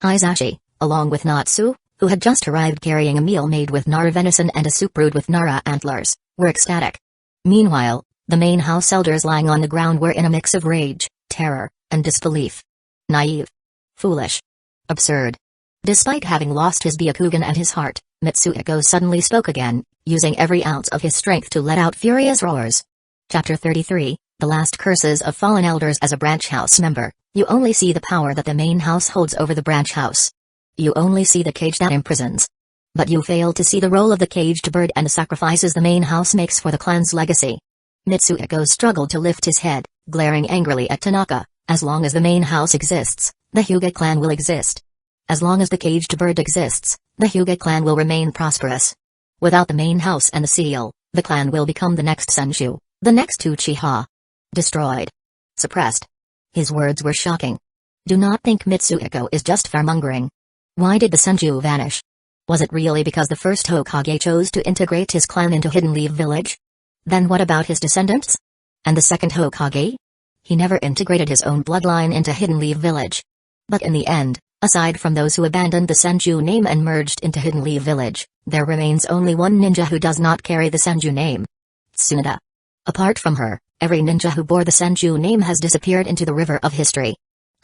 Hisashi, along with Natsu, who had just arrived carrying a meal made with Nara venison and a soup brewed with Nara antlers, were ecstatic. Meanwhile, the main house elders lying on the ground were in a mix of rage, terror, and disbelief. Naive. Foolish. Absurd. Despite having lost his Byakugan and his heart, Mitsuhiko suddenly spoke again, using every ounce of his strength to let out furious roars. Chapter 33, The Last Curses of Fallen Elders. As a branch house member, you only see the power that the main house holds over the branch house. You only see the cage that imprisons. But you fail to see the role of the caged bird and the sacrifices the main house makes for the clan's legacy. Mitsuhiko struggled to lift his head, glaring angrily at Tanaka. As long as the main house exists, the Hyūga clan will exist. As long as the caged bird exists, the Hyūga clan will remain prosperous. Without the main house and the seal, the clan will become the next Senju, the next Uchiha. Destroyed. Suppressed. His words were shocking. Do not think Mitsuhiko is just fearmongering. Why did the Senju vanish? Was it really because the first Hokage chose to integrate his clan into Hidden Leaf Village? Then what about his descendants? And the second Hokage? He never integrated his own bloodline into Hidden Leaf Village. But in the end, aside from those who abandoned the Senju name and merged into Hidden Leaf Village, there remains only one ninja who does not carry the Senju name. Tsunade. Apart from her, every ninja who bore the Senju name has disappeared into the river of history.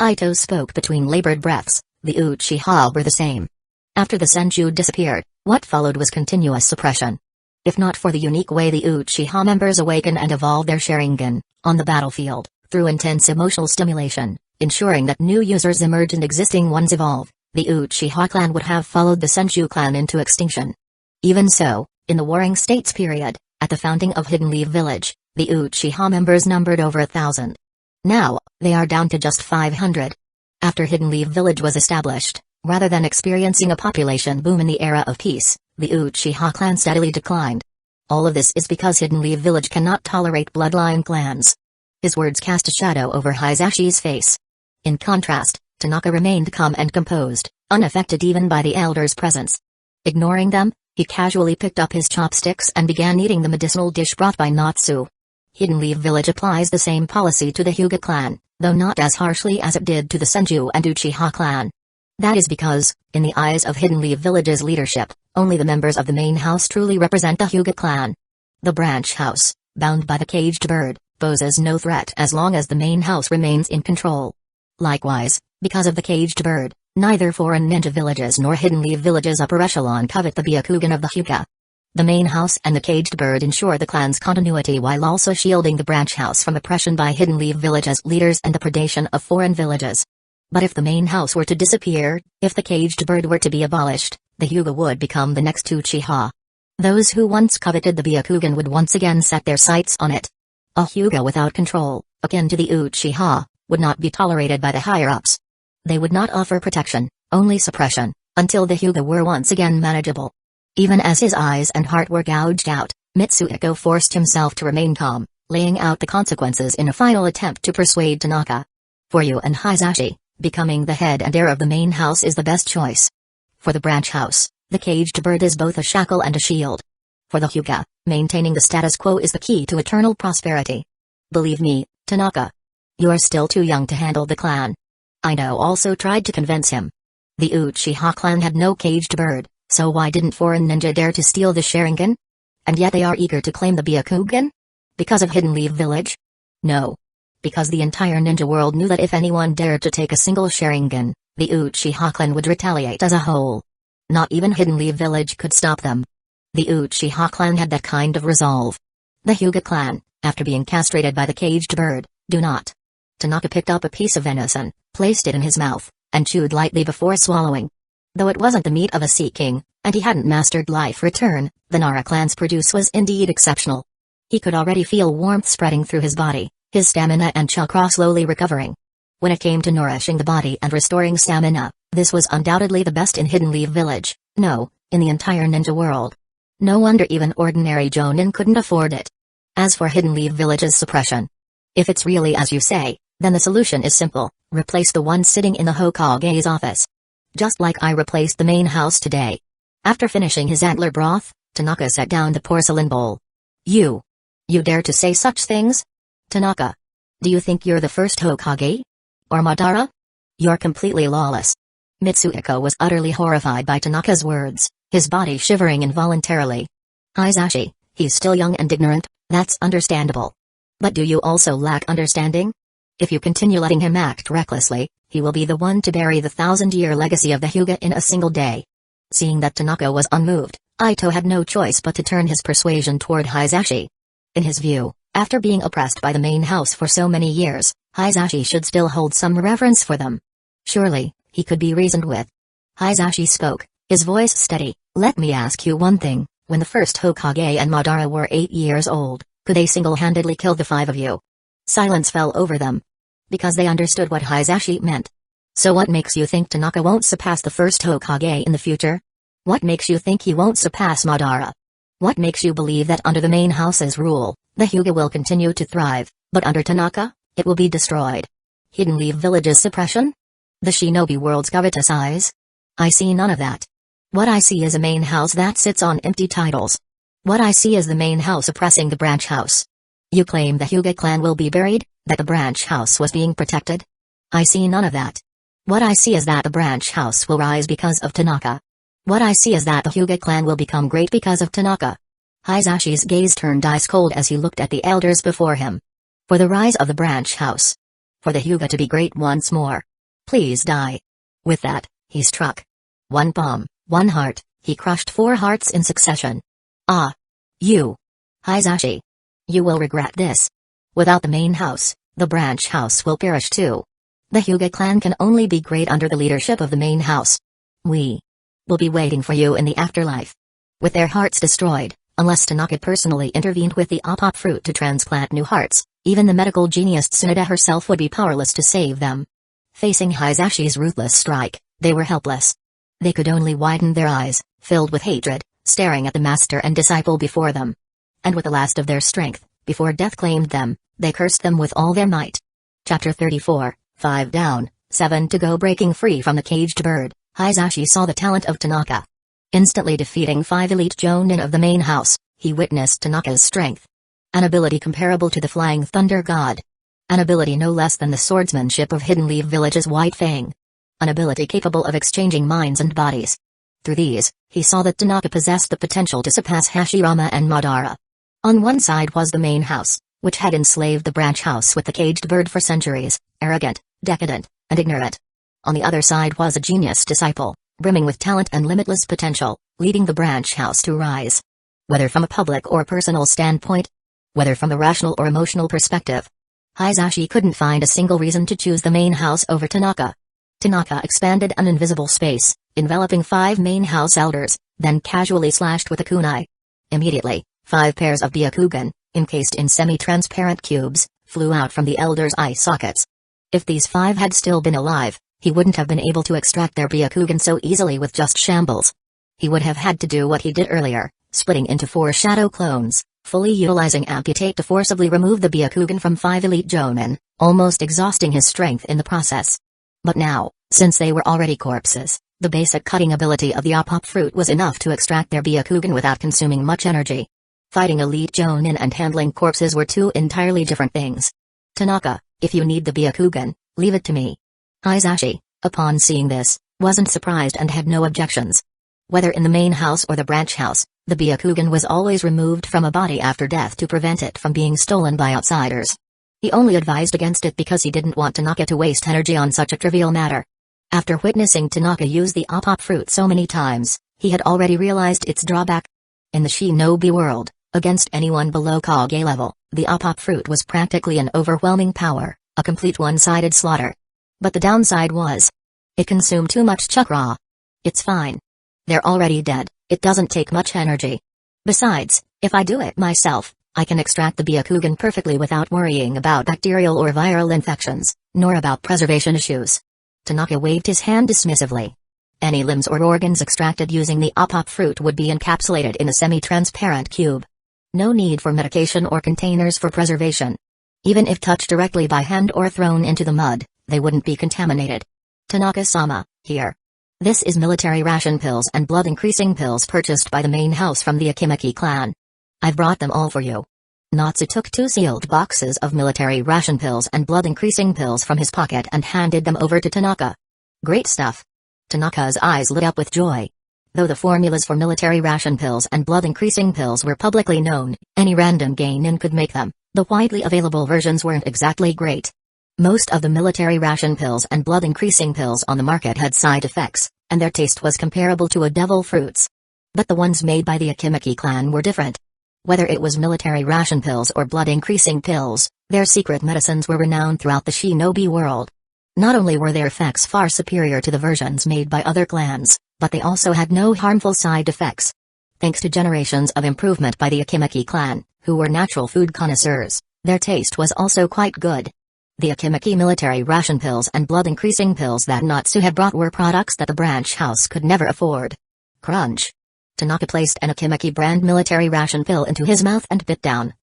Ito spoke between labored breaths. The Uchiha were the same. After the Senju disappeared, what followed was continuous suppression. If not for the unique way the Uchiha members awaken and evolve their Sharingan, on the battlefield, through intense emotional stimulation, ensuring that new users emerge and existing ones evolve, the Uchiha clan would have followed the Senju clan into extinction. Even so, in the Warring States period, at the founding of Hidden Leaf Village, the Uchiha members numbered over 1,000. Now, they are down to just 500. After Hidden Leaf Village was established, rather than experiencing a population boom in the era of peace, the Uchiha clan steadily declined. All of this is because Hidden Leaf Village cannot tolerate bloodline clans. His words cast a shadow over Hisashi's face. In contrast, Tanaka remained calm and composed, unaffected even by the elders' presence. Ignoring them, he casually picked up his chopsticks and began eating the medicinal dish brought by Natsu. Hidden Leaf Village applies the same policy to the Hyūga clan, though not as harshly as it did to the Senju and Uchiha clan. That is because, in the eyes of Hidden Leaf Village's leadership, only the members of the main house truly represent the Hyūga clan. The branch house, bound by the caged bird, poses no threat as long as the main house remains in control. Likewise, because of the caged bird, neither foreign ninja villages nor Hidden Leaf Village's upper echelon covet the Byakugan of the Hyūga. The main house and the caged bird ensure the clan's continuity while also shielding the branch house from oppression by Hidden Leaf Village's leaders and the predation of foreign villages. But if the main house were to disappear, if the caged bird were to be abolished, the Hyūga would become the next Uchiha. Those who once coveted the Byakugan would once again set their sights on it. A Hyūga without control, akin to the Uchiha, would not be tolerated by the higher-ups. They would not offer protection, only suppression, until the Hyūga were once again manageable. Even as his eyes and heart were gouged out, Mitsuhiko forced himself to remain calm, laying out the consequences in a final attempt to persuade Tanaka. For you and Hisashi, becoming the head and heir of the main house is the best choice. For the branch house, the caged bird is both a shackle and a shield. For the Hyūga, maintaining the status quo is the key to eternal prosperity. Believe me, Tanaka. You are still too young to handle the clan. Ino also tried to convince him. The Uchiha clan had no caged bird, so why didn't foreign ninja dare to steal the Sharingan? And yet they are eager to claim the Byakugan? Because of Hidden Leaf Village? No. Because the entire ninja world knew that if anyone dared to take a single Sharingan, the Uchiha clan would retaliate as a whole. Not even Hidden Leaf Village could stop them. The Uchiha clan had that kind of resolve. The Hyūga clan, after being castrated by the caged bird, do not. Tanaka picked up a piece of venison, placed it in his mouth, and chewed lightly before swallowing. Though it wasn't the meat of a sea king, and he hadn't mastered life return, the Nara clan's produce was indeed exceptional. He could already feel warmth spreading through his body, his stamina and chakra slowly recovering. When it came to nourishing the body and restoring stamina, This was undoubtedly the best in Hidden Leaf Village, no, in the entire ninja world. No wonder even ordinary Jonin couldn't afford it. As for Hidden Leaf Village's suppression, if it's really as you say, then the solution is simple: replace the one sitting in the Hokage's office. Just like I replaced the main house today. After finishing his antler broth, Tanaka set down the porcelain bowl. You dare to say such things? Tanaka. Do you think you're the first Hokage? Or Madara? You're completely lawless. Mitsuhiko was utterly horrified by Tanaka's words, his body shivering involuntarily. Hisashi, he's still young and ignorant, that's understandable. But do you also lack understanding? If you continue letting him act recklessly, he will be the one to bury the 1,000-year legacy of the Hyūga in a single day. Seeing that Tanaka was unmoved, Ito had no choice but to turn his persuasion toward Hisashi. In his view, after being oppressed by the main house for so many years, Hisashi should still hold some reverence for them. Surely, he could be reasoned with. Hisashi spoke, his voice steady. Let me ask you one thing, when the first Hokage and Madara were 8 years old, could they single-handedly kill the 5 of you? Silence fell over them. Because they understood what Hisashi meant. So what makes you think Tanaka won't surpass the first Hokage in the future? What makes you think he won't surpass Madara? What makes you believe that under the main house's rule, the Hyūga will continue to thrive, but under Tanaka, it will be destroyed? Hidden Leaf Village's suppression? The shinobi world's covetous eyes? I see none of that. What I see is a main house that sits on empty titles. What I see is the main house oppressing the branch house. You claim the Hyūga clan will be buried, that the branch house was being protected? I see none of that. What I see is that the branch house will rise because of Tanaka. What I see is that the Hyūga clan will become great because of Tanaka. Hisashi's gaze turned ice cold as he looked at the elders before him. For the rise of the branch house. For the Hyūga to be great once more. Please die. With that, he struck. One palm, one heart, he crushed 4 hearts in succession. Ah! You! Hisashi! You will regret this. Without the main house, the branch house will perish too. The Hyūga clan can only be great under the leadership of the main house. We will be waiting for you in the afterlife. With their hearts destroyed, unless Tanaka personally intervened with the Apop fruit to transplant new hearts, even the medical genius Tsunade herself would be powerless to save them. Facing Hisashi's ruthless strike, they were helpless. They could only widen their eyes, filled with hatred, staring at the master and disciple before them. And with the last of their strength, before death claimed them, they cursed them with all their might. Chapter 34, 5 down, 7 to go. Breaking free from the caged bird, Hisashi saw the talent of Tanaka. Instantly defeating 5 elite Jonin of the main house, he witnessed Tanaka's strength. An ability comparable to the Flying Thunder God. An ability no less than the swordsmanship of Hidden Leaf Village's White Fang. An ability capable of exchanging minds and bodies. Through these, he saw that Tanaka possessed the potential to surpass Hashirama and Madara. On one side was the main house, which had enslaved the branch house with the caged bird for centuries, arrogant, decadent, and ignorant. On the other side was a genius disciple, brimming with talent and limitless potential, leading the branch house to rise. Whether from a public or personal standpoint, whether from a rational or emotional perspective, Hisashi couldn't find a single reason to choose the main house over Tanaka. Tanaka expanded an invisible space, enveloping 5 main house elders, then casually slashed with a kunai. Immediately, 5 pairs of Byakugan, encased in semi-transparent cubes, flew out from the elders' eye sockets. If these 5 had still been alive, he wouldn't have been able to extract their Byakugan so easily with just shambles. He would have had to do what he did earlier, splitting into 4 shadow clones, fully utilizing Amputate to forcibly remove the Byakugan from 5 elite Jonin, almost exhausting his strength in the process. But now, since they were already corpses, the basic cutting ability of the Apop fruit was enough to extract their Byakugan without consuming much energy. Fighting elite Jonin and handling corpses were 2 entirely different things. Tanaka, if you need the Byakugan, leave it to me. Hisashi, upon seeing this, wasn't surprised and had no objections. Whether in the main house or the branch house, the Byakugan was always removed from a body after death to prevent it from being stolen by outsiders. He only advised against it because he didn't want Tanaka to waste energy on such a trivial matter. After witnessing Tanaka use the Apop fruit so many times, he had already realized its drawback. In the shinobi world, against anyone below Kage level, the Apop fruit was practically an overwhelming power, a complete one-sided slaughter. But the downside was, it consumed too much chakra. It's fine. They're already dead, it doesn't take much energy. Besides, if I do it myself, I can extract the Byakugan perfectly without worrying about bacterial or viral infections, nor about preservation issues. Tanaka waved his hand dismissively. Any limbs or organs extracted using the apop fruit would be encapsulated in a semi-transparent cube. No need for medication or containers for preservation. Even if touched directly by hand or thrown into the mud, they wouldn't be contaminated. Tanaka-sama, here. This is military ration pills and blood-increasing pills purchased by the main house from the Akimaki clan. I've brought them all for you. Natsu took 2 sealed boxes of military ration pills and blood-increasing pills from his pocket and handed them over to Tanaka. Great stuff. Tanaka's eyes lit up with joy. Though the formulas for military ration pills and blood-increasing pills were publicly known, any random geinin could make them. The widely available versions weren't exactly great. Most of the military ration pills and blood-increasing pills on the market had side effects, and their taste was comparable to a devil fruit's. But the ones made by the Akimaki clan were different. Whether it was military ration pills or blood-increasing pills, their secret medicines were renowned throughout the shinobi world. Not only were their effects far superior to the versions made by other clans, but they also had no harmful side effects. Thanks to generations of improvement by the Akimaki clan, who were natural food connoisseurs, their taste was also quite good. The Akimaki military ration pills and blood-increasing pills that Natsu had brought were products that the branch house could never afford. Crunch. Tanaka placed an Akimaki brand military ration pill into his mouth and bit down.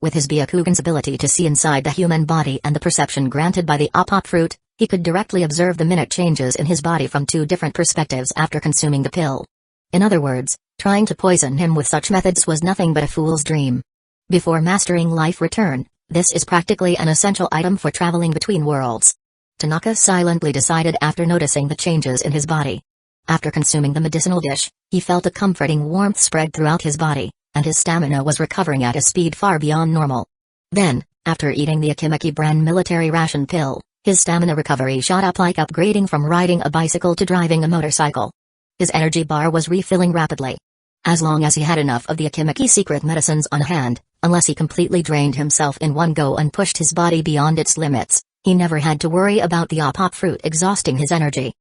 With his Byakugan's ability to see inside the human body and the perception granted by the apop fruit, he could directly observe the minute changes in his body from 2 different perspectives after consuming the pill. In other words, trying to poison him with such methods was nothing but a fool's dream. Before mastering life return, this is practically an essential item for traveling between worlds. Tanaka silently decided after noticing the changes in his body. After consuming the medicinal dish, he felt a comforting warmth spread throughout his body, and his stamina was recovering at a speed far beyond normal. Then, after eating the Akimaki brand military ration pill, his stamina recovery shot up like upgrading from riding a bicycle to driving a motorcycle. His energy bar was refilling rapidly. As long as he had enough of the Akimaki secret medicines on hand, unless he completely drained himself in one go and pushed his body beyond its limits, he never had to worry about the apop fruit exhausting his energy.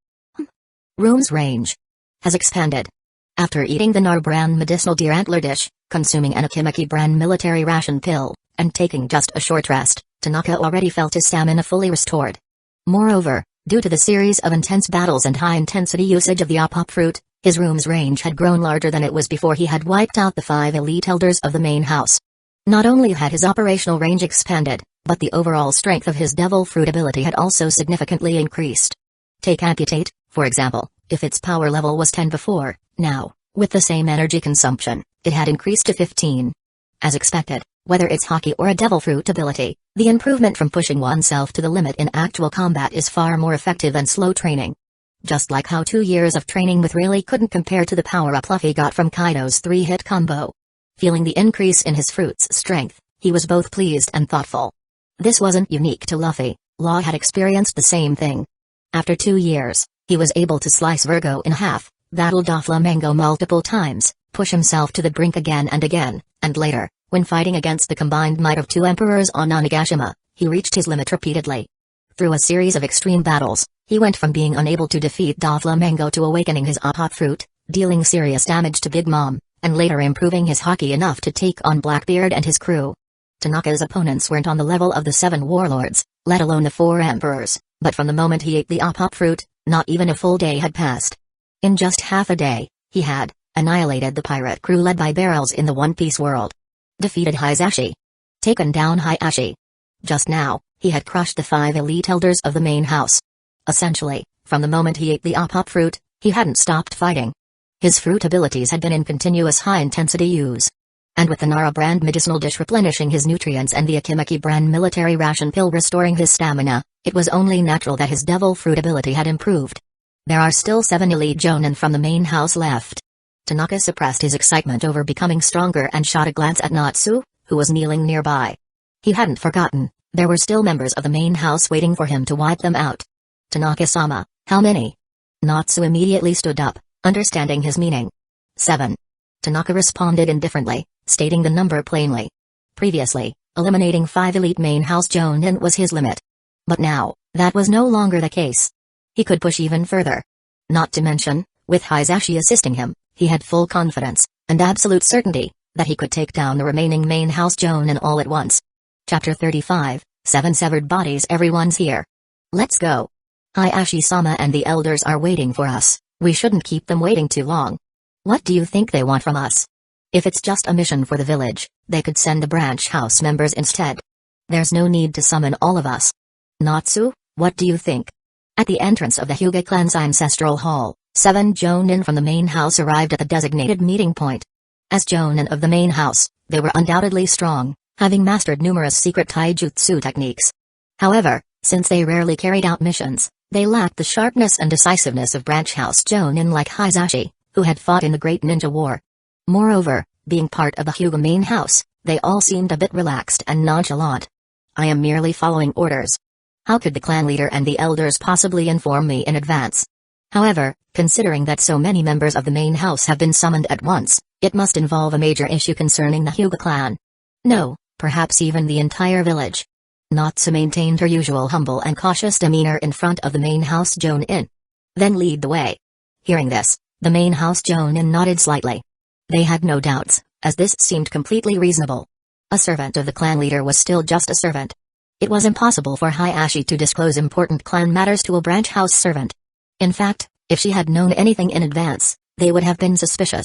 Room's range has expanded. After eating the Nar brand medicinal deer antler dish, consuming an Akimaki brand military ration pill, and taking just a short rest, Tanaka already felt his stamina fully restored. Moreover, due to the series of intense battles and high-intensity usage of the apop fruit, his room's range had grown larger than it was before he had wiped out the 5 elite elders of the main house. Not only had his operational range expanded, but the overall strength of his devil fruit ability had also significantly increased. Take amputate, for example, if its power level was 10 before, now, with the same energy consumption, it had increased to 15. As expected, whether it's hockey or a devil fruit ability, the improvement from pushing oneself to the limit in actual combat is far more effective than slow training. Just like how 2 years of training with Rayleigh couldn't compare to the power-up Luffy got from Kaido's 3-hit combo. Feeling the increase in his fruit's strength, he was both pleased and thoughtful. This wasn't unique to Luffy, Law had experienced the same thing. After 2 years, he was able to slice Virgo in half, battle Doflamingo multiple times, push himself to the brink again and again, and later, when fighting against the combined might of 2 emperors on Onigashima, he reached his limit repeatedly. Through a series of extreme battles, he went from being unable to defeat Doflamingo to awakening his apop fruit, dealing serious damage to Big Mom, and later improving his haki enough to take on Blackbeard and his crew. Tanaka's opponents weren't on the level of the 7 warlords, let alone the 4 emperors, but from the moment he ate the apop fruit, not even a full day had passed. In just half a day, he had annihilated the pirate crew led by Barrels in the One Piece world. Defeated Hizashi. Taken down Hayashi. Just now, he had crushed the 5 elite elders of the main house. Essentially, from the moment he ate the apop fruit, he hadn't stopped fighting. His fruit abilities had been in continuous high-intensity use. And with the Nara brand medicinal dish replenishing his nutrients and the Akimaki brand military ration pill restoring his stamina, it was only natural that his devil fruit ability had improved. There are still 7 elite jonin from the main house left. Tanaka suppressed his excitement over becoming stronger and shot a glance at Natsu, who was kneeling nearby. He hadn't forgotten, there were still members of the main house waiting for him to wipe them out. Tanaka-sama, how many? Natsu immediately stood up, understanding his meaning. 7. Tanaka responded indifferently, stating the number plainly. Previously, eliminating 5 elite main house jonin was his limit. But now, that was no longer the case. He could push even further. Not to mention, with Hizashi assisting him, he had full confidence, and absolute certainty, that he could take down the remaining main house jonin all at once. Chapter 35, 7 Severed Bodies. Everyone's here. Let's go. Hayashi-sama and the elders are waiting for us, we shouldn't keep them waiting too long. What do you think they want from us? If it's just a mission for the village, they could send the branch house members instead. There's no need to summon all of us. Natsu, what do you think? At the entrance of the Hyūga clan's ancestral hall, 7 jonin from the main house arrived at the designated meeting point. As jonin of the main house, they were undoubtedly strong, having mastered numerous secret taijutsu techniques. However, since they rarely carried out missions, they lacked the sharpness and decisiveness of branch house jonin like Hisashi, who had fought in the Great Ninja War. Moreover, being part of the Hyūga main house, they all seemed a bit relaxed and nonchalant. I am merely following orders. How could the clan leader and the elders possibly inform me in advance? However, considering that so many members of the main house have been summoned at once, it must involve a major issue concerning the Hyūga clan. No, perhaps even the entire village. Natsu maintained her usual humble and cautious demeanor in front of the main house jonin. Then lead the way. Hearing this, the main house jonin nodded slightly. They had no doubts, as this seemed completely reasonable. A servant of the clan leader was still just a servant. It was impossible for Hayashi to disclose important clan matters to a branch house servant. In fact, if she had known anything in advance, they would have been suspicious.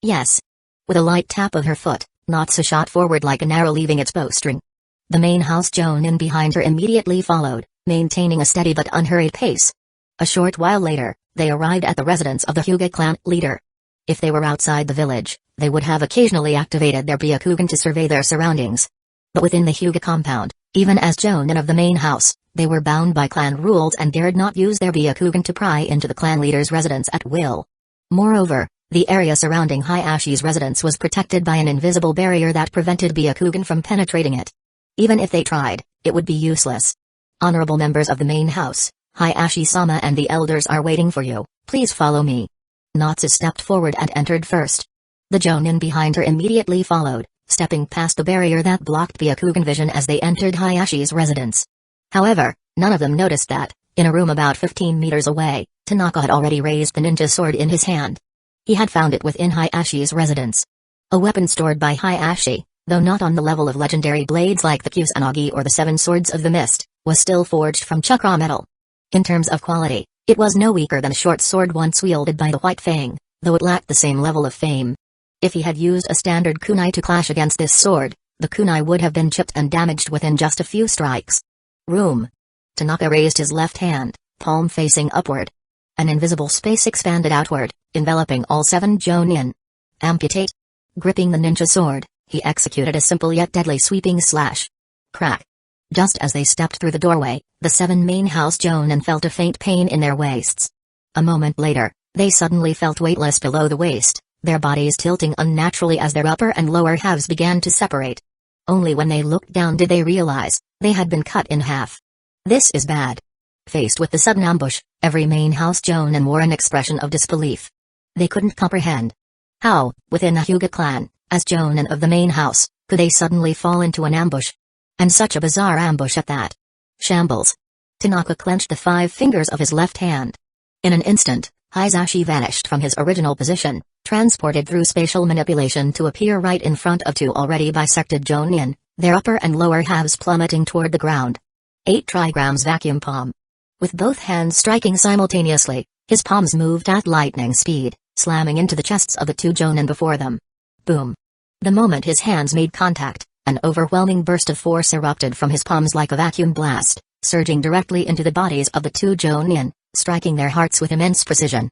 Yes. With a light tap of her foot, Natsu shot forward like an arrow leaving its bowstring. The main house jonin behind her immediately followed, maintaining a steady but unhurried pace. A short while later, they arrived at the residence of the Hyūga clan leader. If they were outside the village, they would have occasionally activated their Byakugan to survey their surroundings. But within the Hyūga compound, even as jonin of the main house, they were bound by clan rules and dared not use their Byakugan to pry into the clan leader's residence at will. Moreover, the area surrounding Hayashi's residence was protected by an invisible barrier that prevented Byakugan from penetrating it. Even if they tried, it would be useless. Honorable members of the main house, Hayashi-sama and the elders are waiting for you, please follow me. Natsu stepped forward and entered first. The jonin behind her immediately followed, stepping past the barrier that blocked Byakugan vision as they entered Hayashi's residence. However, none of them noticed that, in a room about 15 meters away, Tanaka had already raised the ninja sword in his hand. He had found it within Hayashi's residence. A weapon stored by Hayashi, though not on the level of legendary blades like the Kusanagi or the Seven Swords of the Mist, was still forged from chakra metal. In terms of quality, it was no weaker than a short sword once wielded by the White Fang, though it lacked the same level of fame. If he had used a standard kunai to clash against this sword, the kunai would have been chipped and damaged within just a few strikes. Room. Tanaka raised his left hand, palm facing upward. An invisible space expanded outward, enveloping all 7 jonin. Amputate. Gripping the ninja sword, he executed a simple yet deadly sweeping slash. Crack. Just as they stepped through the doorway, the 7 main house jonin felt a faint pain in their waists. A moment later, they suddenly felt weightless below the waist, their bodies tilting unnaturally as their upper and lower halves began to separate. Only when they looked down did they realize, they had been cut in half. This is bad. Faced with the sudden ambush, every main house jonin wore an expression of disbelief. They couldn't comprehend. How, within the Hyūga clan, as jonin of the main house, could they suddenly fall into an ambush? And such a bizarre ambush at that. Shambles. Tanaka clenched the 5 fingers of his left hand. In an instant, Hisashi vanished from his original position, transported through spatial manipulation to appear right in front of 2 already bisected jonin, their upper and lower halves plummeting toward the ground. 8 trigrams vacuum palm. With both hands striking simultaneously, his palms moved at lightning speed, slamming into the chests of the 2 jonin before them. Boom. The moment his hands made contact, an overwhelming burst of force erupted from his palms like a vacuum blast, surging directly into the bodies of the 2 jonin, striking their hearts with immense precision.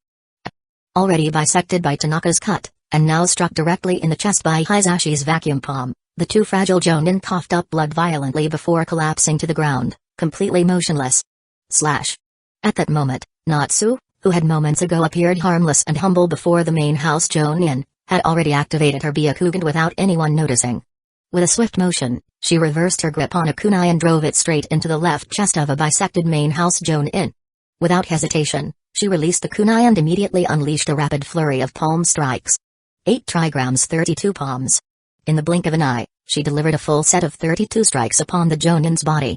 Already bisected by Tanaka's cut, and now struck directly in the chest by Hisashi's vacuum palm, the 2 fragile jonin coughed up blood violently before collapsing to the ground, completely motionless. Slash. At that moment, Natsu, who had moments ago appeared harmless and humble before the main house jonin, had already activated her Byakugan without anyone noticing. With a swift motion, she reversed her grip on a kunai and drove it straight into the left chest of a bisected main house jonin. Without hesitation, she released the kunai and immediately unleashed a rapid flurry of palm strikes. 8 trigrams 32 palms. In the blink of an eye, she delivered a full set of 32 strikes upon the jonin's body.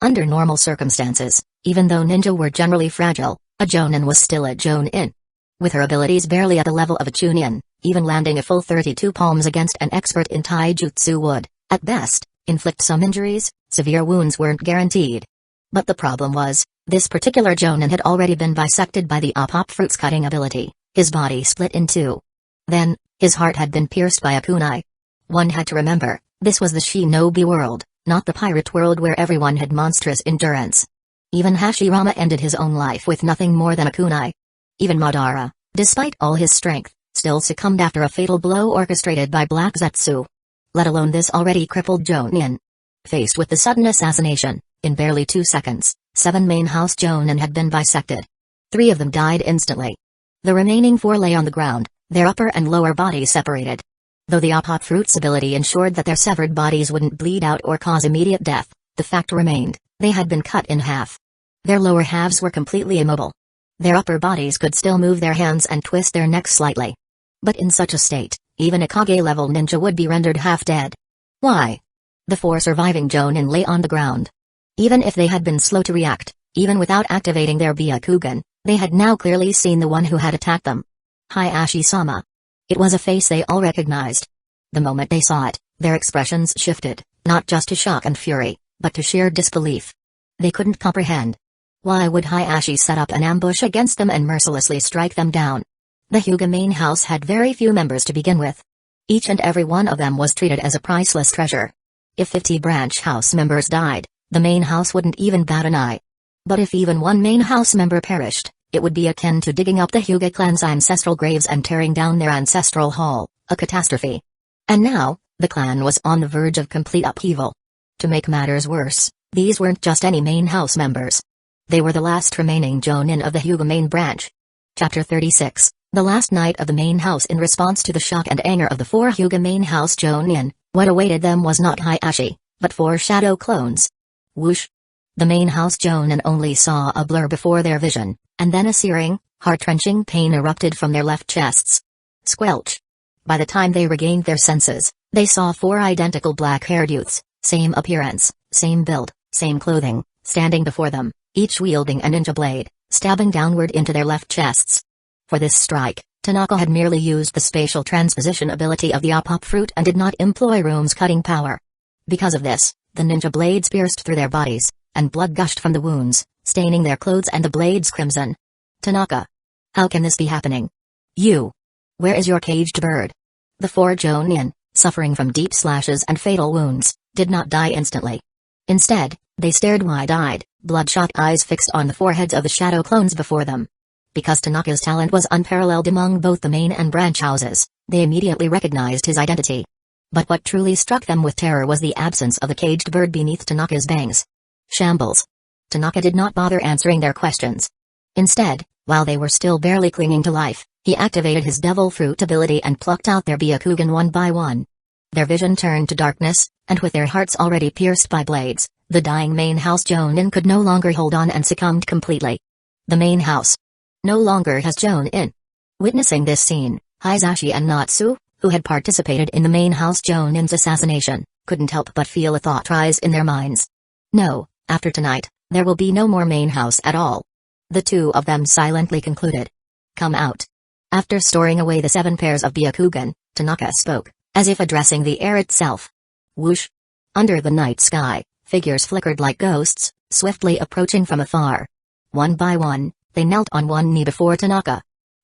Under normal circumstances, even though ninja were generally fragile, a jonin was still a jonin. With her abilities barely at the level of a chunin, even landing a full 32 palms against an expert in taijutsu would, at best, inflict some injuries. Severe wounds weren't guaranteed. But the problem was, this particular Jonin had already been bisected by the Op Fruit's cutting ability, his body split in two. Then, his heart had been pierced by a kunai. One had to remember, this was the shinobi world, not the pirate world where everyone had monstrous endurance. Even Hashirama ended his own life with nothing more than a kunai. Even Madara, despite all his strength, still succumbed after a fatal blow orchestrated by Black Zetsu. Let alone this already crippled Jonin. Faced with the sudden assassination, in barely 2 seconds, 7 main house Jonin had been bisected. 3 of them died instantly. The remaining 4 lay on the ground, their upper and lower bodies separated. Though the Op Fruit's ability ensured that their severed bodies wouldn't bleed out or cause immediate death, the fact remained, they had been cut in half. Their lower halves were completely immobile. Their upper bodies could still move their hands and twist their necks slightly. But in such a state, even a Kage-level ninja would be rendered half-dead. Why? The 4 surviving Jonin lay on the ground. Even if they had been slow to react, even without activating their Byakugan, they had now clearly seen the one who had attacked them. Hayashi-sama. It was a face they all recognized. The moment they saw it, their expressions shifted, not just to shock and fury, but to sheer disbelief. They couldn't comprehend. Why would Hayashi set up an ambush against them and mercilessly strike them down? The Hyūga main house had very few members to begin with. Each and every one of them was treated as a priceless treasure. If 50 branch house members died, the main house wouldn't even bat an eye. But if even one main house member perished, it would be akin to digging up the Hyūga clan's ancestral graves and tearing down their ancestral hall, a catastrophe. And now, the clan was on the verge of complete upheaval. To make matters worse, these weren't just any main house members. They were the last remaining Jonin of the Hyūga main branch. Chapter 36, the last night of the main house. In response to the shock and anger of the 4 Hyūga main house Jonin, what awaited them was not Hayashi, but 4 shadow clones. Whoosh! The main house Jonin only saw a blur before their vision, and then a searing, heart-wrenching pain erupted from their left chests. Squelch! By the time they regained their senses, they saw 4 identical black-haired youths, same appearance, same build, same clothing, standing before them, each wielding a ninja blade, stabbing downward into their left chests. For this strike, Tanaka had merely used the spatial transposition ability of the Op Fruit and did not employ Room's cutting power. Because of this, the ninja blades pierced through their bodies, and blood gushed from the wounds, staining their clothes and the blades crimson. Tanaka! How can this be happening? You! Where is your caged bird? The 4 Jonin, suffering from deep slashes and fatal wounds, did not die instantly. Instead, they stared wide-eyed, bloodshot eyes fixed on the foreheads of the shadow clones before them. Because Tanaka's talent was unparalleled among both the main and branch houses, they immediately recognized his identity. But what truly struck them with terror was the absence of the caged bird beneath Tanaka's bangs. Shambles. Tanaka did not bother answering their questions. Instead, while they were still barely clinging to life, he activated his devil fruit ability and plucked out their Byakugan one by one. Their vision turned to darkness, and with their hearts already pierced by blades, the dying main house Jonin could no longer hold on and succumbed completely. The main house no longer has Jonin. Witnessing this scene, Hisashi and Natsu, who had participated in the main house Jonin's assassination, couldn't help but feel a thought rise in their minds. No, after tonight, there will be no more main house at all. The 2 of them silently concluded. Come out. After storing away the 7 pairs of Byakugan, Tanaka spoke, as if addressing the air itself. Whoosh! Under the night sky, figures flickered like ghosts, swiftly approaching from afar. One by one, they knelt on one knee before Tanaka.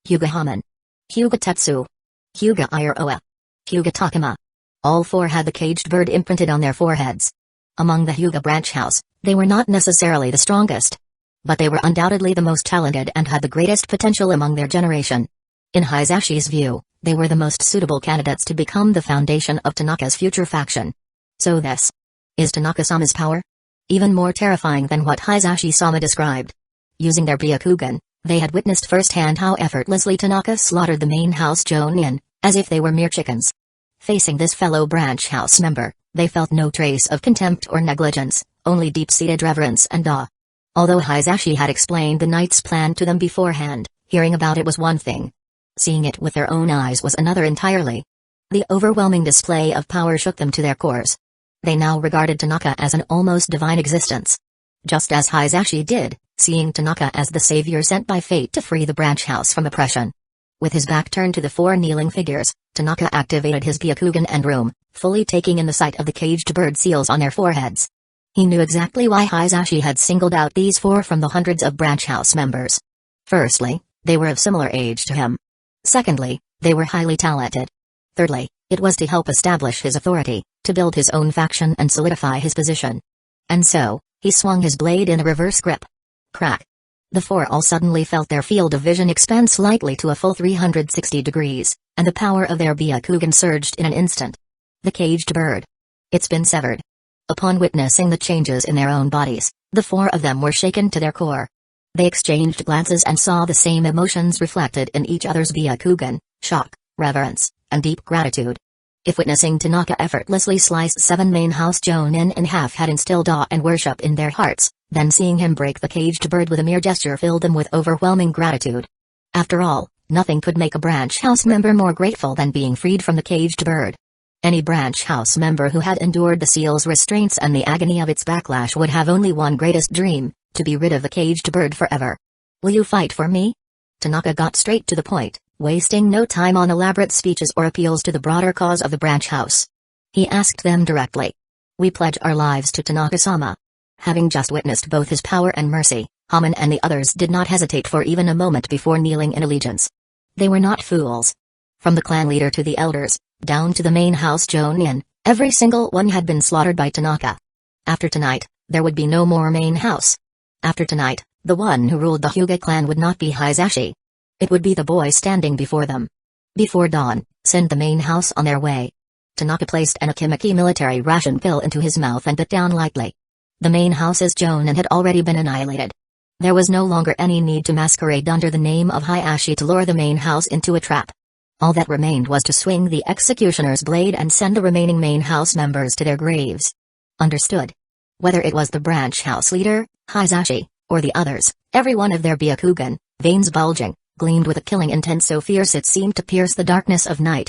Hyūga Haman. Hyūga Tetsu. Hyūga Iroha. Hyūga Takuma. All 4 had the caged bird imprinted on their foreheads. Among the Hyūga branch house, they were not necessarily the strongest. But they were undoubtedly the most talented and had the greatest potential among their generation. In Hisashi's view, they were the most suitable candidates to become the foundation of Tanaka's future faction. So this is Tanaka-sama's power? Even more terrifying than what Hisashi-sama described. Using their Byakugan, they had witnessed firsthand how effortlessly Tanaka slaughtered the main house Jonin, as if they were mere chickens. Facing this fellow branch house member, they felt no trace of contempt or negligence, only deep-seated reverence and awe. Although Hisashi had explained the knight's plan to them beforehand, hearing about it was one thing. Seeing it with their own eyes was another entirely. The overwhelming display of power shook them to their cores. They now regarded Tanaka as an almost divine existence. Just as Hisashi did, seeing Tanaka as the savior sent by fate to free the branch house from oppression. With his back turned to the 4 kneeling figures, Tanaka activated his Byakugan and Room, fully taking in the sight of the caged bird seals on their foreheads. He knew exactly why Hisashi had singled out these 4 from the hundreds of branch house members. Firstly, they were of similar age to him. Secondly, they were highly talented. Thirdly, it was to help establish his authority, to build his own faction and solidify his position. And so, he swung his blade in a reverse grip. Crack. The 4 all suddenly felt their field of vision expand slightly to a full 360 degrees, and the power of their Byakugan surged in an instant. The caged bird. It's been severed. Upon witnessing the changes in their own bodies, the 4 of them were shaken to their core. They exchanged glances and saw the same emotions reflected in each other's Byakugan: shock, reverence, and deep gratitude. If witnessing Tanaka effortlessly slice 7 main house Jonin in half had instilled awe and worship in their hearts, then seeing him break the caged bird with a mere gesture filled them with overwhelming gratitude. After all, nothing could make a branch house member more grateful than being freed from the caged bird. Any branch house member who had endured the seal's restraints and the agony of its backlash would have only one greatest dream: to be rid of the caged bird forever. Will you fight for me? Tanaka got straight to the point, wasting no time on elaborate speeches or appeals to the broader cause of the branch house. He asked them directly. We pledge our lives to Tanaka-sama. Having just witnessed both his power and mercy, Haman and the others did not hesitate for even a moment before kneeling in allegiance. They were not fools. From the clan leader to the elders, down to the main house Jonin, every single one had been slaughtered by Tanaka. After tonight, there would be no more main house. After tonight, the one who ruled the Hyūga clan would not be Hisashi. It would be the boy standing before them. Before dawn, send the main house on their way. Tanaka placed an Akimaki military ration pill into his mouth and bit down lightly. The main house's Jonin had already been annihilated. There was no longer any need to masquerade under the name of Hisashi to lure the main house into a trap. All that remained was to swing the executioner's blade and send the remaining main house members to their graves. Understood? Whether it was the branch house leader, Hisashi, or the others, every one of their Byakugan, veins bulging, gleamed with a killing intent so fierce it seemed to pierce the darkness of night.